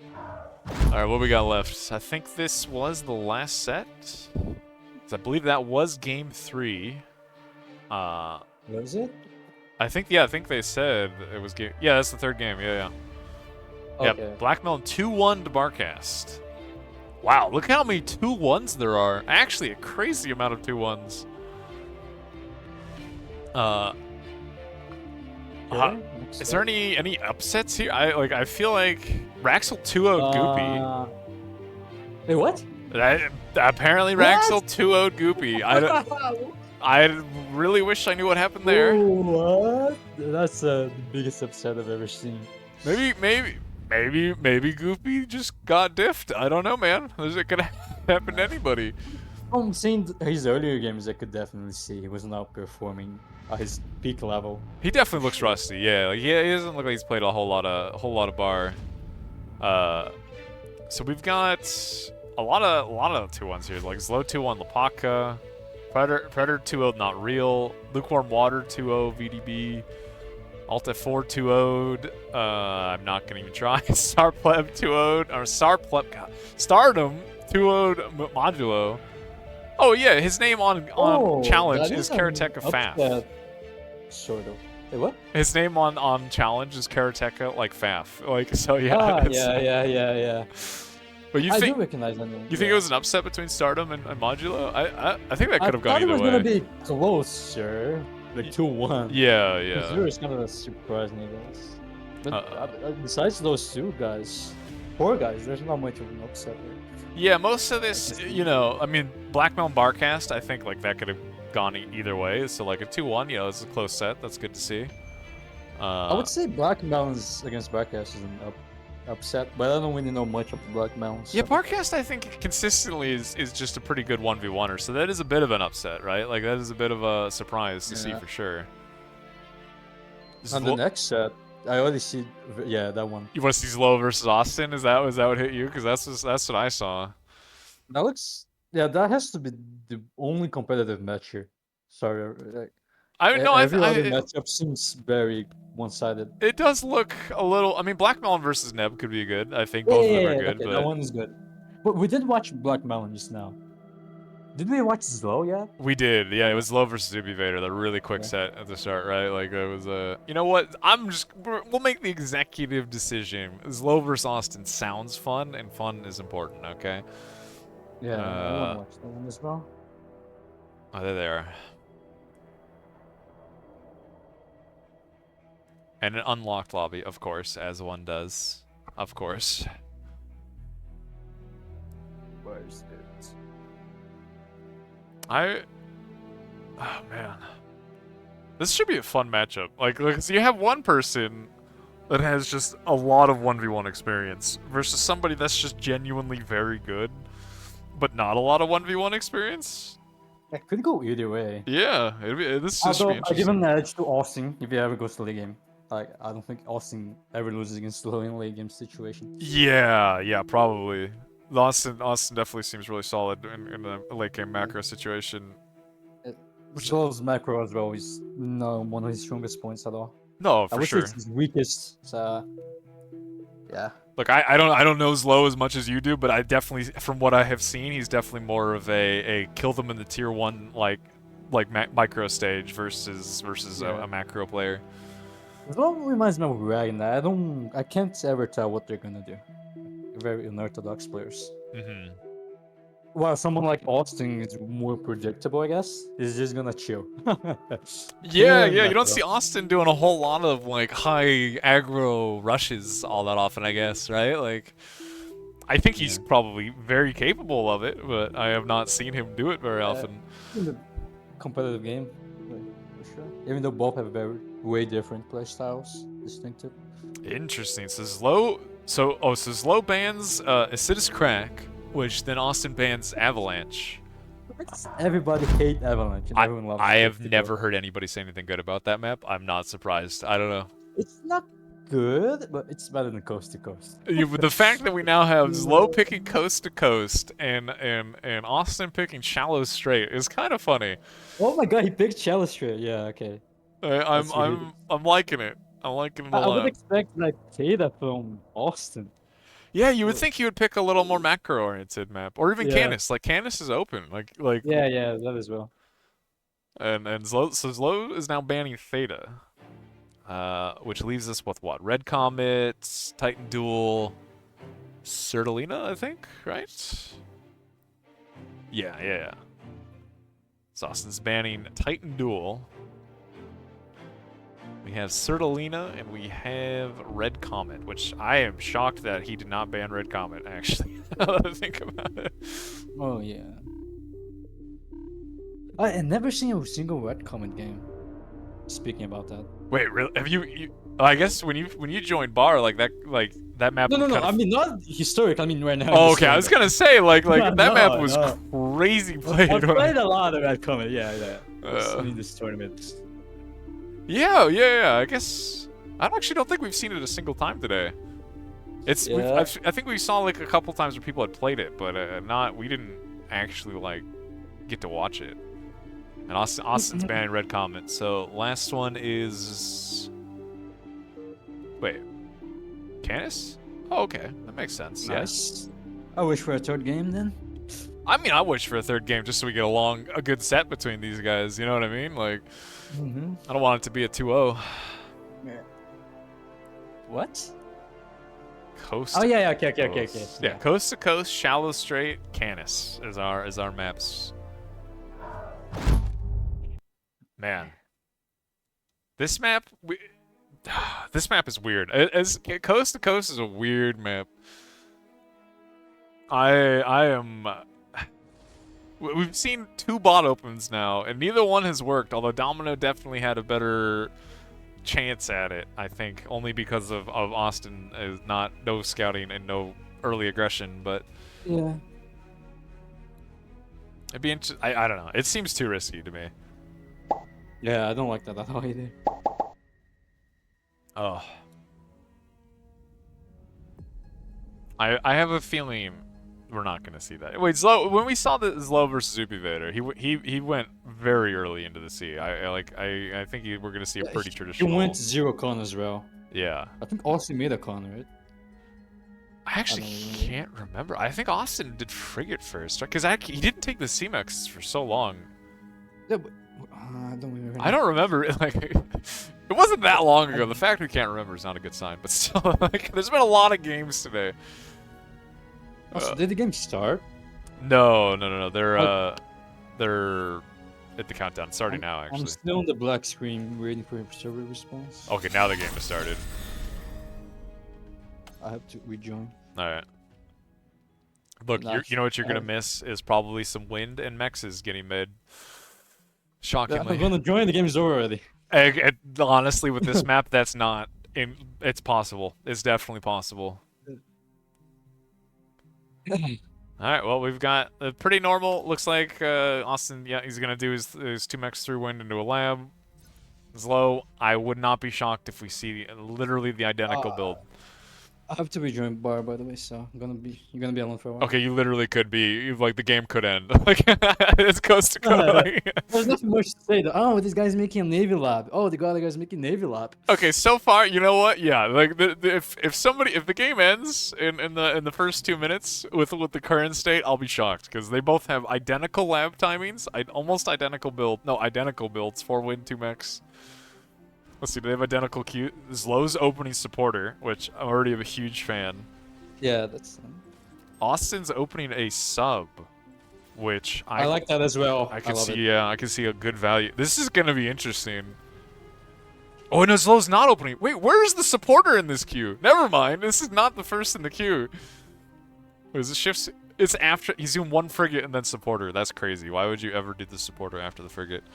All right, what we got left? I think this was the last set. I believe that was game 3. Was it? I think they said it was game. Yeah, that's the third game. Yeah. Okay. Yeah, Blackmelon 2-1 to Barcast. Wow, look how many 2-1s there are. Actually, a crazy amount of 2-1s. Is there any upsets here? I feel like Wraxel 2-0'd Goopy. Wait, what? Apparently Wraxel 2-0'd Goopy. I really wish I knew what happened there. What? That's the biggest upset I've ever seen. Maybe Goopy just got diffed. I don't know, man. It could happen to anybody. From seeing his earlier games, I could definitely see he was not performing at his peak level. He definitely looks rusty. Yeah, he doesn't look like he's played a whole lot of bar. So we've got a lot of 2-1s here, like Slow 2-1 Lapaka, Pretor 2-0 Not Real, Lukewarm Water 2-0 VDB, Alt F4 2-0'd. I'm not gonna even try. Sarpleb 2-0'd or StarDom 2-0'd Modulo. Oh yeah, his name on challenge is Karateka Faf. Sort of. Hey, what? His name on challenge is Karateka like Faf. Like so yeah. Yeah. But you I think do recognize that name. You think it was an upset between StarDom and Modulo? I think that could have gone either way. I thought it was gonna be closer, like 2-1. Yeah. It was kind of a surprise, I guess. But besides those two guys, 4 guys, there's not much of an upset there. Yeah, most of this, I mean, Blackmelon Barcast, I think like that could have gone either way. So like a 2-1, it's a close set. That's good to see. I would say Blackmelon's against Barcast is an upset, but I don't really know much of the Blackmelon. Yeah, So. Barcast I think consistently is just a pretty good 1v1er, so that is a bit of an upset, right? Like that is a bit of a surprise to see for sure. On the next set, I already see, yeah, that one. You want to see Zlo versus Austin? Is that what hit you? Because that's what I saw. That looks, yeah, that has to be the only competitive match here. Sorry, every other matchup seems very one-sided. It does look a little. I mean, Blackmelon versus Neb could be good. I think both of them are good. Okay, but that one is good. But we did watch Blackmelon just now. Did we watch Zlo yet? We did, yeah. It was Zlo versus Zuby Vader, the really quick set at the start, right? Like it was you know what? We'll make the executive decision. Zlo versus Austin sounds fun, and fun is important. Okay. Yeah, I want to watch that one as well. Oh, there they are. And an unlocked lobby, of course, as one does. Of course. Where is it? Oh man, this should be a fun matchup. Like so you have one person that has just a lot of 1v1 experience versus somebody that's just genuinely very good, but not a lot of 1v1 experience. It could go either way. Yeah, this should be interesting. I give an edge to Austin if he ever goes to late game. Like I don't think Austin ever loses against Zlo in late game situation. Yeah, probably. Austin definitely seems really solid in a late game macro situation. Zlo's macro as well is not one of his strongest points at all. No, for sure. It's his weakest. So, yeah. Look, I don't know Zlo as much as you do, but I definitely, from what I have seen, he's definitely more of a kill them in the tier 1 like micro stage versus a macro player. Zlo reminds me of Ragnar. I can't ever tell what they're gonna do. Very unorthodox players. Mm-hmm. Well, someone like Austin is more predictable, I guess. He's just gonna chill. yeah. You don't see Austin doing a whole lot of like high aggro rushes all that often, I guess, right? Like, I think he's probably very capable of it, but I have not seen him do it very often. In the competitive game, for sure. Even though both have way different play styles, distinctive. Interesting. So Zlo bans Isidis Crack, which then Austin bans Avalanche. Everybody hate Avalanche. And everyone loves I have never heard anybody say anything good about that map. I'm not surprised. I don't know. It's not good, but it's better than Coast to Coast. The fact that we now have Zlo picking Coast to Coast and Austin picking Shallow Strait is kind of funny. Oh my god, he picked Shallow Strait. Yeah, okay. I'm liking it. I'm liking it a lot. I would expect like Theta from Austin. Yeah, you would think he would pick a little more macro-oriented map, or even Canis. Like Canis is open. Like. Yeah, that as well. And Zlo is now banning Theta, which leaves us with what? Red Comet, Titan Duel, Sertaleina, I think, right? Yeah. So Austin's banning Titan Duel. We have Sertaleina and we have Red Comet, which I am shocked that he did not ban Red Comet, actually. Now that I think about it. Oh, yeah. I've never seen a single Red Comet game. Speaking about that. Wait, really? Have you I guess when you joined Bar, like that map. No. I mean, not historic. I mean, right now. Oh, okay. I was gonna say like that map was crazy played. I played a lot of Red Comet. Yeah. In this tournament. Yeah. I guess I actually don't think we've seen it a single time today. I think we saw like a couple times where people had played it, but we didn't actually like get to watch it. And Austin's banning Red Comet. So last one is Canis? Oh, okay, that makes sense. Nice. Yeah. I wish for a third game then. I mean, I wish for a third game just so we get a good set between these guys. You know what I mean? Like, I don't want it to be a 2-0. Yeah. What? Coast. Oh yeah. Okay. Yeah, Coast to Coast, Shallow Strait, Canis is our maps. Man, this map is weird. Coast to Coast is a weird map. We've seen 2 bot opens now, and neither one has worked. Although DoMiNo definitely had a better chance at it, I think, only because of Austin is no scouting and no early aggression, but Yeah. it'd be I don't know. It seems too risky to me. Yeah, I don't like that at all either. Oh. I have a feeling we're not going to see that. Wait, Zlo, when we saw the Zlo versus Upi Vader, he went very early into the sea. I think we're going to see a pretty traditional. He went 0 con as well. Yeah. I think Austin made a con, right? I actually can't remember. I think Austin did frigate first, right? Because he didn't take the C-Mex for so long. Yeah, but, I don't remember. I don't remember. Like, it wasn't that long ago. The fact we can't remember is not a good sign. But still, like, there's been a lot of games today. Also, did the game start? No. They're at the countdown. Starting now, actually. I'm still on the black screen waiting for a server response. Okay, now the game has started. I have to rejoin. All right. Look, you know what you're gonna miss is probably some wind and mexes getting mid. Shockingly. I'm gonna join. The game is over already. Honestly, with this map, that's not. It's possible. It's definitely possible. Alright, well, we've got a pretty normal. Looks like Austin, yeah, he's going to do his 2 mechs through wind into a lab. Zlo, I would not be shocked if we see literally the identical build. I have to rejoin bar, by the way, so you're gonna be alone for a while. Okay, you literally could be, like, the game could end. Like, it's coast to coast. There's nothing much to say, though. Oh, this guy's making a Navy lab. Oh, the other guy's making Navy lab. Okay, so far, you know what? Yeah, like, if the game ends in the first 2 minutes with the current state, I'll be shocked, because they both have identical lab timings, almost identical builds, 4 wind, 2 mechs. Let's see, do they have identical Q? Zlo's opening supporter, which I'm already a huge fan. Yeah, that's... Austin's opening a sub, which I like that as well. I can see, yeah, I can see a good value. This is gonna be interesting. Oh, no, Zlo's not opening. Wait, where's the supporter in this queue? Never mind, this is not the first in the queue. Wait, is it shifts? It's after, he's doing 1 frigate and then supporter. That's crazy. Why would you ever do the supporter after the frigate?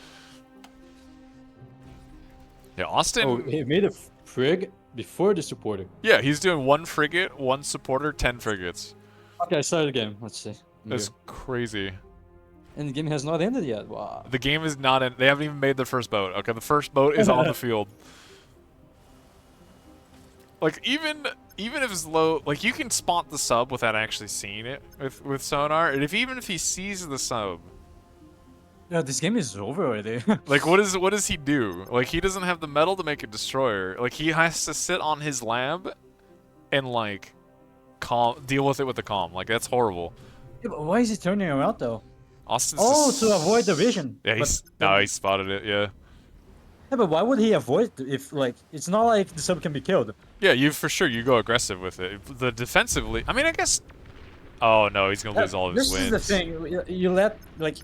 Yeah, Austin... Oh, he made a frig before the supporter. Yeah, he's doing 1 frigate, 1 supporter, 10 frigates. Okay, I started the game. Let's see. That's crazy. And the game has not ended yet. Wow. The game is not in... They haven't even made their first boat. Okay, the first boat is on the field. Like, even if it's low... Like, you can spot the sub without actually seeing it with sonar. And even if he sees the sub... Yeah, this game is over already. Like, what does he do? Like, he doesn't have the metal to make a destroyer. Like, he has to sit on his lab and, like, deal with it with the calm. Like, that's horrible. Yeah, but why is he turning around, though? Austin's to avoid the vision. Yeah, he spotted it, yeah. Yeah, but why would he avoid it if, like, it's not like the sub can be killed. Yeah, you go aggressive with it. The defensively... I mean, I guess... Oh, no, he's gonna lose all of his wins. This is the thing. You let, like...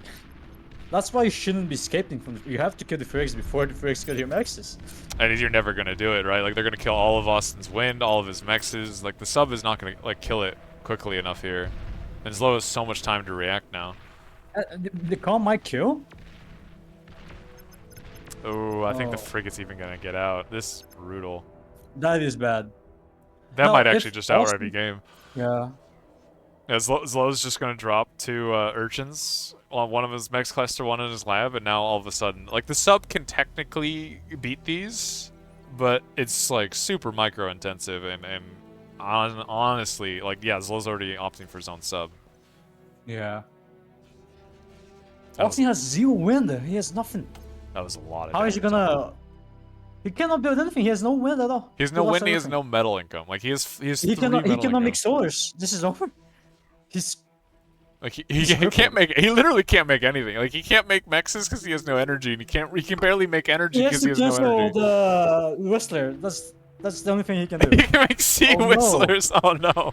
That's why you shouldn't be escaping from... You have to kill the frigs before the frigs kill your mexes. And you're never going to do it, right? Like, they're going to kill all of Austin's wind, all of his mexes. Like, the sub is not going to, like, kill it quickly enough here. And Zlo has so much time to react now. The calm might kill? Oh, I think the frigate's even going to get out. This is brutal. That is bad. That might actually just outright be game. Yeah. Yeah, Zlo's just going to drop 2 urchins. One of his mechs cluster, one in his lab, and now all of a sudden, like, the sub can technically beat these, but it's, like, super micro-intensive, and honestly, like, yeah, Zlo's already opting for his own sub. Yeah. Austin has 0 wind. He has nothing. That was a lot of How is he gonna... He cannot build anything. He has no wind at all. He has no wind, he has no metal income. Like, he has 3 cannot income. make solars. This is over. He's... Like, he can't make... He literally can't make anything. Like, he can't make mexes because he has no energy, and he can barely make energy because he has no energy. He has to cancel the Whistler. That's the only thing he can do. He can make sea whistlers. Oh, no.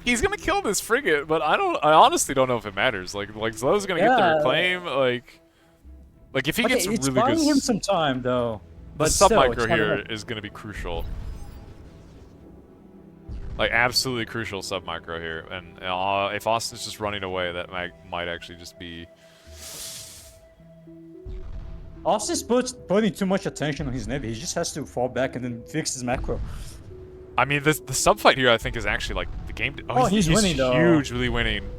He's gonna kill this frigate, but I honestly don't know if it matters. Like Zlo's gonna get the reclaim, like if he gets it's really good... buying him some time, though. But the sub-micro here is gonna be crucial. Like, absolutely crucial sub-micro here. And if Austin's just running away, that might actually just be... Austin's putting too much attention on his navy. He just has to fall back and then fix his macro. I mean, the sub fight here, I think, is actually like the game. Oh, he's winning though. Hugely winning.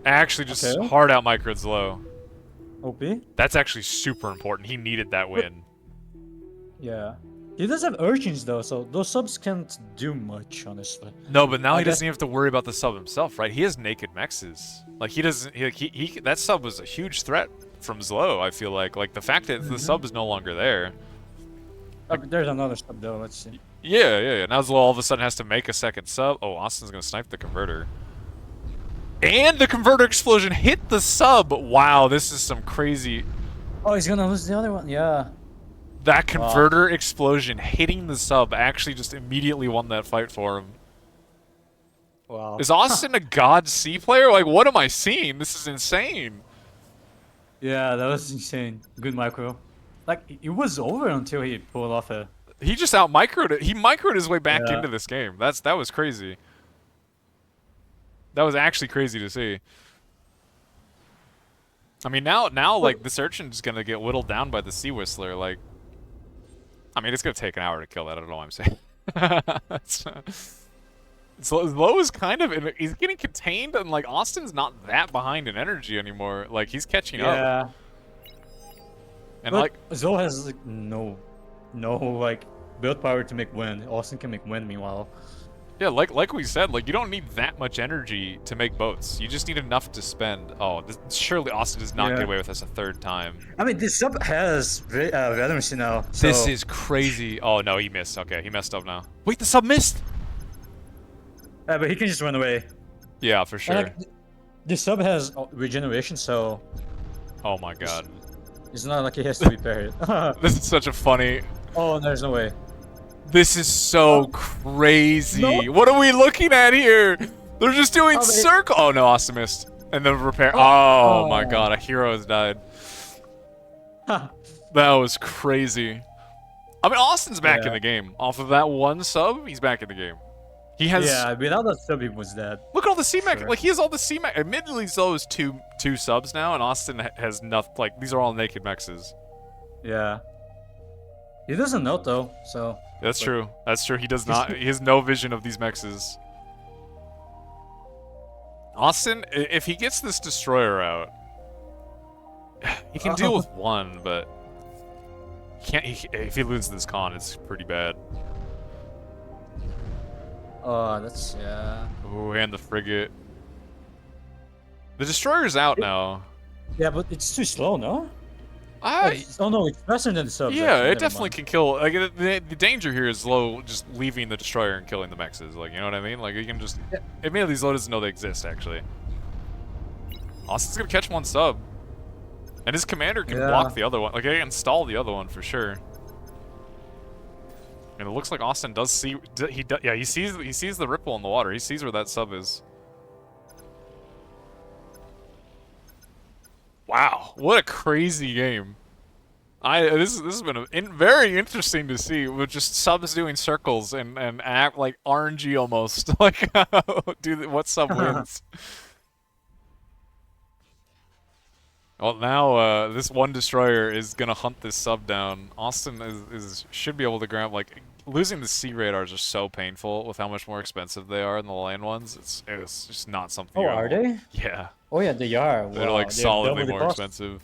Actually, just Okay. hard out micro's low. OP? That's actually super important. He needed that win. Yeah. He does have urchins though, so those subs can't do much, honestly. No, but now I he guess- doesn't even have to worry about the sub himself, right? He has naked mexes. Like he doesn't. He that sub was a huge threat from Zlo. I feel like the fact that the sub is no longer there. Oh, but there's another sub though. Let's see. Yeah. Now Zlo all of a sudden has to make a second sub. Oh, Austin's gonna snipe the converter. And the converter explosion hit the sub. Wow, this is some crazy. Oh, he's gonna lose the other one. Yeah. That converter explosion hitting the sub actually just immediately won that fight for him. Wow. Is Austin a god C player? Like, what am I seeing? This is insane. Yeah, that was insane. Good micro. Like it was over until he pulled off a. He just out microed it. He microed his way back Yeah. into this game. That was crazy. That was actually crazy to see. I mean, now like this urchin's gonna get whittled down by the Sea Whistler. Like, I mean, it's gonna take an hour to kill that. I don't know what I'm saying. So Low is kind of he's getting contained, and like Austin's not that behind in energy anymore. Like he's catching up. Yeah. And But like Zoe has like no like build power to make wind. Austin can make wind meanwhile. yeah, like we said, like you don't need that much energy to make boats. You just need enough to spend. Oh, surely Austin does not Yeah. get away with this a third time. I mean, this sub has veterancy now. So This is crazy. Oh no, he missed. Okay, he messed up now. Wait, the sub missed. but he can just run away. Yeah, for And, sure. like, the sub has regeneration, so Oh my god, it's not like he has to repair it. this is such a funny. Oh, there's no way. This is so crazy. No. What are we looking at here? They're just doing Oh, but circle. Oh no, Austin missed. And then repair. Oh, my Oh. god, a hero has died. That was crazy. I mean, Austin's back in Yeah. the game. Off of that one sub, he's back in the game. He has. Yeah, without that sub, he was dead. Look at all the C-Mac. Sure. Like, he has all the C-Mac. Admittedly, Zoe is two subs now, and Austin has nothing. Like, these are all naked mexes. Yeah. He doesn't know though, so. That's But- true. That's true. He does not. He has no vision of these mexes. Austin, if he gets this destroyer out, he can deal with one, but he can't. If he loses this con, it's pretty bad. Oh, that's yeah. Ooh, and the frigate. The destroyer's out now. Yeah, but it's too slow, no? I. Oh no, it's faster than the subs. Yeah, actually, it never definitely mind. can kill. Like the danger here is Low just leaving the destroyer and killing the mexes. Like, you know what I mean? Like, you can just. Yeah. Admittedly, Low doesn't know they exist. Actually, Austin's gonna catch one sub, and his commander can Yeah. block the other one. Like, he can stall the other one for sure. And it looks like Austin does see. Yeah, he sees the ripple in the water. He sees where that sub is. Wow, what a crazy game! This has been very interesting to see, with just subs doing circles and act like RNG almost. Like, what sub wins? Well, now this one destroyer is gonna hunt this sub down. Austin should be able to grab, like, losing the sea radars are so painful with how much more expensive they are than the land ones. It's just not something. Oh, you are ever want. they? Yeah. Oh yeah, they are. They're Wow, like they've solidly doubled the more cost. expensive.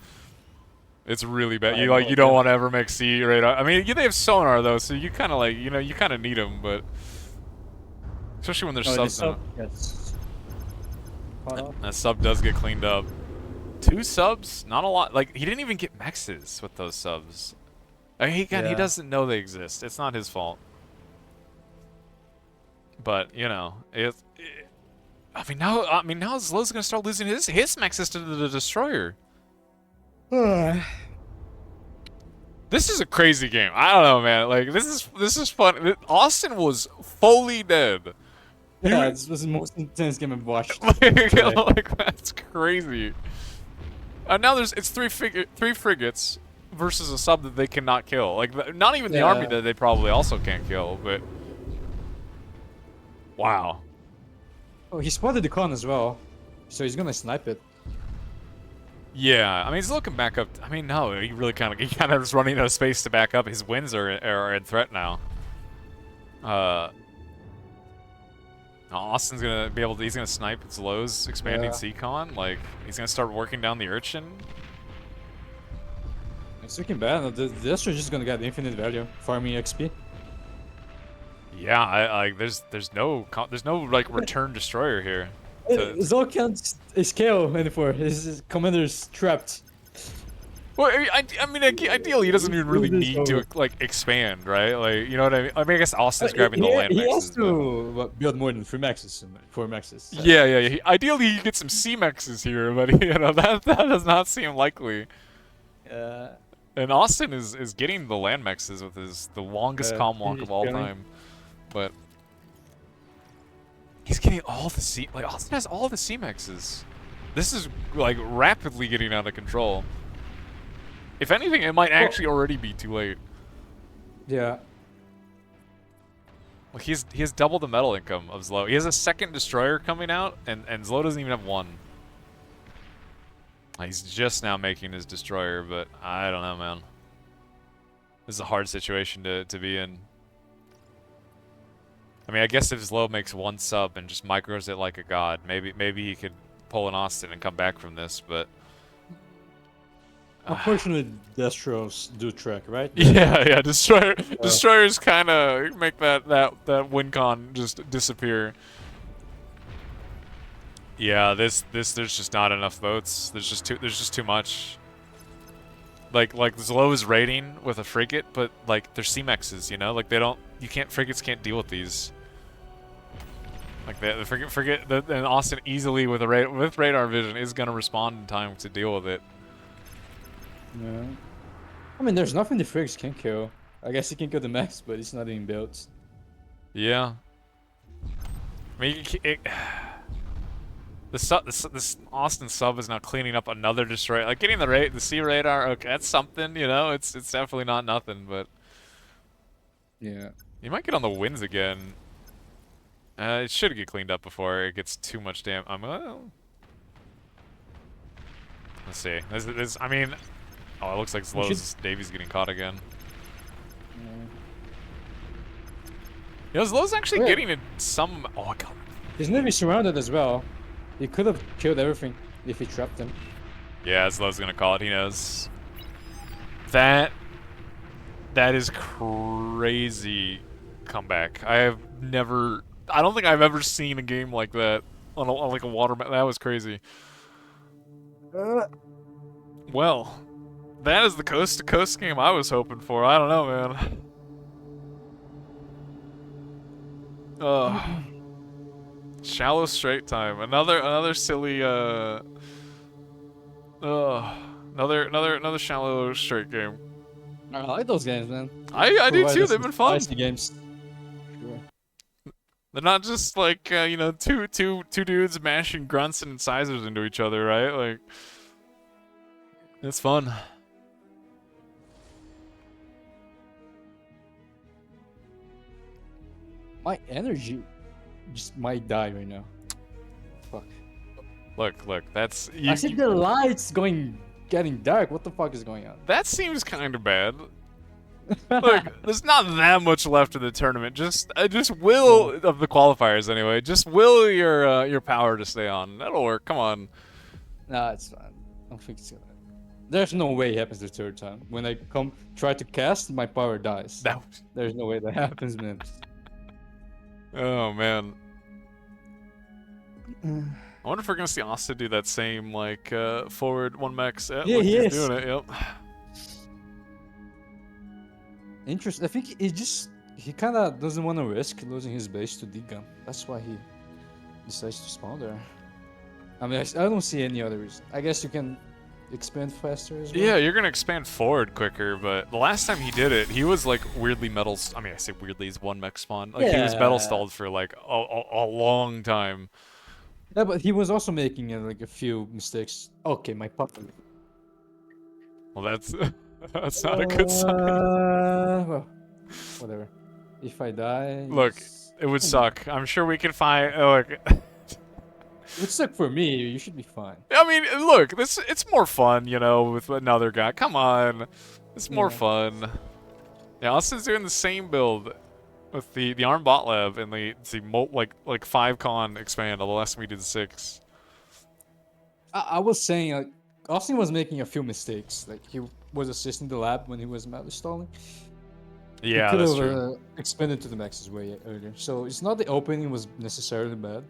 It's really bad. I You know, you don't yeah. want to ever make sea radar. I mean, they have sonar though, so you kind of like you kind of need them, but especially when there's Oh, the subs. in it. sub gets caught up. That sub does get cleaned up. 2 subs, not a lot. Like, he didn't even get mexes with those subs. I mean, he Yeah. doesn't know they exist. It's not his fault. But you know, I mean now Zlow's gonna start losing his mexes to the destroyer. This is a crazy game. I don't know, man. Like, this is fun. Austin was fully dead. Yeah, this was the most intense game I've watched. Like, that's crazy. Now it's three frigates versus a sub that they cannot kill. Like, not even the Yeah. army that they probably also can't kill. But wow. Oh, he spotted the con as well, so he's gonna snipe it. Yeah, I mean he's looking back up. I mean no, he really kind of is running out of space to back up. His wins are in threat now. Austin's gonna be able to. He's gonna snipe Zlow's expanding Seacon. Like he's gonna start working down the Urchin. It's looking bad. The Astro's just gonna get infinite value, farming XP. Yeah, I there's no like return destroyer here. Zol can't scale anymore. His commander's trapped. Well, I mean, ideally, he doesn't even really need to like expand, right? Like, you know what I mean? I mean, I guess Austin's grabbing the land maxes. He has to build more than 3 maxes, 4 maxes. So. Yeah. Ideally, he gets some C maxes here, but you know that does not seem likely. And Austin is getting the land maxes with the longest calm walk of all time, but he's getting all the C. Like Austin has all the C maxes. This is like rapidly getting out of control. If anything, it might actually already be too late. Yeah. Like he has double the metal income of Zlo. He has a second destroyer coming out, and Zlo doesn't even have one. He's just now making his destroyer, but I don't know, man. This is a hard situation to be in. I mean, I guess if Zlo makes one sub and just micros it like a god, maybe he could pull an Austin and come back from this, but. Unfortunately, Destros do track, right? Yeah. Destroyers kind of make that win con just disappear. Yeah, there's just not enough votes. There's just too much. Like Zlo's raiding with a frigate, but like they're C-Mexes, you know? Like frigates can't deal with these. Like the frigate and Austin easily with radar vision is gonna respond in time to deal with it. Yeah. I mean, there's nothing the frigs can kill. I guess he can kill the max, but it's not even built. Yeah. I mean, this Austin sub is now cleaning up another destroyer. Like getting the C radar. Okay, that's something, you know. It's definitely not nothing, but yeah, you might get on the wins again. It should get cleaned up before it gets too much damage. Well, let's see. I mean. Oh, it looks like Davy's getting caught again. You know, Zlow's actually getting in some. Oh my god. He's nearly surrounded as well. He could have killed everything if he trapped him. Yeah, Zlow's gonna call it. He knows. That is crazy comeback. I don't think I've ever seen a game like that on like a water map. That was crazy. Well. That is the coast-to-coast game I was hoping for. I don't know, man. Shallow straight time. Another silly another shallow straight game. I like those games, man. I do too. They've been fun. Games. Sure. They're not just like you know, two dudes mashing grunts and incisors into each other, right? Like it's fun. My energy just might die right now. Fuck. Look, that's... I see the lights getting dark. What the fuck is going on? That seems kind of bad. Look, there's not that much left in the tournament. Just will of the qualifiers anyway. Just will your power to stay on. That'll work. Come on. Nah, it's fine. I don't think it's gonna. There's no way it happens the third time. When I try to cast, my power dies. There's no way that happens, man. Oh man. I wonder if we're gonna see Asta do that same like forward 1 max. Yeah, he is doing it. Yep. Interesting. I think he kind of doesn't want to risk losing his base to D-Gun. That's why he decides to spawn there. I mean, I don't see any other reason. I guess you can expand faster as well. Yeah, you're gonna expand forward quicker, but the last time he did it, he was like weirdly metal. I mean, I say weirdly, he's 1 mech spawn. Like he was metal stalled for like a long time. Yeah, but he was also making like a few mistakes. Okay, my puppet. Well, that's not a good sign. Well, whatever. If I die, look, it would suck. I'm sure we can find. If it's like for me, you should be fine. I mean, look, it's more fun, you know, with another guy. Come on, it's more Yeah. fun. Yeah, Austin's doing the same build with the ARM bot lab and like 5 con expand. Although last time we did 6. I was saying like Austin was making a few mistakes. Like he was assisting the lab when he was meta stalling. He Yeah, could that's have true. expanded to the maxes way earlier. So it's not the opening was necessarily bad.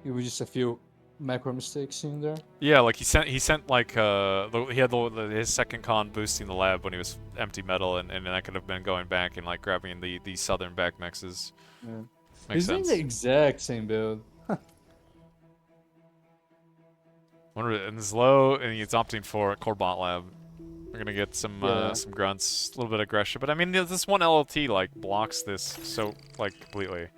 It was just a few macro mistakes in there. Yeah, like he sent like he had his second con boosting the lab when he was empty metal, and that could have been going back and like grabbing the southern back mexes. Yeah. Makes He's doing sense. the exact same build. And this low, and he's opting for core bot lab. We're gonna get some Yeah. some grunts, a little bit of aggression, but I mean this one LLT like blocks this so like completely.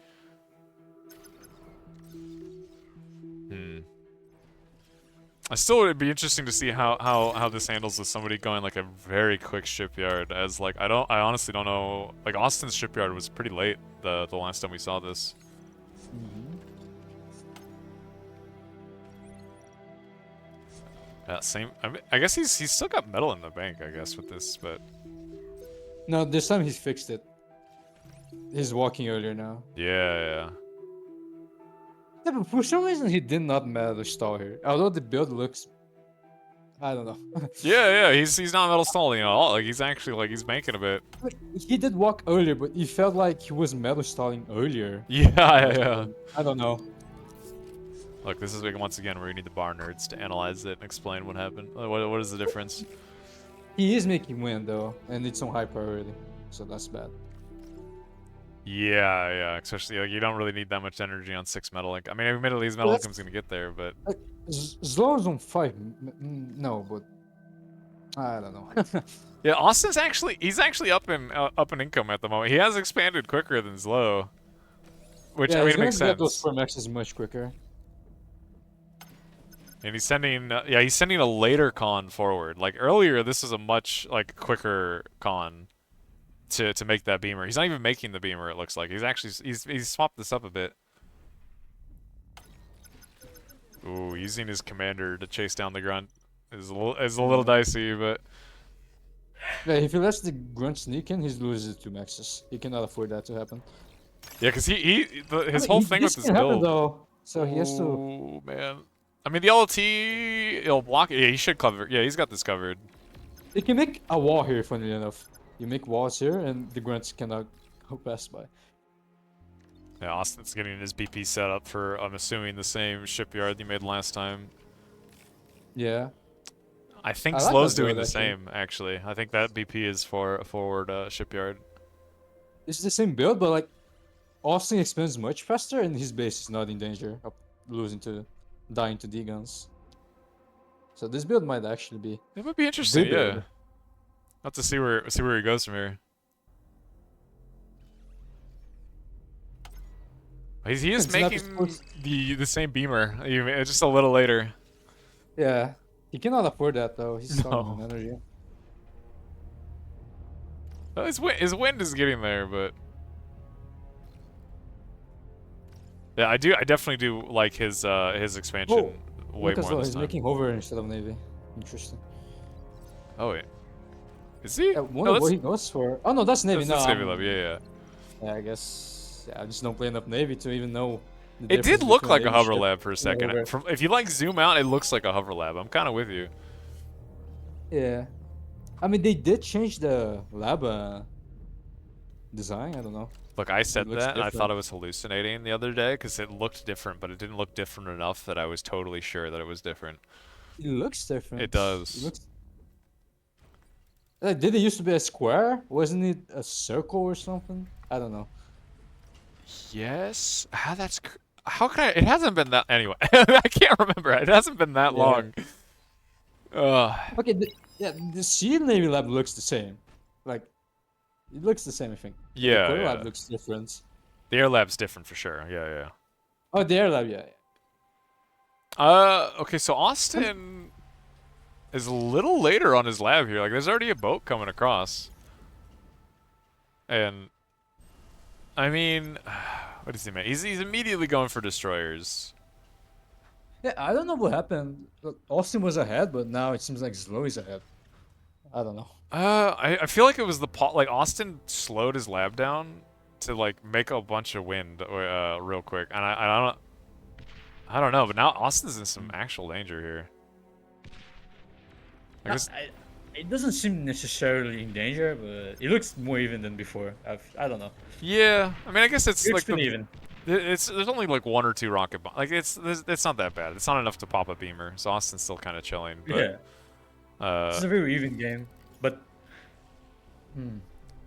I still would be interesting to see how this handles with somebody going like a very quick shipyard, as like I honestly don't know, like Austin's shipyard was pretty late the last time we saw this. Yeah, same. I guess he's still got metal in the bank, I guess, with this, but No, this time he's fixed it. He's walking earlier now. yeah. Yeah, but for some reason he did not meta stall here. Although the build looks, I don't know. Yeah, he's not metal stalling at all. Like he's actually like he's banking a bit. But he did walk earlier, but it felt like he was meta stalling earlier. Yeah. I don't know. Look, this is like once again where you need the bar nerds to analyze it and explain what happened. What is the difference? He is making wind though, and it's on high priority, so that's bad. Yeah, especially like you don't really need that much energy on 6 metal. Like I mean, admittedly, his metal income's gonna get there, but Zlon's on 5. No, but I don't know. yeah, Austin's he's actually up in income at the moment. He has expanded quicker than Zlo, which Yeah, I mean he's it gonna makes get those sense. 4 maxes much quicker. And he's sending he's sending a later con forward. Like earlier, this was a much like quicker con to make that beamer. He's not even making the beamer. It looks like he's swapped this up a bit. Ooh, using his commander to chase down the grunt is a little dicey, but Yeah, if he lets the grunt sneak in, he loses 2 maxes. He cannot afford that to happen. yeah, because his I whole mean, thing this with this can happen build. though, so he has to. Oh man, I mean the LT he'll block. Yeah, he should cover. Yeah, he's got this covered. They can make a wall here, funnily enough. You make walls here, and the grunts cannot go past by. Yeah, Austin's getting his BP set up for I'm assuming the same shipyard he made last time. Yeah. I think I like Slow's that build, doing the actually. same, actually. I think that BP is for a forward shipyard. It's the same build, but like Austin expands much faster, and his base is not in danger of dying to D guns. So this build might actually be It would be interesting, the yeah. build. Have to see where he goes from here. He is It's not making supposed- the same beamer, even just a little later. Yeah, he cannot afford that though. He's stalling No. on energy. Well, his wind is getting there, but yeah, I definitely do like his expansion way Look as more well. this He's time. making hover instead of navy. Interesting. Oh wait, is he? Yeah, No, what he goes for. Oh no, that's navy. that's No, Navy Lab. Yeah. Yeah, I guess. Yeah, I just don't play enough navy to even know. The It did difference look between like a navy hover ship lab for a and second. hover. If you like zoom out, it looks like a hover lab. I'm kind of with you. Yeah, I mean they did change the lab design. I don't know. Look, I said looks that, and I thought different. I was hallucinating the other day because it looked different, but it didn't look different enough that I was totally sure that it was different. It looks different. It does. It looks. Did it used to be a square? Wasn't it a circle or something? I don't know. Yes. How can I? It hasn't been that anyway. I can't remember. It hasn't been that Yeah. long. Okay, yeah, the sea navy lab looks the same. Like, it looks the same, I think. But Yeah, the core yeah. lab looks different. The air lab's different for sure. Yeah. Oh, the air lab, yeah. Okay, so Austin is a little later on his lab here. Like, there's already a boat coming across. And, I mean, what does he mean? He's immediately going for destroyers. Yeah, I don't know what happened. Look, Austin was ahead, but now it seems like Slow is ahead. I don't know. I feel like it was the like Austin slowed his lab down to like make a bunch of wind real quick, and I don't know, but now Austin's in some actual danger here. I guess. It doesn't seem necessarily in danger, but it looks more even than before. I don't know. Yeah, I mean, I guess it's It's like been even. there's only like 1 or 2 rocket like it's not that bad. It's not enough to pop a beamer, so Austin's still kind of chilling. But Yeah, it's a very even game. But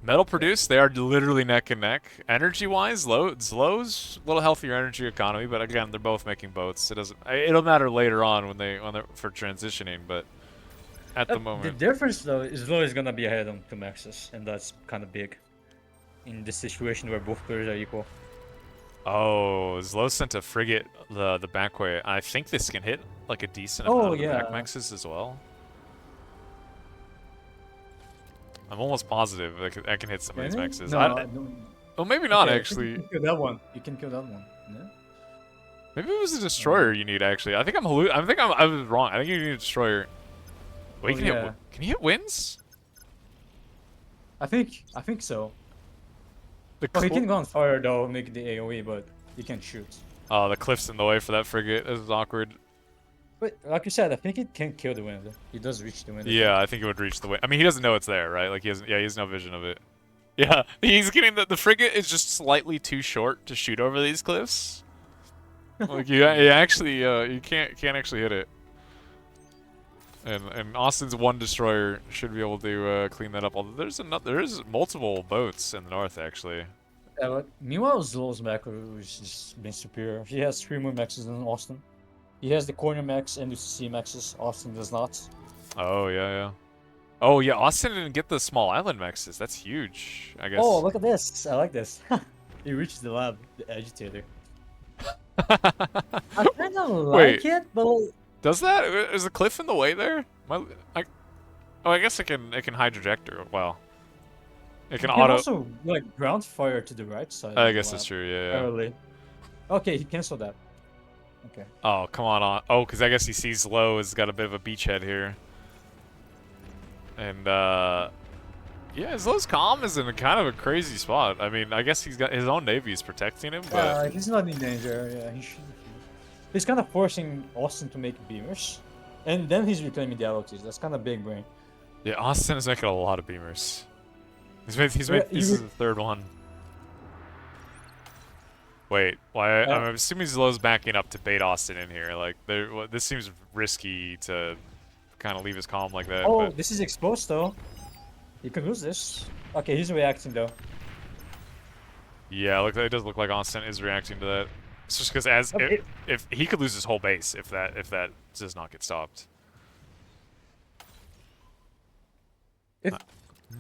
metal produced, they are literally neck and neck. Energy wise, Zlow's a little healthier energy economy, but again, they're both making boats. It'll matter later on when they're for transitioning, but at the the moment. difference though is Slow is gonna be ahead on 2 maxes, and that's kind of big in this situation where both players are equal. Oh, Zlo sent a frigate the back way. I think this can hit like a decent Oh amount of the yeah. back maxes as well. I'm almost positive I can hit some of these maxes. No. Well, maybe not Okay, actually. you can kill that one. You can kill that one. No? Maybe it was a destroyer you need actually. I think I was wrong. I think you need a destroyer. Wait, can you hit winds? I think so. The Oh, he can go on fire though, make the AoE, but he can't shoot. Oh, the cliff's in the way for that frigate. This is awkward. But like you said, I think it can kill the wind. He does reach the wind. Yeah, I think it would reach the wind. I mean, he doesn't know it's there, right? Like he has no vision of it. Yeah, he's getting the frigate is just slightly too short to shoot over these cliffs. Like you actually you can't actually hit it. And Austin's one destroyer should be able to clean that up. Although there's multiple boats in the north actually. Yeah, but meanwhile, Zol's mech has just been superior. He has 3 more maxes than Austin. He has the corner max and the C maxes. Austin does not. Oh yeah. Oh yeah, Austin didn't get the small island maxes. That's huge. I guess. Oh, look at this! I like this. He reaches the lab, the agitator. I kind of like it, but does that? Is the cliff in the way there? Oh, I guess it can high trajector. Well, it can auto. also like ground fire to the right side. I guess that's true. Yeah. Early. Okay, he canceled that. Okay. Oh come on. Oh, because I guess he sees Low has got a bit of a beachhead here. And yeah, Zlow's calm is in a kind of a crazy spot. I mean, I guess he's got his own navy is protecting him, but he's not in danger. Yeah, he should. He's kind of forcing Austin to make beamers, and then he's reclaiming the LOTs. That's kind of big brain. yeah, Austin is making a lot of beamers. He's made this is the 3rd one. Wait, why? I'm assuming Zlow's backing up to bait Austin in here. Like, this seems risky to kind of leave his calm like that. Oh, but this is exposed though. You can lose this. Okay, he's reacting though. yeah, it does look like Austin is reacting to that. It's just because if he could lose his whole base if that does not get stopped. If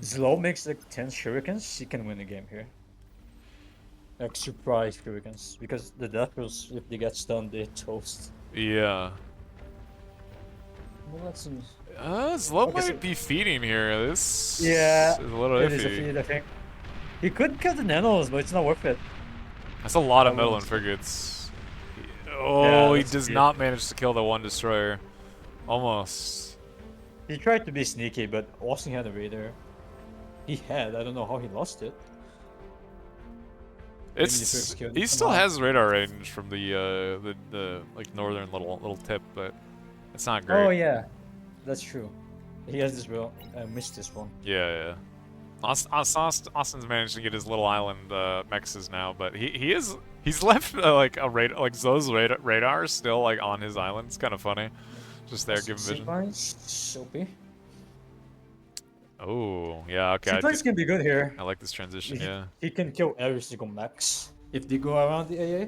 Zlow makes like 10 shurikens, he can win the game here. Like surprise shurikens, because the Deathers, if they get stunned, they toast. Yeah. Well, that's Zlow might be feeding here. This yeah, is a little it is a iffy. feed, I think. He could kill the nanos, but it's not worth it. That's a lot of metal and frigates. Oh, he does not manage to kill the one destroyer. Almost. He tried to be sneaky, but Austin had a radar. I don't know how he lost it. He still has radar range from the like northern little tip, but it's not great. Oh yeah, that's true. He has this well. I missed this one. Yeah. Austin's managed to get his little island mexes now, but he's left like a radar, like those radars still like on his island. It's kind of funny, just there giving vision. Soapy. Oh yeah, okay. Seaplanes can be good here. I like this transition. Yeah. He can kill every single max if they go around the AA.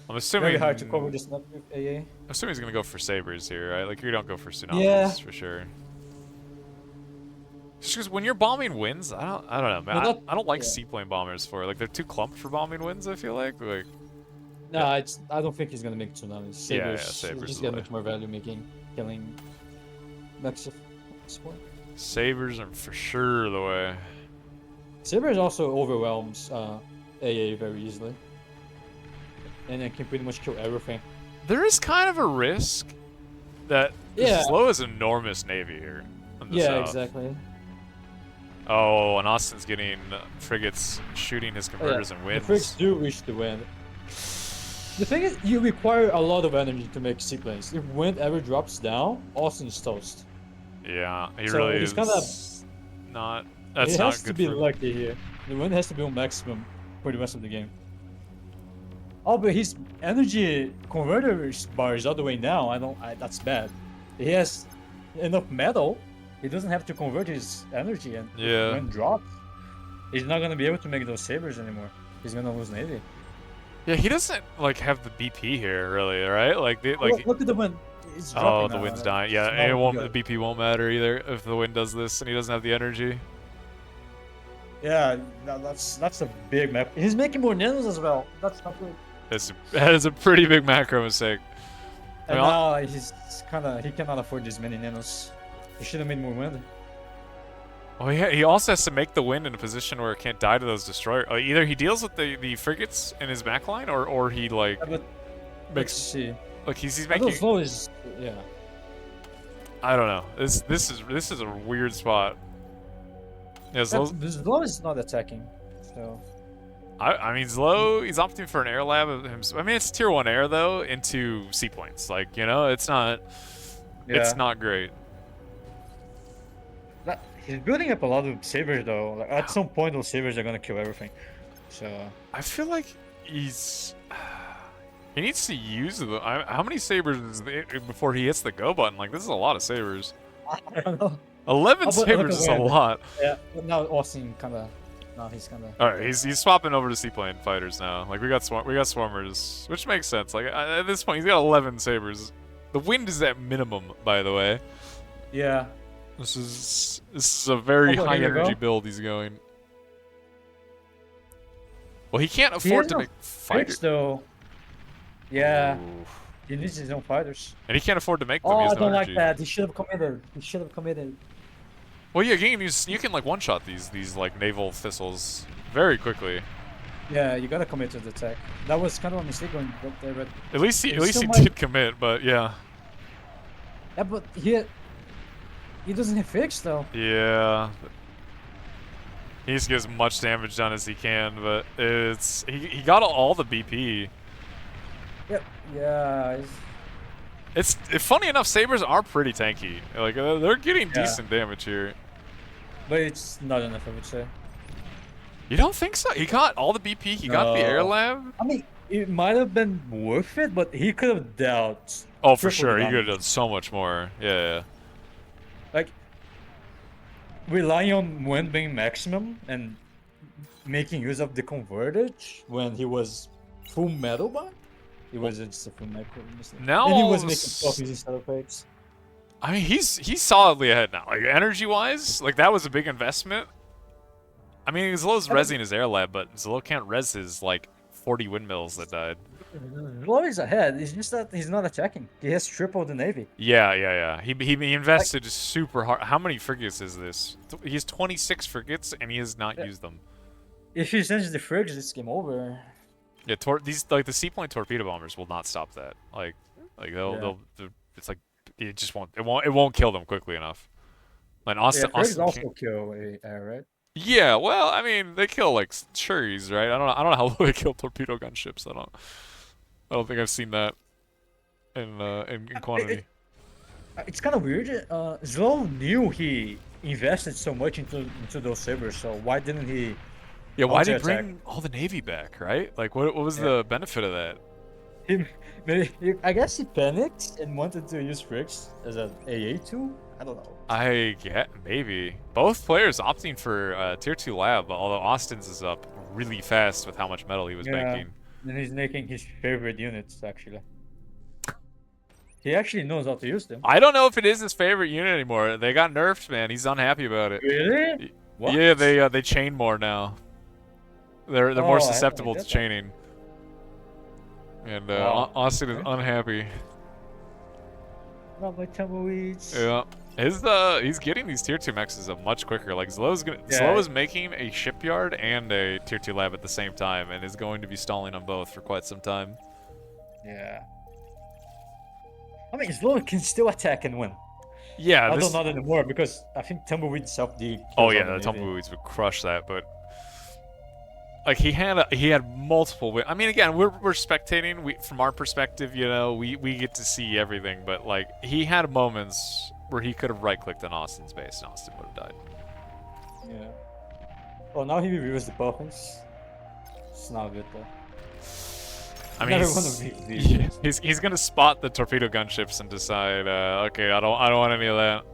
I'm assuming Very hard to cover this map with AA. I'm assuming he's gonna go for sabers here, right? Like you don't go for tsunamis for sure. Just because when you're bombing winds, I don't know, man. I don't like seaplane bombers for like they're too clumped for bombing winds. I feel like no, I don't think he's gonna make tsunamis. Sabers just get much more value killing max at this point. Sabers are for sure the way. Sabers also overwhelms AA very easily, and it can pretty much kill everything. There is kind of a risk that Zlo is enormous navy here on the south. Exactly. Oh, and Austin's getting frigates shooting his converters and winds. The frigates do reach the wind. The thing is, you require a lot of energy to make seaplanes. If wind ever drops down, Austin's toast. Yeah, he so really he's is kinda, not. That's he not has good to be for him. lucky here. The wind has to be on maximum for the rest of the game. Oh, but his energy converter bar is all the way down. That's bad. He has enough metal. He doesn't have to convert his energy, and if wind drops, he's not gonna be able to make those sabers anymore. He's gonna lose navy. Yeah, he doesn't like have the BP here, really, right? Like, look at the wind. It's dropping the now, wind's right? dying. Yeah, and it won't. The BP won't matter either if the wind does this and he doesn't have the energy. Yeah, that's a big map. He's making more nanos as well. That's not good. That is a pretty big macro mistake. And now he cannot afford this many nanos. He should have made more wind. Oh yeah, he also has to make the wind in a position where it can't die to those destroyers. Either he deals with the frigates in his backline, or he like Yeah, but let's see. Like he's making. Slow is I don't know. This is a weird spot. Yeah, Zlo is not attacking, so. I mean, Zlo, he's opting for an air lab of himself. I mean, it's tier 1 air though into seaplanes. Like, you know, it's not great. He's building up a lot of sabers though. Like, at some point, those sabers are gonna kill everything. So. I feel like he needs to use the. How many sabers is before he hits the go button? Like, this is a lot of sabers. I don't know. 11 sabers is a lot. Yeah, but now Austin kinda. Now he's kinda. All right, he's swapping over to seaplane fighters now. Like we got swarmers, which makes sense. Like at this point, he's got 11 sabers. The wind is at minimum, by the way. Yeah. This is a very high energy build he's going. Well, he can't afford to make fighters though. Yeah. Ooh. He needs his own fighters. And he can't afford to make them. Oh, I don't like that. He should have committed. Well, yeah, you can like one-shot these like naval thistles very quickly. Yeah, you gotta commit to the tech. That was kind of a mistake going up there, but at least he did commit, but yeah. Yeah, but he doesn't have fix though. Yeah. He needs to get as much damage done as he can, but he got all the BP. Yep. Yeah. It's funny enough, sabers are pretty tanky. Like they're getting decent damage here. But it's not enough, I would say. You don't think so? He got all the BP. He got the air lab. I mean, it might have been worth it, but he could have dealt. Oh, for sure. He could have done so much more. Yeah. Like relying on wind being maximum and making use of the convertage when he was full metal bar. It was just a full macro. Now and he was making copies instead of fakes. I mean, he's solidly ahead now. Like energy-wise, like that was a big investment. I mean, Zlo's resing his air lab, but Zlo can't res his like 40 windmills that died. Zlo is ahead. It's just that he's not attacking. He has triple the navy. Yeah. He invested super hard. How many frigates is this? He has 26 frigates, and he has not used them. If he sends the frigates, it's game over. Yeah, these like the seaplane torpedo bombers will not stop that. Like they'll it's like it just won't kill them quickly enough. Like Austin also kill air, right? Yeah, well, I mean they kill like Shuries, right? I don't know how low they kill torpedo gunships. I don't think I've seen that in quantity. It's kind of weird. Zlo knew he invested so much into those sabers, so why didn't he? Yeah, why did he bring all the navy back, right? Like, what was the benefit of that? I guess he panicked and wanted to use Fricks as an AA tool? I don't know. I get maybe. Both players opting for tier 2 lab, although Austin's is up really fast with how much metal he was making. And he's making his favorite units, actually. He actually knows how to use them. I don't know if it is his favorite unit anymore. They got nerfed, man. He's unhappy about it. Really? What? Yeah, they chain more now. They're more susceptible to chaining. And Austin is unhappy. Not my tumbleweeds. Yeah. He's getting these tier 2 mexes up much quicker. Like Zlo is making a shipyard and a tier 2 lab at the same time and is going to be stalling on both for quite some time. Yeah. I mean, Slow can still attack and win. Yeah, Although this. not anymore because I think Tumbleweed self-D. Oh yeah, the tumbleweeds would crush that, but like he had multiple. I mean, again, we're spectating. From our perspective, you know, we get to see everything, but like he had moments where he could have right-clicked on Austin's base, and Austin would have died. Yeah. Well, now he reveals the buffings. It's not good though. I mean, he's gonna spot the torpedo gunships and decide, okay, I don't want any of that.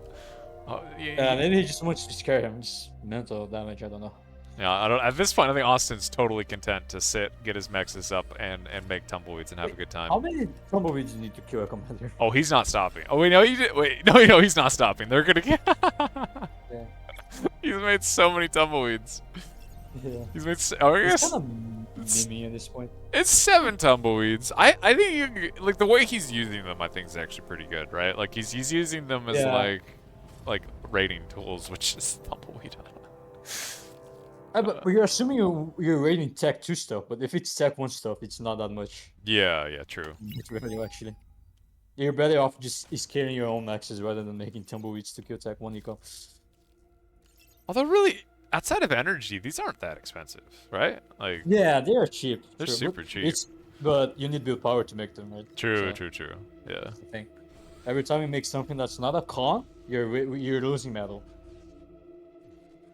Yeah, maybe he just wants to scare him. Just mental damage. I don't know. Yeah, I don't. At this point, I think Austin's totally content to sit, get his mexes up, and make tumbleweeds and have a good time. How many tumbleweeds you need to kill a commander? Oh, he's not stopping. Oh, wait, no, he did. Wait, no, he's not stopping. They're gonna get. Yeah. He's made so many tumbleweeds. Yeah. He's made. Oh, I guess. It's kind of meme at this point. It's 7 tumbleweeds. I think like the way he's using them, I think is actually pretty good, right? Like he's using them as like rating tools, which is tumbleweed. But you're assuming you're rating Tech 2 stuff, but if it's Tech 1 stuff, it's not that much. Yeah, true. It's revenue actually. You're better off just scaling your own maxes rather than making tumbleweeds to kill Tech 1 eco. Although really, outside of energy, these aren't that expensive, right? Like yeah, they are cheap. They're true, super cheap. But you need build power to make them, right? True. So, Yeah. that's the thing. Every time you make something that's not a con, you're losing metal.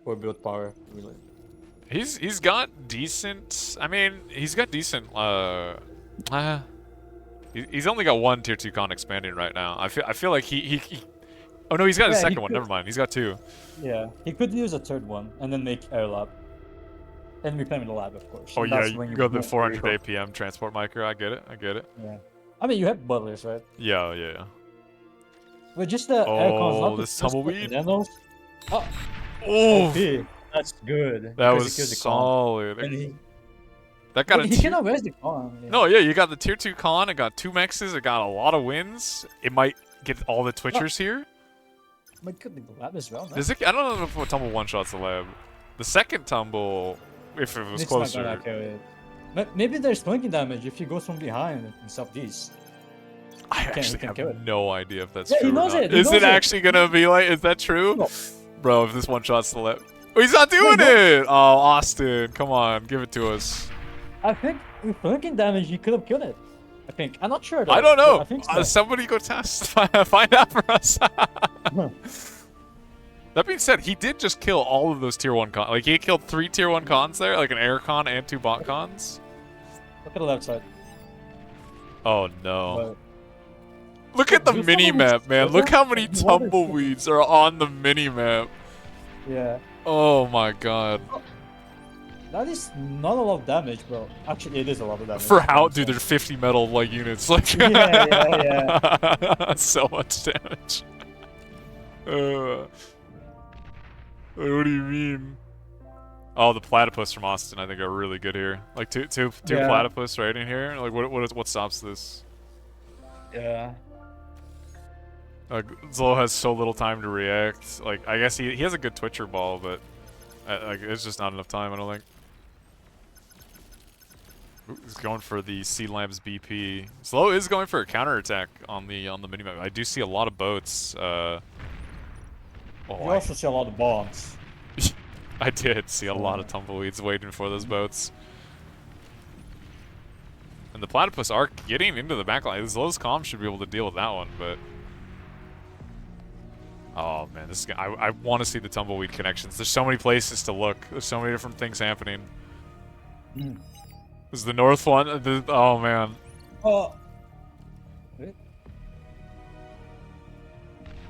Or build power, really. He's got decent. I mean, he's got decent. He's only got 1 tier 2 con expanding right now. I feel like he oh no, he's got a second one. Never mind. He's got 2. Yeah, he could use a third one and then make air lab. And reclaim the lab, of course. Oh and yeah, that's you when go the move 400 vehicle. APM transport micro. I get it. Yeah. I mean, you have butlers, right? Yeah. But just the aircons, not this the tumbleweed. nanos. Oh, Oh, okay. That's good. that because was he kills the con. solid. And That got a he tier. cannot raise the con. Yeah. No, yeah, you got the tier 2 con. It got 2 mexes. It got a lot of wins. It might get all the twitchers here. But could be the lab as well. No? Does it? I don't know if a tumble one shots the lab. The second tumble, if it was It's not closer. gonna carry it. But maybe there's flanking damage if he goes from behind and stuff these. I can actually kill have it. no idea if that's Yeah, true. he knows or not. it, he Is knows it it. actually gonna be like? Is that true? No. Bro, if this one shots the left. Oh, he's not doing no. it! Oh, Austin, come on, give it to us. I think with flanking damage he could have killed it. I think. I'm not sure though. I don't know. I think so. Somebody go test. Find out for us. That being said, he did just kill all of those tier 1 cons. Like, he killed 3 tier 1 cons there, like an air con and 2 bot cons. Look at the left side. Oh, no. But Look at the These mini-map, tumbleweeds- man. Look how many What are- tumbleweeds are on the mini-map. yeah. Oh, my God. That is not a lot of damage, bro. Actually, it is a lot of damage. For how, dude, there's 50 metal, like, units. Like, yeah. so much damage. What do you mean? Oh, the platypus from Austin, I think, are really good here. Like two Yeah. platypus right in here. Like what stops this? Yeah. Zlo has so little time to react. Like I guess he has a good twitcher ball, but like it's just not enough time. I don't think. Ooh, he's going for the Sea Labs BP. Zlo is going for a counterattack on the minimap. I do see a lot of boats. You also see a lot of bombs. I did see a lot of tumbleweeds waiting for those boats. And the platypus are getting into the backline. Those comms should be able to deal with that one, but... Oh, man. This is, I want to see the tumbleweed connections. There's so many places to look. There's so many different things happening. Mm. This is the north one. Oh, man.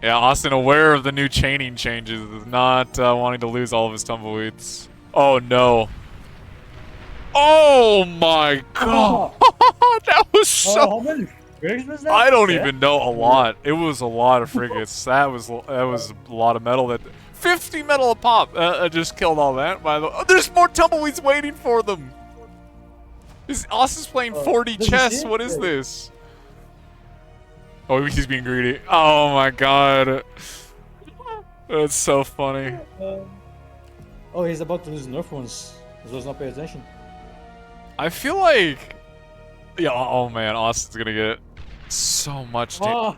Yeah, Austin, aware of the new chaining changes, not wanting to lose all of his tumbleweeds. Oh, no. Oh, my God. That was so... how many frigates was that? I don't even know. A lot. It was a lot of frigates. that was a lot of metal. That 50 metal a pop. Just killed all that. By the way, there's more tumbleweeds waiting for them. Austin's playing 40 chess. What is this? Oh, he's being greedy. Oh my God. That's so funny. Oh, he's about to lose Nerf ones. He was not paying attention. I feel like... Yeah, oh man, Austin's gonna get so much damage.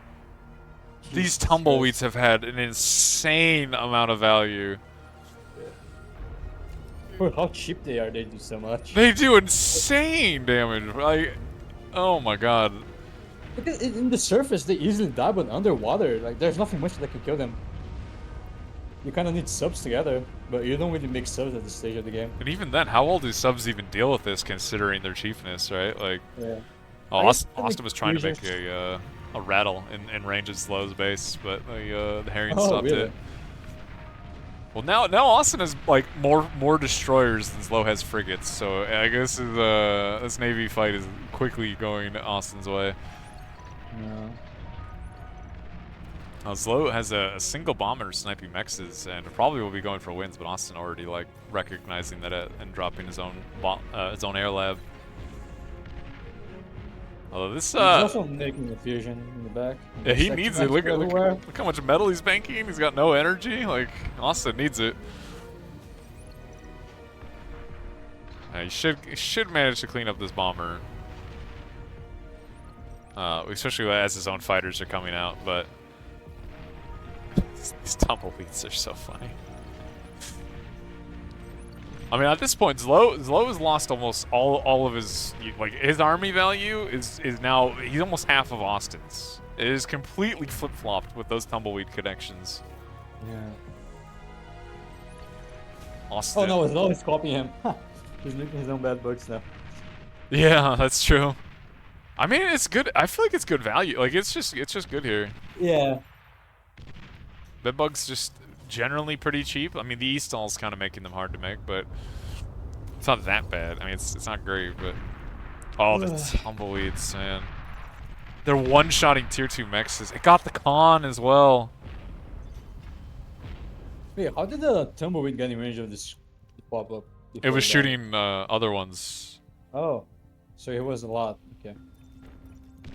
These Jesus tumbleweeds Christ. have had an insane amount of value. For how cheap they are, they do so much. They do insane damage. Like, oh my god. Because in the surface, they easily die, but underwater, like, there's nothing much that can kill them. You kind of need subs together, but you don't really make subs at this stage of the game. And even then, how well do subs even deal with this, considering their cheapness, right? Like, Yeah. oh, I guess Austin was trying to make fusions- a rattle in range as low as base, but the Harrion Oh, stopped really? it. Well, now Austin has like more destroyers than Slow has frigates, so I guess this Navy fight is quickly going Austin's way. No. Slow has a single bomber sniping mexes, and probably will be going for wins, but Austin already like recognizing that and dropping his own air lab. Although this He's also making a fusion in the back. yeah, he needs it. Look how much metal he's banking. He's got no energy. Like, Austin needs it. He should manage to clean up this bomber. Especially as his own fighters are coming out, but these tumbleweeds are so funny. I mean, at this point, Zlo has lost almost all of his, like, his army value is now, he's almost half of Austin's. It is completely flip-flopped with those tumbleweed connections. Yeah. Austin. Oh no, Zlo is copying him. He's making his own bad bugs now. Yeah, that's true. I mean, it's good. I feel like it's good value. Like, it's just good here. Yeah. Bedbug's just generally pretty cheap. I mean, the E-stall's kind of making them hard to make, but it's not that bad. I mean, it's not great, but oh, the tumbleweeds, man. They're one-shotting tier 2 mexes. It got the con as well. Wait, how did the tumbleweed get in range of this pop-up? It was shooting other ones. Oh, so it was a lot. Okay.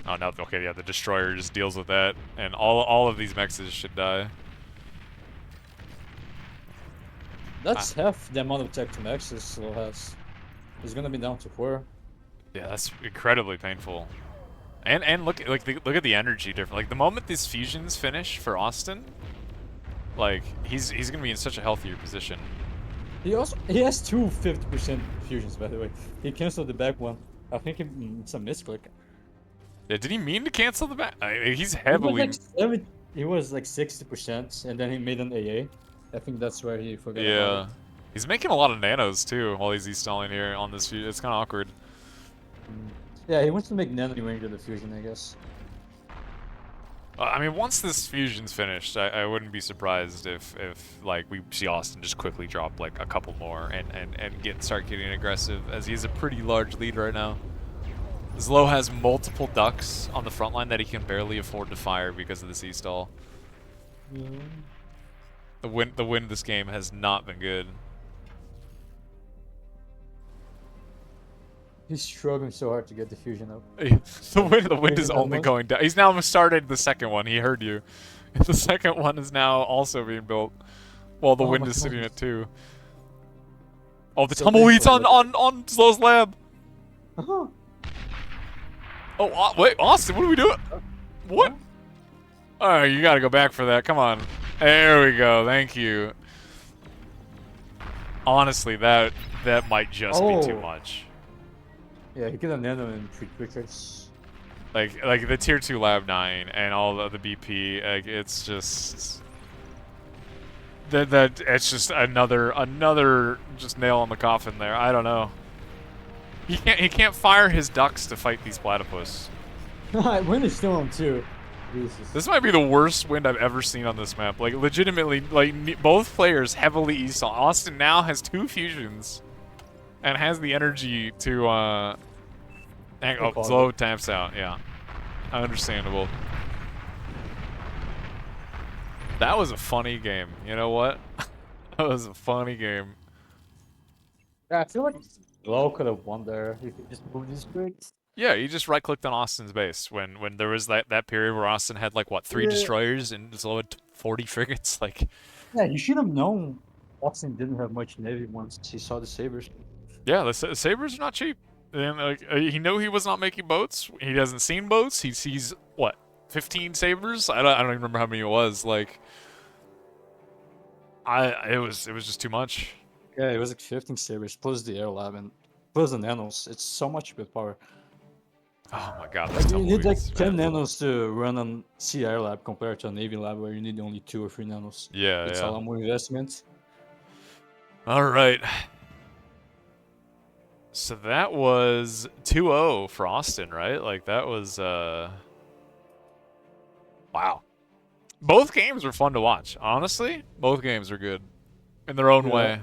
Oh no, okay, yeah, the destroyer just deals with that, and all of these mexes should die. That's half the amount of tech to Nexus Slow has. It's gonna be down to 4. Yeah, that's incredibly painful. And look look at the energy difference. Like, the moment these fusions finish for Austin, like, he's gonna be in such a healthier position. He has two 50% fusions, by the way. He canceled the back one. I think it's a misclick. Yeah, did he mean to cancel the back? He's heavily. He was like 60%, and then he made an AA. I think that's where he forgot. Yeah, about it. he's making a lot of nanos too while he's installing here on this fusion. It's kind of awkward. Yeah, he wants to make nano range of the fusion, I guess. I mean, once this fusion's finished, I wouldn't be surprised if like we see Austin just quickly drop like a couple more and start getting aggressive, as he has a pretty large lead right now. Zlo has multiple ducks on the front line that he can barely afford to fire because of the C-stall. The win this game has not been good. He's struggling so hard to get the fusion up. The wind is only going down. He's now started the second one. He heard you. The second one is now also being built, while the wind is sitting at 2. Oh, the tumbleweeds on Zlo's lab. Oh, wait, Austin, what are we doing? What? Oh, you gotta go back for that. Come on. There we go. Thank you. Honestly, that might just be too much. Yeah, he could have nano in 3 quickers. Like the tier 2 lab 9 and all the BP, like, it's just that it's just another just nail in the coffin there. I don't know. He can't fire his ducks to fight these platypus. Wind is still on 2. Jesus. This might be the worst wind I've ever seen on this map. Like, legitimately, like, both players heavily e-stall. Austin now has 2 fusions and has the energy to slow taps out. Yeah, understandable. That was a funny game. You know what? That was a funny game. Yeah, I feel like Low could have won there if he just moved his bricks. Yeah, you just right-clicked on Austin's base when there was that period where Austin had like what 3 destroyers and Zlo had 40 frigates. Like, yeah, you should have known Austin didn't have much navy once he saw the sabers. Yeah, the sabers are not cheap. And like, he knew he was not making boats. He hasn't seen boats. He sees what 15 sabers. I don't even remember how many it was. Like, it was just too much. Yeah, it was like 15 sabers plus the air lab and plus the nanos. It's so much bit power. Oh my god, Like those you need like tumbleweeds, 10 man. nanos to run on Sea Air Lab compared to a Navy lab where you need only 2 or 3 nanos. Yeah, It's a yeah. lot more investment. All right. So that was 2-0 for Austin, right? Like that was wow. Both games were fun to watch. Honestly, both games were good in their own way.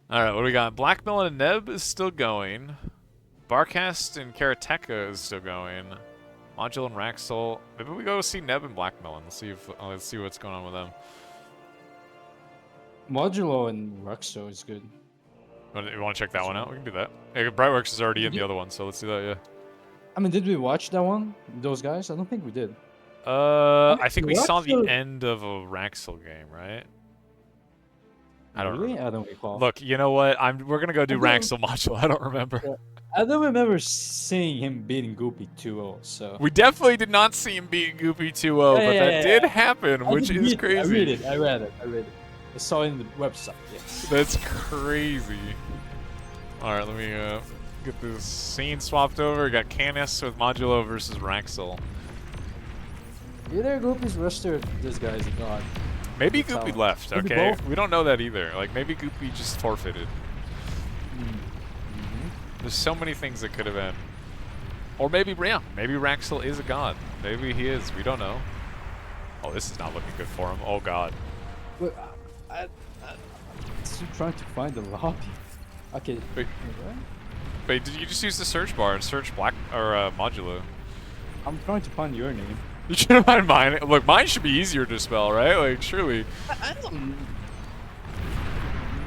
All right, what do we got? Blackmelon and Neb is still going. Barcast and Karateka is still going. Modulo and Wraxel. Maybe we go see Neb and Blackmelon. Let's see what's going on with them. Modulo and Wraxel is good. You want to check that one out? We can do that. Hey, Brightworks is already in the other one, so let's do that. Yeah. I mean, did we watch that one? Those guys? I don't think we did. I think we saw the Wraxel- end of a Wraxel game, right? I don't Really? remember. I don't recall. Look, you know what? We're gonna go do I don't- Wraxel Modulo. I don't remember. Yeah. I don't remember seeing him beating Goopy 2-0, so... We definitely did not see him beat Goopy 2-0, but that did happen, I which did is read it. crazy. I read it. I saw it in the website, yes. That's crazy. Alright, let me get this scene swapped over. We got Canis with Modulo versus Wraxel. Either Goopy's roster, this guy is a god. Maybe That's Goopy how- left, maybe okay? both. We don't know that either. Like, maybe Goopy just forfeited. There's so many things that could have been. Or maybe, yeah, maybe Wraxel is a god. Maybe he is. We don't know. Oh, this is not looking good for him. Oh, God. Wait, I'm still trying to find the lobby. Okay. Wait. Wait, did you just use the search bar and search Modulo? I'm trying to find your name. You shouldn't find mine. Look, mine should be easier to spell, right? Like, surely. I don't...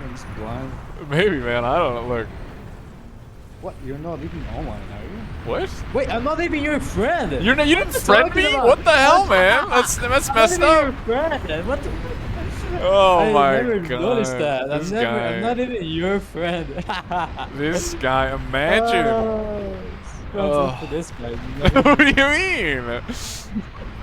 I'm just blind. Maybe, man. I don't know. Look. What? You're not even online, are you? What? Wait, I'm not even your friend! You didn't friend talking me? about? What the hell, man? That's messed I'm not up. even your friend! What the... Oh I my never god. noticed that. This I'm not even your friend. This guy, imagine. Oh, for this guy. What do you mean?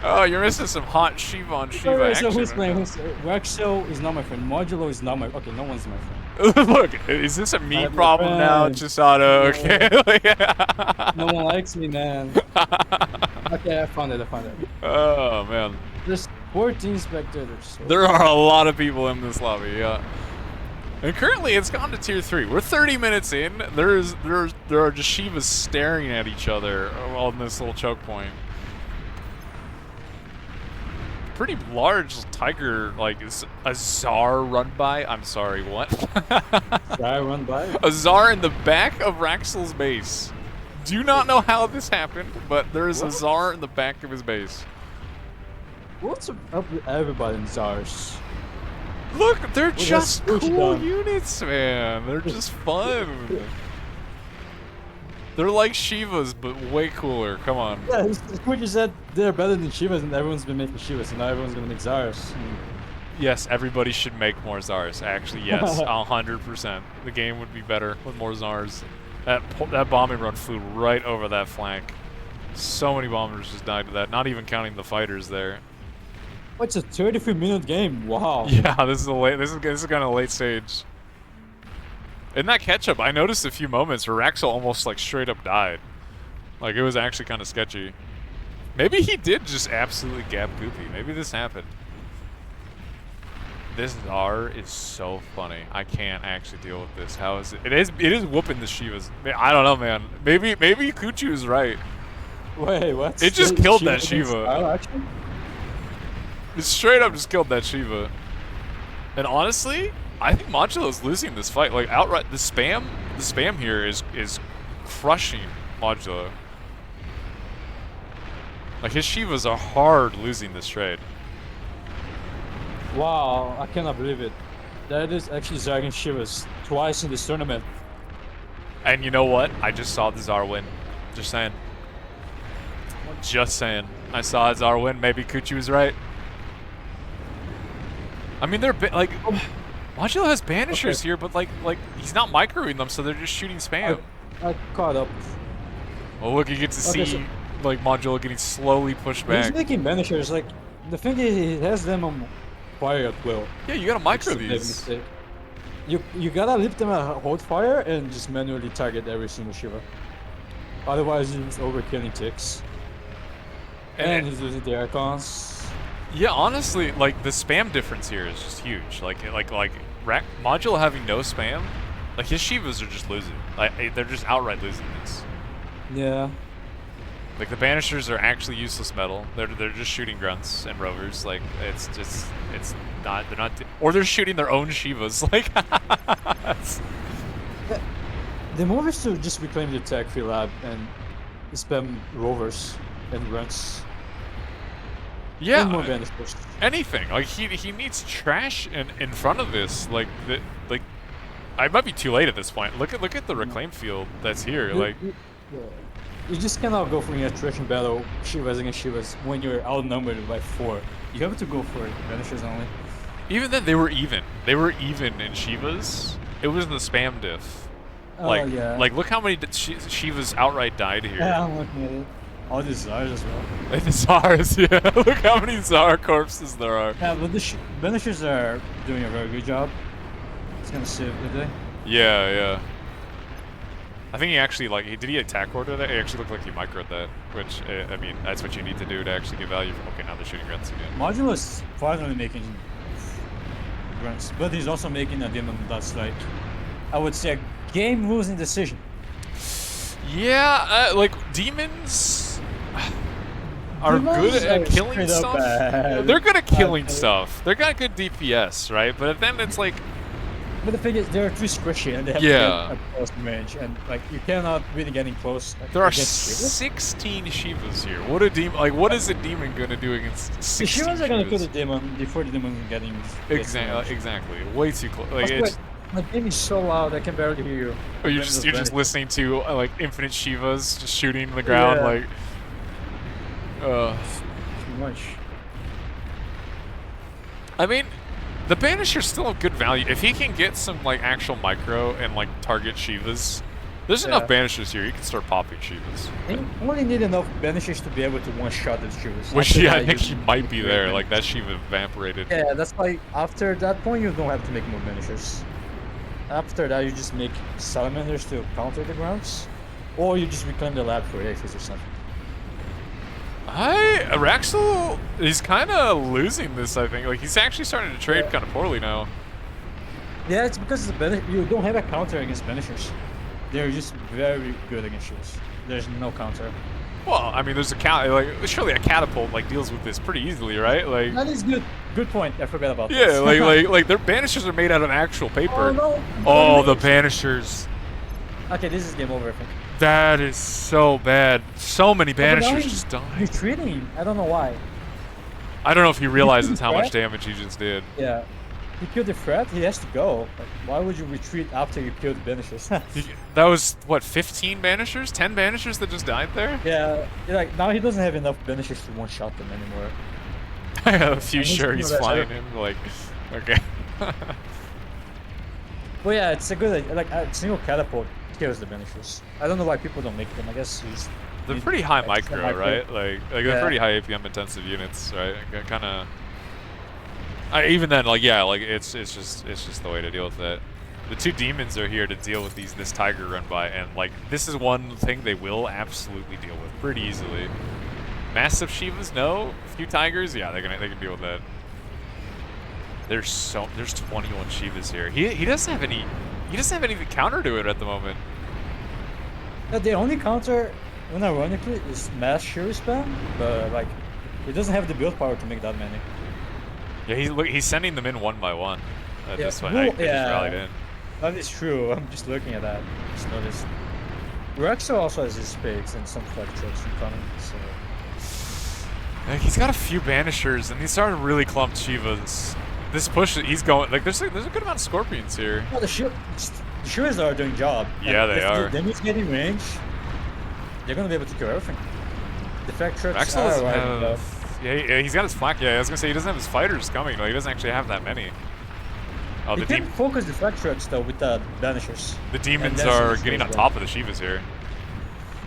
Oh, you're missing some hot Shiva on Shiva Alright, action. so who's playing? Wraxel is not my friend. Modulo is not my... Okay, no one's my friend. Look, is this a me have a problem now, friend. Chisato? Okay. No one likes me, man. Okay, I found it. Oh, man. There's 14 spectators. There are a lot of people in this lobby, yeah. And currently, it's gone to tier 3. We're 30 minutes in. There are just Shivas staring at each other on this little choke point. Pretty large tiger, like, is a czar run by. I'm sorry, what? Should I run by? A czar in the back of Wraxel's base. Do not know how this happened, but there is a czar in the back of his base. What's up with everybody in Zars? Look, they're that's just push cool down. units, man. They're just fun. They're like Shivas, but way cooler. Come on. Yeah, what you said, they're better than Shivas, and everyone's been making Shivas, and now everyone's gonna make Zars. Yes, everybody should make more Zars. Actually, yes, 100%. The game would be better with more Zars. That bombing run flew right over that flank. So many bombers just died to that. Not even counting the fighters there. Oh, it's a 33-minute game. Wow. Yeah, this is kind of late stage. In that catch-up, I noticed a few moments where Wraxel almost like straight up died. Like it was actually kind of sketchy. Maybe he did just absolutely gap Goopy. Maybe this happened. This Czar is so funny. I can't actually deal with this. How is it? It is whooping the Shivas. I don't know, man. Maybe Kuchu is right. Wait, what? It just killed that Shiva. Style action? It straight up just killed that Shiva. And honestly, I think Modulo's losing this fight. Like outright, the spam here is crushing Modulo. Like his Shivas are hard losing this trade. Wow, I cannot believe it. That is actually Zagan Shivas twice in this tournament. And you know what? I just saw the Czar win. Just saying. Just saying. I saw Czar win. Maybe Kuchu was right. I mean, they're like Modulo has banishers here, but like he's not microing them, so they're just shooting spam. I caught up. Well, look, you get to see like modulo getting slowly pushed He's back. making banishers. Like the thing is, he has them on fire at will. Yeah, you gotta micro Which is a big these. mistake. You gotta leave them at hold fire and just manually target every single Shiva. Otherwise, you're just overkilling ticks. And he's using the icons. Yeah, honestly, like the spam difference here is just huge. Like modulo having no spam, like his Shivas are just losing. Like they're just outright losing this. Yeah. Like the banishers are actually useless metal. They're just shooting grunts and rovers. Like it's not they're not or they're shooting their own Shivas. Like The move is to just reclaim the tech free lab and spam rovers and grunts. yeah, And more banishers. anything. Like he needs trash in front of this. Like I might be too late at this point. Look at the reclaim field that's here. Like You just cannot go for an attrition battle Shivas against Shivas when you're outnumbered by 4. You have to go for banishers only. even then they were even. They were even in Shivas. It was the spam diff. Like yeah. like look how many Shivas outright died here. Yeah, I'm looking at it. All the Zars as well. And the Zars, yeah. Look how many Zar corpses there are. Yeah, but the banishers are doing a very good job. It's gonna save the day. Yeah, yeah. I think he actually, like, did he attack order that? It actually looked like he microed that, which, I mean, that's what you need to do to actually get value from, okay, now they're shooting grunts again. Modulo is finally making grunts, but he's also making a demon that's like, I would say, a game-losing decision. Yeah, like, demons are good at killing stuff. They're good at killing stuff. They're got good DPS, right? But then it's like, But the thing is, they're too squishy and they have to get a close range, and like you cannot really get in close. There are against Shivas. 16 Shivas here. What a demon! Like, what is a demon gonna do against 16 The Shivas are gonna kill the Shivas? demon before the demon is getting. Exactly. Way too close. Like, it's. My game is so loud, I can barely hear you. Or you're just listening to like infinite Shivas just shooting the ground like. Too much. I mean, the Banisher's still of good value. If he can get some like actual micro and like target Shivas, there's enough Banishers here. You can start popping Shivas. You only need enough Banishers to be able to one-shot those Shivas. Which yeah, I think he might be there. Like that Shiva evaporated. Yeah, that's why after that point you don't have to make more Banishers. After that you just make Salamanders to counter the grounds, or you just reclaim the lab for Aphis or something. Wraxel, he's kind of losing this, I think. Like, he's actually starting to trade kind of poorly now. Yeah, it's because you don't have a counter against Banishers. They're just very good against Shivas. There's no counter. Well, I mean, there's a like surely a catapult like deals with this pretty easily, right? Like that is good. Good point. I forgot about yeah, this. like their Banishers are made out of actual paper. Oh no! Oh, the Banishers. Okay, this is game over. I think. That is so bad. So many Banishers just died. Retreating. I don't know why. I don't know if he realizes how much damage he just did. Yeah. He killed the threat, he has to go. Like, why would you retreat after you killed the Banishers? That was, what, 15 Banishers? 10 Banishers that just died there? Yeah, like, now he doesn't have enough Banishers to one-shot them anymore. I have a few sure he's flying him, like, okay. Well, yeah, it's a good, like, a single catapult kills the Banishers. I don't know why people don't make them, I guess he's... They're pretty high micro, right? Like they're pretty high APM intensive units, right? Kind of... even then, like yeah, like it's just the way to deal with that. The two demons are here to deal with this tiger run by, and like this is one thing they will absolutely deal with pretty easily. Massive Shivas, no. A few tigers, yeah, they can deal with that. There's 21 Shivas here. He doesn't have any. He doesn't have anything counter to it at the moment. The only counter, ironically, is mass Shuri spam, but like he doesn't have the build power to make that many. Yeah, he's sending them in one by one. This one, well, I just rallied in. That is true. I'm just looking at that. Just noticed. Wraxel also has his spades and some flag trucks coming. So. Like, he's got a few Banishers, and these are really clumped Shivas. This push, he's going like there's a good amount of Scorpions here. No, the Shivas are doing job. Yeah, they are. If he's getting range, they're gonna be able to kill everything. The flag trucks Wraxel are doesn't right. have. Yeah, he's got his flak. Yeah, I was gonna say he doesn't have his fighters coming. Like he doesn't actually have that many. Oh, He can focus the flag trucks though with the Banishers. The demons are getting on top of the Shivas here.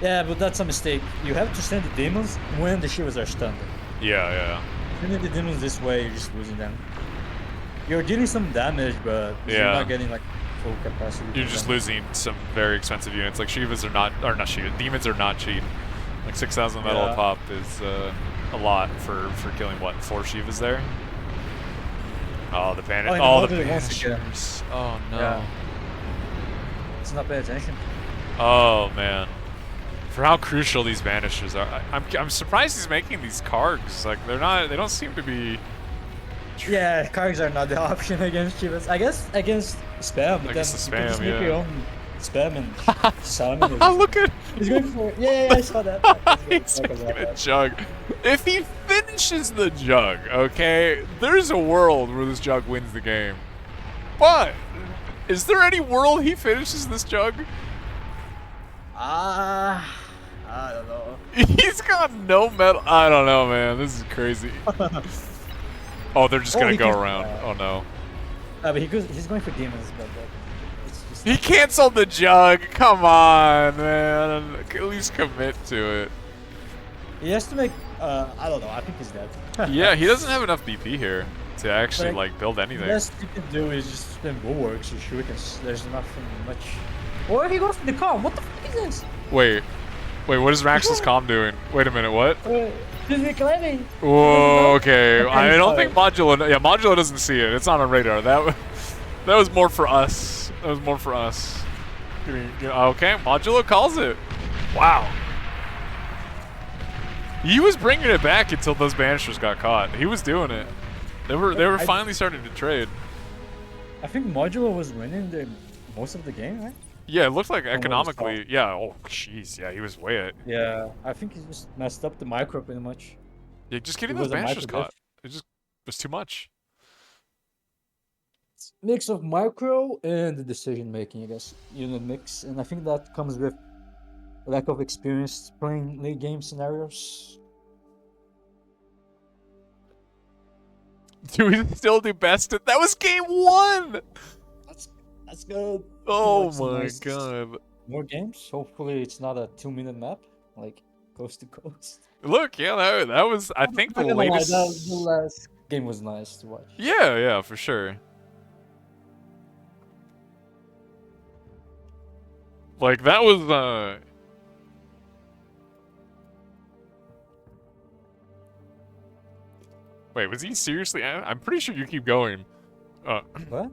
Yeah, but that's a mistake. You have to send the demons when the shivers are stunned. Yeah. Sending the demons this way, you're just losing them. You're dealing some damage, but you're Yeah. not getting like full capacity. You're from just them. losing some very expensive units. Like Shivas are not Shivas. Demons are not cheap. Like 6,000 metal a pop is a lot for killing what 4 Shivas there. Oh, the bandit! Oh, the banishers! Oh no! Yeah. Let's not pay attention. Oh man! For how crucial these banishers are, I'm surprised he's making these cargs. Like they're not. They don't seem to be. Yeah, cards are not the option against Chivas. I guess against spam. But I guess the then you can just spam, make yeah. your own spam and summon. Oh, look at. He's going for. Yeah, I saw that. He's making a jug. If he finishes the jug, okay, there's a world where this jug wins the game. But is there any world he finishes this jug? I don't know. He's got no metal. I don't know, man. This is crazy. Oh, they're just gonna go around. Oh no. But he's going for demons, but it's just. He canceled the jug. Come on, man. At least commit to it. He has to make. I don't know. I think he's dead. Yeah, he doesn't have enough BP here to actually like build anything. The best he can do is just spin bulwarks or shurikens. There's nothing much. Or he goes for the calm. What the fuck is this? Wait, what is Wraxell's comm doing? Wait a minute, what? He's reclaiming. Whoa, okay. I don't think modulo. Yeah, modulo doesn't see it. It's on a radar. That was more for us. That was more for us. Okay, modulo calls it. Wow. He was bringing it back until those banishers got caught. He was doing it. They were finally starting to trade. I think modulo was winning most of the game, right? Yeah, it looked like economically. Yeah. Oh, jeez. Yeah, he was way it. Yeah, I think he just messed up the micro pretty much. Yeah, just getting those banishers caught. It just was too much. It's a mix of micro and the decision making, I guess. Unit mix, and I think that comes with lack of experience playing late game scenarios. Do we still do best? That was game 1. That's good. Oh my god. More games. Hopefully, it's not a 2-minute map, like coast to coast. Look, yeah, that was. I think the latest. The last game was nice to watch. Yeah, for sure. Like that was. Wait, was he seriously? I'm pretty sure you keep going. What?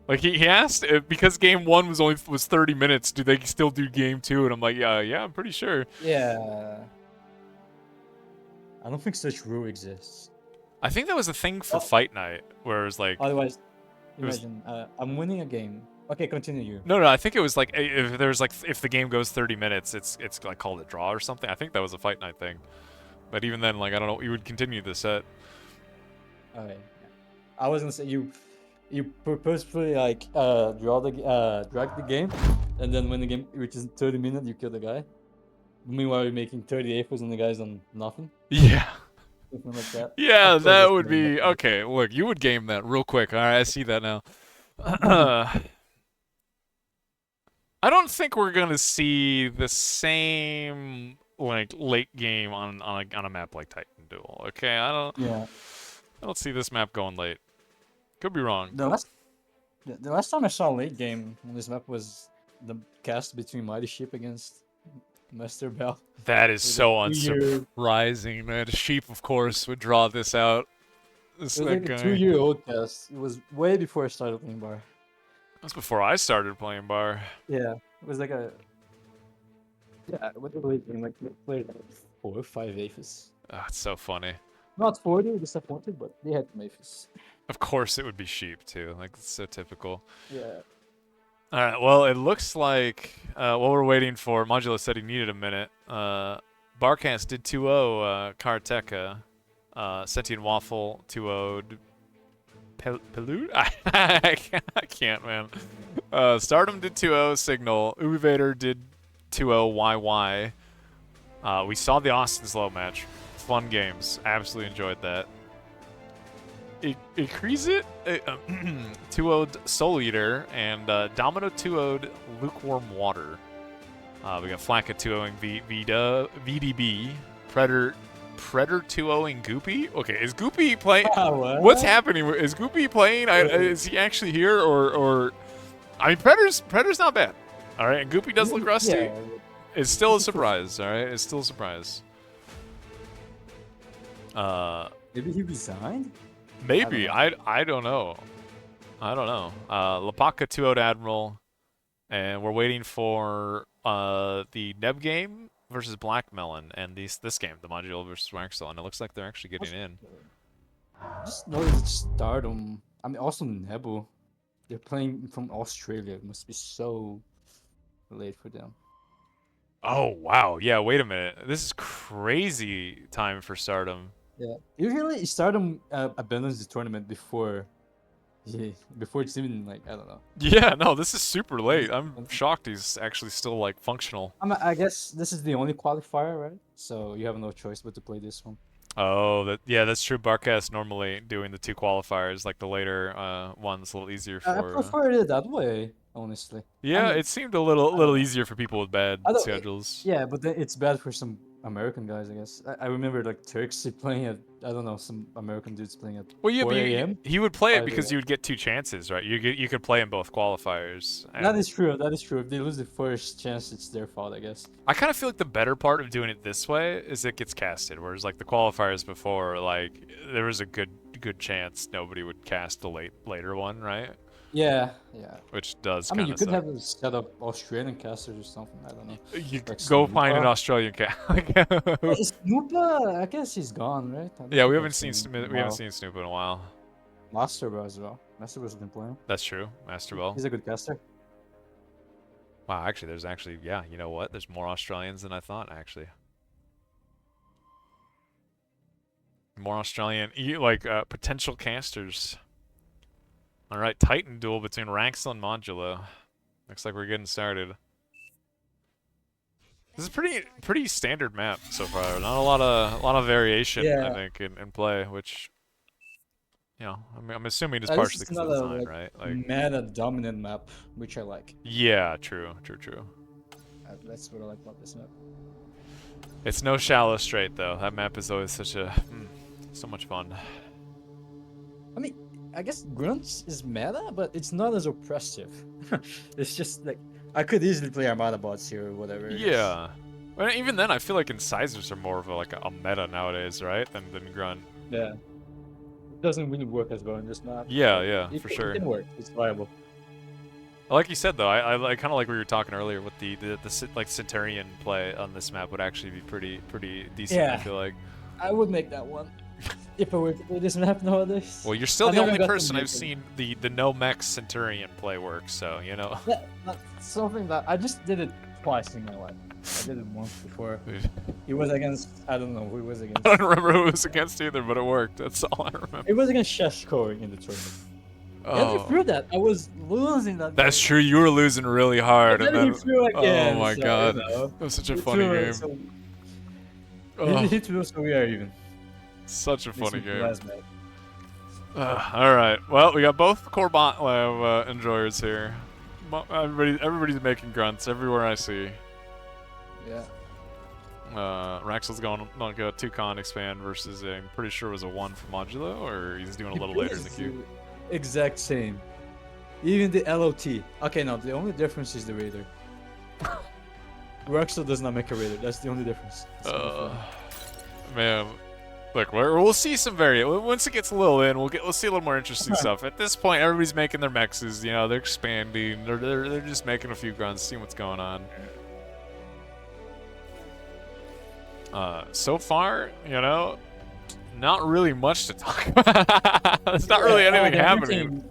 Like he asked if, because game 1 was 30 minutes. Do they still do game 2? And I'm like, yeah, I'm pretty sure. Yeah. I don't think such rule exists. I think that was a thing for Fight Night, where it was like. Otherwise, imagine I'm winning a game. Okay, continue you. No, I think it was like if there's like if the game goes 30 minutes, it's like called a draw or something. I think that was a Fight Night thing. But even then, like I don't know, you would continue the set. Okay. I was gonna say you purposefully like drag the game, and then when the game reaches 30 minutes, you kill the guy. Meanwhile, you're making 38 and the guy's on nothing. Yeah. Something like that. Yeah, that would be okay. Look, you would game that real quick. All right, I see that now. I don't think we're gonna see the same like late game on a map like Titan Duel. Okay, I don't see this map going late. Could be wrong. The last time I saw a late game on this map was the cast between Mighty Sheep against Master Bell. That is so unsurprising, man. Sheep, of course, would draw this out. It was like a 2-year-old cast. It was way before I started playing bar. That's before I started playing bar. Yeah, it was like a. Yeah, what did we game? Like we played like 4 or 5 Aphis. Oh, it's so funny. Not 40, disappointed, but they had Aphis. Of course, it would be sheep too. Like it's so typical. Yeah. All right. Well, it looks like while we're waiting for Modulo said he needed a minute. Barcast did 2-0 Karateka. Sentient Waffle 2-0'd Pelude? I can't, man. StarDom did 2-0 Signal. Ubivator did 2-0 YY. We saw the Austin's Low match. Fun games. Absolutely enjoyed that. Ikrizit 2-0'd Soul Eater and DoMiNo 2-0'd Lukewarm Water. We got Flacka 2-0ing VDB. Pretor 2-0ing Goopy? Okay, is Goopy playing? What's happening? Is Goopy playing? Is he actually here or I mean, Pretor's not bad. All right, and Goopy does look rusty. Yeah. It's still a surprise. All right, it's still a surprise. Maybe he resigned. Maybe I don't know. I don't know. Lapaka 2-0 Admiral, and we're waiting for the Neb game versus Blackmelon, and this game, the modulo versus Wraxel, and it looks like they're actually getting in. I just noticed StarDom. I mean, also Nebu. They're playing from Australia. It must be so late for them. Oh wow, yeah. Wait a minute. This is crazy time for StarDom. Yeah. Usually, StarDom abandons the tournament before it's even like I don't know. Yeah, no, this is super late. I'm shocked he's actually still like functional. I guess this is the only qualifier, right? So you have no choice but to play this one. Oh, that's true. Barcast normally doing the 2 qualifiers, like the later ones, a little easier for. I prefer it that way, honestly. Yeah, I mean, it seemed a little easier for people with bad schedules. Yeah, but then it's bad for some American guys, I guess. I remember like Turks playing at I don't know, some American dudes playing at 4 a.m. He would play it because you would get 2 chances, right? You could play in both qualifiers. That is true. That is true. If they lose the first chance, it's their fault, I guess. I kind of feel like the better part of doing it this way is it gets casted, whereas like the qualifiers before, like there was a good chance nobody would cast the later one, right? Yeah. Which does. I mean, you could suck. have a set of Australian casters or something. I don't know. You like go Snoopa. find an Australian cat. Snoopa, I guess he's gone, right? Yeah, we haven't seen Snoopa in a while. Masterbell as well. Masterbell's been playing. That's true. Masterbell. He's a good caster. Wow, actually, yeah, you know what? There's more Australians than I thought, actually. More Australian, potential casters. All right, Titan duel between Wraxel and Modulo. Looks like we're getting started. This is pretty standard map so far. Not a lot of variation, I think, in play, which, you know, I'm assuming is partially because of the design, right? Like meta dominant map, which I like. Yeah, true. That's what I like about this map. It's no shallow straight though. That map is always so much fun. I mean, I guess Grunts is meta, but it's not as oppressive. It's just like I could easily play Armada bots here or whatever. Yeah. Well, even then, I feel like incisors are more of a meta nowadays, right? Than Grunt. Yeah. It doesn't really work as well in this map. Yeah, for sure. It can work. It's viable. Like you said though, I kind of like what you were talking earlier with the Centurion play on this map would actually be pretty decent. Yeah. I feel like. I would make that one. If I were to play this map nowadays. Well, you're still the only person I've seen the no mech Centurion play work, so you know. Yeah, that's something that I just did it twice in my life. I did it once before. It was against I don't know who it was against. I don't remember who it was against either, but it worked. That's all I remember. It was against Sheshko in the tournament. Oh. And he threw that. I was losing that. That's true. You were losing really hard, and then he threw again. Oh my god, you know, that was such a funny game. So, oh. He threw so we are even. Such a funny game. All right. Well, we got both core bot lab enjoyers here. Everybody's making grunts everywhere I see. Yeah. Wraxel's going like a 2-con expand versus I'm pretty sure it was a 1 for modulo, or he's doing a little later in the queue. Exact same. Even the LOT. Okay, no, the only difference is the Raider. Wraxel does not make a Raider. That's the only difference. Man. Look, we'll see some variation. Once it gets a little in, we'll see a little more interesting stuff. At this point, everybody's making their mexes. You know, they're expanding. They're just making a few grunts, seeing what's going on. So far, you know, not really much to talk about. There's not really anything happening.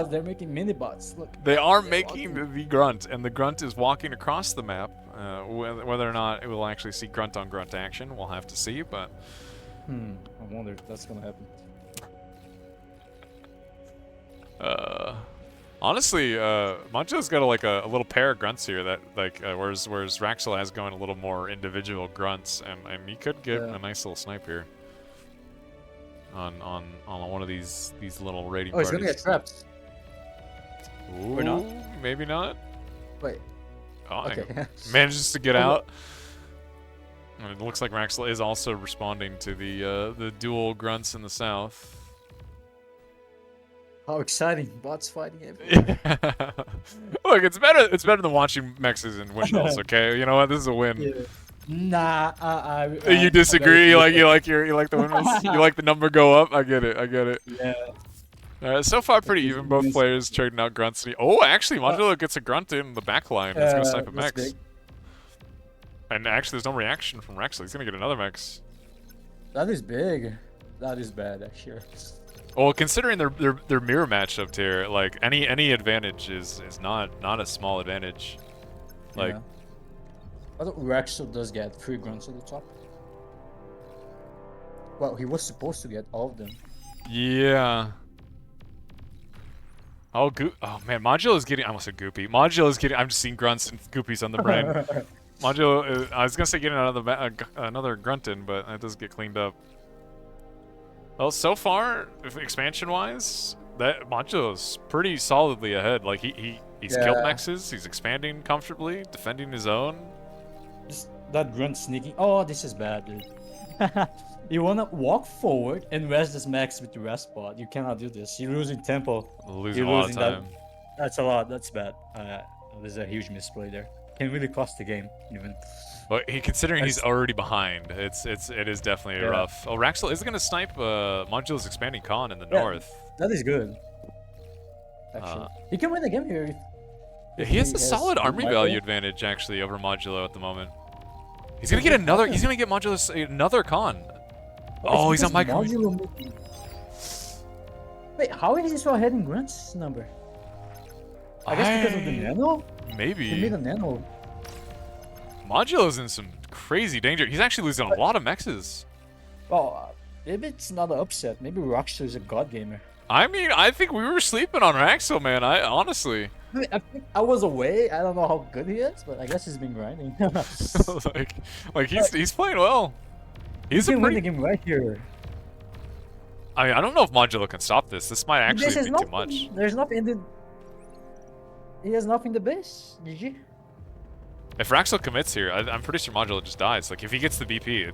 They're making mini bots. Look. They are making the grunt, and the grunt is walking across the map. Whether or not it will actually see grunt on grunt action, we'll have to see. But. I wonder if that's gonna happen. Honestly, Mancho's got a little pair of grunts here that whereas Wraxel has going a little more individual grunts, and he could get a nice little snipe here on one of these little raiding parties. He's gonna get trapped. Ooh, or not? Maybe not. Wait. Oh, Okay. manages to get Oh, out. And it looks like Wraxel is also responding to the dual grunts in the south. how exciting! Bots fighting everywhere. Look, it's better. It's better than watching mexes and windmills. Okay, you know what? This is a win. Yeah. Nah, You I gotta disagree? agree with You like the windmills? You like the number go up? I get it. I get it. that. So far, pretty Okay, even. Both players trading out grunts. Oh, actually, Modulo gets a grunt in the back line. It's gonna snipe a that's mex. big. And actually, there's no reaction from Wraxel. He's gonna get another mex. That is big. That is bad, actually. Well, considering their mirror matchup here, like any advantage is not a small advantage. Like, Yeah. But Wraxel does get 3 grunts at the top. Well, he was supposed to get all of them. yeah. Oh, oh man, Modulo is getting. I almost said goopy. Modulo is getting. I'm just seeing grunts and goopies on the brain. Modulo, I was gonna say getting another grunt in, but that does get cleaned up. Well, so far, expansion-wise, that Modulo's pretty solidly ahead. Like he's killed mexes, he's expanding comfortably, defending his own. That grunt sneaking. Oh, this is bad, dude. You wanna walk forward and rest this max with the rest spot. You cannot do this. You're losing tempo. Losing You're a lot of losing time. That's a lot. That's bad. There's a huge misplay there. Can really cost the game, even. But considering he's already behind, it is definitely rough. Oh, Wraxel is gonna snipe Modulo's expanding con in the north. That is good. Actually, he can win the game here. He has a solid army value advantage actually over Modulo at the moment. He's gonna get another. He's gonna get Modulo another con. Oh, he's on micro. Wait, how is he so ahead in Grant's number? I guess because of the nano? Maybe. He made a nano. Modulo's in some crazy danger. He's actually losing a lot of mexes. Well, maybe it's not an upset. Maybe Wraxel is a god gamer. I mean, I think we were sleeping on Wraxel, man. Honestly. I mean, I think I was away. I don't know how good he is, but I guess he's been grinding. like he's playing well. He's win the game right here. I mean, I don't know if Modulo can stop this. This might actually be too much. There's nothing in the. He has nothing in the base. GG. If Wraxel commits here, I'm pretty sure Modulo just dies. Like if he gets the BP,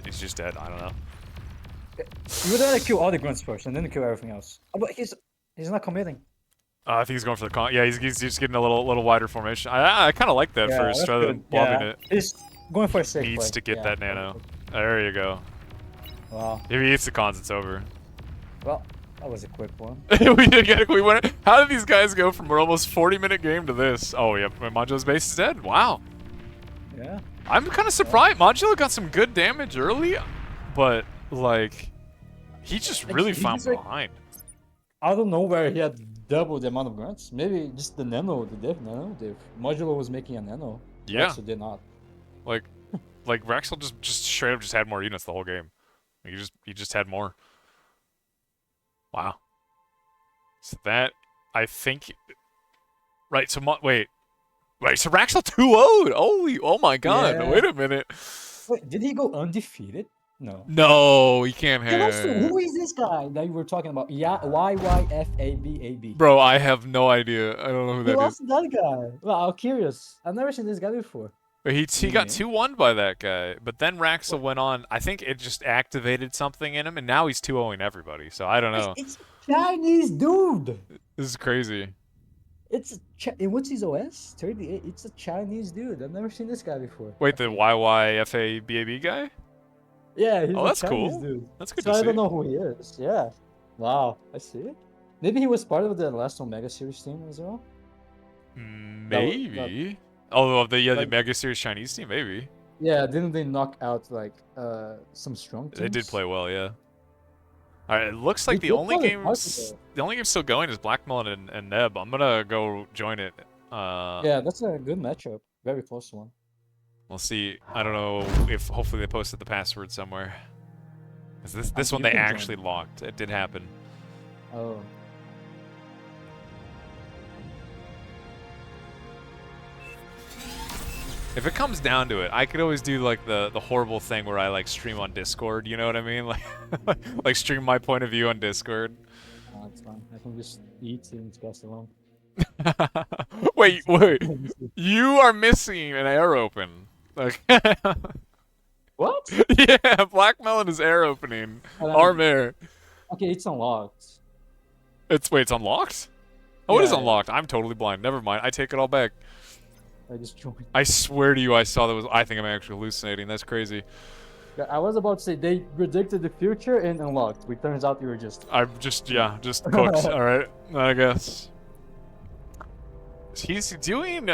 he's just dead. I don't know. You would rather kill all the grunts first and then kill everything else. Oh, but he's not committing. I think he's going for the con. Yeah, he's just getting a little wider formation. I kind of like that first rather than lobbing it. He's going for a safe play. Needs to get that nano. There you go. Wow. If he hits the cons, it's over. Well, that was a quick one. We did get it. We went. How did these guys go from an almost 40-minute game to this? Oh, yeah. Modulo's base is dead. Wow. Yeah. I'm kind of surprised. Modulo got some good damage early, but like he just really found behind. I don't know where he had double the amount of grunts. Maybe just the nano, the nano diff. Modulo was making a nano. Yeah. Wraxel did not. Like Wraxel just straight up just had more units the whole game. He just had more. Wow. So that I think. Right. So wait. So Wraxel 2-0'd. Oh my God. Yeah. Wait a minute. Wait, did he go undefeated? No. No, he can't have. Who is this guy that you were talking about? Yeah, YYFABAB. Bro, I have no idea. I don't know who that is. Who lost that guy? Well, I'm curious. I've never seen this guy before. But he got 2-1 by that guy. But then Wraxel went on. I think it just activated something in him, and now he's 2-0ing everybody. So I don't know. It's a Chinese dude. This is crazy. What's his OS? 38. It's a Chinese dude. I've never seen this guy before. Wait, the YYFABAB guy? Yeah, he's that's a Chinese cool. dude. That's good So to see. I don't know who he is. Yeah. Wow, I see it. Maybe he was part of the last Omega Series team as well. Maybe. Oh, the Mega Series Chinese team, maybe. Yeah, didn't they knock out like some strong teams? They did play well, yeah. All right, it looks like the only game still going is Blackmelon and Neb. I'm gonna go join it. Yeah, that's a good matchup. Very close one. We'll see. I don't know if hopefully they posted the password somewhere. This one they actually locked. It did happen. Oh. If it comes down to it, I could always do like the horrible thing where I like stream on Discord. You know what I mean? Like stream my point of view on Discord. Oh, that's fine. I can just eat and cast alone. Wait. You are missing an air open. Like, What? yeah, Blackmelon is air opening. Um, Arm air. okay, it's unlocked. It's unlocked? Oh, it is Yeah, unlocked. I'm totally blind. Never mind. I take it all back. I just joined. I swear to you, I saw that was. I think I'm actually hallucinating. That's crazy. Yeah, I was about to say they predicted the future and unlocked. It turns out you were just. I'm just, yeah, just cooked. All right, I guess. He's doing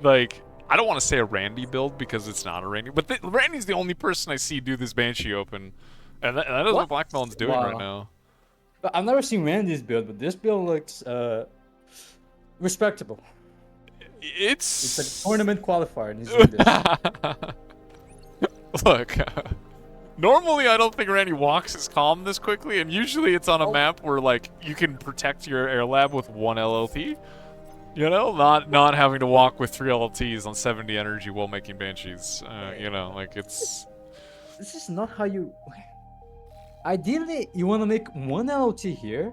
like, I don't want to say a Randy build because it's not a Randy, but Randy's the only person I see do this Banshee open, and that is what Blackmelon's doing right now. But I've never seen Randy's build, but this build looks respectable. It's a tournament qualifier, and he's doing this. Look, normally I don't think Randy walks as calm this quickly, and usually it's on a map where like you can protect your air lab with 1 LLT. You know, not having to walk with 3 LLTs on 70 energy while making Banshees. You know, like it's. This is not how you. Ideally, you want to make 1 LLT here,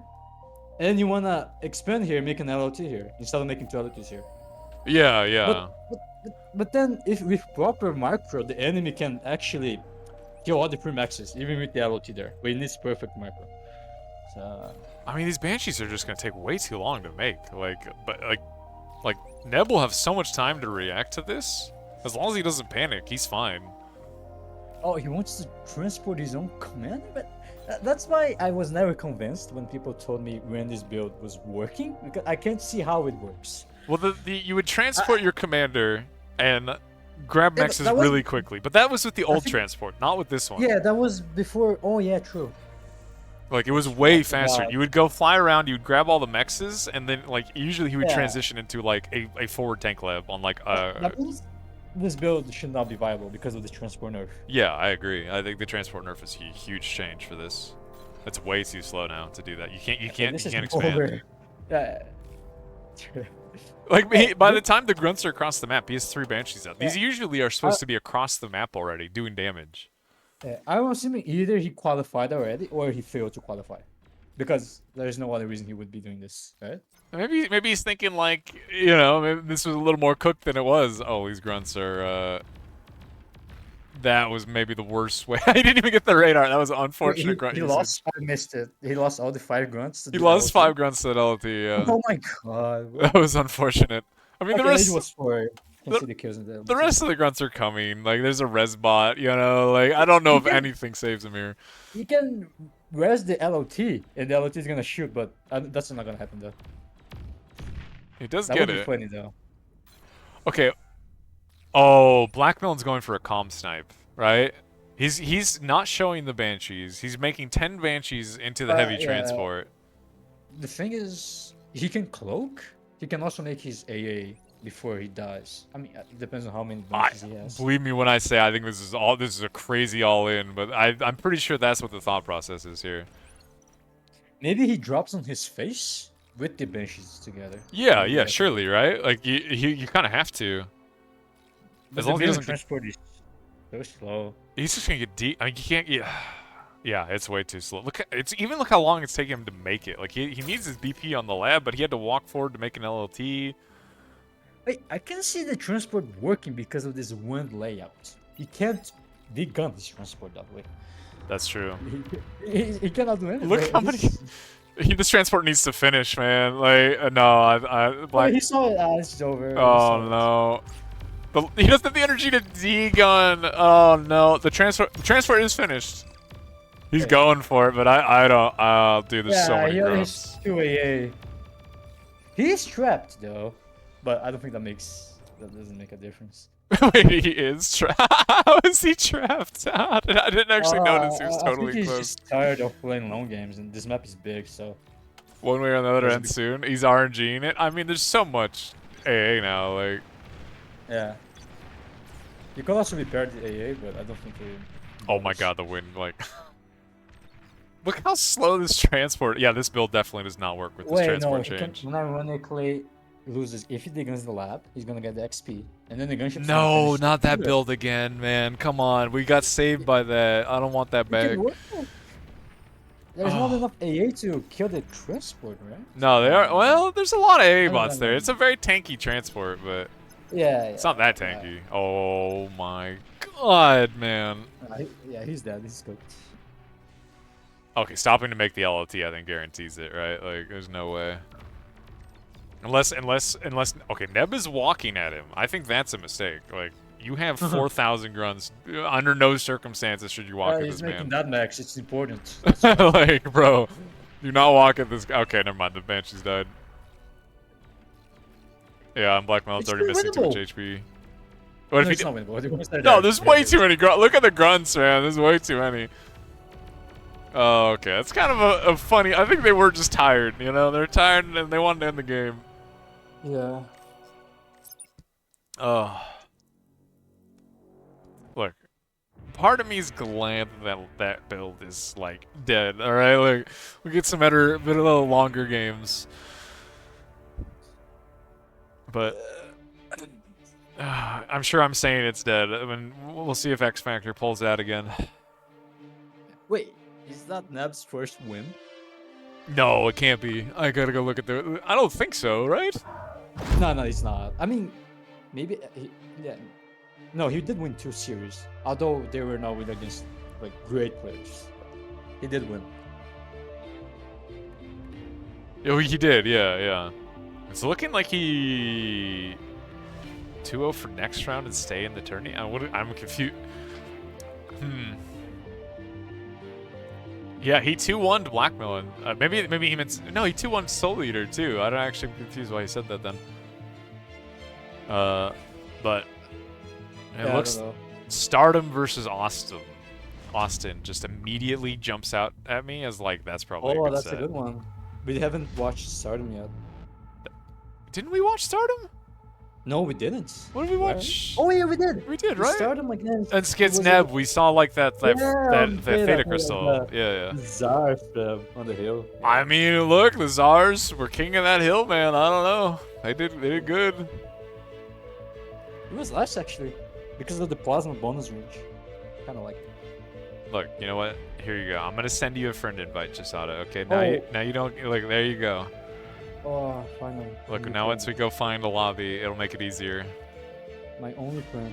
and you want to expand here, make an LLT here instead of making 2 LLTs here. Yeah, yeah. But then, if with proper micro, the enemy can actually kill all the pre-maxes, even with the LLT there. But it needs perfect micro. So. I mean, these Banshees are just gonna take way too long to make. Like Neb will have so much time to react to this. As long as he doesn't panic, he's fine. Oh, he wants to transport his own command? But that's why I was never convinced when people told me Randy's build was working, because I can't see how it works. Well, you would transport your commander and grab mexes really quickly, but that was with the old transport, not with this one. Yeah, that was before. Oh yeah, true. Like, it was way faster. You would go fly around, you would grab all the mexes, and then, like, usually he would transition into, like, a forward tank lab on, like, That means this build should not be viable because of the transport nerf. Yeah, I agree. I think the transport nerf is a huge change for this. It's way too slow now to do that. You can't expand. Yeah. Like, by the time the grunts are across the map, he has 3 Banshees out. These usually are supposed to be across the map already, doing damage. I'm assuming either he qualified already or he failed to qualify, because there's no other reason he would be doing this, right? Maybe he's thinking like, you know, maybe this was a little more cooked than it was. Oh, these grunts are. That was maybe the worst way. He didn't even get the radar. That was an unfortunate grunt. He lost. I missed it. He lost all the 5 grunts. He lost 5 grunts to that LT. Yeah. Oh my god. That was unfortunate. I mean, the rest was 4. The rest of the grunts are coming. Like, there's a res bot, you know. Like, I don't know if anything saves him here. You can res the LOT, and the LOT is gonna shoot, but that's not gonna happen though. He does that get would it. Be funny though. Okay. Oh, Blackmelon's going for a calm snipe, right? He's not showing the Banshees. He's making 10 Banshees into the heavy transport. The thing is, he can cloak. He can also make his AA before he dies. I mean, it depends on how many Banshees he has. Believe me when I say I think this is a crazy all-in, but I'm pretty sure that's what the thought process is here. Maybe he drops on his face with the Banshees together. Yeah, yeah, surely, right? Like, you kind of have to. As long as he doesn't transport is so slow. He's just gonna get deep. I mean, you can't get. Yeah, it's way too slow. Look how long it's taking him to make it. Like, he needs his BP on the lab, but he had to walk forward to make an LLT. Wait, I can see the transport working because of this wind layout. He can't de-gun his transport that way. That's true. He cannot do anything. Look how many. This transport needs to finish, man. Like, no, he saw it. It's over. Oh no. He doesn't have the energy to de-gun. Oh no, the transport is finished. He's going for it, but I don't. I'll do this so many grunts. 2 AA. He's trapped though, but I don't think that doesn't make a difference. Wait, he is trapped. How is he trapped? I didn't actually notice he was totally I think close. He's just tired of playing long games, and this map is big, so. One way or the other end soon. He's RNGing it. I mean, there's so much AA now, like. Yeah. You could also repair the AA, but I don't think he. Oh my god, the wind, like. Look how slow this transport. Yeah, this build definitely does not work with this transport change. When ironically loses, if he deguns the lab, he's gonna get the XP, and then the gunship. No, not that build again, man. Come on, we got saved by that. I don't want that back. There's not enough AA to kill the transport, right? No, they are. Well, there's a lot of AA bots there. It's a very tanky transport, but Yeah, It's not that tanky. Oh my god, man. Yeah, he's dead. He's cooked. Okay, stopping to make the LOT, I think, guarantees it, right? Like, there's no way. Unless, okay, Neb is walking at him. I think that's a mistake. Like, you have 4,000 grunts. Under no circumstances should you walk at He's this making man. that max. It's important. Like, bro, do not walk at this. Okay, never mind. The Banshee's died. Yeah, I'm Blackmelon's already missing too much HP. What No, if it's he not winnable. No, there's way too many grunts. Look at the grunts, man. There's way too many. Oh, okay. That's kind of a funny. I think they were just tired, you know? They're tired and they wanted to end the game. Yeah. Oh. Look. Part of me is glad that that build is, like, dead, alright? Like, we get some better, bit of little longer games. But I'm sure I'm saying it's dead. I mean, we'll see if X Factor pulls out again. Wait, is that Neb's first win? No, it can't be. I gotta go look at the. I don't think so, right? No, it's not. I mean, maybe. Yeah. No, he did win 2 series. Although they were not winning against like great players. He did win. Oh, he did. Yeah. It's looking like he 2-0 for next round and stay in the tourney. I'm confused. Yeah, he 2-1'd Blackmelon. Maybe he meant no. He 2-1 Soul Eater too. I don't actually am confused why he said that then. But it Yeah, looks I don't know. StarDom versus Austin just immediately jumps out at me as like that's probably a Oh, good that's set. a good one. We haven't watched StarDom yet. Didn't we watch StarDom? No, we didn't. What did we Right? watch? Oh yeah, we did. We did, We right? StarDom against. And Skids was Neb, it? we saw like that Yeah, Theta crystal. Yeah. Czar on the hill. I mean, look, the Czars were king of that hill, man. I don't know. They did good. It was less actually, because of the plasma bonus range. Kind of like. Look, you know what? Here you go. I'm gonna send you a friend invite, Chisada. Okay, now you don't look. There you go. Oh, finally. Look, Only now once we friend. go find a lobby, it'll make it easier. My only friend.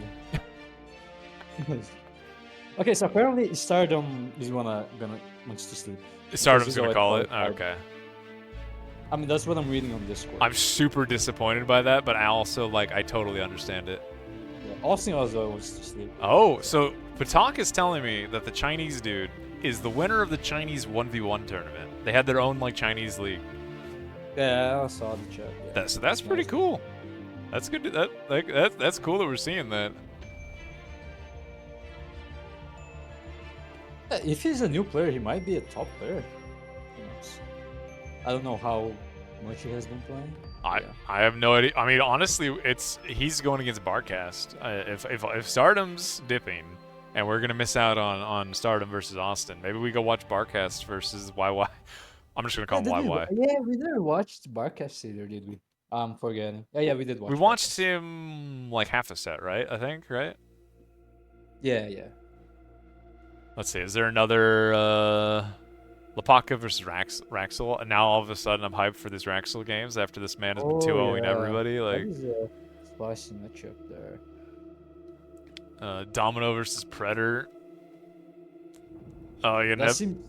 Okay, so apparently StarDom is wants to sleep. StarDom's he's gonna already call it. qualified. Okay. I mean, that's what I'm reading on Discord. I'm super disappointed by that, but I also I totally understand it. Yeah, Austin also wants to sleep. Oh, so Patak is telling me that the Chinese dude is the winner of the Chinese 1v1 tournament. They had their own Chinese league. Yeah, I saw the chat. Yeah. So that's pretty cool. That's good. That's cool that we're seeing that. If he's a new player, he might be a top player. Who knows? I don't know how much he has been playing. I have no idea. I mean, honestly, he's going against Barcast. If StarDom's dipping, and we're gonna miss out on StarDom versus Austin, maybe we go watch Barcast versus YY. I'm just gonna call him YY. Yeah, we never watched Barcast either, did we? I'm forgetting. Yeah, we did watch. We watched him half the set, right? I think, right? Yeah. Let's see. Is there another Lapaka versus Wraxel? And now all of a sudden I'm hyped for these Wraxel games after this man has been 2-0ing everybody. That is a spicy matchup there. DoMiNo versus Pretor. Oh, yeah. That seems.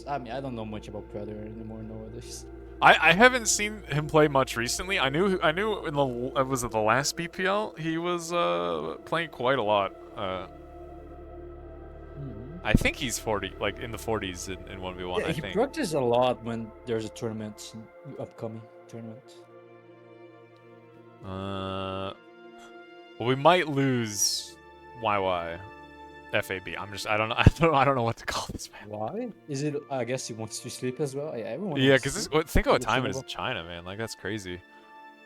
I mean, I don't know much about Predator anymore nowadays. I haven't seen him play much recently. I knew in the last BPL he was playing quite a lot. I think he's 40, in the 40s in 1v1. Yeah, I he think. practices a lot when there's a tournament, upcoming tournament. Well, we might lose YY. FAB. I don't know what to call this man. Why? Is it? I guess he wants to sleep as well. Yeah, everyone. Yeah, wants to because sleep. think of what time it is in Understandable. China, man. That's crazy.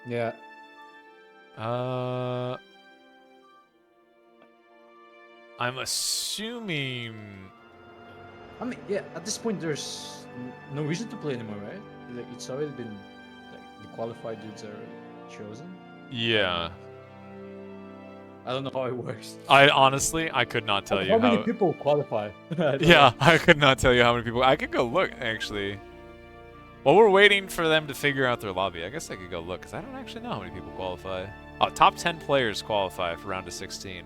Yeah. I'm assuming. I mean, yeah. At this point, there's no reason to play anymore, right? It's already been the qualified dudes are chosen. Yeah. I don't know how it works. I could not tell you how how. many people qualify. Yeah, I could not tell you how many people. I could go look actually. While we're waiting for them to figure out their lobby, I guess I could go look, because I don't actually know how many people qualify. Oh, top 10 players qualify for round of 16.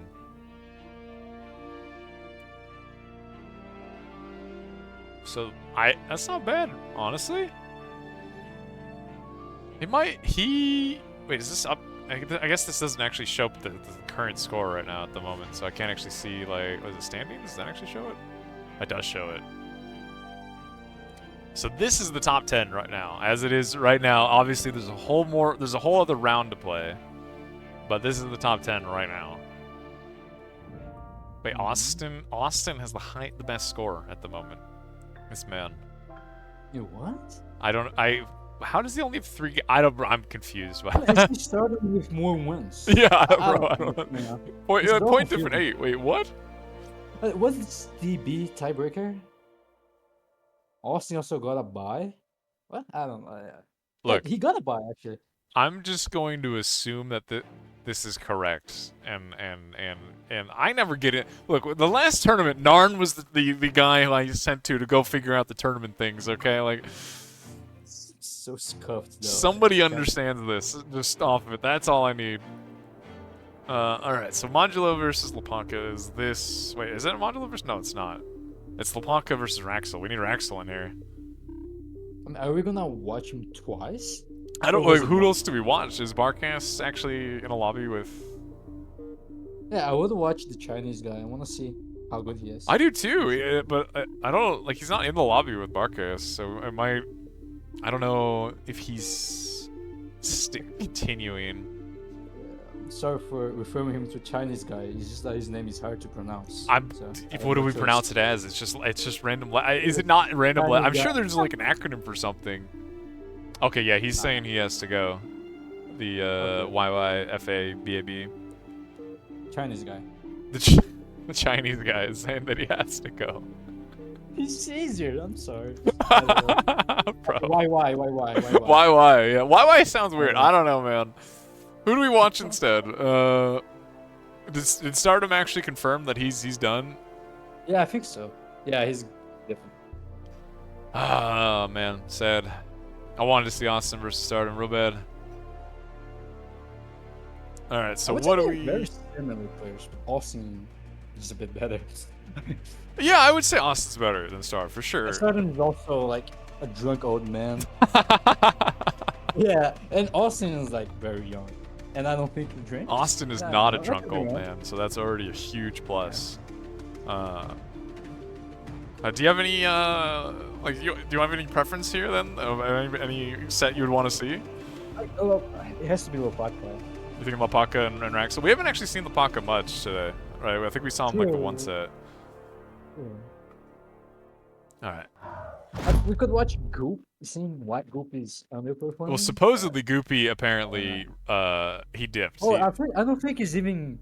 So, that's not bad, honestly. Wait, is this up? I guess this doesn't actually show the current score right now at the moment, so I can't actually see, like, what is it, standings? Does that actually show it? It does show it. So this is the top 10 right now. As it is right now, obviously there's a whole other round to play. But this is the top 10 right now. Wait, Austin has the best score at the moment. This man. You what? How does he only have 3? I'm confused by that. He started with more wins. Yeah, bro. I don't know. Point different 8. Wait, what? What's DB tiebreaker? Austin also got a bye. What? I don't know. Yeah. Look, he got a bye actually. I'm just going to assume that this is correct, and I never get it. Look, the last tournament, Narn was the guy who I sent to go figure out the tournament things. Okay, like. So scuffed though. Somebody understands this. Just off of it. That's all I need. Alright, so Modulo versus Lepanka is this... Wait, is that a Modulo versus... No, it's not. It's Lepanka versus Wraxel. We need Wraxel in here. I mean, are we gonna watch him twice? I don't... Like, who else do we watch? Is Barkas actually in a lobby with... Yeah, I would watch the Chinese guy. I wanna see how good he is. I do too, but I don't... Like, he's not in the lobby with Barkas, so I might... I don't know if he's continuing. Sorry for referring him to Chinese guy. It's just that his name is hard to pronounce. What do we pronounce it as? It's just random. Is it not random? I'm sure there's like an acronym for something. Okay, yeah, he's saying he has to go. The YYFABAB. Chinese guy. The Chinese guy is saying that he has to go. He's easier. I'm sorry. Bro. Why? Yeah. YY sounds weird. I don't know, man. Who do we watch instead? Did StarDom actually confirm that he's done? Yeah, I think so. Yeah, he's different. Ah, man, sad. I wanted to see Austin versus StarDom real bad. All right, so what do we? Very similar players, but Austin is a bit better. Yeah, I would say Austin's better than Star for sure. StarDom is also like a drunk old man. Yeah, and Austin is like very young, and I don't think he drinks. Austin is not a drunk old man, so that's already a huge plus. Do you have any do you have any preference here then? Any set you would want to see? It has to be Lepanka. You think Lepanka and Wraxel? We haven't actually seen Lepanka much today, right? I think we saw him like the one set. All right. We could watch Goop. Seeing what Goop is underperforming. Well, supposedly Goopy apparently he dipped. Oh, I don't think he's even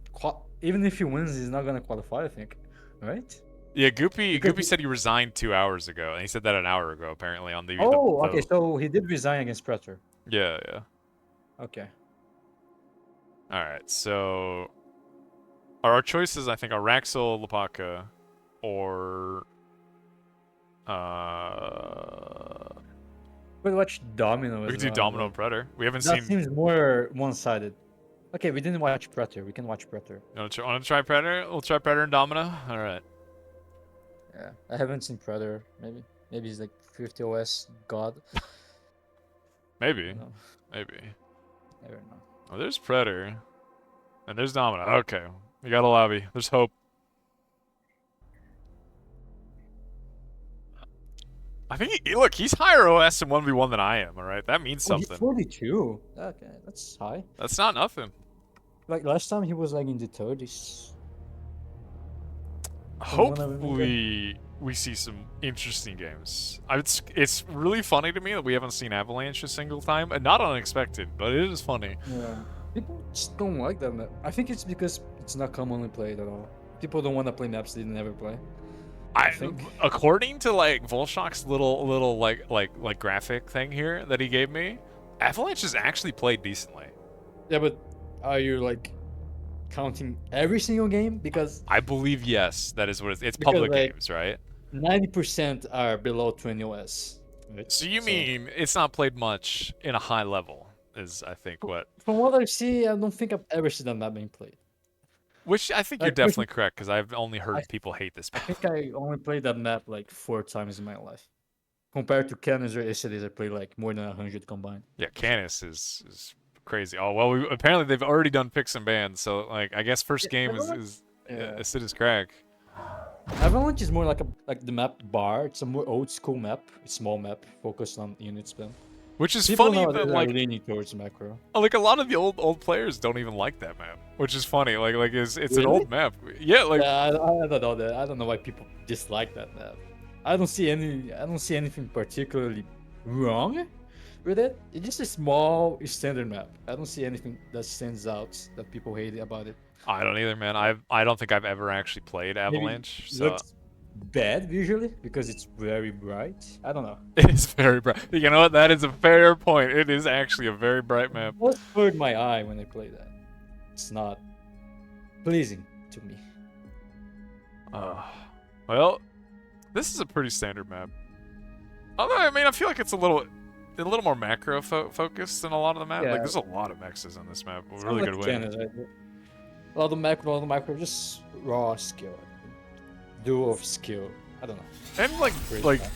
if he wins, he's not gonna qualify. I think, right? Yeah, Goopy said he resigned 2 hours ago, and he said that an hour ago apparently on the. Oh, okay. So he did resign against Pretor. Yeah. Okay. All right. So our choices, I think, are Wraxel, Lepanka, or we could watch DoMiNo. We could do DoMiNo and Pretor. We haven't that seen. Seems more one-sided. Okay, we didn't watch Pretor. We can watch Pretor. You want to try Pretor? We'll try Pretor and DoMiNo. All right. Yeah, I haven't seen Pretor. Maybe he's like 50 OS god. Maybe. No. Maybe. Never know. Oh, there's Pretor, and there's DoMiNo. Okay, we got a lobby. There's hope. I think look, he's higher OS in 1v1 than I am. All right, that means something. He's 42. Okay, that's high. That's not nothing. Like last time, he was like in the 30s. Hopefully, we see some interesting games. It's really funny to me that we haven't seen Avalanche a single time, and not unexpected, but it is funny. Yeah, people just don't like that map. I think it's because it's not commonly played at all. People don't want to play maps they never play. I think. According to like Volshock's little like graphic thing here that he gave me, Avalanche is actually played decently. Yeah, but are you like counting every single game? Because I believe yes, that is what it's public games, right? 90% are below 20 OS. right? So you So, mean it's not played much in a high level? Is I think what. from what I see, I don't think I've ever seen that map being played. Which I think you're Like, definitely correct because I've only I heard people hate this I map. think I only played that map like 4 times in my life. Compared to Canis or Isidis, I played like more than 100 combined. Yeah, Canis is crazy. Oh well, apparently they've already done picks and bans, so like I guess first Yeah, game Avalanche. is Yeah, Isidis crack. Avalanche is more like the map bar. It's a more old school map. It's small map focused on unit spam. Which is People funny nowadays that are like leaning towards macro. a lot of the old players don't even like that map, which is funny. Like it's an Really? old map. Yeah, like Yeah, I don't know that. I don't know why people dislike that map. I don't see anything particularly wrong with it. It's just a small standard map. I don't see anything that stands out that people hate about it. I don't either, man. I don't think I've ever actually played Maybe Avalanche, it so looks bad visually because it's very bright. I don't know. it is very bright. You know what? That is a fair point. It is actually a very bright map. It just hurt my eye when I play that. It's not pleasing to me. Well, this is a pretty standard map. Although I mean, I feel like it's a little more macro focused than a lot of the map. Yeah. Like there's a lot of mexes on this map. Sounds Really like good win. Canis, right? A lot of macro, just raw skill. Duel of skill. I don't know. And Crazy like map.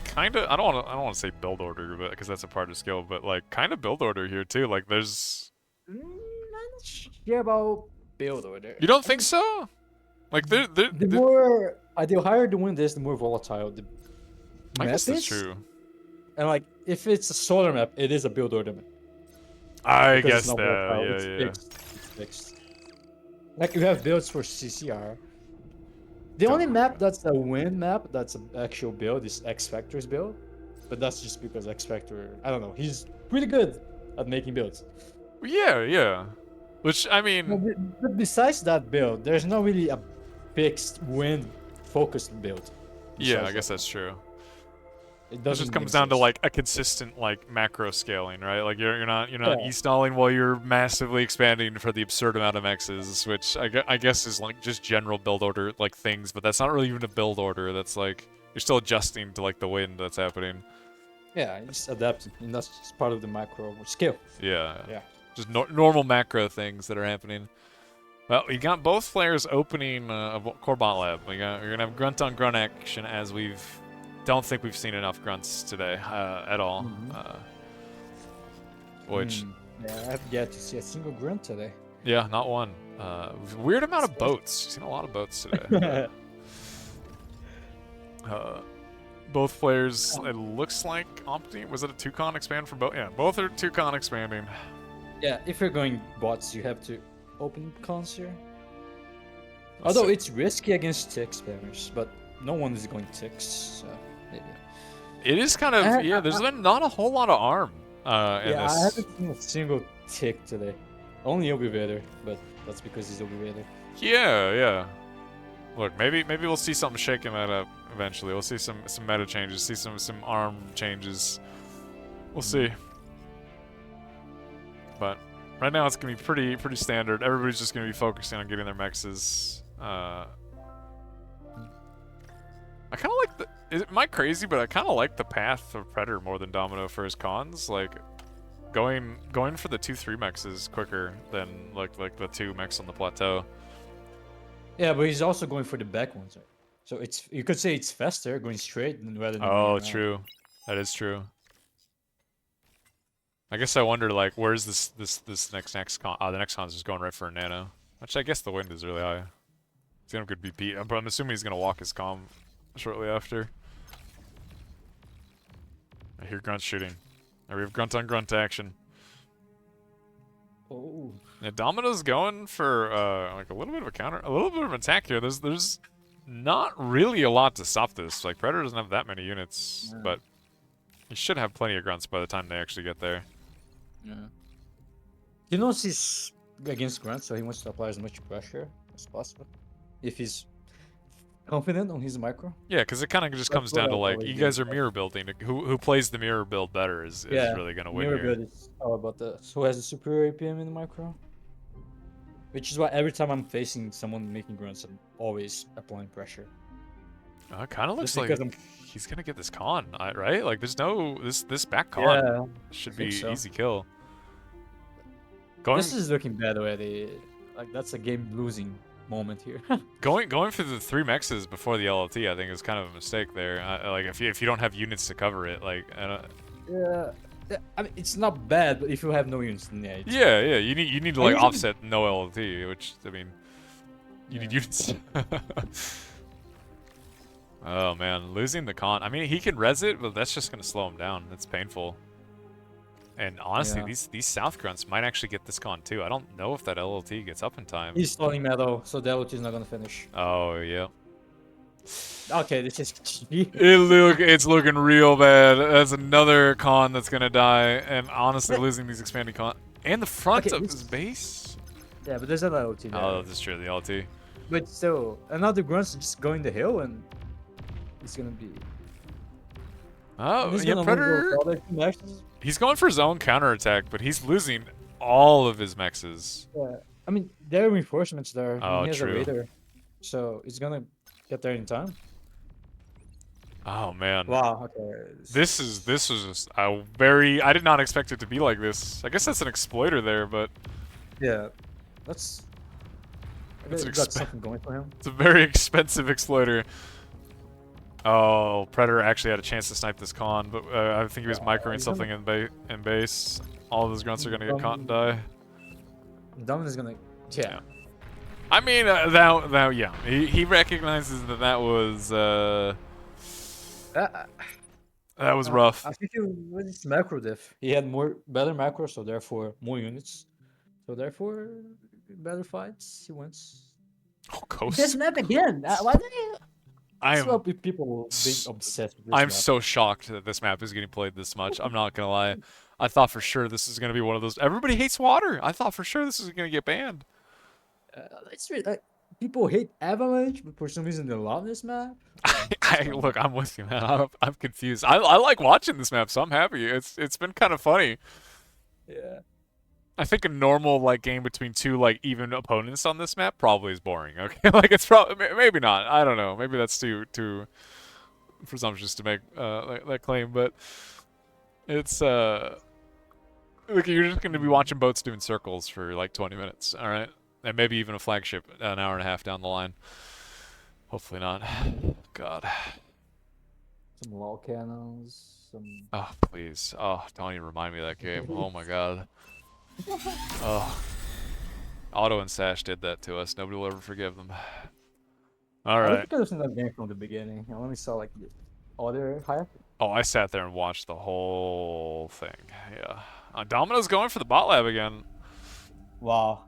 kind of I don't want to say build order, but because that's a part of skill, but like kind of build order here too. Like there's I'm not sure about build order. you don't think so? Like The higher the wind is, the more volatile the I map guess that's is. true. And like, if it's a solar map, it is a build order map. I Because guess it's not that volatile, it's yeah. fixed. It's fixed. Like, you have builds for CCR. The only map that's a win map that's an actual build is X Factor's build. But that's just because X Factor, I don't know, he's pretty good at making builds. Yeah. Which I mean, But besides that build, there's not really a fixed win focused build. yeah, besides I guess that. that's true. It It doesn't just comes down to exist. like a consistent like macro scaling, right? Like you're not Yeah. e-stalling while you're massively expanding for the absurd amount of X's, which I guess is like just general build order like things, but that's not really even a build order. That's like you're still adjusting to like the wind that's happening. Yeah, you just adapt, and that's just part of the macro skill. Yeah. Yeah. Just normal macro things that are happening. Well, we got both players opening a core bot lab. We're gonna have grunt on grunt action as don't think we've seen enough grunts today at all. Which Yeah, I have yet to see a single grunt today. yeah, not one. Weird amount of boats. Seen a lot of boats today. Both players, it looks like opting. Was it a 2-con expand for both? Yeah, both are 2-con expanding. Yeah, if you're going bots, you have to open cons here. Let's Although see. it's risky against tick spammers, but no one is going ticks, so maybe. It is kind of yeah. There's been not a whole lot of arm in Yeah, this. I haven't seen a single tick today. Only Obivader, but that's because he's Obivader. Yeah. Look, maybe we'll see something shaking that up eventually. We'll see some meta changes, see some arm changes. We'll see. But right now it's gonna be pretty standard. Everybody's just gonna be focusing on getting their mexes. I kind of like the. Am I crazy? But I kind of like the path of Predator more than DoMiNo for his cons. Like going for the 2-3 mexes quicker than like the 2 mechs on the plateau. Yeah, but he's also going for the back ones, right? So you could say it's faster going straight rather than going Oh, around. true. That is true. I guess I wonder like where's this next con? The next con's just going right for a nano. Which I guess the wind is really high. He's gonna have good BP, but I'm assuming he's gonna walk his comm shortly after. I hear grunt shooting. And we have grunt on grunt action. Oh. Yeah, DoMiNo's going for like a little bit of a little bit of an attack here. There's not really a lot to stop this. Like Predator doesn't have that many units, but he should have plenty of grunts by the time they actually get there. Yeah. He knows he's against grunt, so he wants to apply as much pressure as possible. If he's confident on his micro. Yeah, because it kind of just comes down to like you guys are mirror building. Who plays the mirror build better is really gonna win mirror here. build is all about who has the superior APM in the micro. Which is why every time I'm facing someone making grunts, I'm always applying pressure. It kind of looks Just like because I'm he's gonna get this con, right? Like, there's no this back con Yeah, should I think be so. easy kill. Going This is looking bad already. Like that's a game losing moment here. going for the 3 mexes before the LLT, I think is kind of a mistake there. Like if you don't have units to cover it, like Yeah. I mean, it's not bad, but if you have no units, then yeah. yeah, you need to I like usually- offset no LLT, which I mean, you need units. Oh man, losing the con. I mean, he can res it, but that's just gonna slow him down. That's painful. And honestly, Yeah. these South grunts might actually get this con too. I don't know if that LLT gets up in time. He's stalling metal, so the LT is not gonna finish. Oh yeah. Okay, this is It's looking real bad. That's another con that's gonna die. And honestly, losing these expanding con and the front Okay, of this- his base. Yeah, but there's another LT there. Oh, that's true. The LT. But still, another grunt's just going the hill and it's gonna be. Oh, and he's yeah, gonna Predator. lose all their two mexes. He's going for his own counterattack, but he's losing all of his mexes. Yeah, I mean there are reinforcements there. And Oh, he has true. a raider, so he's gonna get there in time. Oh man. Wow. Okay. This is just a very. I did not expect it to be like this. I guess that's an exploiter there, but Yeah, that's. It's Got something going for him. it's a very expensive exploiter. Oh, Predator actually had a chance to snipe this con, but I think he was microing he's something in base. All of his grunts are gonna get caught and die. Domin is gonna. Yeah. I mean, that yeah, he recognizes that was that was rough. I think it was macro diff. He had better macro, so therefore more units. So therefore, better fights. He wins. Oh, Coast. This map again. Why do you? I So am. people being obsessed with this I'm map. so shocked that this map is getting played this much. I'm not gonna lie. I thought for sure this is gonna be one of those. Everybody hates water. I thought for sure this is gonna get banned. It's really, people hate Avalanche, but for some reason they love this map. Look, I'm with you, man. I'm confused. I like watching this map, so I'm happy. It's been kind of funny. Yeah. I think a normal like game between two like even opponents on this map probably is boring. Okay, like it's probably maybe not. I don't know. Maybe that's too presumptuous to make that claim, but it's look, you're just going to be watching boats doing circles for like 20 minutes, all right, and maybe even a flagship an hour and a half down the line. Hopefully not. God. Some wall cannons. Some. Oh please. Oh, don't even remind me of that game. Oh my God. Oh. Otto and Sash did that to us. Nobody will ever forgive them. All I right. think I was in that game from the beginning. I only saw like the other hype. Oh, I sat there and watched the whole thing. Yeah. DoMiNo's going for the bot lab again. Wow.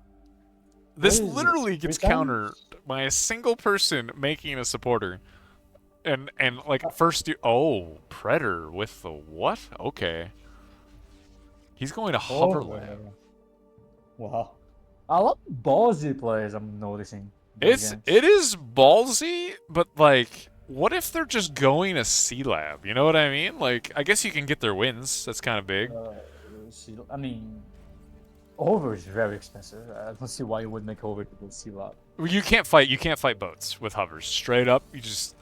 This What is it? literally gets Three times? countered by a single person making a supporter. And like first you Predator with the what? Okay. He's going to hover lab. Wow. A lot of ballsy plays I'm noticing. It is ballsy, but like what if they're just going to C lab? You know what I mean? Like I guess you can get their wins. That's kind of big. I mean, over is very expensive. I don't see why you would make over to go sea lab. You can't fight boats with hovers. Straight up, you just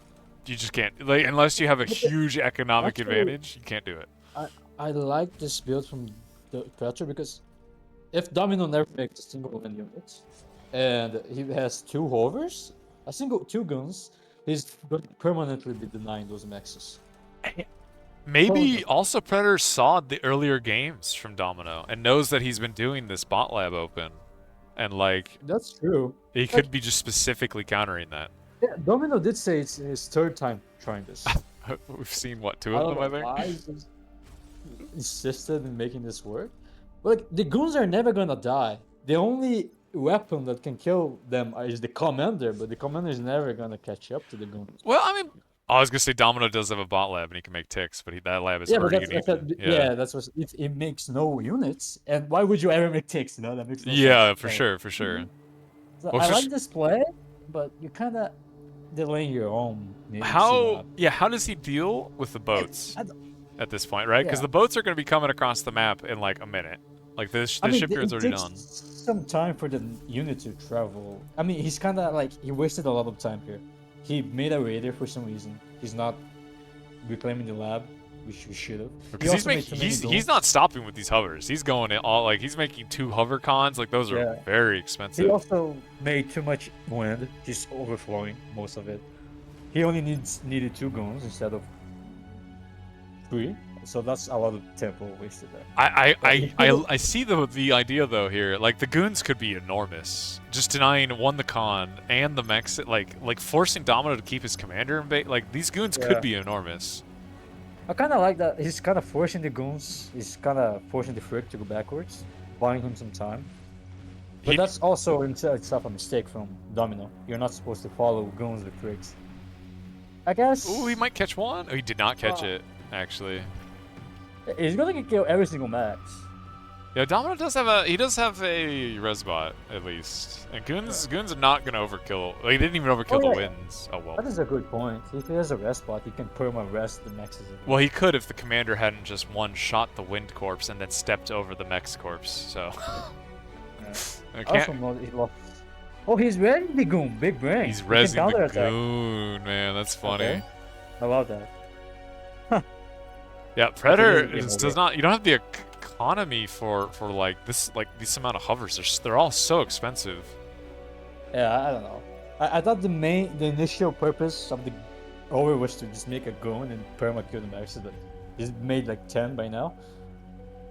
can't. Like unless you have a huge economic actually- advantage, you can't do it. I like this build from the Pretor because if DoMiNo never makes a single win unit and he has two hovers, two guns, he's going to permanently be denying those maxes. Maybe also Predator saw the earlier games from DoMiNo and knows that he's been doing this bot lab open, and like That's true. he could be just specifically countering that. Yeah, DoMiNo did say it's his third time trying this. We've seen what, two I of don't them, I know think. why he just insisted in making this work. But like, the goons are never gonna die. The only weapon that can kill them is the commander, but the commander is never gonna catch up to the goons. Well, I mean, I was gonna say DoMiNo does have a bot lab and he can make ticks, but that lab is Yeah, but already unique. yeah, that's what it makes no units. And why would you ever make ticks? You know, that makes no Yeah, sense. for Like, sure, for sure. So Well, I just- like this play, but you kind of delaying your own. maybe, How see how does he deal with the boats I at this point, right? Because Yeah. the boats are gonna be coming across the map in like a minute. Like this I mean, shipyard's it already takes done. some time for the unit to travel. I mean, he's kind of like he wasted a lot of time here. He made a raider for some reason. He's not reclaiming the lab, which we should have. Because he's not stopping with these hovers. He's going in all like he's making 2 hover cons. Like those are very expensive. He also made too much wind, just overflowing most of it. He only needed 2 goons instead of 3, so that's a lot of tempo wasted there. I see the idea though here. Like the goons could be enormous. Just denying the con and the mechs, like forcing DoMiNo to keep his commander in bait. Like these goons could be enormous. I kind of like that. He's kind of forcing the goons. He's kind of forcing the Frick to go backwards, buying him some time. But that's also in itself a mistake from DoMiNo. You're not supposed to follow goons with Fricks. I guess. Ooh, he might catch one. Oh, he did not catch it, actually. He's gonna kill every single max. Yeah, DoMiNo does have a resbot at least, and goons are not gonna overkill. Like, he didn't even overkill the wins. Oh well. That is a good point. If he has a rest bot, he can perma rest the mexes. Well, he could if the commander hadn't just shot the wind corpse and then stepped over the mex corpse. So. Oh, he's rezzing the goon. Big brain. He's rezzing the goon, man. That's funny. Okay. I love that. Huh. Yeah, Pretor does not. You don't have the economy for like this amount of hovers. They're all so expensive. Yeah, I don't know. I thought the initial purpose of the hover was to just make a goon and perma kill the maxes, but he's made like 10 by now.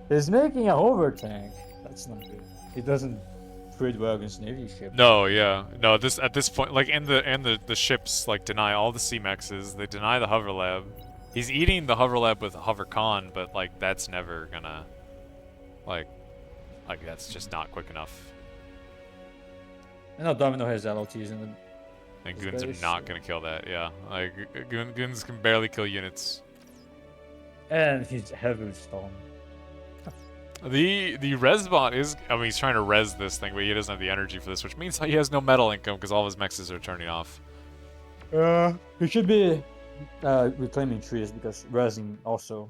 He's making a hover tank. That's not good. It doesn't trade well against Navy ship. No, yeah, no. At this point, like, and the ships like deny all the C-Mexes. They deny the hover lab. He's eating the hover lab with hover con, but like that's never gonna, like that's just not quick enough. I know DoMiNo has LOTs in them. And goons are not gonna kill that. Yeah, like goons can barely kill units. And he's heavily stalling. The resbot is, I mean, he's trying to res this thing, but he doesn't have the energy for this, which means he has no metal income because all of his mexes are turning off. He should be reclaiming trees because resing also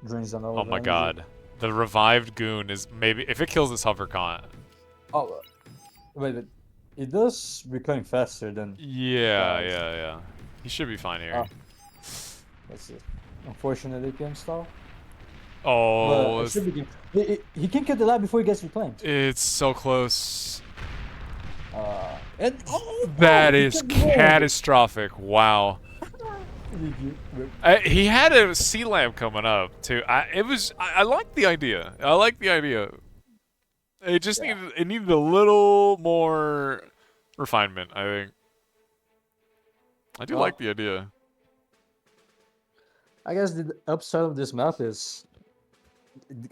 drains on all. Oh my god, the revived goon is maybe if it kills this hover con. Oh, wait, but it does reclaim faster than. Yeah. He should be fine here. Let's see. Unfortunately, he can stall. Oh, he can kill the lab before he gets reclaimed. It's so close. That is catastrophic. Wow. He had a sea lab coming up too. I like the idea. It just needed a little more refinement, I think. I do like the idea. I guess the upside of this map is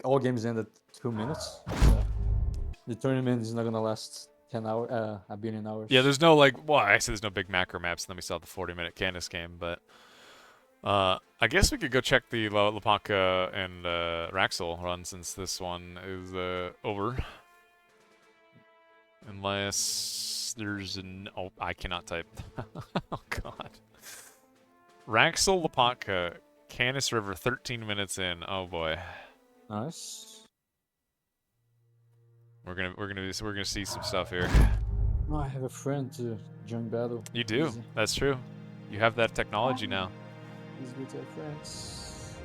all games end at 2 minutes. The tournament is not gonna last 10 hours, a billion hours. Yeah, there's no actually there's no big macro maps, and then we saw the 40-minute Canis game, but I guess we could go check the Lapanca and Wraxel run since this one is over. Unless there's oh, I cannot type. Oh god. Wraxel, Lapanca, Canis River, 13 minutes in. Oh boy. Nice. We're gonna see some stuff here. Oh, I have a friend to join battle. You do. Easy. That's true. You have that technology now. He's good to have friends.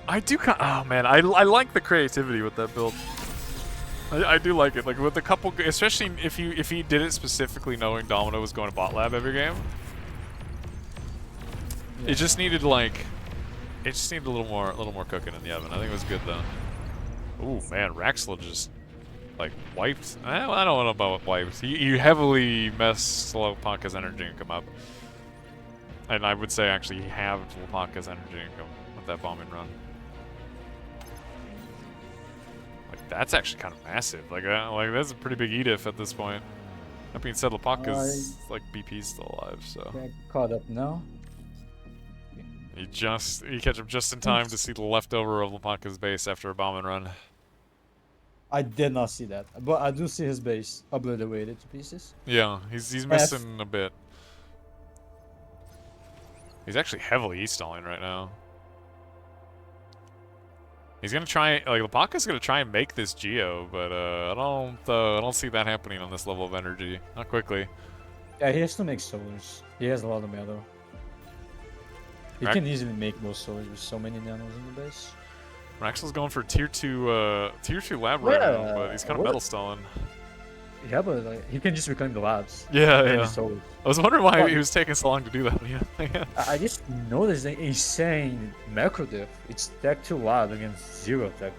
I do. Oh man, I like the creativity with that build. I do like it. Like with a couple, especially if he did it specifically knowing DoMiNo was going to bot lab every game. Yeah. It just needed a little more cooking in the oven. I think it was good though. Ooh man, Wraxel just like wiped. I don't know about wiped. He heavily messed Lapanca's energy income up. And I would say actually he halved Lapanca's energy income with that bombing run. Like that's actually kind of massive. Like that's a pretty big edif at this point. That being said, Lapanca's like BP's still alive, so. Caught up now. He catch up just in time to see the leftover of Lapanca's base after a bombing run. I did not see that, but I do see his base obliterated to pieces. Yeah, he's missing a bit. He's actually heavily e-stalling right now. He's gonna try, like, Lapanca's gonna try and make this Geo, but I don't see that happening on this level of energy. Not quickly. Yeah, he has to make solars. He has a lot of metal. He can easily make those swords with so many nanos in the base. Wraxel's going for tier 2 lab right now, but he's kind of metal stalling. Yeah, but like, he can just reclaim the labs. Yeah, and yeah. his swords. I was wondering why he was taking so long to do that. Yeah. I just noticed an insane macro diff. It's tech 2 lab against 0 tech.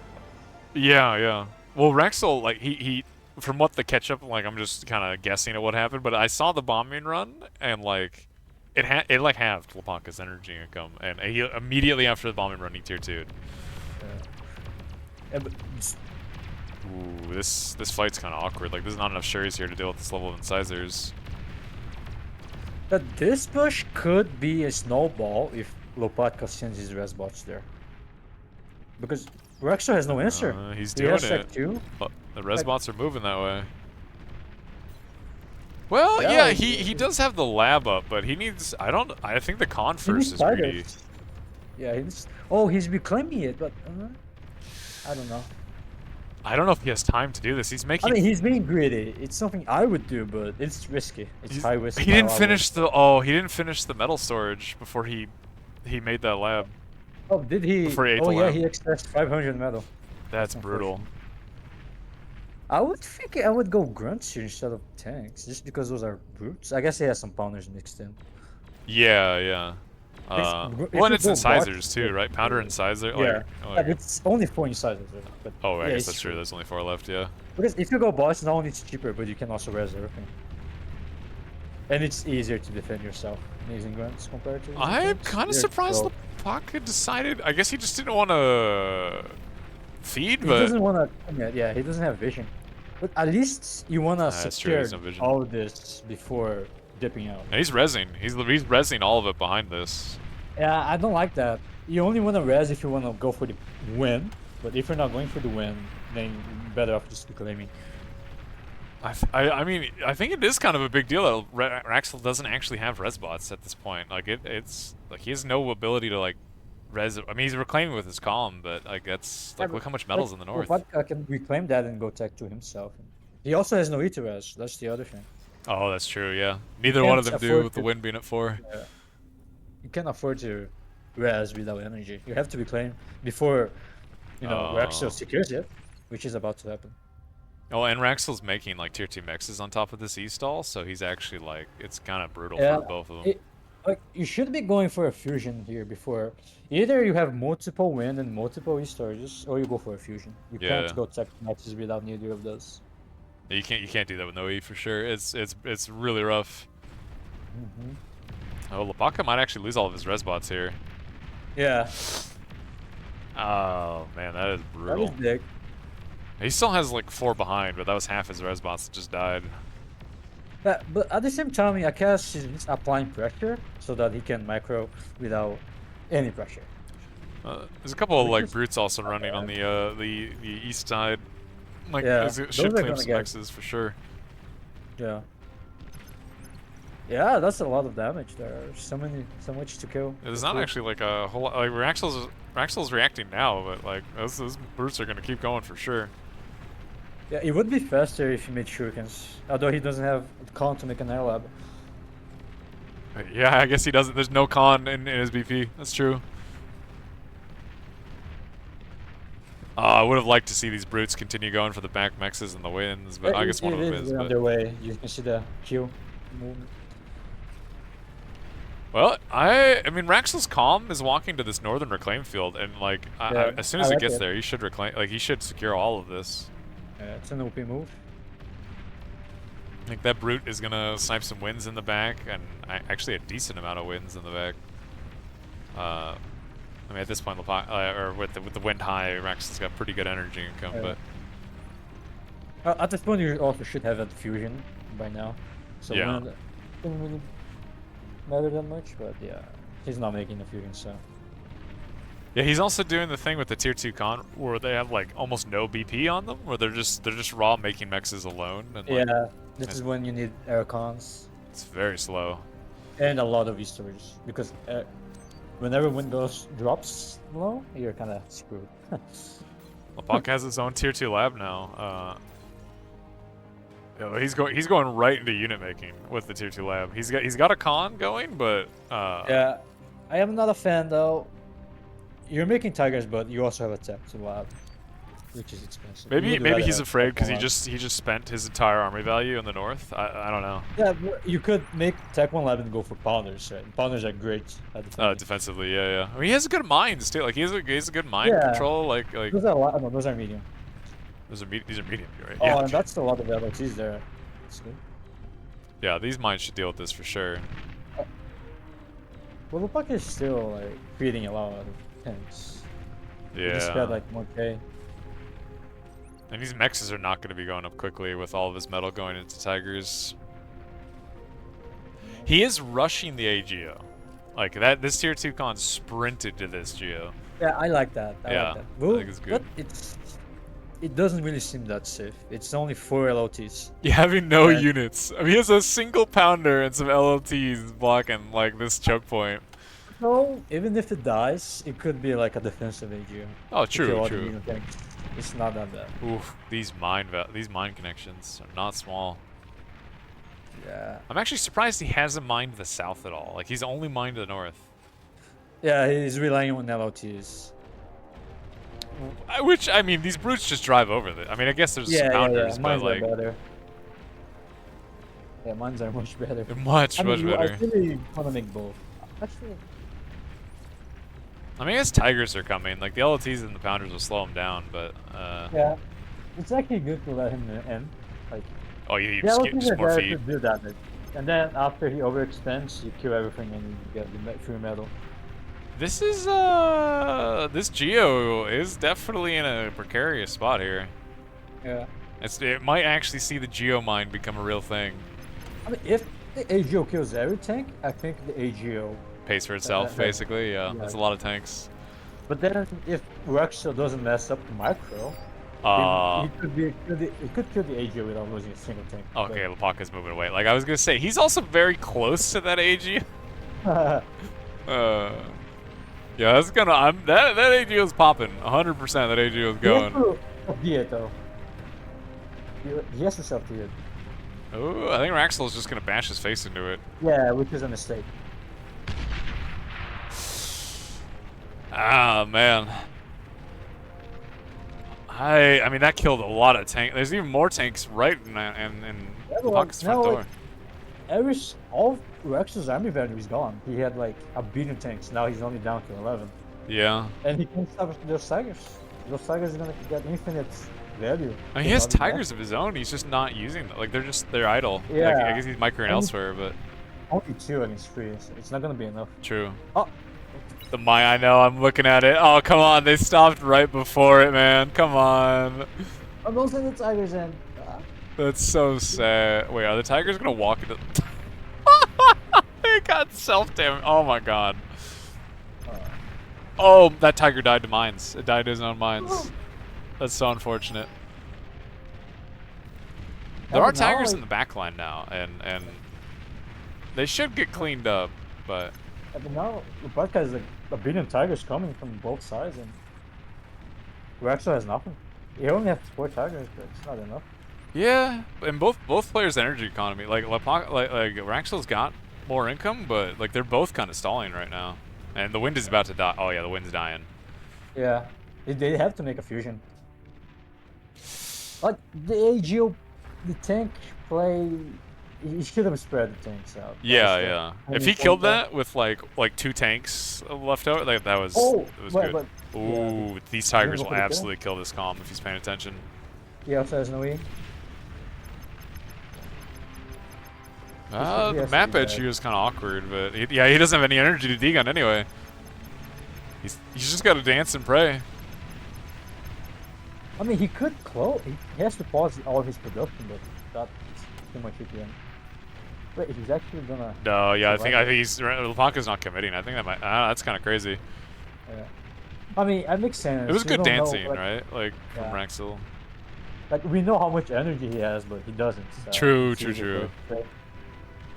Yeah. Well, Wraxel, like he from what the catch-up, like I'm just kind of guessing at what happened, but I saw the bombing run and like it like halved Lapaka's energy income, and he immediately after the bombing run he tier 2'd. Yeah, but Ooh, this fight's kind of awkward. Like there's not enough Sherrys here to deal with this level of incisors. but this push could be a snowball if Lopatka sends his res bots there. Because Wraxel has no answer. He's he doing has it. tech 2. But the res bots are moving that way. Well, yeah, he does have the lab up, but he needs. I think the con first is greedy. Yeah, he's reclaiming it, but I don't know. I don't know if he has time to do this. He's making. I mean, he's being greedy. It's something I would do, but it's risky. It's high risk. He didn't finish the metal storage before he made that lab. Oh, did he? Before he ate oh the yeah, lab. he expressed 500 metal. That's brutal. I would think I would go grunts here instead of tanks, just because those are brutes. I guess he has some pounders mixed in. Yeah. Well, and it's incisors too, right? Pounder incisor. Yeah. Like, It's only 4 incisors. But oh, I yeah, guess that's true. There's only 4 left. Yeah. Because if you go boss, not only it's cheaper, but you can also res everything. And it's easier to defend yourself using grunts compared to. I'm kind of surprised Lapaka decided. I guess he just didn't want to feed, but he doesn't want to. Yeah, he doesn't have vision. But at least you want to secure all of this before dipping out. And he's rezzing. He's rezzing all of it behind this. Yeah, I don't like that. You only want to res if you want to go for the win. But if you're not going for the win, then you're better off just reclaiming. I mean, I think it is kind of a big deal that Wraxel doesn't actually have res bots at this point. Like it's like he has no ability to like res. I mean, he's reclaiming with his column, but like that's like look how much metal's in the north. Vodka can reclaim that and go tech to himself. He also has no E to res. That's the other thing. Oh, that's true. Yeah, neither one of them do with the wind being at 4. Yeah. You can't afford to res without energy. You have to reclaim before Wraxel secures it, which is about to happen. Oh, and Wraxel's making like tier 2 mexes on top of this E-stall, so he's actually like, it's kind of brutal for both of them. Like you should be going for a fusion here before. Either you have multiple wind and multiple E-storages, or you go for a fusion. You can't go tech matches without neither of those. You can't do that with no E for sure. It's really rough. Oh, Lapaka might actually lose all of his res bots here. Yeah. Oh man, that is brutal. That is big. He still has like 4 behind, but that was half his res bots that just died. But at the same time, I guess he's applying pressure so that he can micro without any pressure. There's a couple of like brutes also running on the east side. Like should claim some X's for sure. Yeah. Yeah, that's a lot of damage there. So much to kill. There's not actually like a whole lot. Like Wraxel's reacting now, but like those brutes are gonna keep going for sure. Yeah, it would be faster if he made shurikens, although he doesn't have the con to make an air lab. Yeah, I guess he doesn't. There's no con in his BP. That's true. I would have liked to see these brutes continue going for the back mexes and the wins, but I guess one of them is. On their way. You can see the Q movement. Well, I mean, Wraxel's calm is walking to this northern reclaim field, and like as soon as it gets there, he should reclaim. Like he should secure all of this. Yeah, it's an OP move. I think that brute is gonna snipe some wins in the back, and actually a decent amount of wins in the back. I mean, at this point, or with the wind high, Wraxel's got pretty good energy income, but at this point, you also should have a fusion by now. So yeah. Doesn't really matter that much, but yeah, he's not making a fusion, so. Yeah, he's also doing the thing with the tier 2 con where they have like almost no BP on them, where they're just raw making mexes alone. And, like, yeah, this is when you need air cons. It's very slow. And a lot of E-storage, because whenever Windows drops low, you're kind of screwed. Lapaka has his own tier 2 lab now. He's going right into unit making with the tier 2 lab. He's got a con going, but yeah. I am not a fan though. You're making tigers, but you also have attack to lab, which is expensive. You would Maybe rather he's have afraid attack because on he just spent his entire army value in the north. I don't know. Yeah, you could make Tech 1 Lab and go for Pounders, right? Pounders are great at defending. Defensively, yeah. I mean, he has a good mind too. Like he has a good mind Yeah. control. Like Those are a lot. No, those are medium. these are medium, right? Oh, Yeah. and that's a lot of LOTs there. That's good. Yeah, these mines should deal with this for sure. Well, the puck is still like creating a lot of tanks. Yeah. He just got like 1K. And these mexes are not going to be going up quickly with all of his metal going into tigers. He is rushing the AGO. Like that, this tier 2 con sprinted to this geo. Yeah, I like that. I like that. Well, I think it's good. But it doesn't really seem that safe. It's only 4 LOTs. Yeah, having no Yeah. units. I mean, he has a single pounder and some LLTs blocking like this choke point. No, even if it dies, it could be like a defensive AGO. Oh, To kill true, all the true. medium tanks. It's not that bad. Oof, these mine connections are not small. Yeah. I'm actually surprised he hasn't mined the south at all. Like he's only mined the north. Yeah, he's relying on LOTs. Which I mean, these brutes just drive over it. I mean, I guess there's some pounders, but Mines like are better. Yeah, mines are much better. much I better. really want to make both. Actually, I mean, I guess tigers are coming. Like the LLTs and the pounders will slow him down, but yeah, it's actually good to let him in. Like, oh, you the just LOTs get are more there feet. to do damage, and then after he overextends, you kill everything and you get the free metal. This is this geo is definitely in a precarious spot here. Yeah. It might actually see the geo mine become a real thing. I mean, if the AGO kills every tank, I think the AGO. Pays for itself, basically. Yeah, that's a lot of tanks. But then, if Wraxel doesn't mess up the micro, he could kill the AGO without losing a single tank. Okay, Lapaka's moving away. Like I was gonna say, he's also very close to that AG. Yeah, that's gonna. That AGO is popping. 100%. That AGO is going. He has to though. He has to self-deal it. Oh, I think Wraxel is just gonna bash his face into it. Yeah, which is a mistake. Ah, man. I mean, that killed a lot of tanks. There's even more tanks right in Lapaka's front door. All of Wraxel's army value is gone. He had like a billion tanks. Now he's only down to 11. Yeah. And he can't stop those tigers. Those tigers are gonna get infinite value. I mean, he has tigers of his own. He's just not using them. Like they're idle. Yeah. Like, I guess he's microing elsewhere, but only 2 against 3. So it's not gonna be enough. true. Oh. The mine, I know. I'm looking at it. Oh, come on! They stopped right before it, man. Come on. I'm gonna send the tigers in. That's so sad. Wait, are the tigers gonna walk into? They got self-damage. Oh my god. Oh, that tiger died to mines. It died to his own mines. That's so unfortunate. There are tigers in the back line now, and they should get cleaned up, but now Lapaka has like a billion tigers coming from both sides, and Wraxel has nothing. He only has 4 tigers, but it's not enough. yeah, and both players' energy economy, like Wraxel's got more income, but like they're both kind of stalling right now, and the wind is about to die. Oh yeah, the wind's dying. Yeah, they have to make a fusion. Like the AGO, the tank play, he should have spread the tanks out. Yeah. If he killed that with like 2 tanks left over, like that was good. Ooh, yeah, these tigers will absolutely kill this calm if he's paying attention. He also has no E. The map edge here is kind of awkward, but he doesn't have any energy to D-gun anyway. He's just got to dance and pray. I mean, he could close. He has to pause all of his production, but that's too much EPM. Wait, he's actually gonna. No, yeah, I think he's Lapaka's not committing. I think that might. That's kind of crazy. Yeah. I mean, it makes sense. It was good dancing, know, like, right? Like from Wraxel. Like we know how much energy he has, but he doesn't. So True.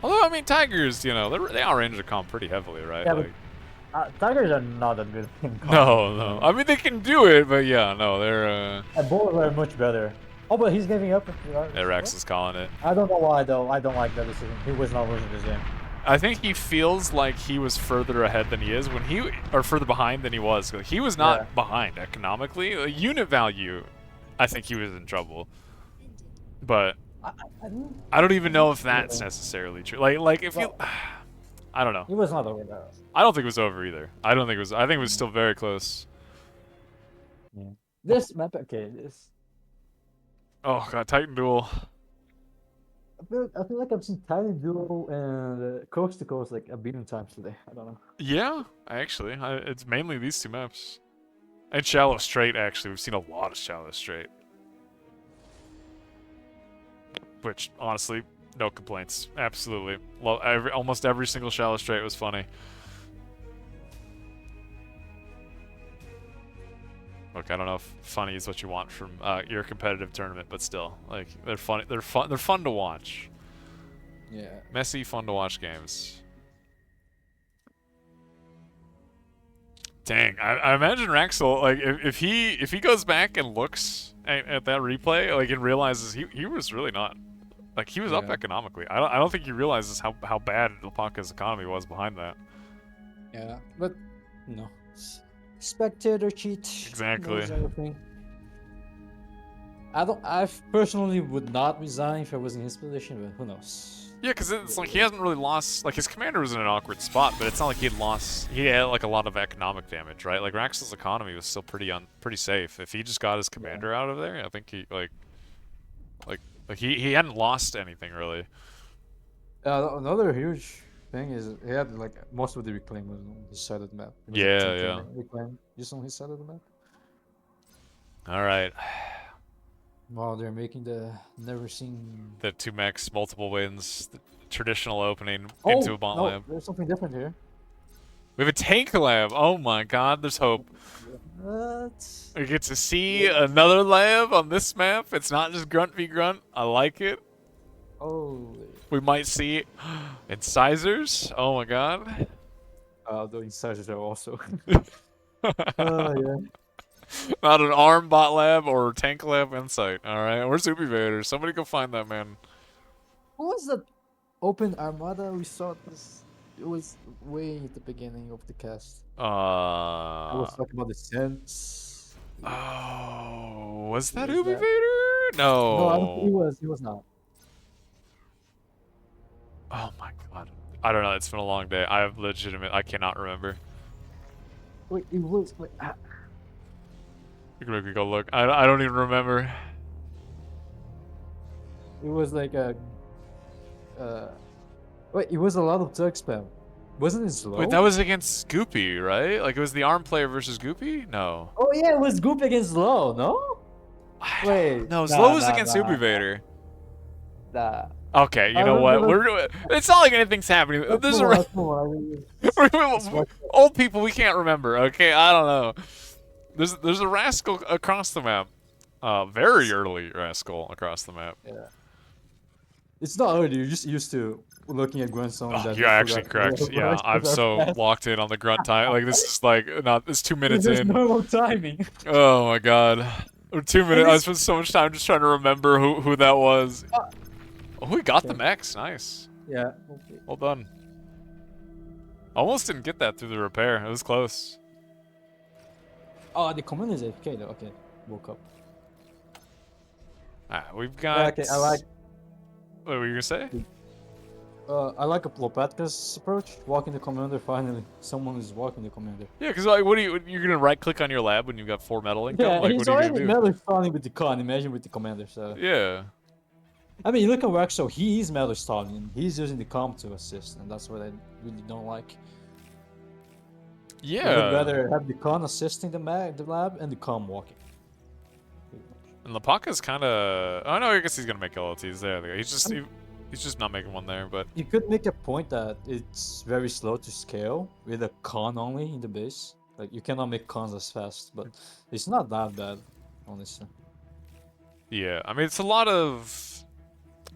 Although I mean, tigers, they outrange the comp pretty heavily, right? Yeah, like, but tigers are not that good in comp. No. I mean, they can do it, but yeah, no, they're. Bulls are much better. Oh, but he's giving up. Yeah, Rex is calling it. I don't know why though. I don't like that decision. He was not losing this game. I think he feels like he was further ahead than he is when he, or further behind than he was. Like, he was not behind economically. Unit value, I think he was in trouble. But I don't even know if that's necessarily true. Like if you, I don't know. He was not over there. I don't think it was over either. I don't think it was. I think it was still very close. Yeah. This map, okay, this. Oh god, Titan Duel. I feel like I've seen Tiny Duel and Coast to Coast like a billion times today. I don't know. Yeah, actually, it's mainly these two maps. And Shallow Strait, actually. We've seen a lot of Shallow Strait. Which, honestly, no complaints. Absolutely. Well, almost every single Shallow Strait was funny. Look, I don't know if funny is what you want from your competitive tournament, but still, like, they're fun. They're fun to watch. Yeah. Messy, fun to watch games. Dang, I imagine Wraxel, like, if he goes back and looks at that replay, like, and realizes he was really not, like, he was up economically. I don't think he realizes how bad Alpaca's economy was behind that. Yeah, but no. Spectator cheat. Exactly. I personally would not resign if I was in his position, but who knows? Yeah, because it's like he hasn't really lost. Like, his commander was in an awkward spot, but it's not like he had like a lot of economic damage, right? Like, Wraxel's economy was still pretty safe. If he just got his commander out of there, I think he he hadn't lost anything really. Another huge thing is he had like most of the reclaim was on his side of the map. Yeah. Reclaim just on his side of the map. All right. Wow, they're making the never seen. The 2-max multiple wins, the traditional opening into a bot lab. There's something different here. We have a tank lab. Oh my god, there's hope. What? We get to see another lab on this map. It's not just grunt v grunt. I like it. Oh. We might see incisors. Oh my god. The incisors are also. Oh yeah. Not an arm bot lab or tank lab in sight. Alright, where's Ubi Vader? Somebody go find that man. What was that open armada we saw this? It was way at the beginning of the cast. I was talking about the sense. Oh, was that Ubi Vader? No. No, I don't think he was. He was not. Oh my god. I don't know. It's been a long day. I cannot remember. Wait, it was. Wait, You can make me go look. I don't even remember. It was like a. Wait, it was a lot of tug spam. Wasn't it slow? Wait, that was against Goopy, right? Like, it was the arm player versus Goopy? No. Oh yeah, it was Goopy against Slow, no? Wait. No, Slow was against Ubi Vader. Nah. Okay, you know what? It's not like anything's happening. There's old people we can't remember. Okay, I don't know. There's a Wraxel across the map. Very early Wraxel across the map. Yeah. It's not early. You're just used to looking at grunt zone. Oh, you're actually correct. Yeah, I'm so locked in on the grunt time. Like, this is like it's 2 minutes in. Normal timing. Oh my god. 2 minutes. I spent so much time just trying to remember who that was. Oh, we got the mechs. Nice. Yeah. Well done. Almost didn't get that through the repair. It was close. Oh, the command is AFK though. Okay, woke up. We've got. Okay, I like. What were you gonna say? I like a Plopatka's approach. Walking the commander. Finally, someone is walking the commander. Yeah, because like, you're gonna right click on your lab when you've got 4 metal income? Yeah, like, he's what are you already metal starting with the con. Imagine with the commander. So. Yeah. I mean, look at Wraxel. He is metal starting. He's using the com to assist, and that's what I really don't like. Yeah. I would rather have the con assisting the lab and the com walking. And Lapaka's kind of. Oh no, I guess he's gonna make LLTs there. He's just not making one there. But you could make a point that it's very slow to scale with a con only in the base. Like, you cannot make cons as fast, but it's not that bad, honestly. Yeah, I mean, it's a lot of.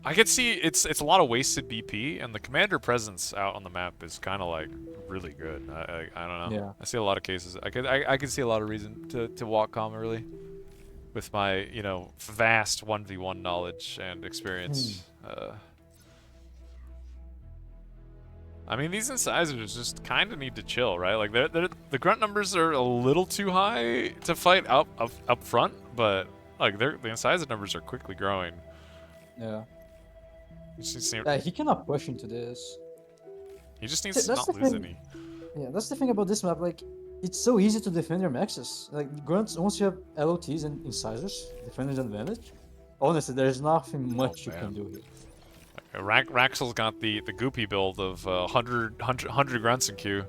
I can see it's a lot of wasted BP, and the commander presence out on the map is kind of like really good. I don't know. Yeah. I see a lot of cases. I can see a lot of reason to walk com early, with my vast 1v1 knowledge and experience. I mean, these incisors just kind of need to chill, right? Like, the grunt numbers are a little too high to fight up front, but like the incisor numbers are quickly growing. Yeah. He He cannot push into this. just needs See, to not lose any. Yeah, that's the thing about this map. Like, it's so easy to defend your maxes. Like, grunts, once you have LOTs and incisors, defender's advantage. Honestly, there's nothing much you can do here. Wraxell's got the goopy build of 100 grunts in queue.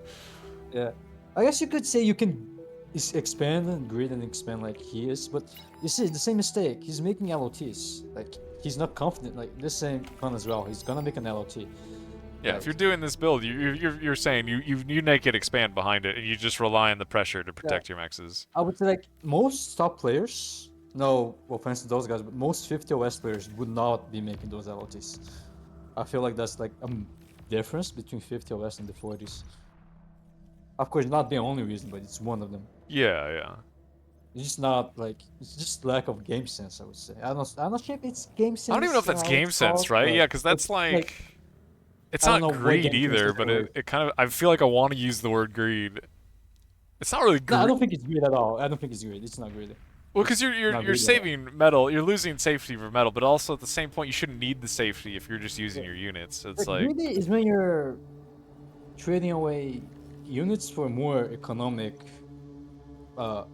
Yeah, I guess you could say you can expand and grid and expand like he is, but you see the same mistake. He's making LOTs. Like, he's not confident. Like this same con as well. He's gonna make an LOT. Yeah, Like, if you're doing this build, you're saying you make it expand behind it, and you just rely on the pressure to protect your maxes. I would say like most top players. No offense to those guys, but most 50 OS players would not be making those LOTs. I feel like that's like a difference between 50 OS and the 40s. Of course, not the only reason, but it's one of them. Yeah. It's just not like it's just lack of game sense. I would say. I'm not sure if it's game sense. I don't even know if that's game sense, right? Yeah, because that's like it's not greed either, but it kind of I feel like I want to use the word greed. It's not really greed. No, I don't think it's greed at all. I don't think it's greed. It's not greed. Well, because you're saving metal, you're losing safety for metal, but also at the same point, you shouldn't need the safety if you're just using your units. It's like greedy is when you're trading away units for more economic. I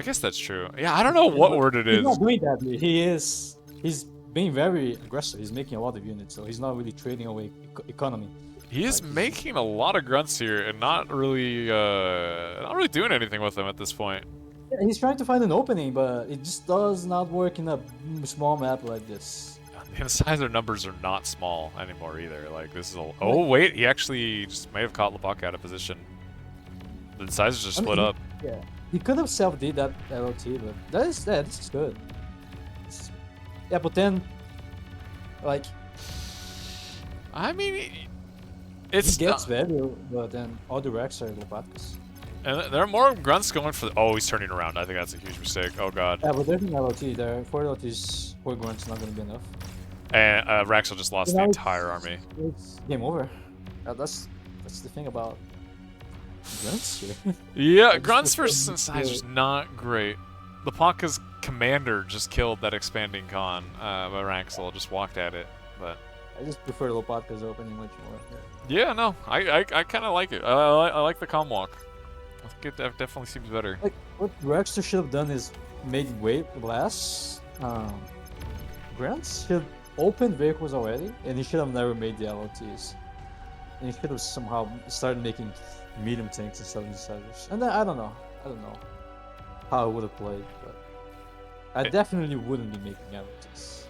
guess that's true. Yeah, I don't know what word it is. He's not doing that. He's being very aggressive. He's making a lot of units, so he's not really trading away economy. He is making a lot of grunts here and not really doing anything with them at this point. Yeah, he's trying to find an opening, but it just does not work in a small map like this. The incisor numbers are not small anymore either. Like this is a oh wait, he actually just may have caught Lepak out of position. The incisors just split up. Yeah, he could have self-did that LOT, but this is good. Yeah, but then, like, I mean, it gets value, but then all the Wraxel are Lepak's. And there are more grunts going for. Oh, he's turning around. I think that's a huge mistake. Oh god. Yeah, but there's an LOT there. 4 LOTs, 4 grunts not gonna be enough. And Wraxel just lost the entire army. It's game over. That's the thing about grunts here. Yeah, grunts versus incisors not great. Lepaka's commander just killed that expanding con. But Wraxel just walked at it, but. I just prefer Lepaka's opening much more. Yeah, no, I kind of like it. I like the com walk. I think it definitely seems better. Like what Wraxel should have done is made weight less. Grants should opened vehicles already, and he should have never made the LOTs. And he should have somehow started making medium tanks instead of incisors. And then I don't know how I would have played, but I definitely wouldn't be making LOTs.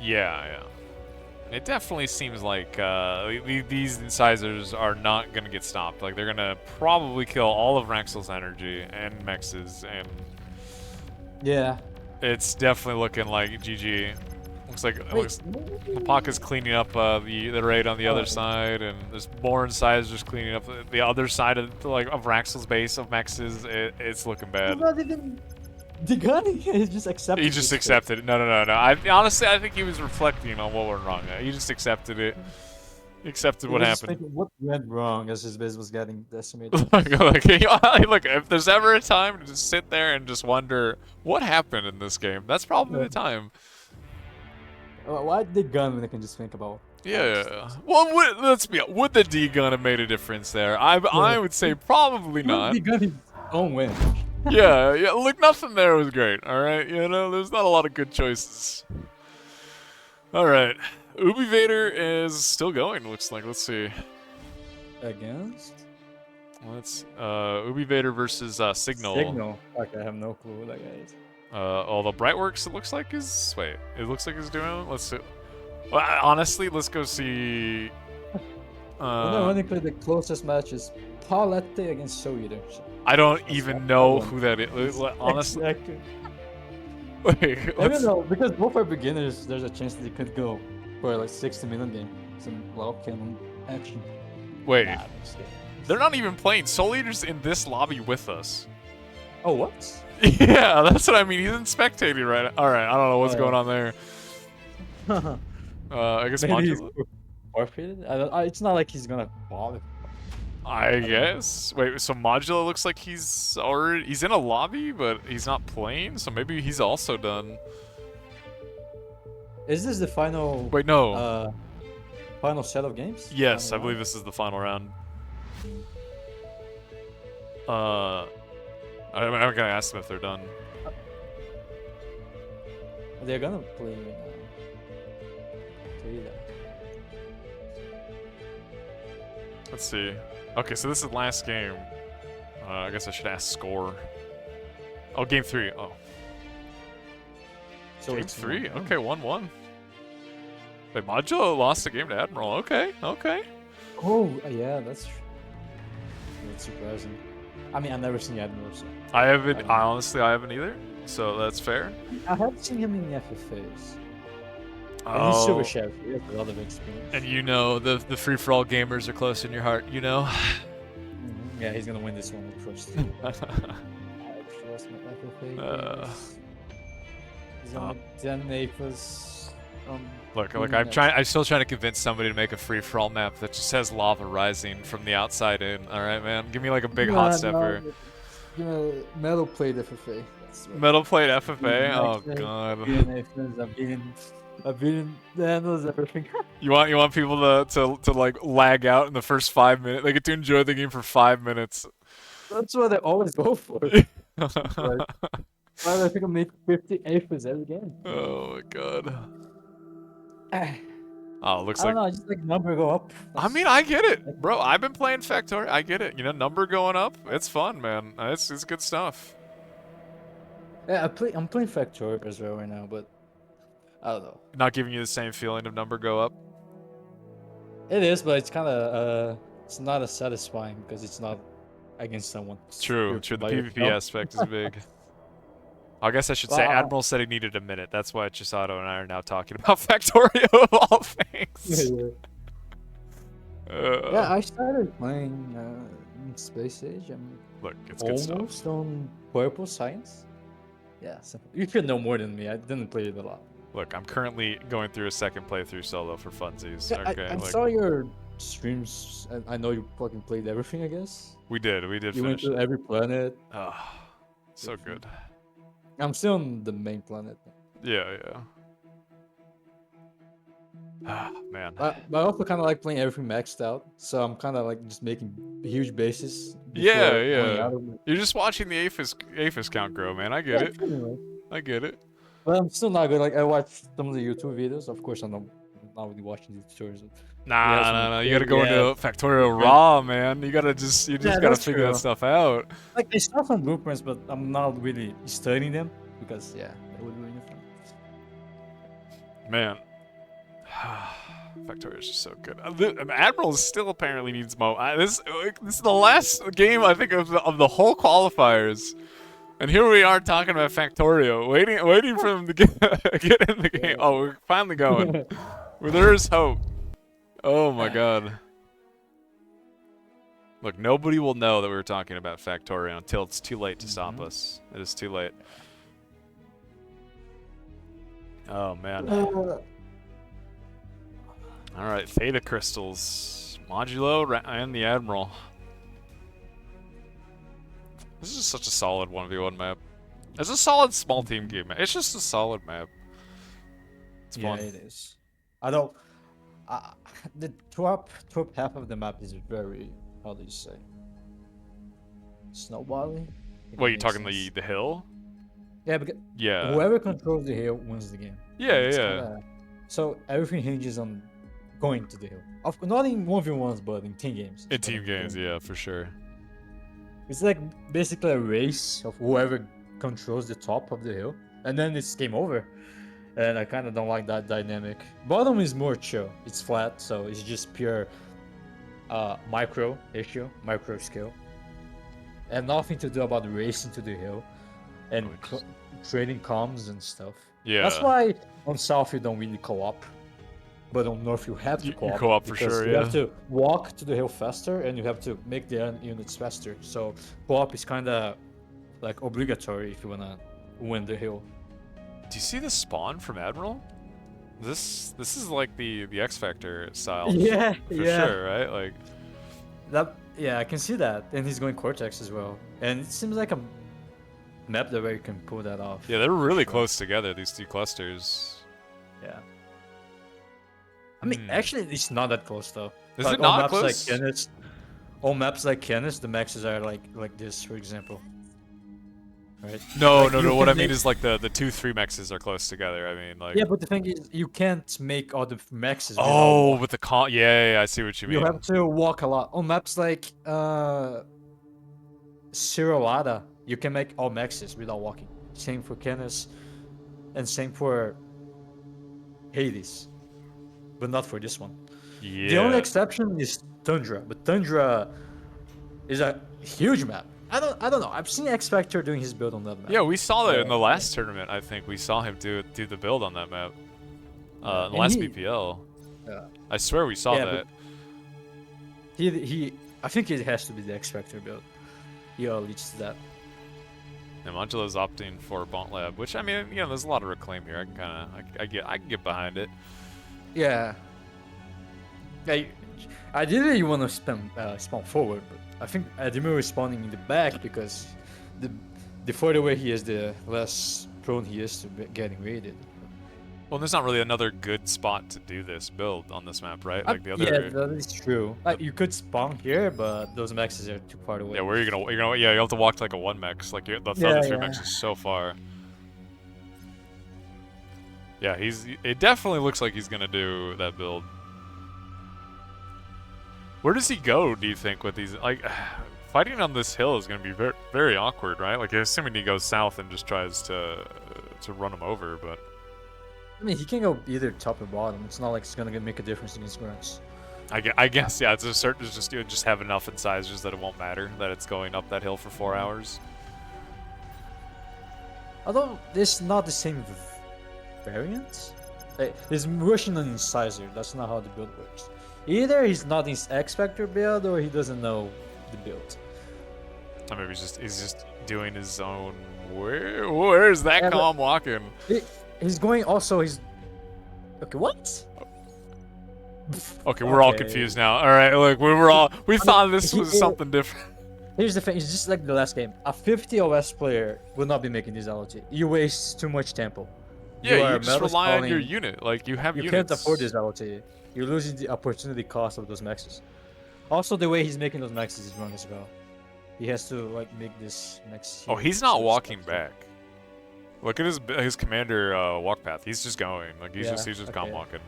Yeah. It definitely seems like these incisors are not going to get stopped. Like, they're going to probably kill all of Wraxel's energy and Mex's, and... Yeah. It's definitely looking like GG. Looks like Lepaka's cleaning up the raid on the other side, and there's more incisors cleaning up the other side of Wraxel's base of Mex's. It's looking bad. He's not even... He just accepted it. He just accepted it. No. Honestly, I think he was reflecting on what went wrong. He just accepted it. He accepted what happened. Thinking, what went wrong as his base was getting decimated? Look, if there's ever a time to just sit there and just wonder what happened in this game, that's probably the time. Why did they gun when they can just think about? Yeah. Well, let's be honest. Would the D gun have made a difference there? I would say probably not. He got his own win. Yeah, look, nothing there was great, alright? There's not a lot of good choices. Alright, Ubi Vader is still going, looks like. Let's see. Against? Ubi Vader versus Signal. Signal. Okay, I have no clue who that guy is. Although Brightworks, it looks like is... Wait, it looks like he's doing... Let's see. Well, honestly, let's go see... Ironically, the closest match is Paulette against Soul Eater. I don't even know who that is. Honestly. Exactly. Wait, I don't know, because both are beginners, there's a chance they could go for like 60-minute game. Some low cannon action. Wait. They're not even playing. Soul Eater's in this lobby with us. Oh, what? Yeah, that's what I mean. He's in spectating right. Alright, I don't know what's going on there. I guess modulo. forfeited. It's not like he's gonna qualify. I guess. Wait, so Modulo looks like he's in a lobby, but he's not playing, so maybe he's also done. Is this the final? Wait, no. Final set of games? Yes, Final I believe round? this is the final round. I'm gonna ask them if they're done. They're gonna play right now. Theta. Let's see. Okay, so this is last game. I guess I should ask score. Oh, game 3. Oh. So Game it's 3? 1-1. Okay, 1-1. Wait, Modulo lost the game to Admiral. Okay, okay. Oh, yeah, that's surprising. I mean, I've never seen Admiral, so I haven't, I don't know. honestly, I haven't either. So that's fair. I have seen him in the FFAs. And he's Oh, super chef. He has a lot of experience. and you know, the free-for-all gamers are close in your heart, you know? Yeah, he's gonna win this one, I trust. I trust my FFA games. He's gonna dominate us. Look, I'm still trying to convince somebody to make a free-for-all map that just has lava rising from the outside in. All right, man. Give me like a big hot stepper. You know, metal plate FFA. That's what Metal plate FFA. Oh god. I've been the handles everything. You want people to like lag out in the first 5 minutes. They get to enjoy the game for 5 minutes. That's what I always go for. Why do I think I make 58 for every game? Oh my god. I Oh, looks don't like. know, just like number go up. I mean, I get it, bro. I've been playing Factorio. I get it. You know, number going up. It's fun, man. It's good stuff. Yeah, I'm playing Factorio as well right now, but I don't know. Not giving you the same feeling of number go up. It is, but it's kind of it's not as satisfying because it's not against someone. True. You're The by PvP yourself. aspect is big. I guess I should say Well, Admiral said he needed a minute. That's why Chisato and I are now talking about Factorio of all things. Yeah, I started playing in Space Age. I'm Look, it's good stuff. almost on Purple Science. Yeah, so you should know more than me. I didn't play it a lot. Look, I'm currently going through a second playthrough solo for funsies. Yeah, Okay, I like, saw your streams, and I know you fucking played everything. I guess we did you went finish to it. every planet. Oh, so good. I'm still on the main planet. Yeah. Ah, man. But I also kind of like playing everything maxed out, so I'm kind of like just making huge bases. Yeah. Going out of it. You're just watching the Aphis count grow, man. I get Yeah, it. pretty much. I get it. But I'm still not good. Like I watched some of the YouTube videos. Of course, I'm not really watching the tutorials. Nah. You gotta yeah. go into Factorio raw, man. You just Yeah, gotta that's figure that true. stuff out. Like I saw some blueprints, but I'm not really studying them because that would ruin it. Man. Factorio is just so good. Admiral still apparently needs this is the last game I think of the whole qualifiers, and here we are talking about Factorio, waiting for them to get in the game. Oh, we're finally going. Where there is hope. Oh my god. Look, nobody will know that we were talking about Factorio until it's too late to stop us. It is too late. Oh man. Alright, Theta crystals. Modulo and the Admiral. This is just such a solid 1v1 map. It's a solid small team game, man. It's just a solid map. It's fun. Yeah, it is. I don't. The top half of the map is very, how do you say, snowbally. What, you talking the hill? Yeah, because Yeah. whoever controls the hill wins the game. Yeah, It's yeah. kinda- so everything hinges on going to the hill. Not in 1v1s, but in team games. In team games, yeah, for sure. It's like basically a race of whoever controls the top of the hill, and then it's game over. And I kind of don't like that dynamic. Bottom is more chill. It's flat, so it's just pure micro issue, micro skill, and nothing to do about racing to the hill and trading comms and stuff. Yeah. That's why on south you don't really co-op, but on north you have to You co-op. co-op for because sure, you yeah. have to walk to the hill faster, and you have to make the units faster. So co-op is kind of like obligatory if you wanna win the hill. Do you see the spawn from Admiral? This is like the X Factor style. Yeah, For yeah. sure, right? Like, That, yeah, I can see that. And he's going Cortex as well. And it seems like a map that where you can pull that off. yeah, they're for really sure. close together, these two clusters. Yeah. I mean, Hmm. actually, it's not that close though. Is Like it all not maps like close? Canis, all maps like Canis, the maxes are like this, for example. Right? No, Like no, you no. What I can mean make. is like the 2-3 mexes are close together. I mean like. Yeah, but the thing is, you can't make all the maxes without Oh, walking. with the con. Yeah, I see what you You mean. have to walk a lot. On maps like Sertaleina, you can make all maxes without walking. Same for Canis, and same for Hades, but not for this one. The only Yeah. exception is Tundra, but Tundra is a huge map. I don't know. I've seen X Factor doing his build on that map. Yeah, we saw that in the Yeah. last tournament. I think we saw him do the build on that map. Yeah, In the and last he, BPL. yeah, I swear we saw yeah, that. but he, I think it has to be the X Factor build. He leads to that. And Modulo's opting for Bont Lab, which I mean, you know, there's a lot of reclaim here. I can kind of, I can get behind it. Yeah. Ideally, you want to spawn forward, but I think Admiral is spawning in the back because the further away he is, the less prone he is to getting raided. Well, there's not really another good spot to do this build on this map, right? Like the Yeah, other. that is true. Like you could spawn here, but those maxes are too far away. Yeah, where are you gonna? Yeah, you have to walk to like a 1-mex. Like the Yeah, other 3 yeah. mex is so far. Yeah, It definitely looks like he's gonna do that build. Where does he go? Do you think with these like? Fighting on this hill is gonna be very, very awkward, right? Like, assuming he goes south and just tries to run him over, but. I mean, he can go either top or bottom. It's not like it's gonna make a difference against grunts. I guess yeah. It's a certain just you just have enough incisors that it won't matter that it's going up that hill for 4 hours. Although this is not the same variant. He's rushing an incisor. That's not how the build works. Either he's not in X Factor build or he doesn't know the build. Or maybe he's just doing his own. Where's that Yeah, but- calm walking? He's going also. He's okay. What? Okay, we're all Okay. confused now. All right, look, we thought this was something different. Here's the thing. It's just like the last game. A 50 OS player will not be making this LT. You waste too much tempo. Yeah, are you just metal rely on your spawning. unit. Like you have You units. can't afford this LT. You're losing the opportunity cost of those maxes. Also, the way he's making those maxes is wrong as well. He has to like make this max. Oh, here he's not instead of walking stuff. back. Look at his commander walk path. He's just going. Like he's Yeah, just calm okay. walking.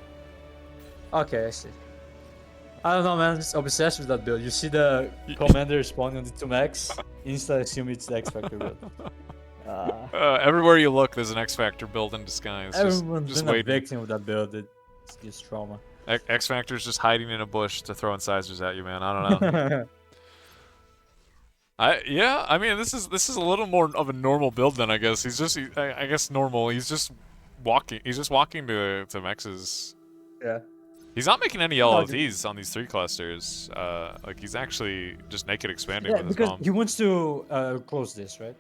Okay, I see. I don't know, man. I'm just obsessed with that build. You see the commander spawning on the 2 max, insta assume it's the X Factor build. Everywhere you look, there's an X Factor build in disguise. Everyone's just been a waiting. victim of that build. It's just trauma. X Factor's just hiding in a bush to throw incisors at you, man. I don't know. I mean, this is a little more of a normal build than I guess. I guess normal. He's just walking. He's just walking to mexes. Yeah. He's not making any No, LLTs on these 3 clusters. Like he's actually just naked expanding Yeah, with his because bomb. he wants to close this, right?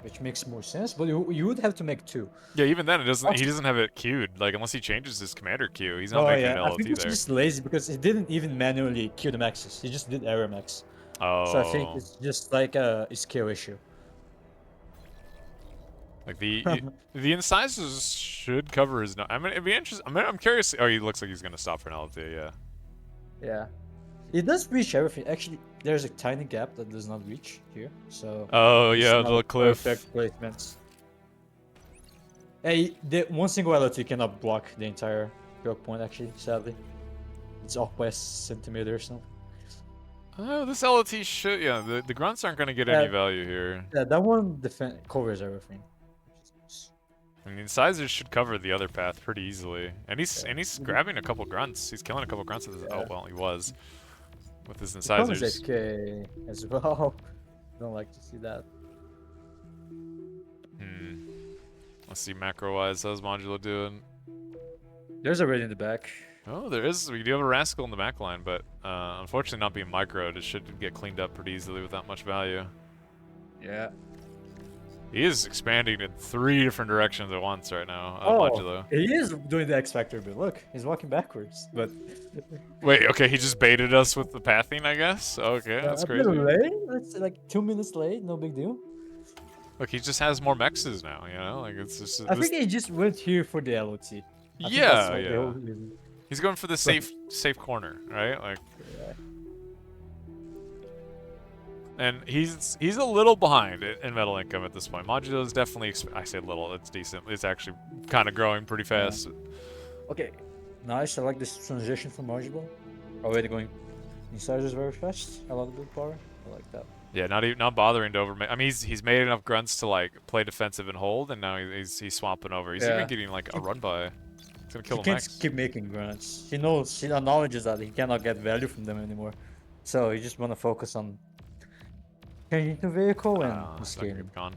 Which makes more sense, but you would have to make 2. Yeah, even then, he Also- doesn't have it queued. Like unless he changes his commander queue, he's not Oh making yeah, an I think LLT he's there. just lazy because he didn't even manually queue the maxes. He just did error max. Oh. So I think it's just like a skill issue. Like the incisors should cover his. I mean, it'd be interesting. I'm curious. Oh, he looks like he's gonna stop for an LLT. Yeah. Yeah. It does reach everything. Actually, there's a tiny gap that does not reach here. So. Oh it's yeah, not the cliff. Perfect placements. Hey, the one single LT cannot block the entire choke point. Actually, sadly, it's off by a centimeter or something. Oh, this LLT should. Yeah, the grunts aren't gonna get any Yeah. value here. Yeah, that one covers everything. I mean, the incisors should cover the other path pretty easily. And he's grabbing a couple grunts. He's killing a couple grunts with his. Oh well, he was with his Comes incisors. FK as well. Don't like to see that. Let's see macro-wise, how's Modulo doing? There's a raid in the back. Oh, there is. We do have a Wraxel in the back line, but unfortunately not being microed, it should get cleaned up pretty easily without much value. Yeah. He is expanding in 3 different directions at once right now, Oh, modulo. he is doing the X Factor, but look, he's walking backwards. But Wait, okay, he just baited us with the pathing, I guess? Okay, that's a bit crazy. late. That's like 2 minutes late. No big deal. Look, he just has more mexes now, you know? Like, it's just... I this... think he just went here for the LOT. I think that's Yeah, all the yeah. whole reason. He's going for the safe corner, right? Like... Yeah. And he's a little behind in metal income at this point. Modulo is definitely... I say little, it's decent. It's actually kind of growing pretty fast. Okay, nice. I like this transition from modulo. Already going incisors very fast. A lot of build power. I like that. Yeah, not bothering to overmake. I mean, he's made enough grunts to like play defensive and hold, and now he's swapping over. He's even getting like a run by. It's gonna kill him He can't next. keep making grunts. He knows, he acknowledges that he cannot get value from them anymore. So he just want to focus on changing the vehicle and It's not gonna scaling. be gone.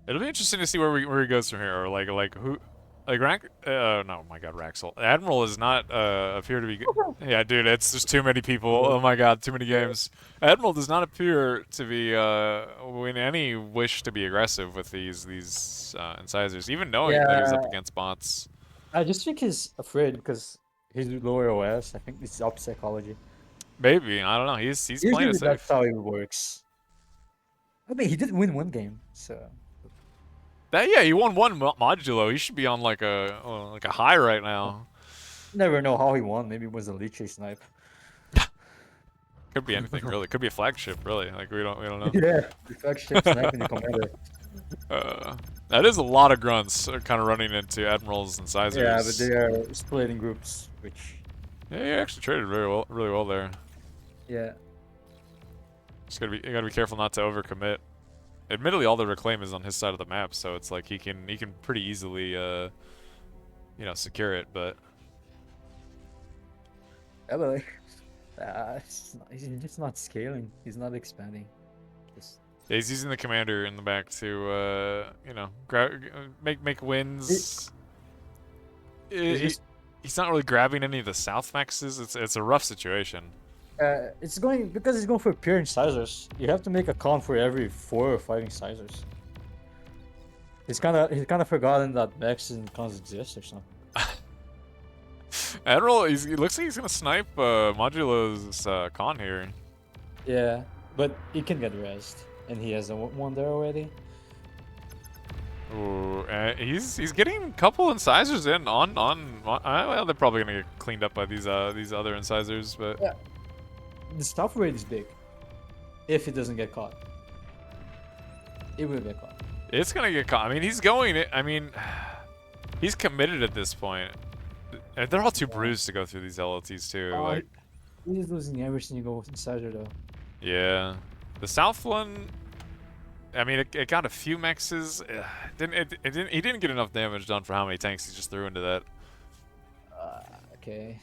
It'll be interesting to see where he goes from here, or like who, like no, my God, Wraxel. Admiral is not appear to be. Yeah, dude, it's just too many people. Oh my God, too many games. Admiral does not appear to be in any wish to be aggressive with these incisors, even knowing that he's up against bots. I just think he's afraid because he's lower OS. I think it's up psychology. Maybe, I don't know. He's playing Usually it that's safe. how it works. I mean, he did win one game, so. Yeah, he won one modulo. He should be on like a high right now. Never know how he won. Maybe it was a leech snipe. Could be anything really. Could be a flagship really. Like we don't know. Yeah, the flagship sniping the commander. That is a lot of grunts kind of running into admirals and incisors. Yeah, but they are split in groups, which. Yeah, you actually traded really well there. Yeah. Just you gotta be careful not to overcommit. Admittedly, all the reclaim is on his side of the map, so it's like he can pretty easily, you know, secure it. But Yeah, but like, he's just not scaling. He's not expanding. Just... yeah, he's using the commander in the back to, you know, make wins. He's not really grabbing any of the south maxes. It's a rough situation. It's going because he's going for pure incisors. You have to make a count for every 4 or 5 incisors. He's kind of forgotten that max and cons exist or something. Admiral, he looks like he's gonna snipe Modulo's con here. Yeah, but he can get rezzed, and he has one there already. Ooh, he's getting a couple incisors in on well, they're probably gonna get cleaned up by these other incisors, but Yeah. The stuff rate is big. If it doesn't get caught, it will get caught. it's gonna get caught. I mean, he's going. I mean, he's committed at this point. And they're all too bruised to go through these LLTs too. Like, he's losing every single incisor though. yeah, the south one. I mean, it got a few mexes. He didn't get enough damage done for how many tanks he just threw into that. Okay.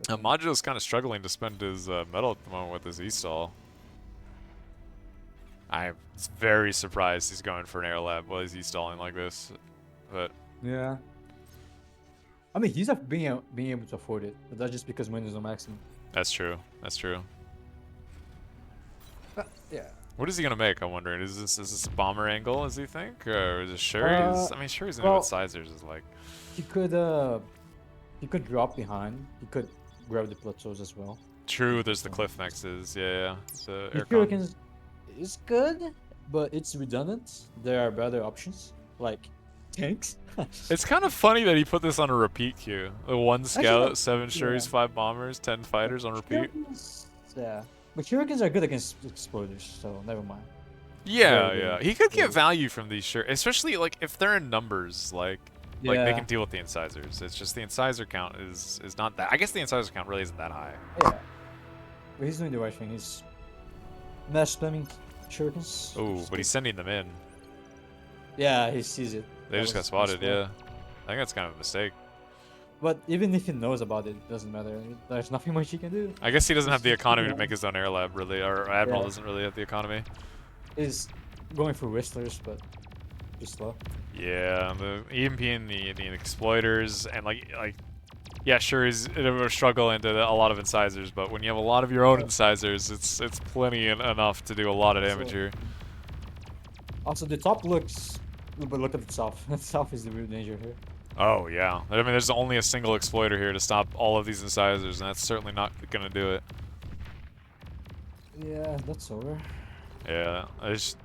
Modulo's kind of struggling to spend his metal at the moment with his E-stall. I'm very surprised he's going for an air lab while he's E-stalling like this. But Yeah. I mean, he's being able to afford it, but that's just because Windows on maximum. that's true. That's true. Yeah. What is he gonna make? I'm wondering. Is this a bomber angle? Does he think, or is it Sherry's? I mean, Sherry's gonna hit Sizers is like. He could drop behind. He could grab the plateaus as well. True. There's the cliff nexes. Yeah. The The air Hurricanes is good, but it's redundant. There are better options like tanks. It's kind of funny that he put this on a repeat queue. The 1 scout, Actually, 7 Sherry's, 5 bombers, 10 fighters on repeat. Yeah, but Hurricanes are good against exploders, so never mind. Yeah, Yeah, yeah. yeah. He could get value from these Sherry, especially like if they're in numbers, like they Yeah. can deal with the incisors. It's just the incisor count is not that. I guess the incisor count really isn't that high. Yeah, but he's doing the right thing. He's mass spamming Shurikens. Oh, but he's sending them in. Yeah, he sees it. They That just got was spotted. messed Yeah, up. I think that's kind of a mistake. But even if he knows about it, it doesn't matter. There's nothing much he can do. I guess he doesn't have the Just economy to yeah. make his own air lab, really, or Admiral Yeah. doesn't really have the economy. He's going for whistlers, but just slow. Yeah, the EMP and the exploiters, and like Yeah, sure, he's a struggle into a lot of incisors, but when you have a lot of your own incisors, it's plenty enough to do a lot of damage here. Also, the top looks, but look at the south. The south is the real danger here. Oh yeah, I mean, there's only a single exploiter here to stop all of these incisors, and that's certainly not gonna do it. Yeah, that's over. Yeah, this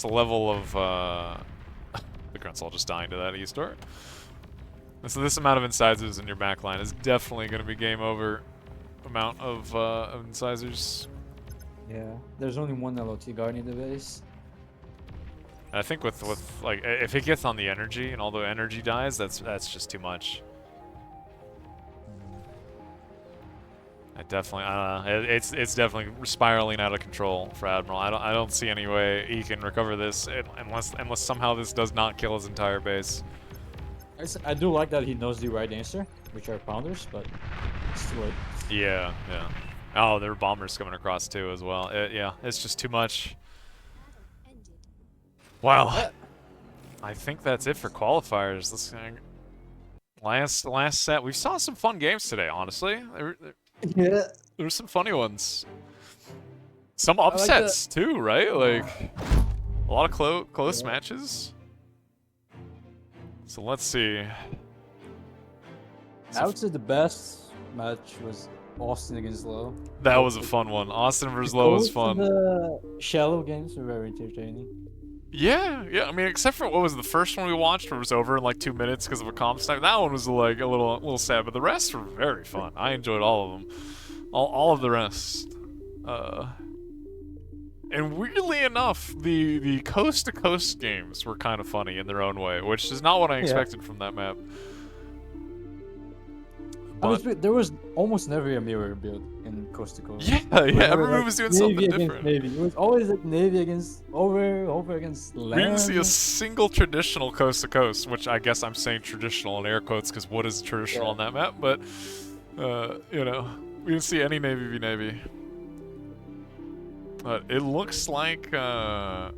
level of the grunts all just dying to that E-store. So this amount of incisors in your backline is definitely going to be game over amount of incisors. Yeah, there's only one LOT guarding the base. And I think with like if it gets on the energy and all the energy dies, that's just too much. I definitely it's definitely spiraling out of control for Admiral. I don't see any way he can recover this unless somehow this does not kill his entire base. I do like that he knows the right answer, which are pounders, but it's too late. Yeah, yeah. Oh, there are bombers coming across too as well. Yeah, it's just too much. Well, I think that's it for qualifiers. Last set. We saw some fun games today, honestly. Yeah. There were some funny ones. Some upsets too, right? Like a lot of close matches. So let's see. I would say the best match was Austin against Low. That was a fun one. Austin versus Low was fun. The shallow games were very entertaining. Yeah. I mean, except for what was the first one we watched, where it was over in like 2 minutes because of a comp snipe. That one was like a little sad, but the rest were very fun. I enjoyed all of them, all of the rest. And weirdly enough, the coast to coast games were kind of funny in their own way, which is not what I expected from that map. But there was almost never a mirror build in Coast to Coast. Yeah, everyone was doing something different. Navy. It was always like Navy against over against land. We didn't see a single traditional coast to coast, which I guess I'm saying traditional in air quotes because what is traditional on that map? But you know, we didn't see any Navy v Navy. But it looks like yeah,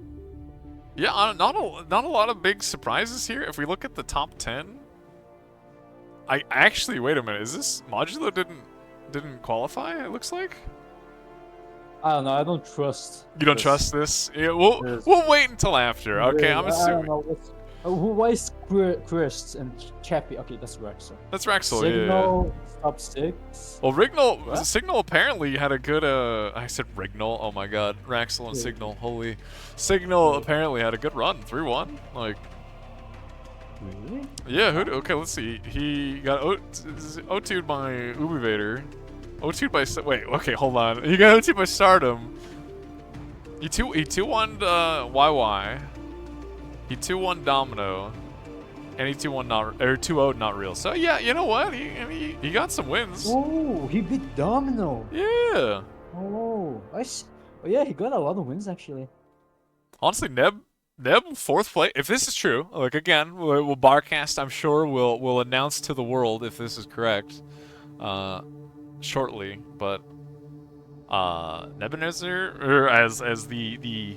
not a lot of big surprises here. If we look at the top 10. I actually, wait a minute, is this modulo didn't qualify, it looks like? I don't know, I don't trust. You don't trust this? Yeah, we'll wait until after. Okay, I'm assuming. Why is Christ and Chappie? Okay, that's Wraxel. That's Wraxel, Signal, top 6. Well, Signal apparently had a good, I said Rignal, oh my god. Wraxel and Signal, holy. Signal apparently had a good run, 3-1. Like, really? yeah, okay, let's see. He got O2'd by Ubivader. O2'd by, wait, okay, hold on. He got O2'd by StarDom. He 2-1'd YY. He 2-1 DoMiNo. And he 2-0'd not real. So yeah, you know what? He got some wins. Oh, he beat DoMiNo. Yeah. Oh, I see. Oh yeah, he got a lot of wins actually. Honestly, Neb 4th place. If this is true, like again, we'll barcast. I'm sure we'll announce to the world if this is correct, shortly. But Nebuchadnezzar, or as the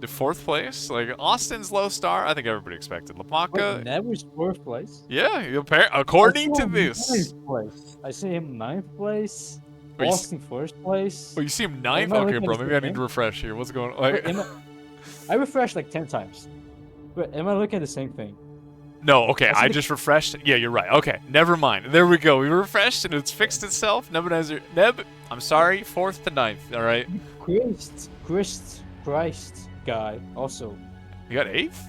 4th place, like Austin's low star. I think everybody expected. Lapaka. Neb was 4th place. Yeah, according to this. 9th place. I see him 9th place. Austin 1st place. Oh, you see him 9th? Okay, bro. Maybe I need to refresh here. What's going on? Like, I refreshed like 10 times. But am I looking at the same thing? No, okay, I just refreshed. Yeah, you're right. Okay, never mind. There we go. We refreshed and it's fixed itself. Nebuchadnezzar. I'm sorry, 4th to 9th, all right? Christ guy also. You got 8th?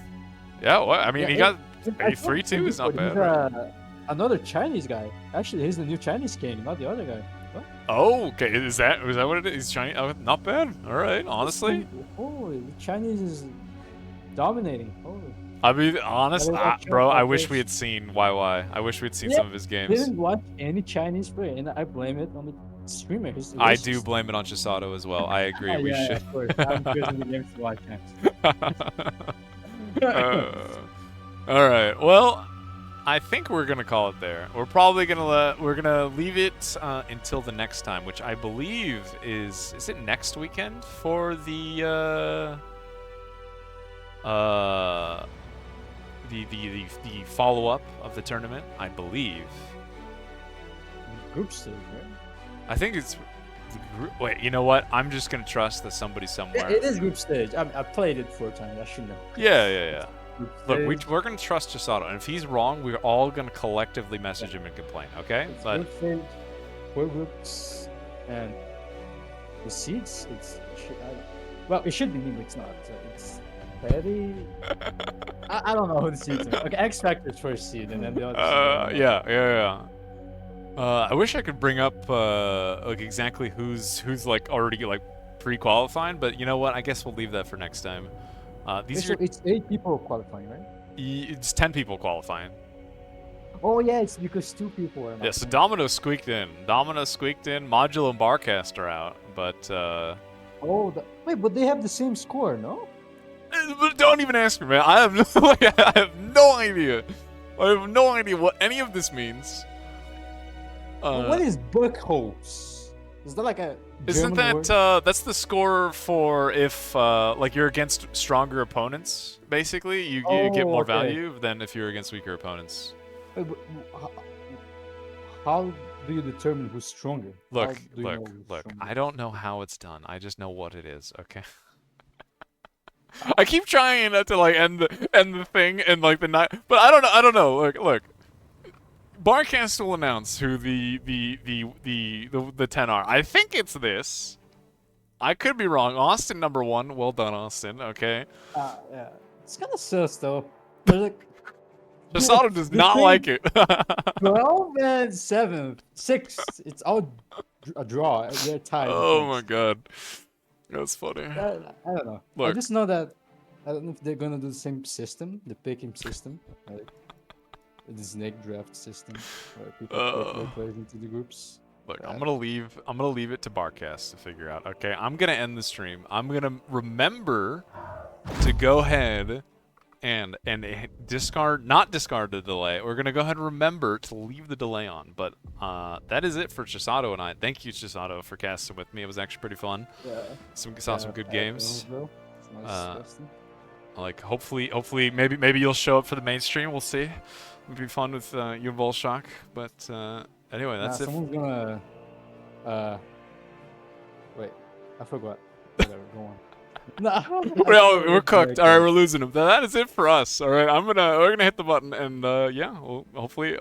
Yeah, what? I mean, he got 8-3 too. Is not bad. Right? Another Chinese guy. Actually, he's the new Chinese king, not the other guy. What? Oh, okay. Is that what it is? He's Chinese. Oh, not bad. All right, honestly. Holy, the Chinese is dominating. Holy. I mean, honest, bro. I wish we had seen YY. I wish we'd seen some of his games. I didn't watch any Chinese play, and I blame it on the streamer. I do blame it on Chisato as well. I agree. We should. Of course. I'm choosing the games to watch next. All right. Well, I think we're gonna call it there. We're probably gonna leave it until the next time, which I believe is it next weekend for the follow-up of the tournament, I believe. group stage, right? I think it's. Wait, you know what? I'm just gonna trust that somebody somewhere. It is group stage. I played it 4 times. I should know. Yeah. Group Look, stage. we're gonna trust Chisato, and if he's wrong, we're all gonna collectively message him and complain. Okay? It's But group stage, 4 groups, and the seeds. Well, it should be me, but it's not. So it's very. I don't know who the seeds are. Okay, X Factor's first seed, and then the other. yeah. I wish I could bring up like exactly who's like already like pre-qualifying, but you know what? I guess we'll leave that for next time. These are It's 8 people qualifying, right? it's 10 people qualifying. Oh yeah, it's because 2 people are not. Yeah, so playing. DoMiNo squeaked in. Modulo and Barcast are out, but Wait, but they have the same score, no? but don't even ask me, man. I have no I have no idea. I have no idea what any of this means. What is Buckhopes? Is that like a Isn't German that word? that's the score for if like you're against stronger opponents? Basically, you get more Okay. value than if you're against weaker opponents. Wait, but how do you determine who's stronger? How Look, do you know who's look. stronger? I don't know how it's done. I just know what it is. Okay. I keep trying to like end the thing and like the night, but I don't know. Look. Barcast will announce who the 10 are. I think it's this. I could be wrong. Austin #1. Well done, Austin. Okay. Yeah. It's kind of sus though. There's like Chisato does not between like it. 12 and 7, 6. It's all a draw. They're tied. Oh my god. That's funny. I don't know. I Look. just know that I don't know if they're gonna do the same system, the picking system, like the snake draft system, where people play players into the groups. Look, I'm gonna leave it to Barcast to figure out. Okay, I'm gonna end the stream. I'm gonna remember to go ahead and not discard the delay. We're gonna go ahead and remember to leave the delay on. But that is it for Chisato and I. Thank you, Chisato, for casting with me. It was actually pretty fun. Yeah. Saw some good games. Nice Like hopefully maybe you'll show up for the mainstream. We'll see. It'd be fun with you and Volshock. But anyway, that's it. Someone's gonna. Wait, I forgot. Whatever, go on. No, We're cooked. All right, we're losing him. That is it for us. All right, we're gonna hit the button and yeah, we'll hopefully